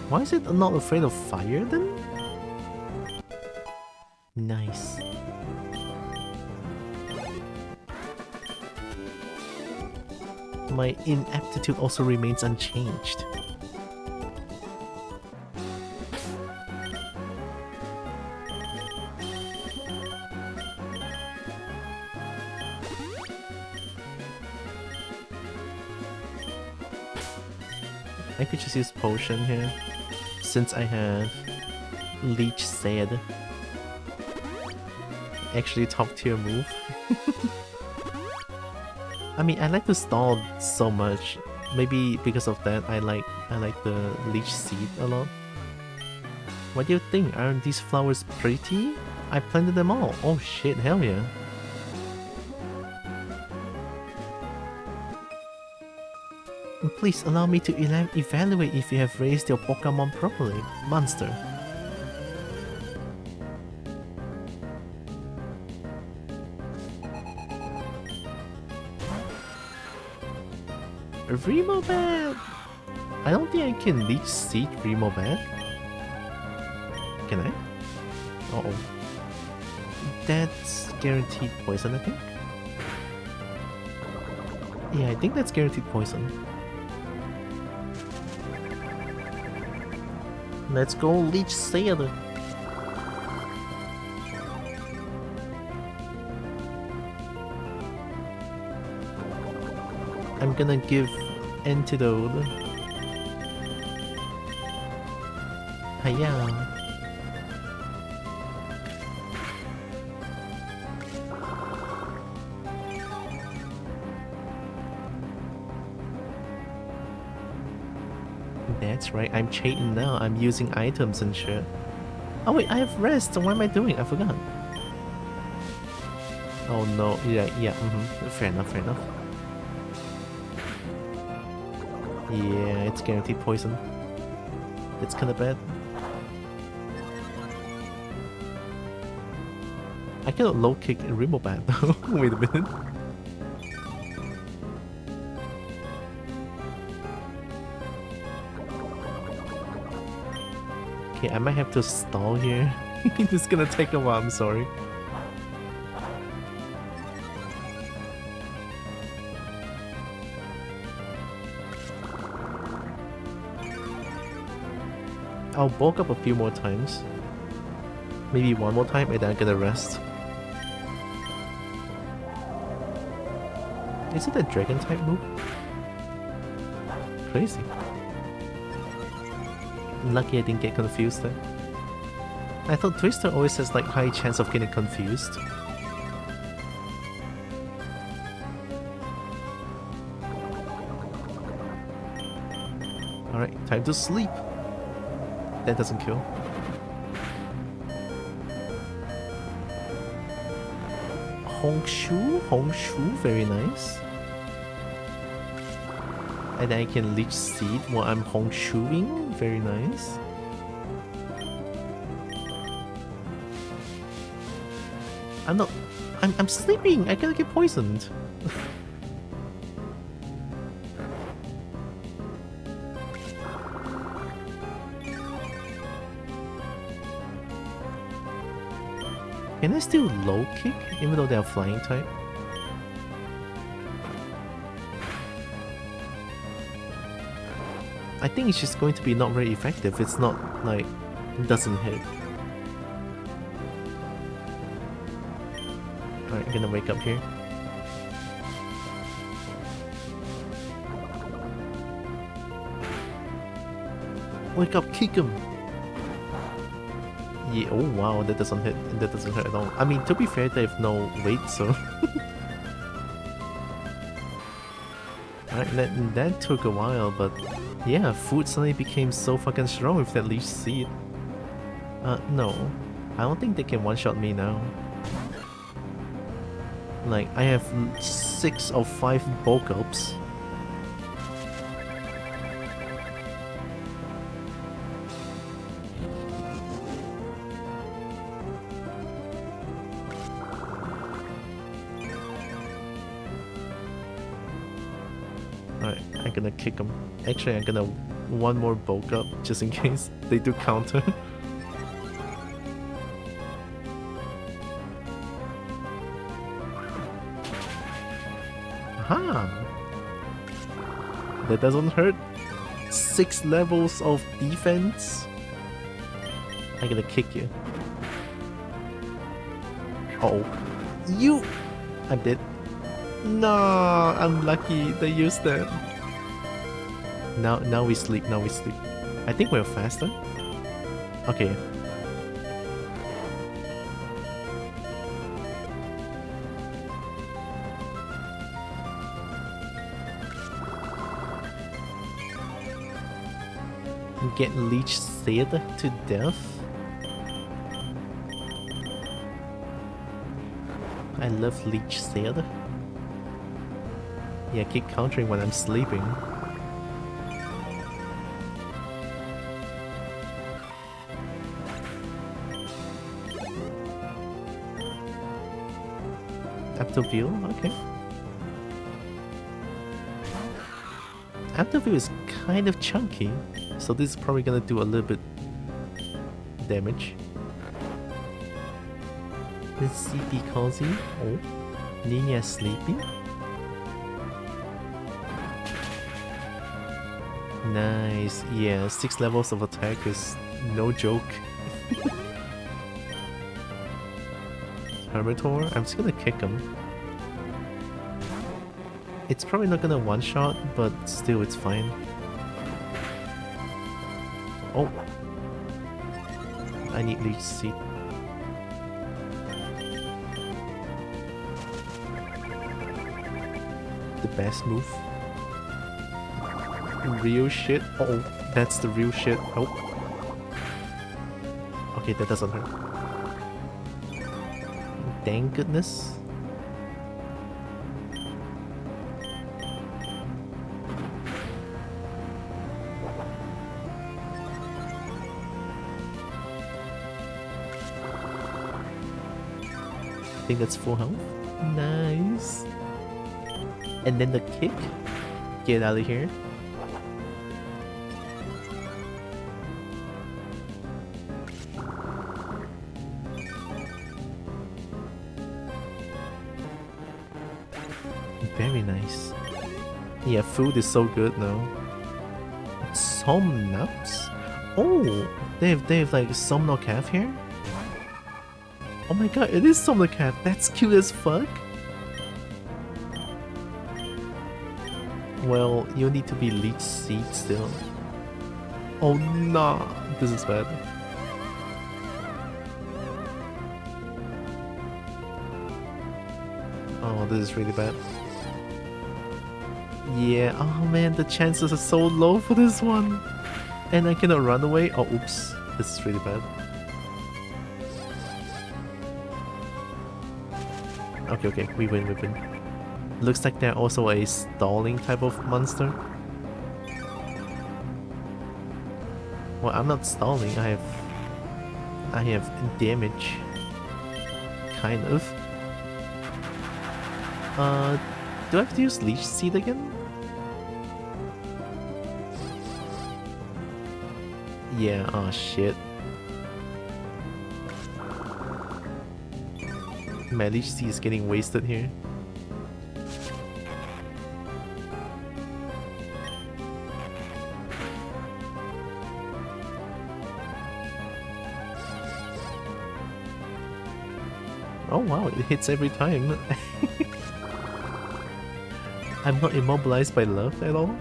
Why is it not afraid of fire then? Nice. my ineptitude also remains unchanged. I could just use potion here, since I have Leech Said. Actually top tier move. I mean, I like to stall so much. Maybe because of that, I like the Leech Seed a lot. What do you think? Aren't these flowers pretty? I planted them all. Oh shit, hell yeah. Please allow me to evaluate if you have raised your Pokemon properly, monster. Remobat! I don't think I can Leech Seed Remobat. Can I? Uh-oh. That's guaranteed poison, I think? Yeah, I think that's guaranteed poison. Let's go Leech Seed! I'm gonna give Antidote. Hiya. That's right, I'm cheating now. I'm using items and shit. Oh wait, I have rest. What am I doing? I forgot. Oh no, yeah, fair enough. Yeah, it's guaranteed poison. It's kinda bad. I cannot low kick Remobat though. Wait a minute. Okay, I might have to stall here. It's gonna take a while, I'm sorry. I'll bulk up a few more times. Maybe one more time and then I'm gonna rest. Is it a dragon type move? Crazy. Lucky I didn't get confused there. I thought Twister always has like high chance of getting confused. Alright, time to sleep. That doesn't kill. Hongshu, very nice. And I can Leech Seed while I'm Hongshuing, very nice. I'm sleeping, I gotta get poisoned. Can I still low kick even though they're flying type? I think it's just going to be not very effective. It's not like it doesn't hit. Alright, I'm gonna wake up here. Wake up, kick him! Yeah, oh wow, that doesn't hit. That doesn't hurt at all. I mean, to be fair, they have no weight, so... Alright, that took a while, but... Yeah, food suddenly became so fucking strong with that Leech Seed. No. I don't think they can one-shot me now. Like, I have 6 of 5 bulk ups. Alright, I'm gonna kick them. Actually, I'm gonna one more bulk up just in case they do counter. Aha! that doesn't hurt. 6 levels of defense. I'm gonna kick you. Uh-oh. You! I'm dead. No, unlucky. They used that. Now we sleep. Now we sleep. I think we're faster. Okay. Get leech seared to death. I love leech seared. Yeah, keep countering when I'm sleeping. Aptoville, okay. Aptoville is kind of chunky, so this is probably gonna do a little bit damage. Let's see, be cozy. Oh, Nina sleepy. Nice. Yeah, 6 levels of attack is no joke. Hermitor, I'm just gonna kick him. It's probably not gonna one-shot, but still it's fine. Oh! I need leech seed. The best move. Real shit. Oh, that's the real shit. Oh. Okay, that doesn't hurt. Thank goodness. I think that's full health. Nice. And then the kick. Get out of here. Very nice. Yeah, food is so good now. Somnaps? Oh, they have like Somnocaf here? Oh my god, it is Somnocaf. That's cute as fuck. Well, you need to be leech seed still. Oh no, this is bad. Oh, this is really bad. Yeah, oh man, the chances are so low for this one. And I cannot run away. Oh, oops. This is really bad. Okay, okay, we win, we win. Looks like they're also a stalling type of monster. Well, I'm not stalling, I have damage. Kind of. Do I have to use Leech Seed again? Yeah, oh shit. My Leech Seed is getting wasted here. Oh wow, it hits every time. I'm not immobilized by love at all.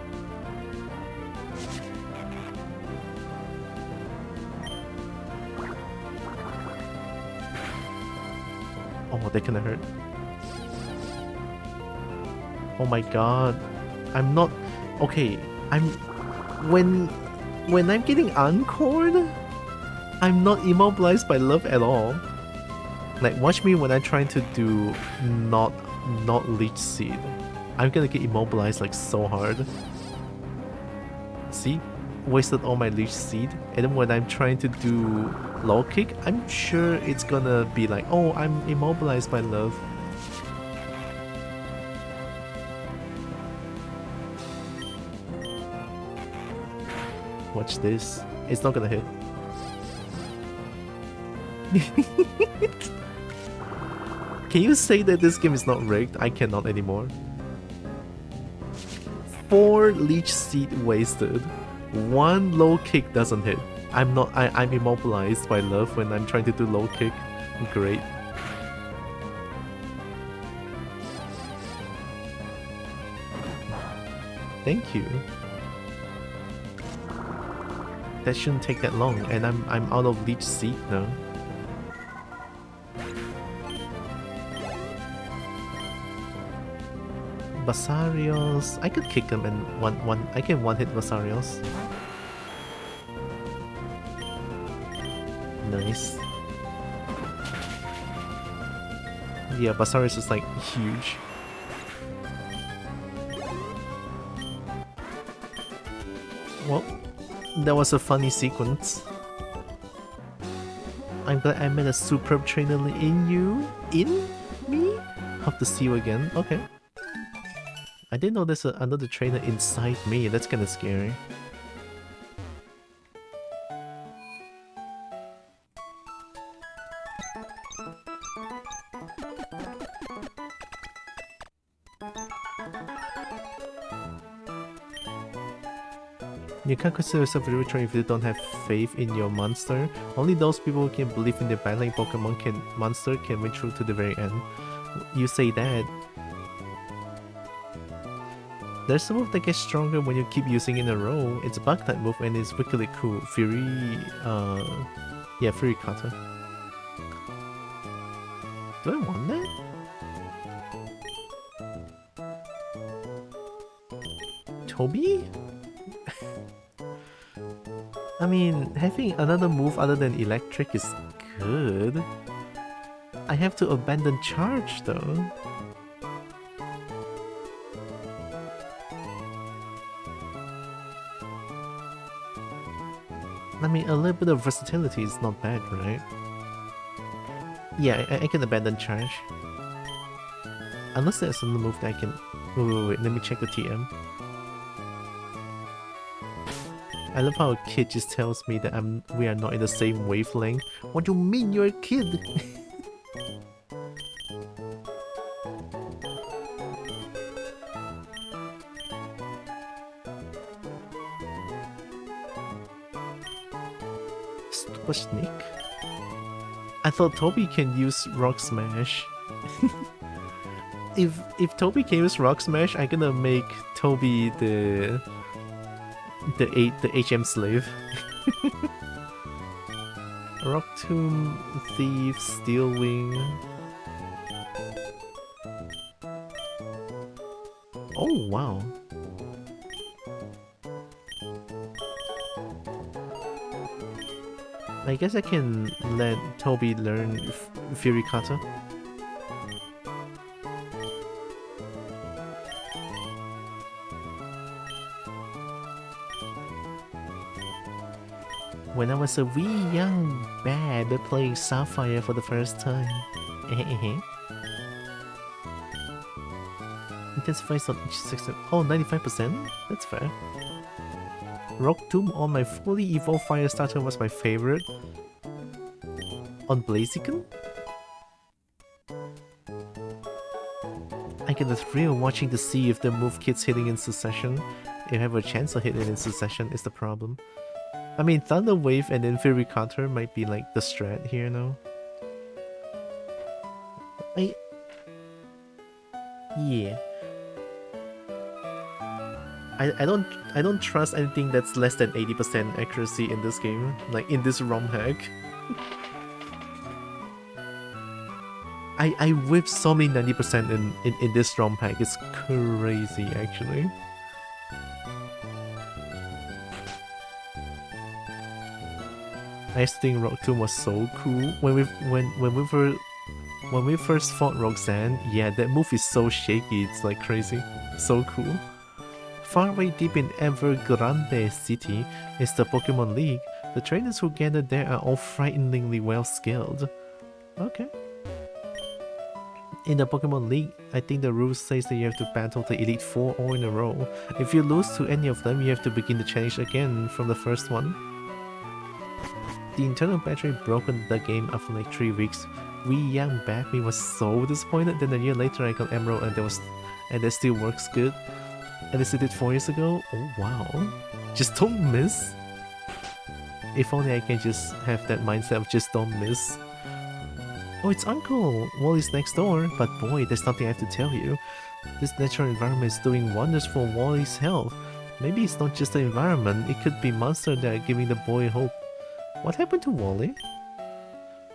Oh, that kinda hurt. Oh my god. I'm not... Okay, When I'm getting encored, I'm not immobilized by love at all. Like, watch me when I'm trying to do not Leech Seed. I'm gonna get immobilized like so hard. See? Wasted all my Leech Seed. And then when I'm trying to do low kick, I'm sure it's gonna be like, oh, I'm immobilized by love. Watch this. It's not gonna hit. Can you say that this game is not rigged? I cannot anymore. 4 leech seed wasted. 1 low kick doesn't hit. I'm immobilized by love when I'm trying to do low kick. Great. Thank you. That shouldn't take that long, and I'm out of leech seed now. Basarios. I could kick him and I can one hit Basarios. Nice. Yeah, Basarios is like huge. Well, that was a funny sequence. I'm glad I met a superb trainer in you. In me? Hope to see you again. Okay. I didn't know there's another trainer inside me. That's kind of scary. You can't consider yourself a trainer if you don't have faith in your monster. Only those people who can believe in their battling Pokemon monster can win through to the very end. You say that. There's a move that gets stronger when you keep using it in a row. It's a bug type move and it's wickedly cool. Fury Kata. Do I want that? Toby? I mean, having another move other than electric is good. I have to abandon charge though. I mean, a little bit of versatility is not bad, right? Yeah, I can abandon charge. Unless there's another move that I can... Wait, let me check the TM. I love how a kid just tells me that we are not in the same wavelength. What do you mean you're a kid? Stupid snake? I thought Toby can use Rock Smash. If Toby can use Rock Smash, I'm gonna make Toby the HM slave. Rock Tomb, Thief, Steel Wing. Oh wow. I guess I can let Toby learn Fury Kata. When I was a wee young babe playing Sapphire for the first time. Intensifies on each section. Oh, 95%? That's fair. Rock Tomb on my fully evolved fire starter was my favorite. On Blaziken? I get the thrill watching to see if the move keeps hitting in succession. If I have a chance to hit it in succession is the problem. I mean, Thunder Wave and then Fury Counter might be like the strat here now. Yeah. I don't trust anything that's less than 80% accuracy in this game, like in this ROM hack. I whipped so many 90% in this ROM hack, it's crazy actually. I used to think Rock Tomb was so cool. When we first fought Roxanne, yeah, that move is so shaky, it's like crazy. So cool. Far away deep in Evergrande City is the Pokemon League. The trainers who gather there are all frighteningly well skilled. Okay. In the Pokemon League, I think the rules says that you have to battle the Elite Four all in a row. If you lose to any of them, you have to begin the challenge again from the first one. The internal battery broke in the game after like 3 weeks. Wee young Batman was so disappointed. Then a year later I got Emerald and that still works good. At least I did 4 years ago. Oh wow. Just don't miss. If only I can just have that mindset of just don't miss. Oh, it's Uncle! Wally's next door, but boy, there's something I have to tell you. This natural environment is doing wonders for Wally's health. Maybe it's not just the environment, it could be monsters that are giving the boy hope. What happened to Wally?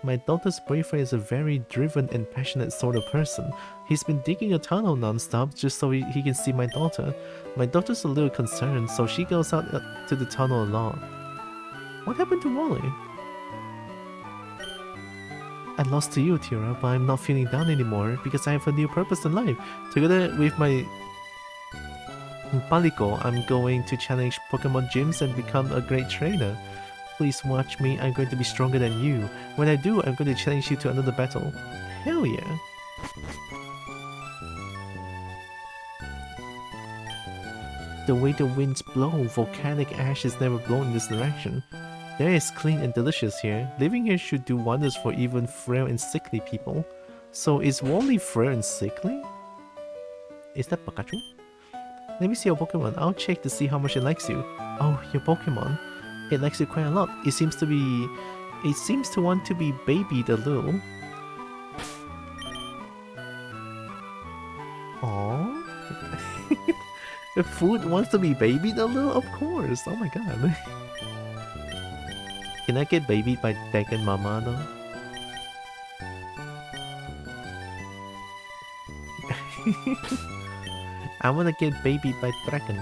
My daughter's boyfriend is a very driven and passionate sort of person. He's been digging a tunnel non-stop just so he can see my daughter. My daughter's a little concerned, so she goes out to the tunnel a lot. What happened to Wally? I lost to you, Tira, but I'm not feeling down anymore because I have a new purpose in life. Together with my Palico, I'm going to challenge Pokemon gyms and become a great trainer. Please watch me, I'm going to be stronger than you. When I do, I'm going to challenge you to another battle. Hell yeah. The way the winds blow, volcanic ashes never blow in this direction. The air is clean and delicious here. Living here should do wonders for even frail and sickly people. So is Wally frail and sickly? Is that Pikachu? Let me see your Pokemon. I'll check to see how much it likes you. Oh, your Pokemon. It likes you quite a lot. It seems to want to be babied a little. Aww. The food wants to be babied a little? Of course. Oh my god. Can I get babied by Dragon Mama though? I wanna get babied by Dragon.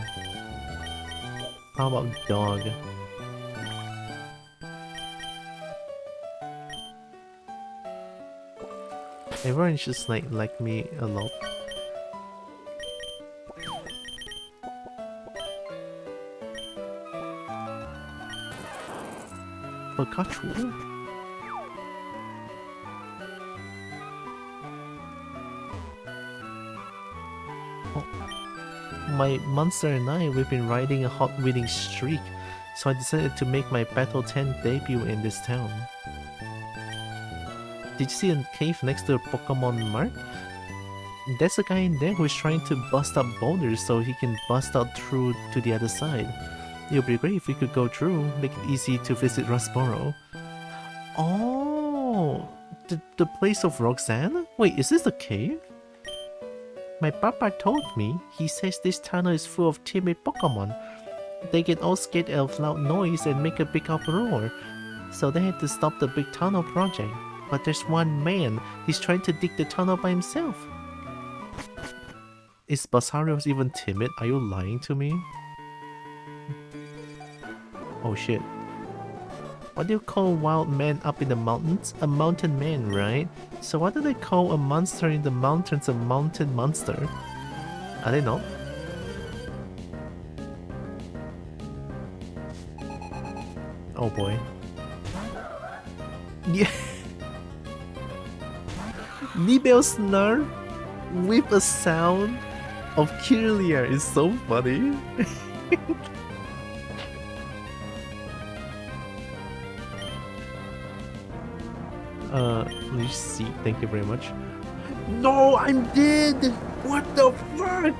How about dog? Everyone just like me a lot. Pikachu? Oh. My monster and I, we've been riding a hot winning streak, so I decided to make my Battle 10 debut in this town. Did you see a cave next to a Pokemon Mart? There's a guy in there who is trying to bust up boulders so he can bust out through to the other side. It would be great if we could go through, make it easy to visit Rustboro. Oh, the place of Roxanne? Wait, is this the cave? My papa told me, he says this tunnel is full of timid Pokemon. They get all scared of loud noise and make a big uproar. So they had to stop the big tunnel project. But there's one man, he's trying to dig the tunnel by himself. Is Basarios even timid? Are you lying to me? Oh shit. What do you call wild man up in the mountains? A mountain man, right? So what do they call a monster in the mountains a mountain monster? Are they not? Oh boy. Yeah. Nibel snarl with a sound of Kirlia is so funny. Let's see. Thank you very much. No, I'm dead! What the fuck?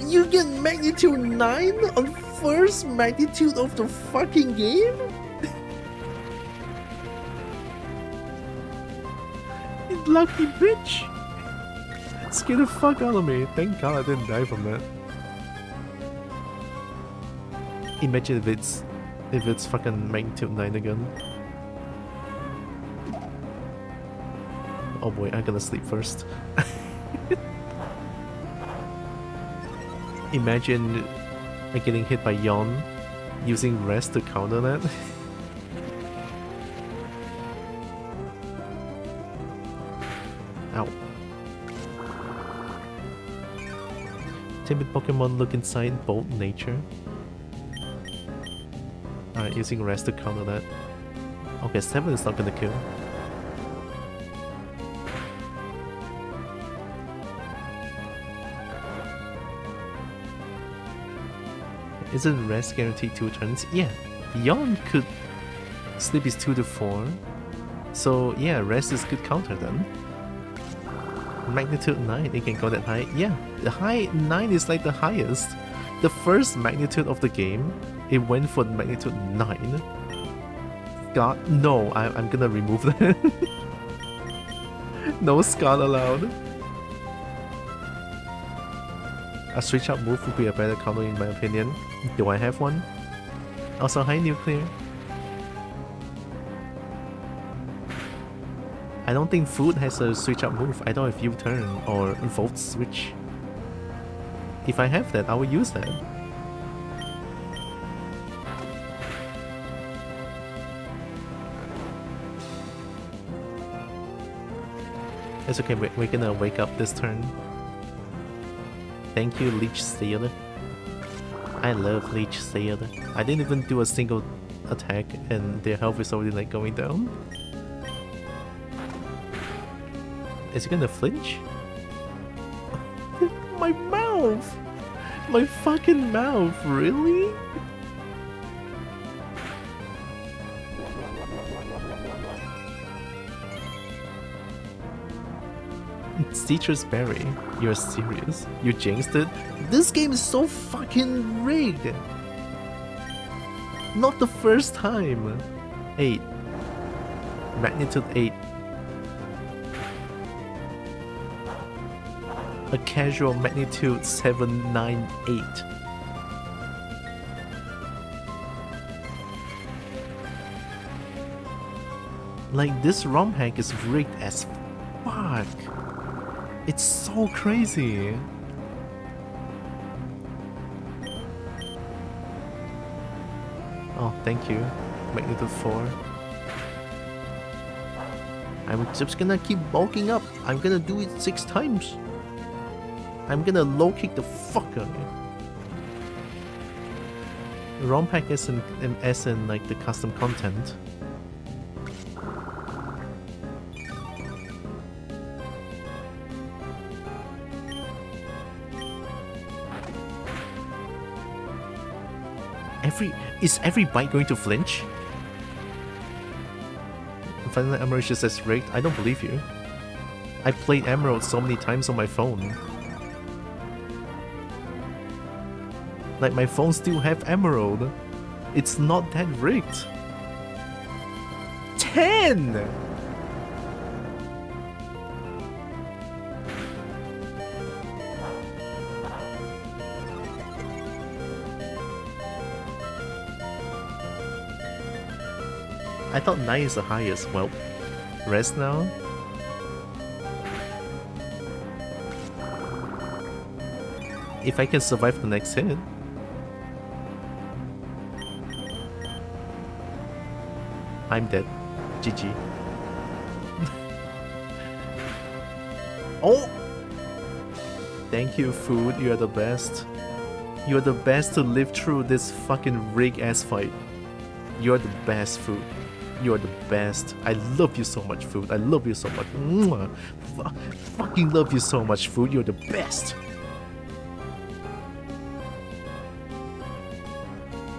You get magnitude 9 on first magnitude of the fucking game? You lucky bitch! Scared the fuck out of me. Thank god I didn't die from that. Imagine if it's fucking magnitude 9 again. Oh boy, I'm gonna sleep first. Imagine getting hit by Yawn using rest to counter that. Ow. Timid Pokemon look inside bold nature. Alright, using rest to counter that. Okay, 7 is not gonna kill. Isn't rest guaranteed 2 turns? Yeah, Yawn could sleep is 2 to 4. So yeah, rest is good counter then. Magnitude 9, it can go that high. Yeah, the high 9 is like the highest. The first magnitude of the game, it went for magnitude 9. God, no, I'm gonna remove that. No Scott allowed. A switch up move would be a better counter in my opinion. Do I have one? Also, hi Nuclear. I don't think food has a switch up move. I don't have U-turn or volt switch. If I have that, I will use that. It's okay, we're gonna wake up this turn. Thank you, Leech Sailor. I love Leech Sailor. I didn't even do a single attack and their health is already like going down. Is it gonna flinch? My mouth! My fucking mouth, really? Citrus Berry, you're serious? You jinxed it? This game is so fucking rigged! Not the first time! 8. Magnitude 8. A casual magnitude 798. Like, this ROM hack is rigged as fuck. It's so crazy. Oh, thank you. Magnitude 4. I'm just gonna keep bulking up. I'm gonna do it 6 times. I'm gonna low kick the fuck out of you. ROM pack as in like the custom content. Is every bite going to flinch? Finally, Emerald just says rigged. I don't believe you. I played Emerald so many times on my phone. Like, my phone still have Emerald. It's not that rigged. 10! I thought 9 is the highest. Well, rest now. If I can survive the next hit. I'm dead. GG. Oh! Thank you, food. You're the best. You're the best to live through this fucking rig ass fight. You're the best, food. You're the best. I love you so much, food. I love you so much. Mwah. Fucking love you so much, food. You're the best.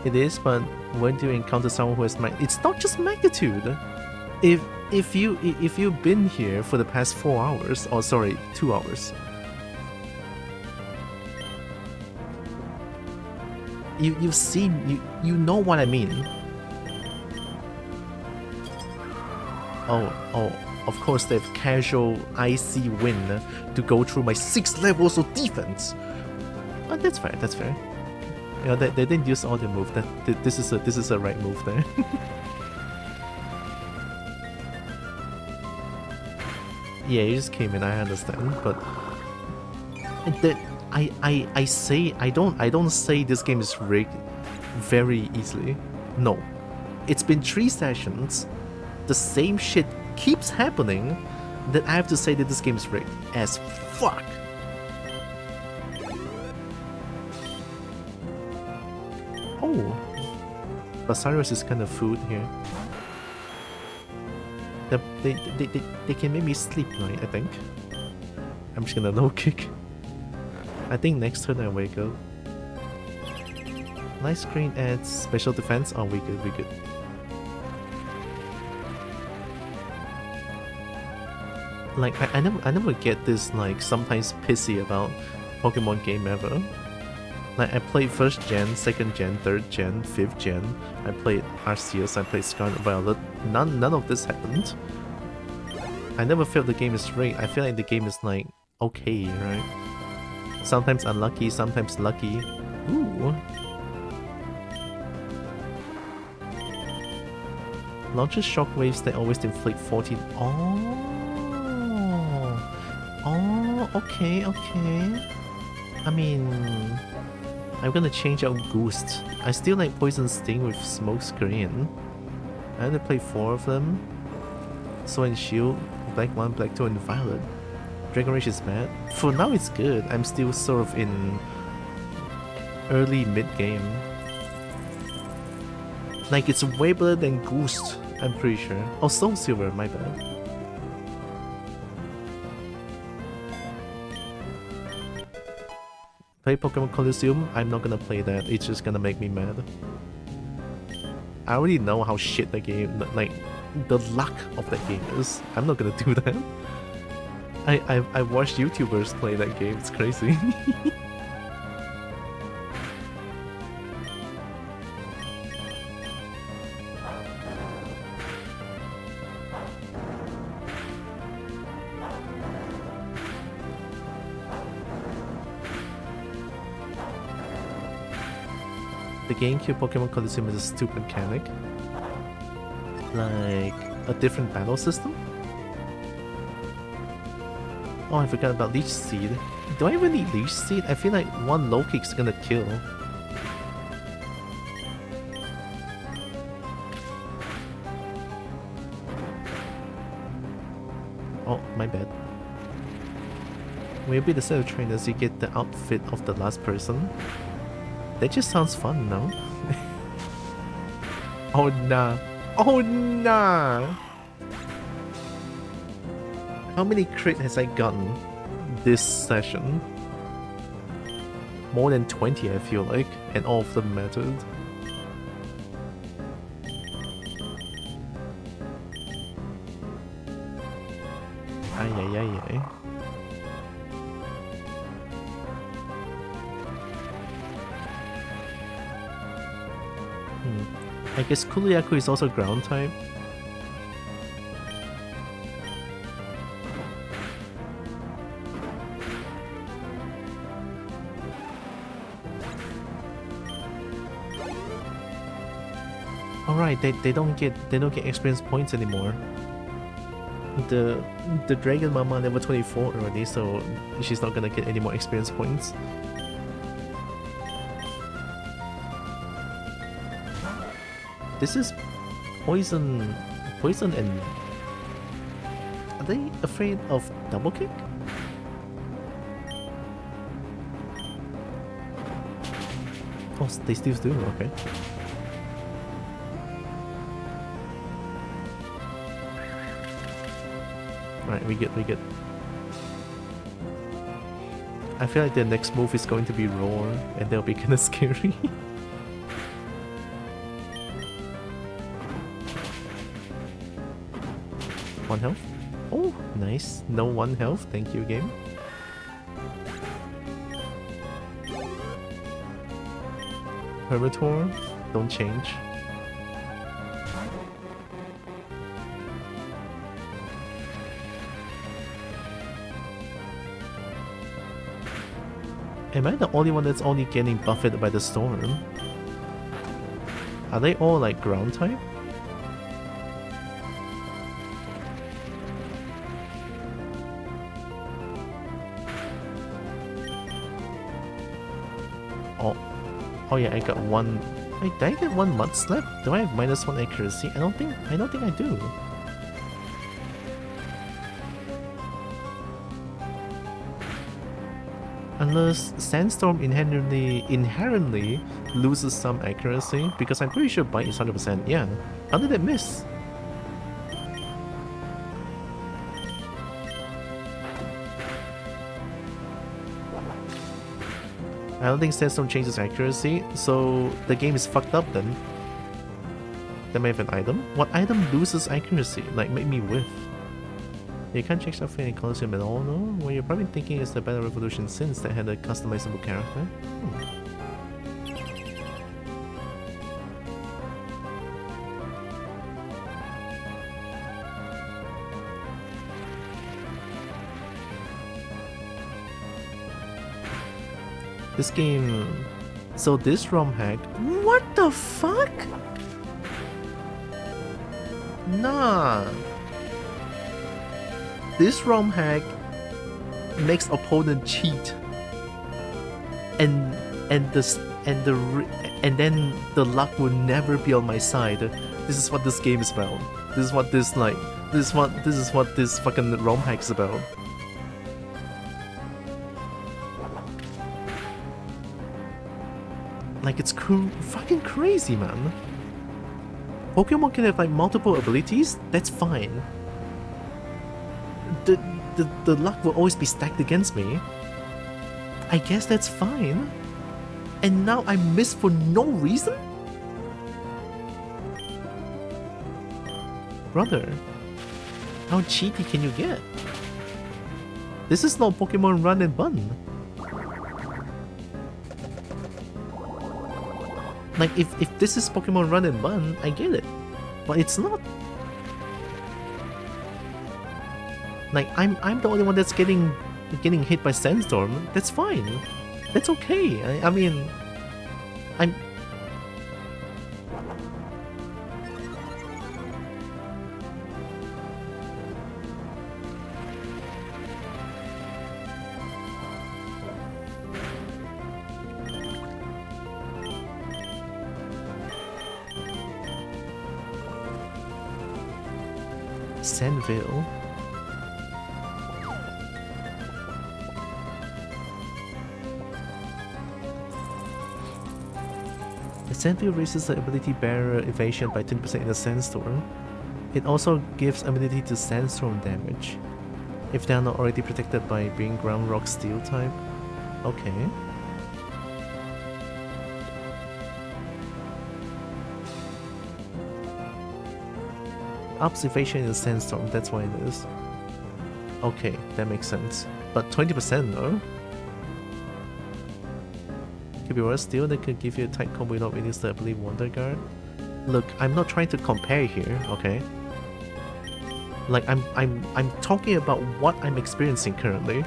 It is, but when do you encounter someone who has it's not just magnitude. If you've been here for the past 4 hours, or sorry, 2 hours, you've seen, you know what I mean. Oh, of course they have casual IC win to go through my 6 levels of defense. But that's fair, that's fair. You know, they didn't use all their move. This is a right move there. Yeah, you just came in, I understand, but I don't say this game is rigged very easily. No. It's been 3 sessions. The same shit keeps happening that I have to say that this game is rigged as fuck. Oh, Basarius is kind of food here. They can make me sleep, right? I think. I'm just gonna low kick. I think next turn I wake up. Light screen adds special defense. Oh, we good, we good. Like, I never get this, like, sometimes pissy about Pokemon game ever. Like, I played 1st gen, 2nd gen, 3rd gen, 5th gen. I played Arceus, I played Scarlet Violet. None of this happened. I never felt the game is great. I feel like the game is, like, okay, right? Sometimes unlucky, sometimes lucky. Ooh. Launches shockwaves that always inflict 14. Oh, okay. I mean, I'm gonna change out Ghost. I still like Poison Sting with Smoke Screen. I had to play 4 of them. Sword and Shield, Black 1, Black 2, and Violet. Dragon Rage is bad. For now it's good. I'm still sort of in early mid-game. Like, it's way better than Ghost, I'm pretty sure. Oh, Soul Silver, my bad. Play Pokemon Colosseum? I'm not gonna play that, it's just gonna make me mad. I already know how shit the game, like, the luck of that game is. I'm not gonna do that. I watched YouTubers play that game, it's crazy. The GameCube Pokemon Colosseum is a stupid mechanic. Like, a different battle system? Oh, I forgot about Leech Seed. Do I even need Leech Seed? I feel like one low kick's gonna kill. Oh, my bad. When you be the set of trainers, you get the outfit of the last person. That just sounds fun, no? Oh nah. Oh nah! How many crit has I gotten this session? More than 20 I feel like, and all of them mattered. Ay. I guess Kuliaku is also ground type. Alright, they don't get experience points anymore. The Dragon Mama level 24 already, so she's not gonna get any more experience points. This is poison and... Are they afraid of double kick? Oh, they still do, okay. Right, we get. I feel like the next move is going to be Roar, and they'll be kinda scary. 1 health? Oh, nice. No 1 health, thank you, game. Herbitor, don't change. Am I the only one that's only getting buffeted by the storm? Are they all like ground type? Oh yeah, I got 1. Wait, did I get 1 Mud Slap? Do I have -1 accuracy? I don't think I do. Unless Sandstorm inherently loses some accuracy, because I'm pretty sure Bite is 100%. Yeah. How did it miss? I don't think Sandstorm changes accuracy, so the game is fucked up then. They may have an item. What item loses accuracy? Like, make me whiff. You can't change outfit and colors at all, no? What you're probably thinking is the Battle Revolution Sins that had a customizable character. This game... So this ROM hack... What the fuck? Nah. This ROM hack makes opponent cheat. And then the luck will never be on my side. This is what this game is about. This is what this fucking ROM hack is about. Like, it's fucking crazy, man. Pokemon can have like multiple abilities, that's fine. The luck will always be stacked against me. I guess that's fine. And now I miss for no reason? Brother, how cheaty can you get? This is not Pokemon Run and Bun. Like, if this is Pokemon Run and Bun, I get it. But it's not. Like, I'm the only one that's getting hit by Sandstorm. That's fine. That's okay. I mean, I'm... Sandville. The Sandville raises the ability barrier evasion by 10% in a sandstorm. It also gives immunity to sandstorm damage if they are not already protected by being ground rock steel type. Okay. Observation in a sandstorm, that's why it is. Okay, that makes sense. But 20% though? Could be worse still, they could give you a tight combo without release the ability Wonder Guard. Look, I'm not trying to compare here, okay? Like, I'm talking about what I'm experiencing currently.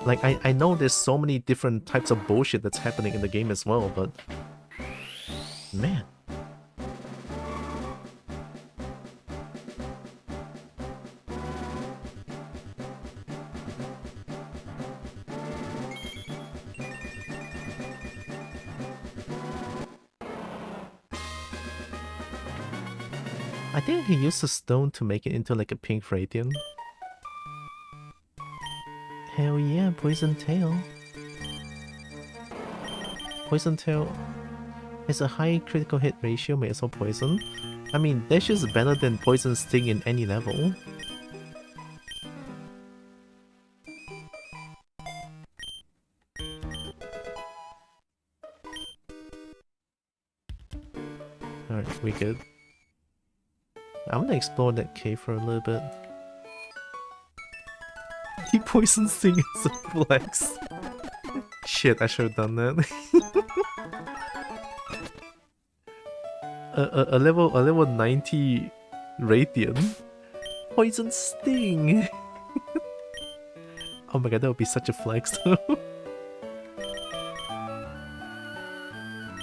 Like, I know there's so many different types of bullshit that's happening in the game as well, but... Man. I think I can use the stone to make it into like a pink radiant. Hell yeah, Poison Tail. Poison Tail has a high critical hit ratio, may as well poison. I mean, that's just better than Poison Sting in any level. Alright, we good. I'm gonna explore that cave for a little bit. He Poison Sting is a flex. Shit, I should have done that. a level 90 Radiant. Poison Sting. Oh my god, that would be such a flex though.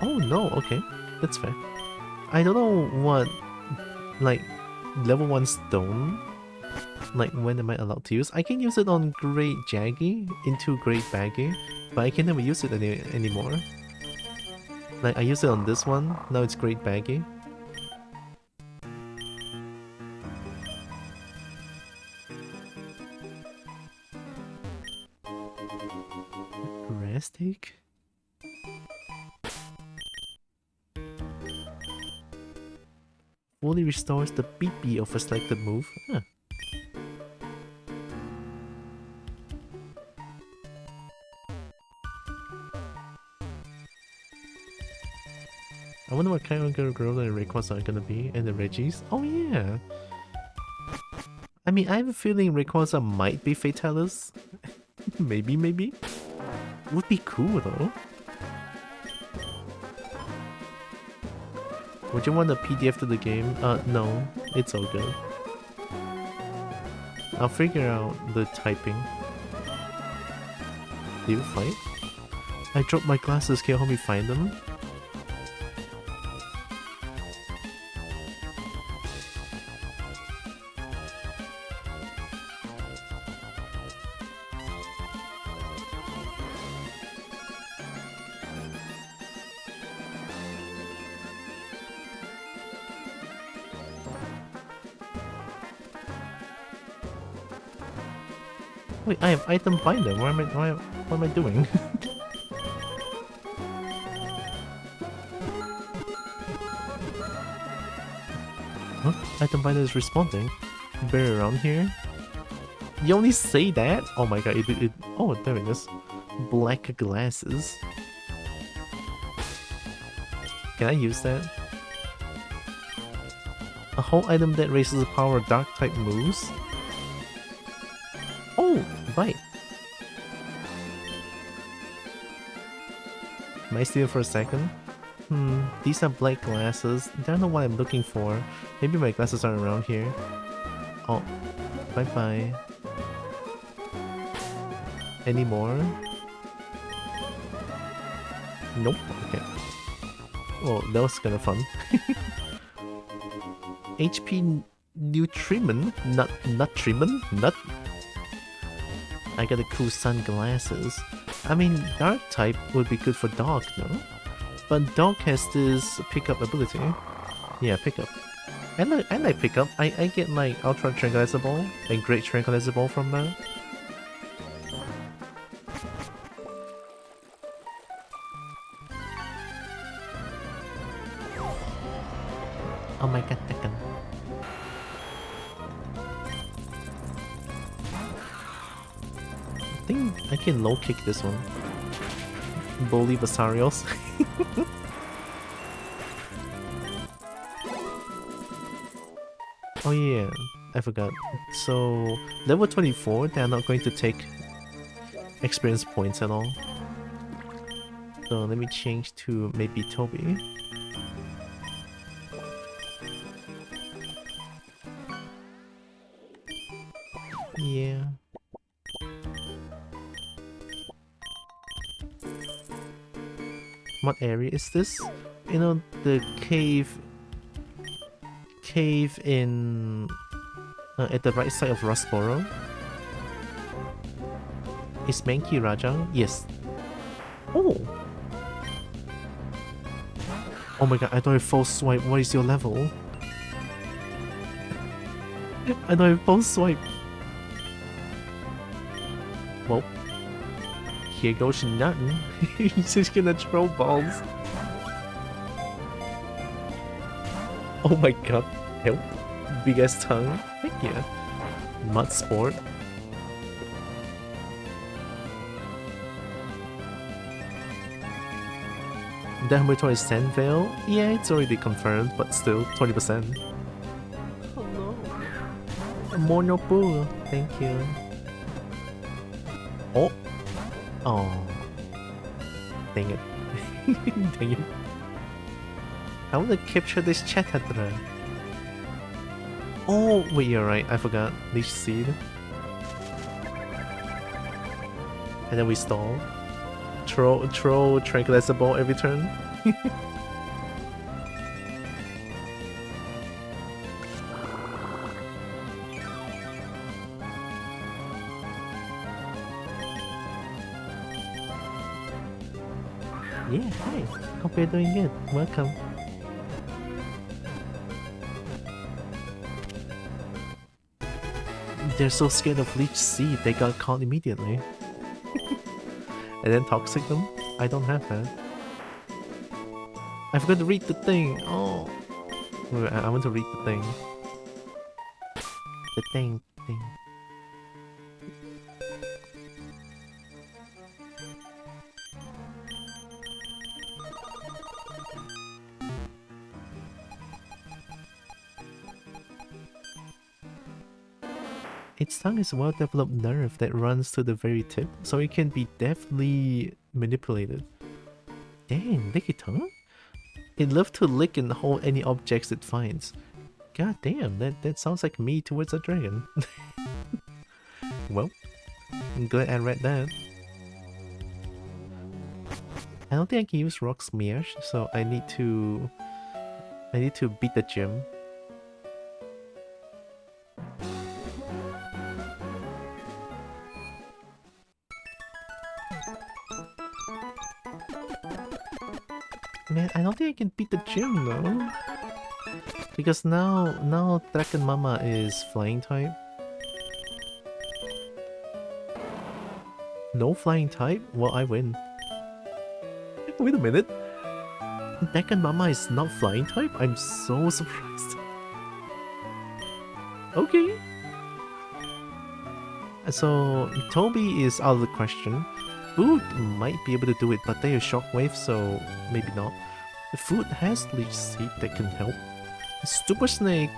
Oh no, okay. That's fair. I don't know what, like, level 1 stone, like, when am I allowed to use? I can use it on Great Jaggy into Great Baggy, but I can never use it anymore. Like, I use it on this one, now it's Great Baggy. Rastic? Fully restores the BP of a selected move. Huh. I wonder what kind of girl the Rayquazas are gonna be, and the Reggies. Oh yeah. I mean, I have a feeling Rayquaza might be Fatalis. maybe. Would be cool though. Would you want a PDF to the game? No. It's all good. I'll figure out the typing. Do you fight? I dropped my glasses, can you help me find them? Wait, I have item binder. What am I doing? Huh? Item binder is responding. Bear around here. You only say that? Oh my god! Oh, there it is. Black glasses. Can I use that? A whole item that raises the power of dark type moves. Oh, right. Am I stealing for a second? These are black glasses. I don't know what I'm looking for. Maybe my glasses aren't around here. Oh, bye-bye. Any more? Nope. Okay. Oh, that was kind of fun. HP Nutrimen? Nut? I got a cool sunglasses. I mean, dark type would be good for dog, no? But dog has this pickup ability. Yeah, pickup. I like pickup. I get like ultra tranquilizer ball and great tranquilizer ball from that. Oh my god, Tekken. I think I can low kick this one. Bully Basarios. Oh yeah, I forgot. So, level 24, they're not going to take experience points at all. So let me change to maybe Toby. Yeah. What area is this? You know, the cave in at the right side of Rustboro. Is Mankey Rajang? Yes. Oh. Oh my god, I don't have false swipe. What is your level? I don't have false swipe. Well, here goes nothing. He's just gonna throw balls. Oh my god, help. Big ass tongue. Heck yeah. Mud sport. Damatory Sandvale? Yeah, it's already confirmed, but still 20%. Hello. Monopool, thank you. Oh. Oh. Dang it. Dang it. I want to capture this Chatatra. Oh, wait, you're right. I forgot. Leech Seed. And then we stall. Throw Tranquilizer Ball every turn. Yeah, hi. Hope you're doing good. Welcome. They're so scared of Leech Seed, they got caught immediately. And then Toxic them? I don't have that. I forgot to read the thing. Oh. Wait, I want to read the thing. The thing. Its tongue is a well-developed nerve that runs to the very tip, so it can be deftly manipulated. Dang, licky tongue? It loves to lick and hold any objects it finds. God damn, that sounds like me towards a dragon. Well, I'm glad I read that. I don't think I can use Rock Smash, so I need to beat the gym. Man, I don't think I can beat the gym though. Because now Dragon Mama is flying type. No flying type? Well, I win. Wait a minute. Dragon Mama is not flying type? I'm so surprised. Okay. So Toby is out of the question. Food might be able to do it, but they are shockwave, so maybe not. The food has leech seed that can help. Super Snake.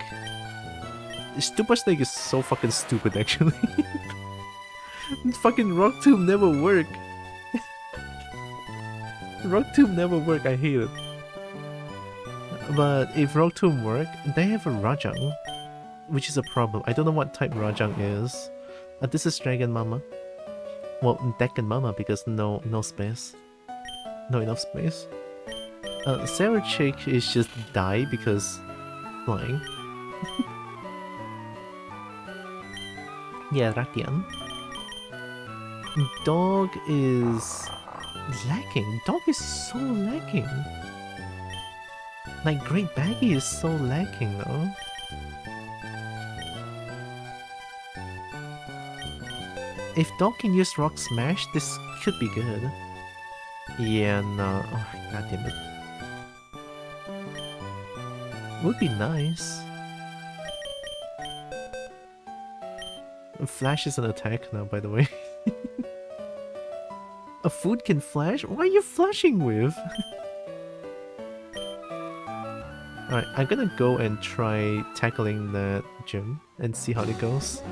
Super Snake is so fucking stupid, actually. Fucking Rock Tomb never work. Rock Tomb never work. I hate it. But if Rock Tomb work, they have a Rajang, which is a problem. I don't know what type Rajang is. This is Dragon Mama. Well, Dragon Mama because no space. No enough space. Sarah Chick is just die because flying. Yeah, Ratian. Dog is lacking. Dog is so lacking. Like Great Baggy is so lacking though. If Dog can use Rock Smash, this could be good. Yeah, no. Oh, God damn it. Would be nice. Flash is an attack now, by the way. A food can flash? What are you flashing with? Alright, I'm gonna go and try tackling that gym and see how it goes.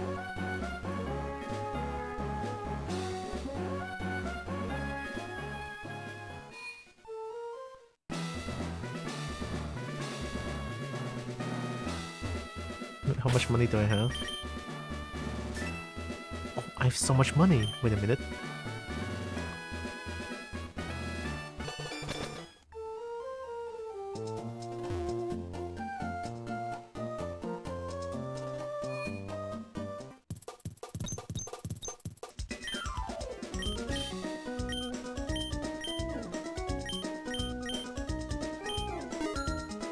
How much money do I have? Oh, I have so much money! Wait a minute.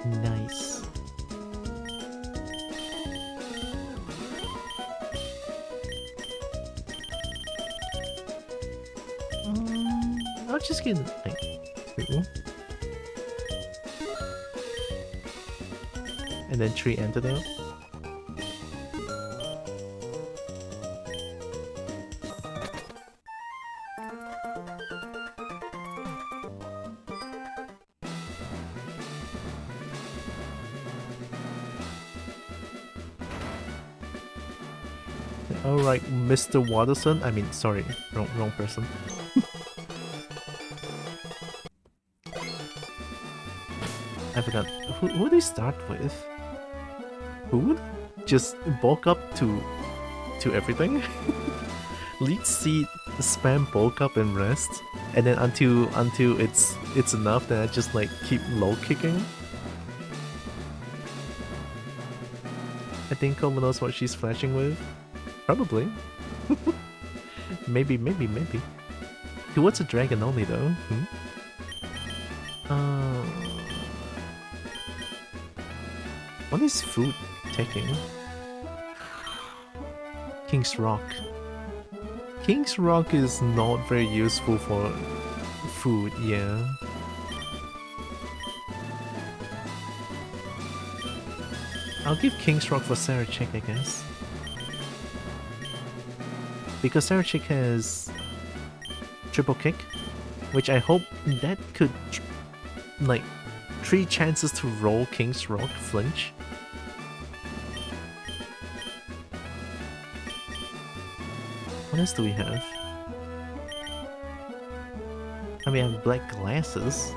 Nice. I'll just get like 2. And then 3 antidote. Alright, Mr. Watterson. I mean, sorry, wrong person. I forgot. Who do you start with? Food? Just bulk up to everything? Leech Seed, spam bulk up and rest, and then until it's enough, then I just like keep low kicking. I think Kobo knows what she's flashing with. Probably. maybe. Towards a dragon only though. What is food taking? King's Rock. King's Rock is not very useful for food, yeah. I'll give King's Rock for Sarah Chick, I guess. Because Sarah Chick has triple kick, which I hope that could like 3 chances to roll King's Rock flinch. What else do we have? I mean, I have black glasses.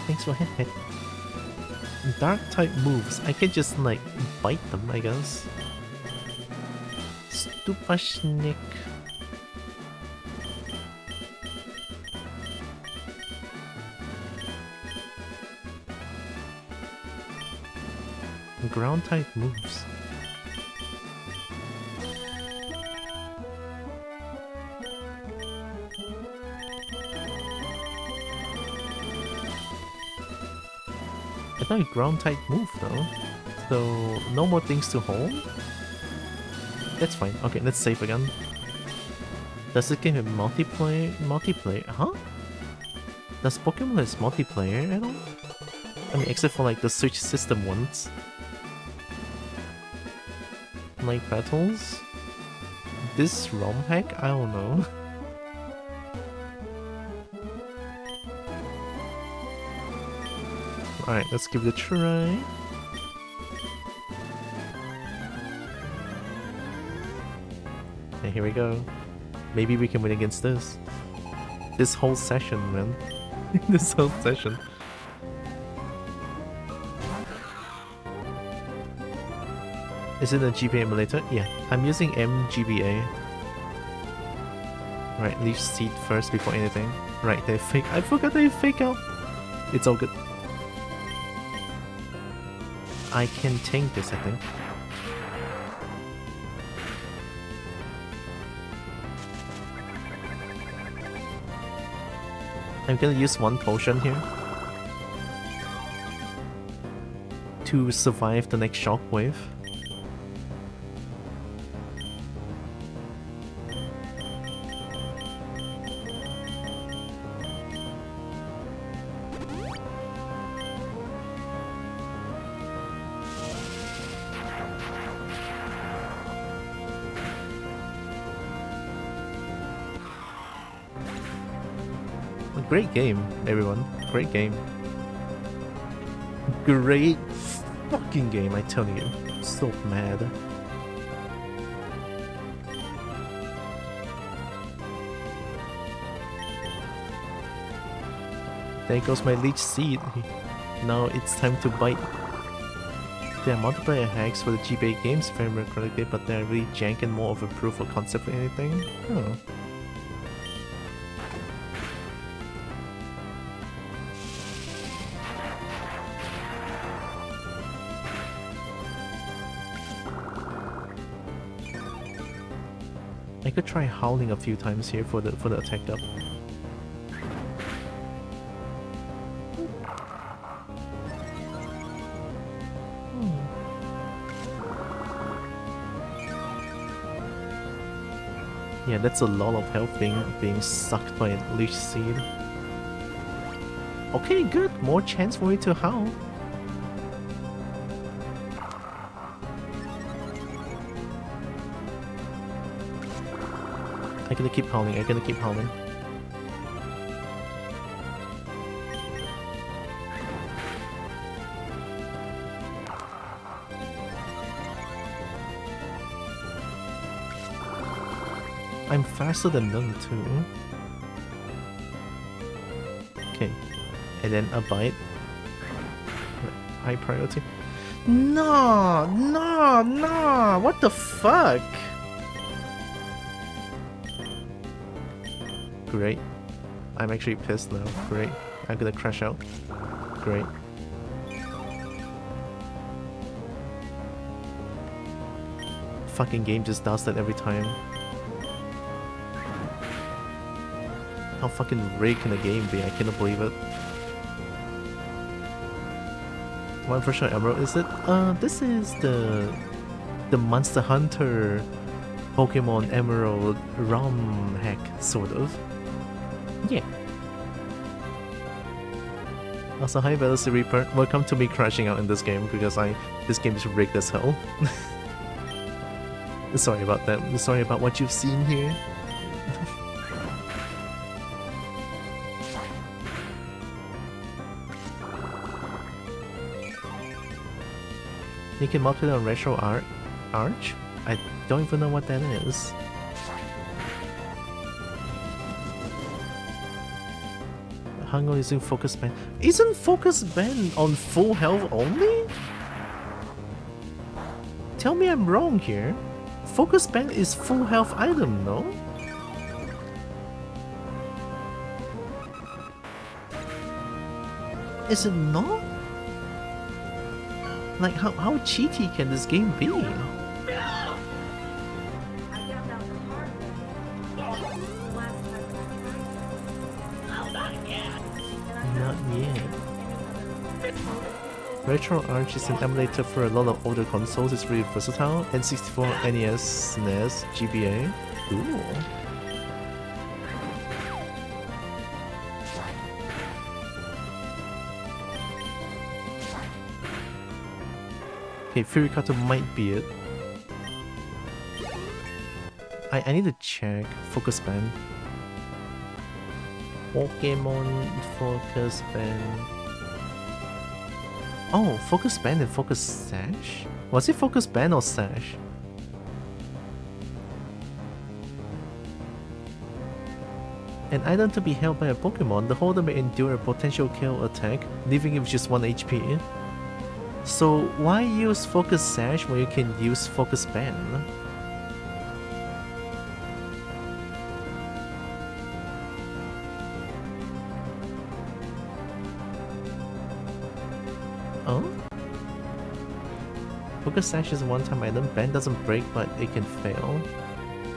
Thanks for head. Dark type moves. I can just like bite them, I guess. Stupashnik. Ground type moves. I thought ground type move though. So no more things to hold? That's fine. Okay, let's save again. Does it game have multiplayer? Huh? Does Pokemon has multiplayer at all? I mean, except for like the Switch system ones. Like battles? This ROM hack? I don't know. Alright, let's give it a try. Okay, here we go. Maybe we can win against this. This whole session, man. This whole session. Is it a GBA emulator? Yeah, I'm using MGBA. Right, leaf seed first before anything. Right, they fake. I forgot they fake out. It's all good. I can tank this, I think. I'm gonna use one potion here to survive the next shockwave. Great game, everyone. Great game. Great fucking game, I tell you. So mad. There goes my leech seed. Now it's time to bite. There are multiplayer hacks for the GBA games, if I remember correctly, but they're really jank and more of a proof of concept for anything. Oh. I could try howling a few times here for the attack up. Yeah, that's a lot of health being sucked by a leech seed. Okay, good. More chance for me to howl. I'm gonna keep howling, I'm gonna keep howling. I'm faster than them too. Okay. And then a bite. High priority. No! No! No! What the fuck? Great. I'm actually pissed now. Great. I'm gonna crash out. Great. Fucking game just does that every time. How fucking rigged can a game be? I cannot believe it. What version of Emerald is it? This is the Monster Hunter Pokemon Emerald ROM hack, sort of. Yeah. Also, hi Velocity Reaper. Welcome to me crashing out in this game because this game is rigged as hell. Sorry about that. Sorry about what you've seen here. You can multiply on retro arch? I don't even know what that is. Hang on, using focus band. Isn't focus band on full health only? Tell me I'm wrong here. Focus band is full health item, no? Is it not? Like, how cheaty can this game be? Not yet. Retro Arch is an emulator for a lot of older consoles. It's really versatile. N64, NES, SNES, GBA. Cool. Okay, Furikato might be it. I need to check. Focus band. Pokemon focus band. Oh, focus band and focus sash? Was it focus band or sash? An item to be held by a Pokemon, the holder may endure a potential kill attack, leaving it with just 1 HP. So why use focus sash when you can use focus band? Oh? Focus sash is a one-time item. Band doesn't break, but it can fail.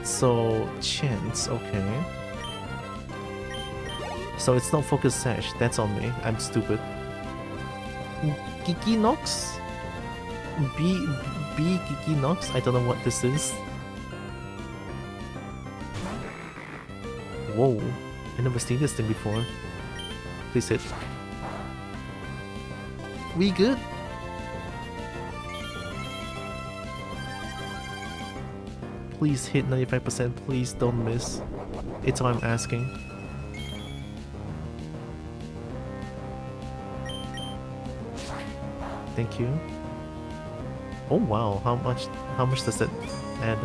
So chance, okay. So it's not focus sash. That's on me. I'm stupid. Giginox? B Giginox? I don't know what this is. Whoa. I never seen this thing before. Please hit. We good? Please hit 95%, please don't miss. It's all I'm asking. Thank you. Oh wow, how much does that add?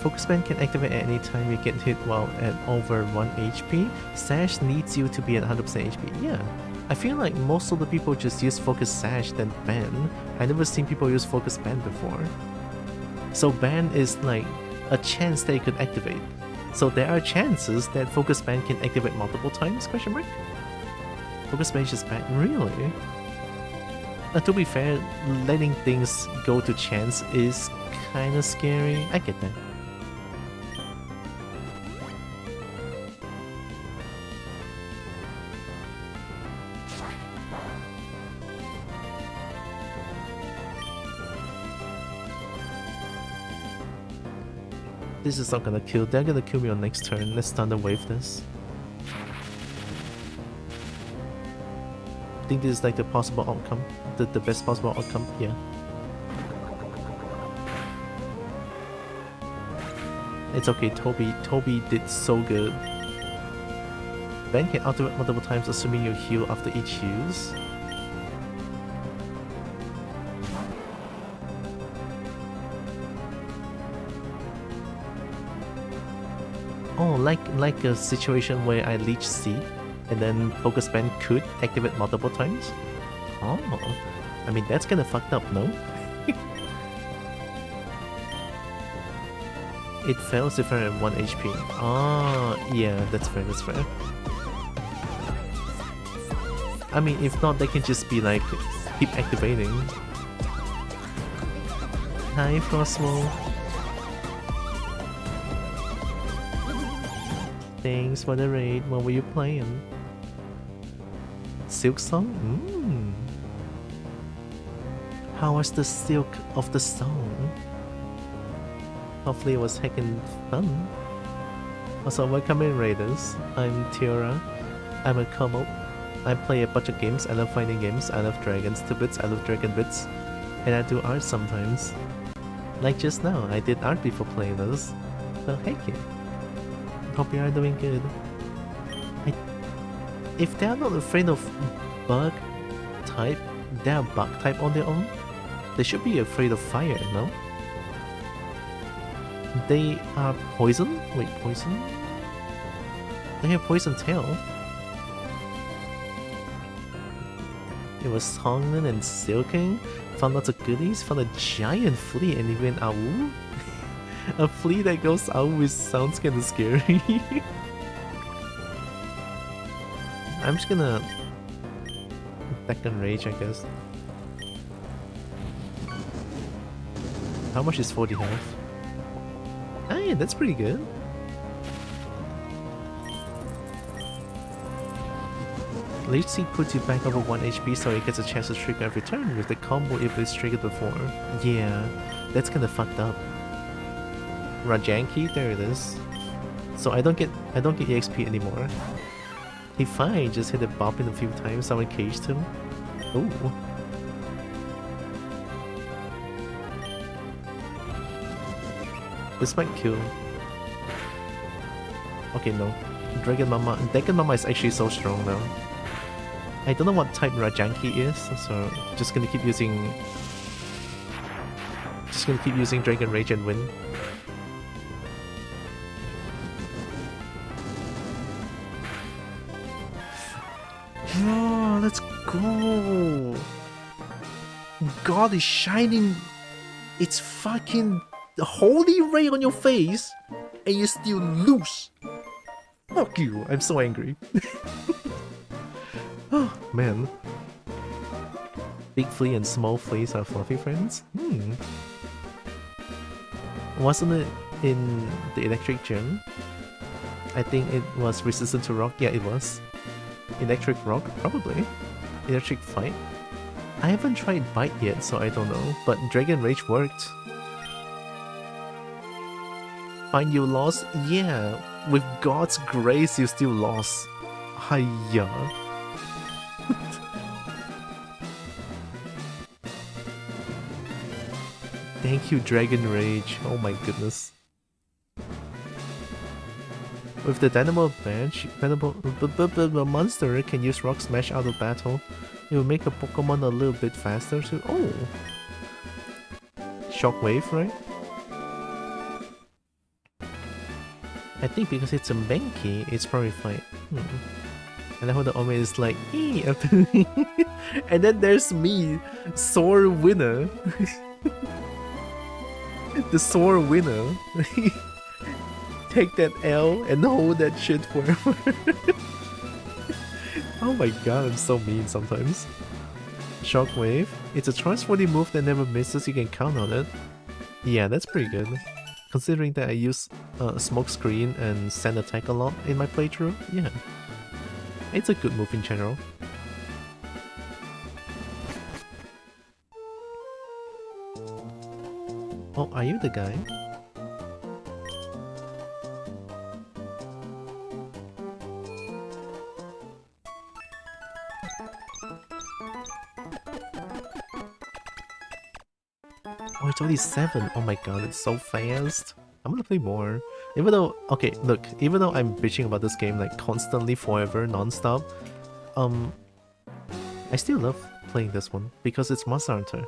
Focus band can activate at any time you get hit while at over 1 HP. Sash needs you to be at 100% HP. Yeah, I feel like most of the people just use focus sash than band. I never seen people use focus band before. So band is like a chance that you could activate. So there are chances that focus band can activate multiple times? Question mark? Focus band is just bad. Really? To be fair, letting things go to chance is kinda scary. I get that. This is not gonna kill. They're gonna kill me on next turn. Let's thunder wave this. I think this is like the possible outcome. The best possible outcome. Yeah. It's okay, Toby did so good. Ben can ultimate multiple times assuming you heal after each use. Oh, like a situation where I leech seed and then focus band could activate multiple times? Oh, I mean that's kinda fucked up, no? It fails if I'm at 1 HP. Ah, yeah, that's fair, that's fair. I mean, if not, they can just be like, keep activating. Hi, Frostmo. Thanks for the raid. What were you playing? Silk Song? How was the silk of the song? Hopefully it was heckin' fun. Also, welcome in Raiders. I'm Tiara. I'm a kobo. I play a bunch of games. I love fighting games. I love dragons to bits. I love dragon bits. And I do art sometimes. Like just now, I did art before playing this. So hey kid. Hope you are doing good. If they are not afraid of bug type, they're bug type on their own. They should be afraid of fire, no? They are poison? Wait, poison? They have poison tail. It was Songnan and Silking. Found lots of goodies. Found a giant flea and even owl. A flea that goes out with sounds kinda scary. I'm just gonna attack and rage, I guess. How much is 40 health? Hey, that's pretty good. Leech Seed puts you back over 1 HP so it gets a chance to trigger every turn with the combo if it's triggered before. Yeah, that's kinda fucked up. Rajanki, there it is. So I don't get EXP anymore. He fine, just hit a bop in a few times, someone caged him. Ooh. This might kill. Okay, no. Dragon Mama is actually so strong now. I don't know what type Rajanki is, so just gonna keep using Dragon Rage and win. Oh, let's go! God is shining its fucking holy ray on your face, and you still lose. Fuck you! I'm so angry. Oh man. Big flea and small fleas are fluffy friends? Wasn't it in the electric gym? I think it was resistant to rock. Yeah, it was. Electric rock? Probably. Electric fight? I haven't tried bite yet, so I don't know. But Dragon Rage worked. Find you lost? Yeah. With God's grace, you still lost. Hiya. Thank you, Dragon Rage. Oh my goodness. With the Dynamo Badge, the monster can use Rock Smash out of battle. It will make a Pokemon a little bit faster too. Oh! Shockwave, right? I think because it's a Mankey, it's probably fine. And then when the Ome is like, hey, and then there's me, sore winner. The sore winner. Take that L and hold that shit forever. Oh my god, I'm so mean sometimes. Shockwave. It's a trustworthy move that never misses, you can count on it. Yeah, that's pretty good. Considering that I use Smoke Screen and Sand Attack a lot in my playthrough, yeah. It's a good move in general. Oh, are you the guy? Oh, it's only 7. Oh my god, it's so fast. I'm gonna play more. Even though, okay, look, even though I'm bitching about this game like constantly, forever, non-stop, I still love playing this one because it's Monster Hunter.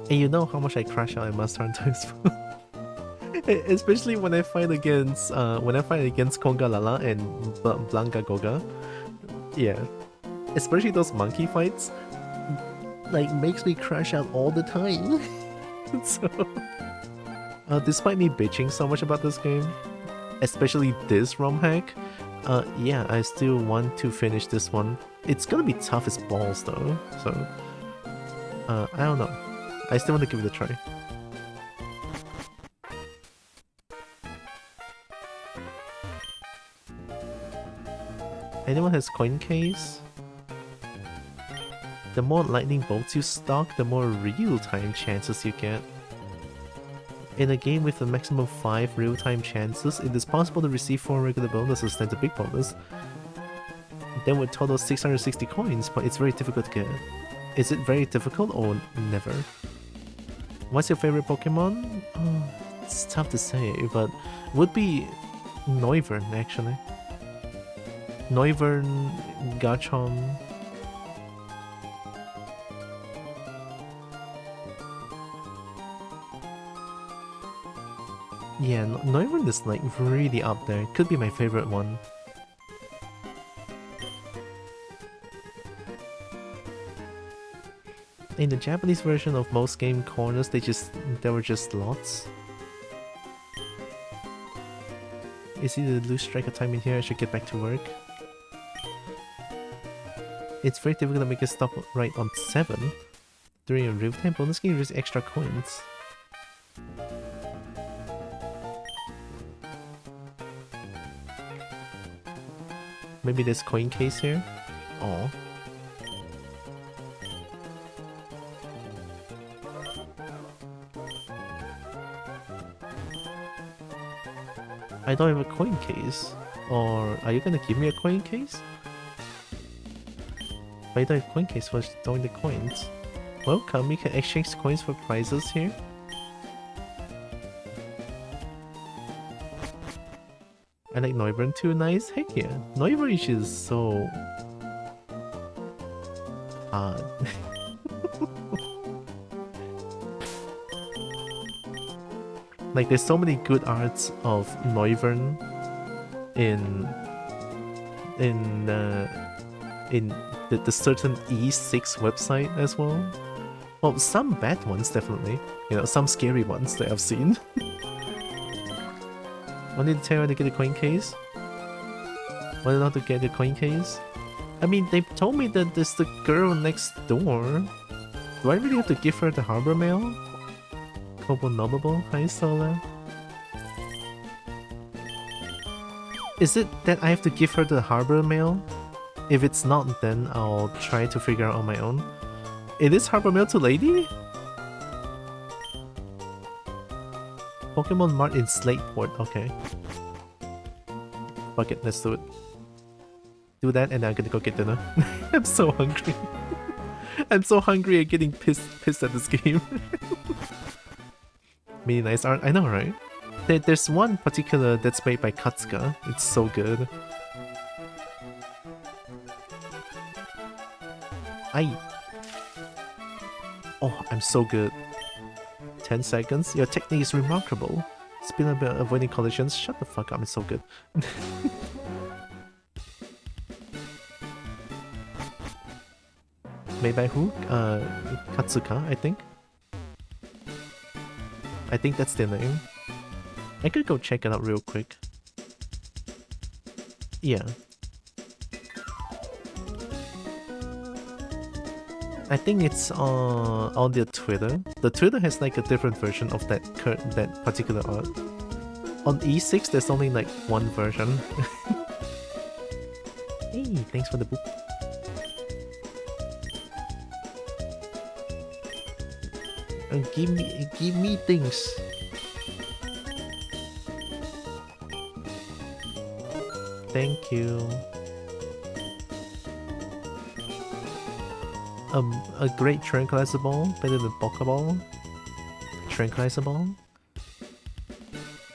And you know how much I crash out in Monster Hunter as well. Especially when I fight against Konga Lala and Blanca Goga. Yeah. Especially those monkey fights. Like, makes me crash out all the time. So, despite me bitching so much about this game, especially this ROM hack, yeah, I still want to finish this one. It's gonna be tough as balls though, so I don't know. I still want to give it a try. Anyone has coin case? The more lightning bolts you stock, the more real-time chances you get. In a game with a maximum 5 real-time chances, it is possible to receive 4 regular bonuses than the big bonus. Then would total 660 coins, but it's very difficult to get. Is it very difficult or never? What's your favorite Pokemon? Oh, it's tough to say, but would be Noivern actually. Noivern, Garchomp. Yeah, Neuron is like really up there. Could be my favorite one. In the Japanese version of most game corners, there were just slots. Is it to lose track of time in here? I should get back to work. It's very difficult to make a stop right on 7. During a real time bonus game, use extra coins. Maybe there's coin case here? Oh. I don't have a coin case. Or are you gonna give me a coin case? If I don't have a coin case, what's throwing the coins? Welcome, you can exchange coins for prizes here. I like Neubern too, nice. Heck yeah. Neubern is just so hard. Like there's so many good arts of Neubern in the certain E6 website as well. Well, some bad ones definitely. You know, some scary ones that I've seen. I need to tell you how to get a coin case. Why not to get a coin case? I mean, they told me that there's the girl next door. Do I really have to give her the harbor mail? Kobo Nobable? Hi, Sola. Is it that I have to give her the harbor mail? If it's not, then I'll try to figure out on my own. It is harbor mail to lady? Pokemon Mart in Slateport, okay. Fuck it, let's do it. Do that and then I'm gonna go get dinner. I'm so hungry. I'm so hungry and getting pissed at this game. Really nice art, I know, right? There's one particular that's made by Katsuka. It's so good. Oh, I'm so good. 10 seconds. Your technique is remarkable. Spin a bit avoiding collisions. Shut the fuck up, I'm so good. Made by who? Katsuka, I think. I think that's their name. I could go check it out real quick. Yeah. I think it's on their Twitter. The Twitter has like a different version of that particular art. On E6, there's only like one version. Hey, thanks for the book. Give me things. Thank you. A great tranquilizer ball, better than Pokeball. Tranquilizer ball.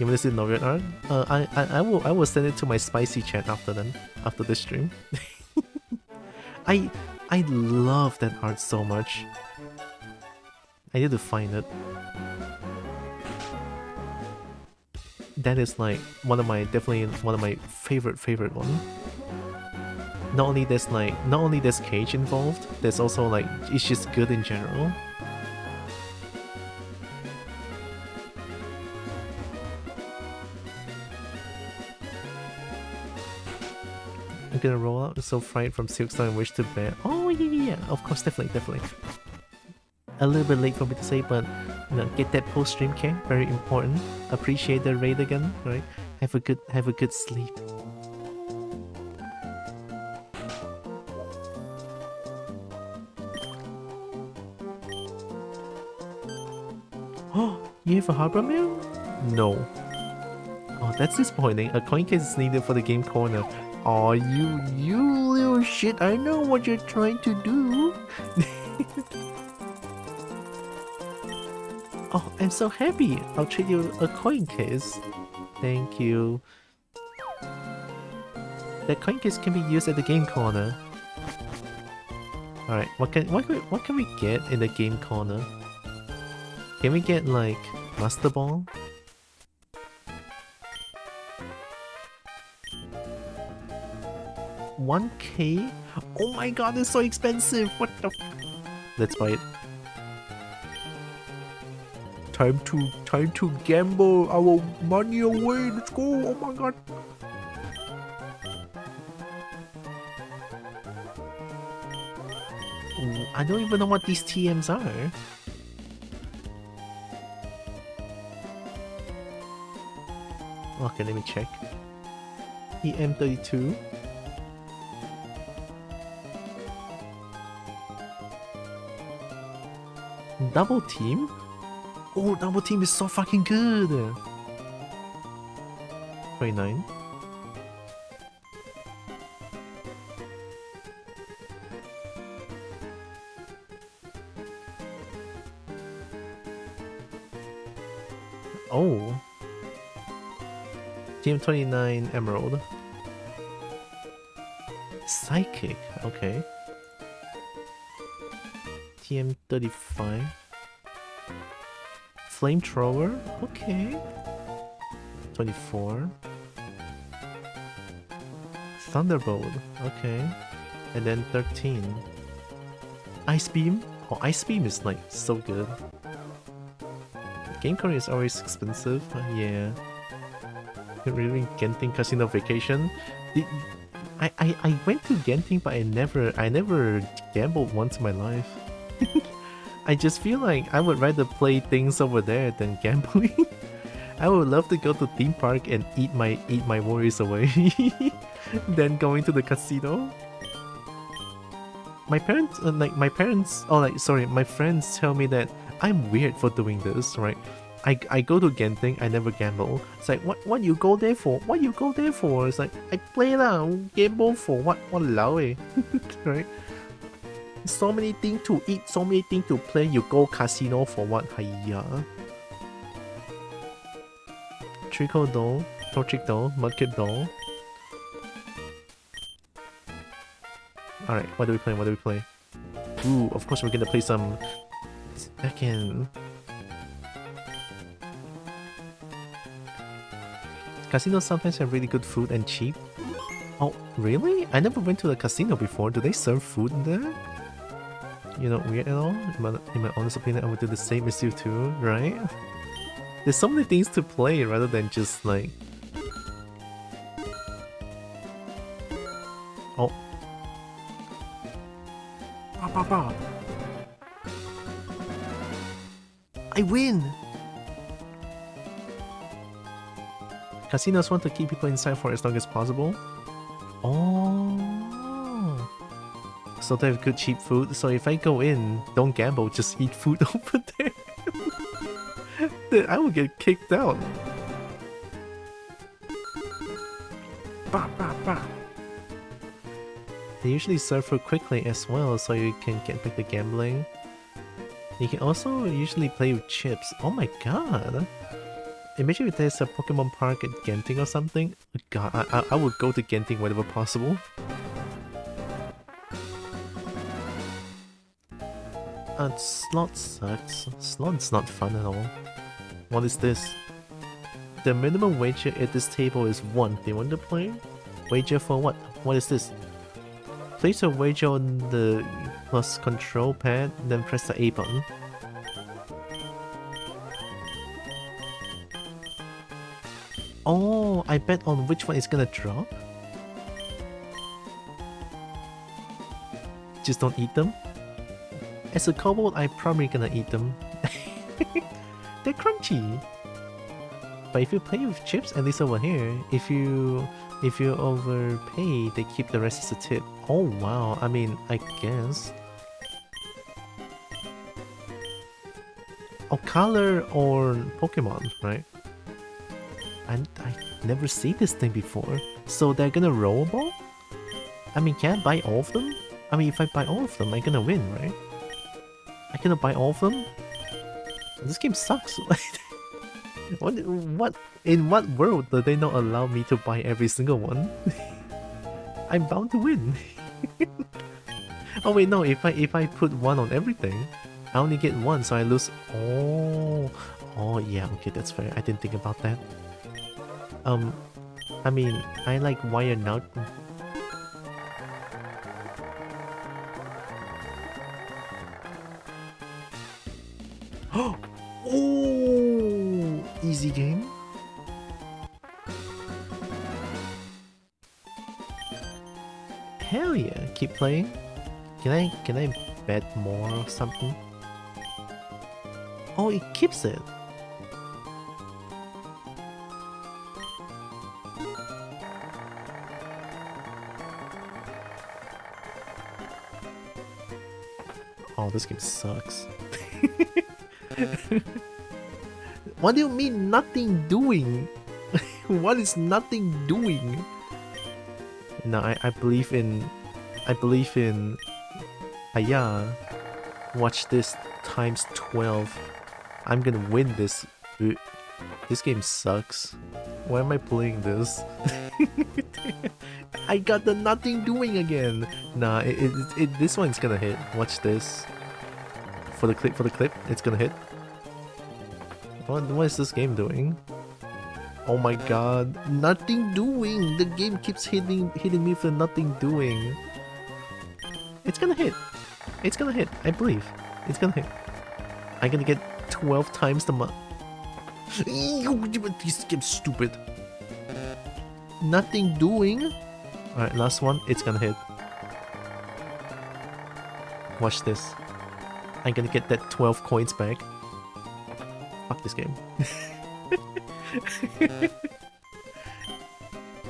You want to see the Novian art? I will send it to my spicy chat after this stream. I love that art so much. I need to find it. That is like definitely one of my favorite one. Not only there's Cage involved, there's also like it's just good in general. I'm gonna roll out so fried from Silkstar and wish to bed. Oh yeah, of course, definitely. A little bit late for me to say, but you know, get that post-stream care, very important. Appreciate the raid again, right? Have a good sleep. Oh, you have a harbor mail? No. Oh, that's disappointing. A coin case is needed for the game corner. Oh, you little shit! I know what you're trying to do. Oh, I'm so happy! I'll trade you a coin case. Thank you. That coin case can be used at the game corner. Alright, what can we get in the game corner? Can we get like Master Ball? 1K? Oh my god, it's so expensive! What the Let's buy it. Time to gamble our money away. Let's go! Oh my god! I don't even know what these TMs are. Okay, let me check. EM32. Double team? Oh, double team is so fucking good! 29. Oh. Team 29 Emerald. Psychic, okay. TM 35. Flamethrower, okay. 24. Thunderbolt, okay. And then 13. Ice Beam? Oh, Ice Beam is like so good. Game currency is always expensive, yeah. Really, Genting Casino Vacation? I went to Genting, but I never gambled once in my life. I just feel like I would rather play things over there than gambling. I would love to go to theme park and eat my worries away than going to the casino. My parents, my friends tell me that I'm weird for doing this, right? I go to Genting, I never gamble. It's like, what you go there for? What you go there for? It's like, I play lah, gamble for what? Walao eh. Right? So many things to eat, so many things to play, you go casino for what? Hiya. Trickle doll, Torchic doll, Mudkip doll. Alright, what do we play? Ooh, of course we're gonna play some... Second... Casinos sometimes have really good food and cheap. Oh, really? I never went to a casino before. Do they serve food in there? You're not weird at all? In my honest opinion, I would do the same as you too, right? There's so many things to play rather than just like... Oh. I win! Casinos want to keep people inside for as long as possible. Oh. So they have good cheap food. So if I go in, don't gamble, just eat food over there. Then I will get kicked out. Bah, bah, bah. They usually serve food quickly as well, so you can get back to gambling. You can also usually play with chips. Oh my god. Imagine if there's a Pokemon park at Genting or something. God, I would go to Genting whenever possible. Slot sucks. Slot's not fun at all. What is this? The minimum wager at this table is 1. They want to play? Wager for what? What is this? Place a wager on the plus control pad, then press the A button. Oh, I bet on which one is gonna drop? Just don't eat them? As a kobold, I'm probably gonna eat them. They're crunchy! But if you play with chips, at least over here, if you overpay, they keep the rest as a tip. Oh wow, I mean, I guess. Oh, color or Pokemon, right? I never seen this thing before. So they're gonna roll a ball? I mean, can I buy all of them? I mean, if I buy all of them, I'm gonna win, right? I cannot buy all of them? This game sucks. What? In what world do they not allow me to buy every single one? I'm bound to win. Oh wait, no. If I put 1 on everything, I only get 1, so I lose. Oh yeah. Okay, that's fair. I didn't think about that. I mean, I like wire nut. Oh, easy game. Hell yeah, keep playing. Can I bet more or something? Oh, it keeps it. Oh, this game sucks. What do you mean nothing doing? What is nothing doing? No, I believe in Aya. Watch this times 12. I'm gonna win this. This game sucks. Why am I playing this? I got the nothing doing again. Nah, this one's gonna hit. Watch this. For the clip, it's gonna hit. What is this game doing? Oh my god, nothing doing! The game keeps hitting me for nothing doing. It's gonna hit. It's gonna hit, I believe. It's gonna hit. I'm gonna get 12 times the money. This game's stupid. Nothing doing. Alright, last one. It's gonna hit. Watch this. I'm gonna get that 12 coins back. Fuck this game.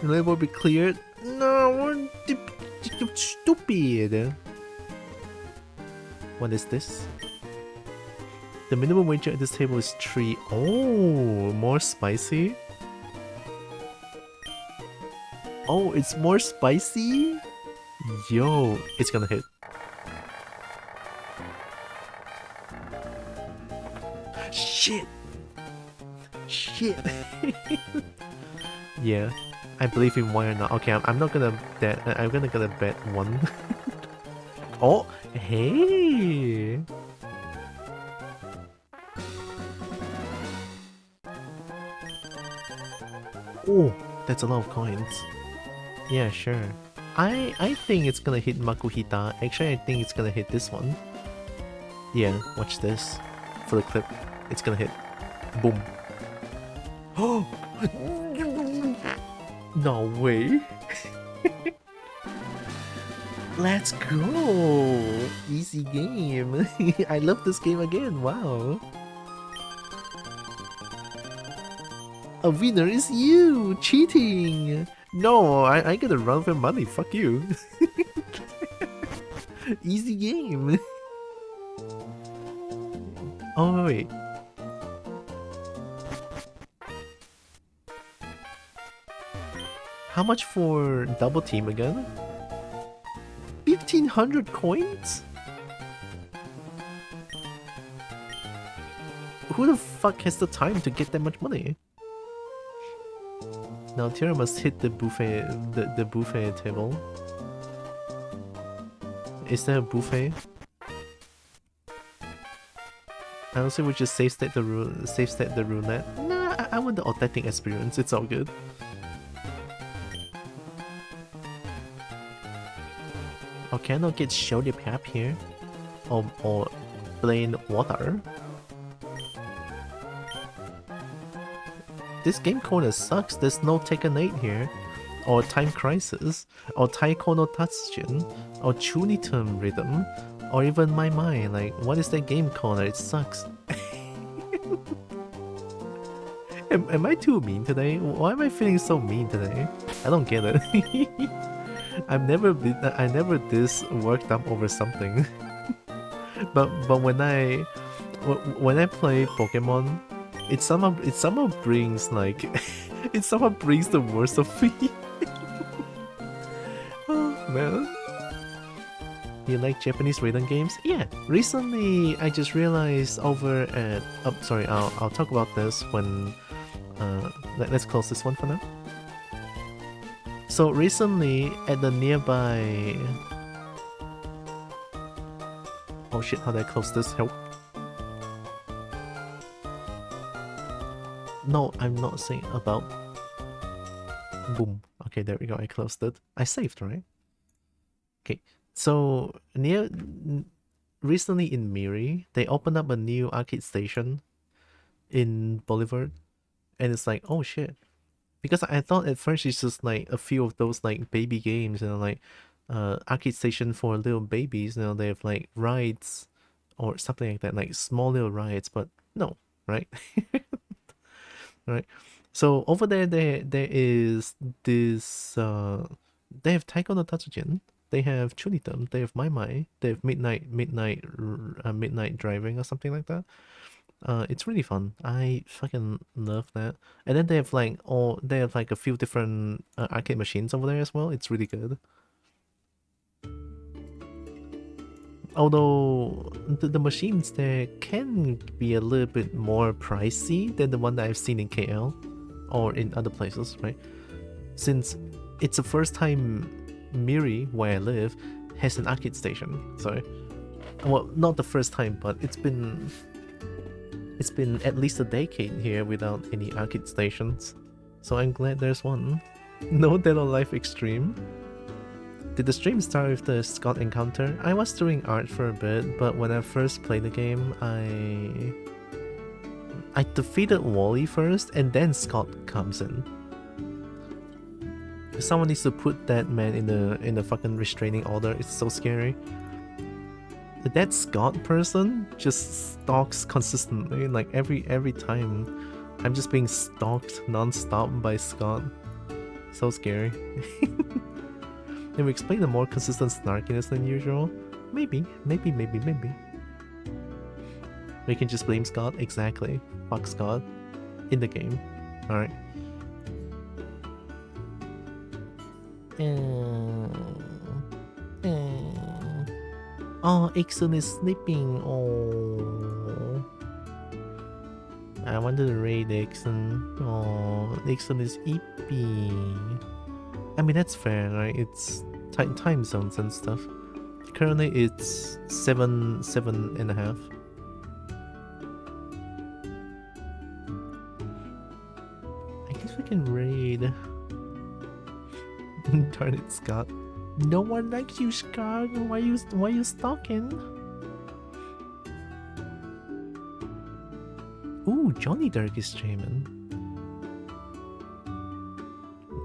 Level will be cleared. No, stupid. What is this? The minimum wager at this table is 3. Oh, more spicy? Oh, it's more spicy? Yo, it's gonna hit. Shit! Shit! Yeah, I believe in one or not. Okay, I'm not gonna bet. I'm gonna bet one. Oh, hey! Oh, that's a lot of coins. Yeah, sure. I think it's gonna hit Makuhita. Actually, I think it's gonna hit this one. Yeah, watch this. For the clip, it's gonna hit. Boom. Oh! No way. Let's go! Easy game. I love this game again. Wow. A winner is you! Cheating! No, I gotta run for money. Fuck you. Easy game. Oh wait. How much for double team again? 1500 coins? Who the fuck has the time to get that much money? Now Tira must hit the buffet, the buffet table. Is there a buffet? I also would just save state the roulette. Nah, I want the authentic experience. It's all good. Oh, can I not get Shody Pap here? Or plain water? This game corner sucks. There's no Tekken 8 here. Or Time Crisis. Or Taiko no Tatsujin. Or Chunitum Rhythm. Or even My Mind. Like, what is that game corner? It sucks. Am I too mean today? Why am I feeling so mean today? I don't get it. I never this worked up over something. but when I play Pokemon, it somehow brings like it somehow brings the worst of me. Oh man. You like Japanese rhythm games? Yeah. Recently I just realized over at sorry, I'll talk about this when let's close this one for now. So recently at the nearby... Oh shit, how did I close this? Help. No, I'm not saying about... Boom. Okay, there we go, I closed it. I saved, right? Okay, so recently in Miri, they opened up a new arcade station in Boulevard, and it's like, oh shit. Because I thought at first it's just like a few of those like baby games, you know, like arcade station for little babies, you know, they have like rides or something like that, like small little rides, but no, right? Right. So over there is this they have Taiko no Tatsujin, they have Chunitam, they have Mai Mai, they have midnight driving or something like that. It's really fun. I fucking love that. And then they have like a few different arcade machines over there as well. It's really good. Although the machines there can be a little bit more pricey than the one that I've seen in KL or in other places, right? Since it's the first time Miri, where I live, has an arcade station. So, well, not the first time, but it's been at least a decade here without any arcade stations. So I'm glad there's one. No Dead or Alive Extreme. Did the stream start with the Scott encounter? I was doing art for a bit, but when I first played the game, I defeated Wally first, and then Scott comes in. Someone needs to put that man in the fucking restraining order. It's so scary. That Scott person just stalks consistently, like every time. I'm just being stalked non-stop by Scott. So scary. Can we explain the more consistent snarkiness than usual? Maybe. We can just blame Scott? Exactly. Fuck Scott. In the game. Alright. Oh, Ixon is sleeping. Oh. I wanted to raid Ixon. Oh, Ixon is eepy. I mean, that's fair, right? It's time zones and stuff. Currently, it's 7:30. I guess we can raid. Darn it, Scott. No one likes you, Scott. Why you stalking? Ooh, Johnny Dirk is streaming.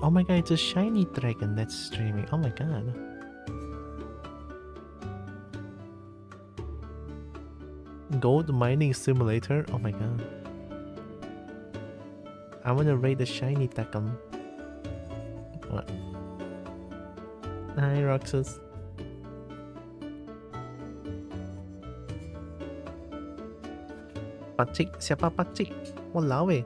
Oh my god, it's a shiny dragon that's streaming. Oh my god. Gold mining simulator. Oh my god. I wanna raid the shiny dragon. What? Hi, Roxas. Pakcik? Siapa Pakcik? Walao eh.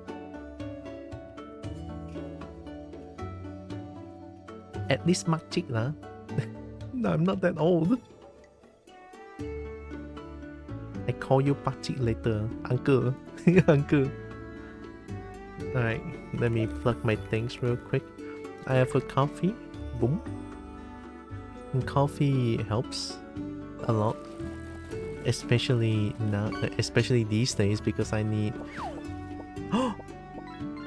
At least Makcik lah. No, I'm not that old. I call you Pakcik later. Uncle. Uncle. Alright, let me plug my things real quick. I have a coffee. Boom. And coffee helps a lot. Especially now, especially these days, because I need... Oh!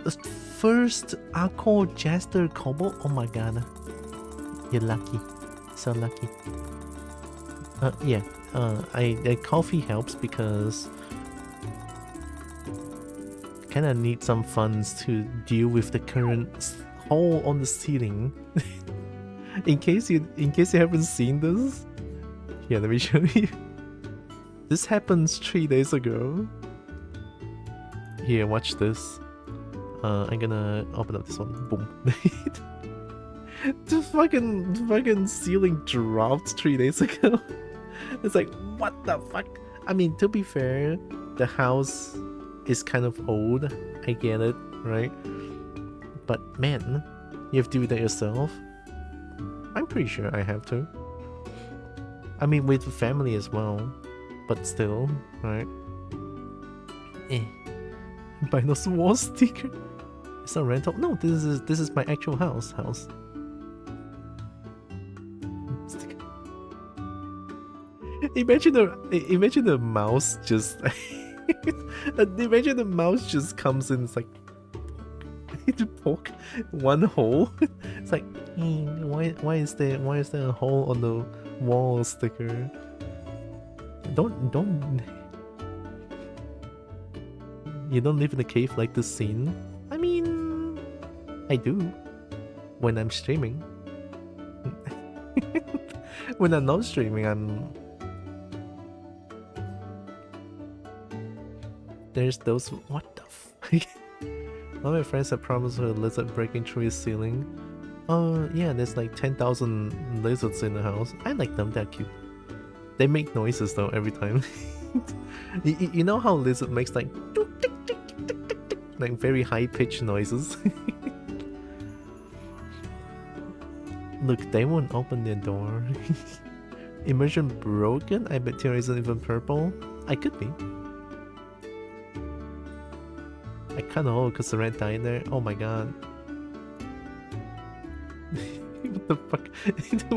The first Arco Jester Kobo? Oh my god. You're lucky. So lucky. Yeah. Coffee helps because kinda need some funds to deal with the current hole on the ceiling. in case you haven't seen this, here, let me show you. This happened 3 days ago. Here, watch this. I'm gonna open up this one. Boom. The fucking ceiling dropped 3 days ago. It's like, what the fuck? I mean, to be fair, the house is kind of old. I get it, right? But man, you have to do that yourself? I'm pretty sure I have to. I mean, with family as well. But still, right? Buy no wall sticker. It's a rental. No, this is my actual house. Imagine the mouse just imagine the mouse just comes in. It's like to poke one hole. It's like why is there a hole on the wall sticker? Don't. You don't live in a cave like this scene. I mean, I do when I'm streaming. When I'm not streaming, there's those. What the f? All my friends have problems with a lizard breaking through his ceiling. Oh yeah, there's like 10,000 lizards in the house. I like them, they're cute. They make noises though every time. You know how lizard makes like very high-pitched noises? Look, they won't open their door. Immersion broken? I bet Tira isn't even purple. I could be. I kinda hope because the red died there. Oh my god. What the fuck?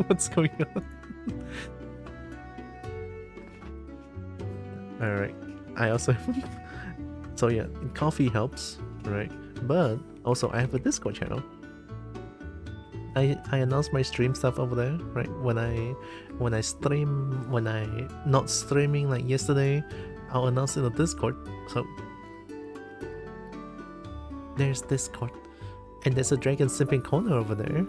What's going on? Alright. I also so yeah, coffee helps, right? But also I have a Discord channel. I announce my stream stuff over there, right? When I stream, when I not streaming like yesterday, I'll announce in the Discord. So there's Discord. And there's a dragon sipping corner over there.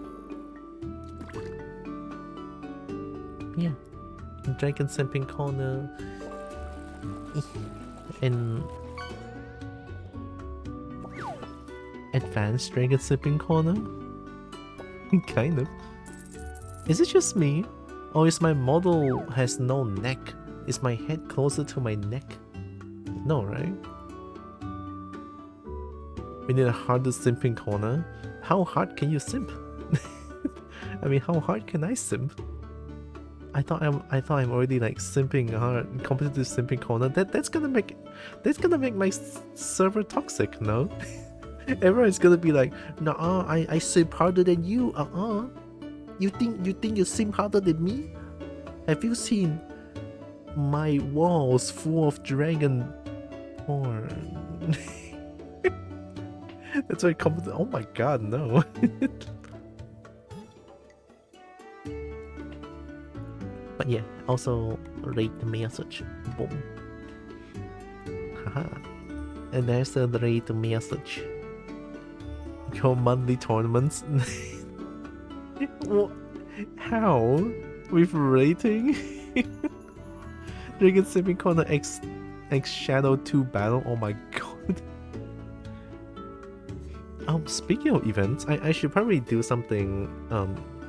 Yeah. Dragon sipping corner. And advanced dragon sipping corner? Kind of. Is it just me? Or is my model has no neck? Is my head closer to my neck? No, right? We need a harder simping corner. How hard can you simp? I mean, how hard can I simp? I thought I'm already like simping hard, competitive simping corner. That's gonna make my server toxic, no? Everyone's gonna be like, nah, I simp harder than you. You think you simp harder than me? Have you seen my walls full of dragon porn? That's very competent. Oh my god, no. But yeah, also rate the message. Boom. Haha. And there's the rate the message. Your monthly tournaments. What? How? With rating? Dragon Sipping Corner X Shadow 2 battle. Oh my god. Speaking of events, I should probably do something.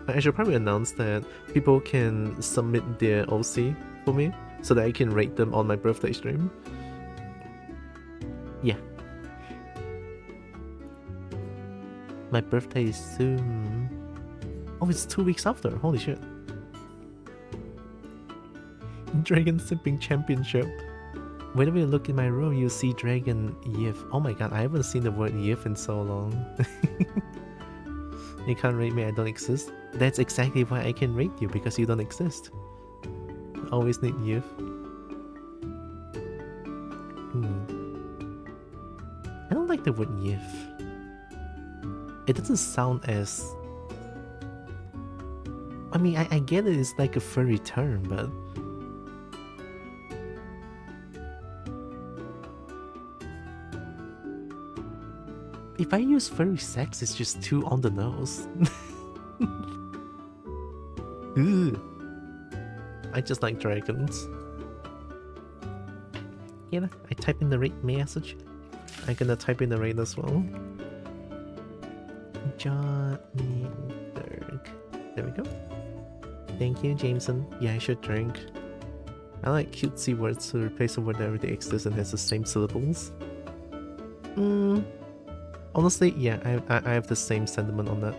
I should probably announce that people can submit their OC for me so that I can rate them on my birthday stream. Yeah. My birthday is soon. Oh, it's 2 weeks after. Holy shit. Dragon Sipping Championship. Whenever you look in my room, you see Dragon Yif. Oh my god, I haven't seen the word Yif in so long. You can't rate me, I don't exist. That's exactly why I can rate you, because you don't exist. Always need Yif. I don't like the word Yif. It doesn't sound as... I mean, I get it, it's like a furry term, but... If I use furry sex, it's just too on the nose. I just like dragons. Yeah, I type in the rate message. I'm gonna type in the rate as well. Johnny Dirk. There we go. Thank you, Jameson. Yeah, I should drink. I like cutesy words to replace a word that already exists and has the same syllables. Honestly, yeah, I have the same sentiment on that.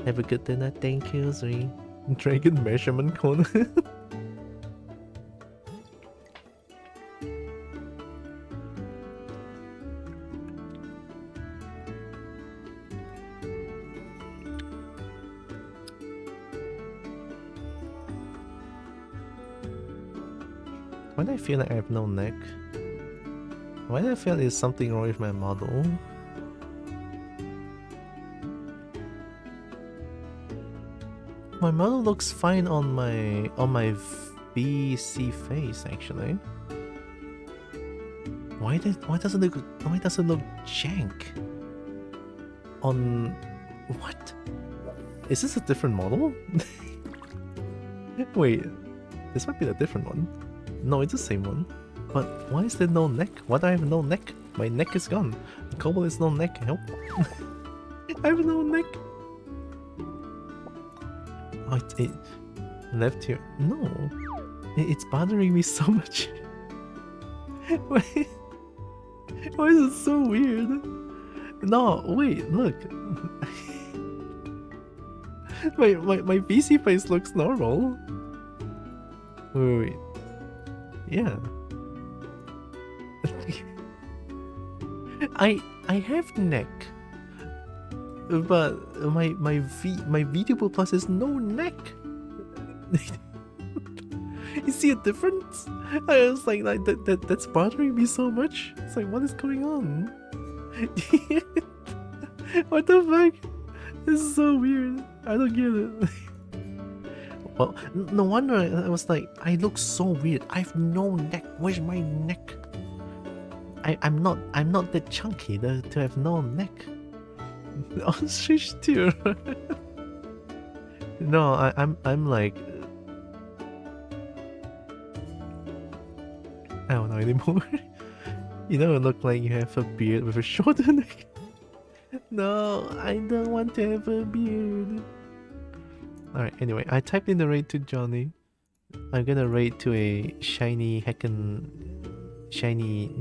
Have a good dinner, thank you, Zuri. Dragon measurement corner. Why do I feel like I have no neck? Why do I feel there's something wrong with my model? My model looks fine on my BC face actually. Why does it look jank? On what? Is this a different model? Wait, this might be a different one. No, it's the same one. But why is there no neck? Why do I have no neck? My neck is gone. Kobo is no neck. Help. I have no neck. Oh, it left here. No. It's bothering me so much. Why is it so weird? No, wait, look. my VC face looks normal. Wait. Yeah. I have neck, but my VTuber Plus is no neck. You see a difference? I was like that's bothering me so much. It's like, what is going on? What the fuck? This is so weird. I don't get it. Well, no wonder I was like, I look so weird. I have no neck. Where's my neck? I'm not that chunky to have no neck. Oh, sheesh too. No, I'm like, I don't know anymore. You don't look like you have a beard with a shorter neck. No, I don't want to have a beard. Alright, anyway, I typed in the raid to Johnny. I'm gonna raid to a shiny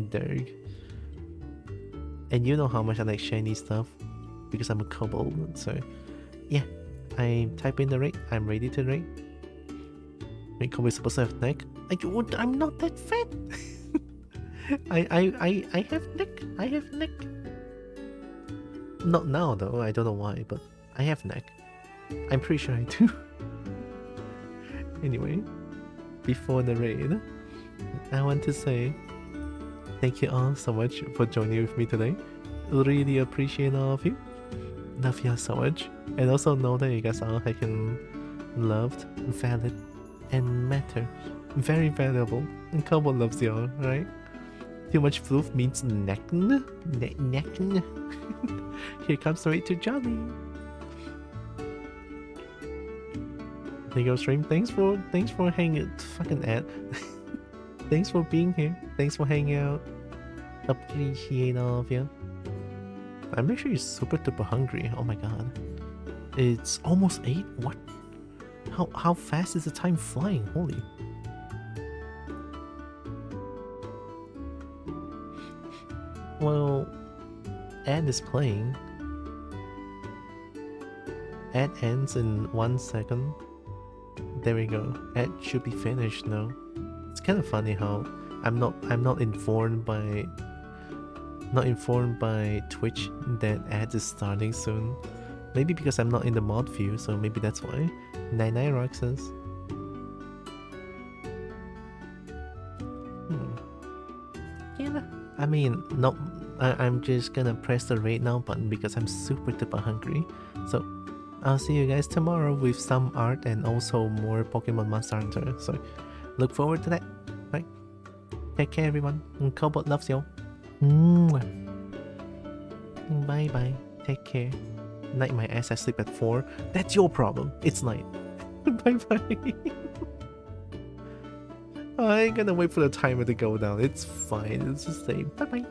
Derg. And you know how much I like shiny stuff because I'm a kobold. So yeah, I type in the raid. I'm ready to raid. Wait, kobold is supposed to have neck? I'm not that fat. I have neck. I have neck. Not now though. I don't know why, but I have neck. I'm pretty sure I do. Anyway, before the raid, I want to say thank you all so much for joining with me today. Really appreciate all of you. Love you all so much. And also know that you guys are fucking loved, valid, and matter. Very valuable. And Kobo loves you all, right? Too much floof means neckn. Neckn. Here comes the raid to Johnny. Thank you, stream. Thanks for hanging. Fucking ad. Thanks for being here. Thanks for hanging out. Appreciate all of you. I'm actually super duper hungry. Oh my god. It's almost 8? What? How fast is the time flying? Holy. Well, ad is playing. Ad ends in 1 second. There we go. Ad should be finished now. It's kind of funny how I'm not informed by Twitch that ads is starting soon. Maybe because I'm not in the mod view, so maybe that's why. 99 Roxas. Yeah, I mean, no, I'm just gonna press the raid now button because I'm super duper hungry. So I'll see you guys tomorrow with some art and also more Pokemon Monster Hunter. So look forward to that. Right? Take care, everyone. Cobalt loves you. Bye bye. Take care. Night my ass. I sleep at 4. That's your problem. It's night. Bye bye. I ain't gonna wait for the timer to go down. It's fine. It's just saying bye bye.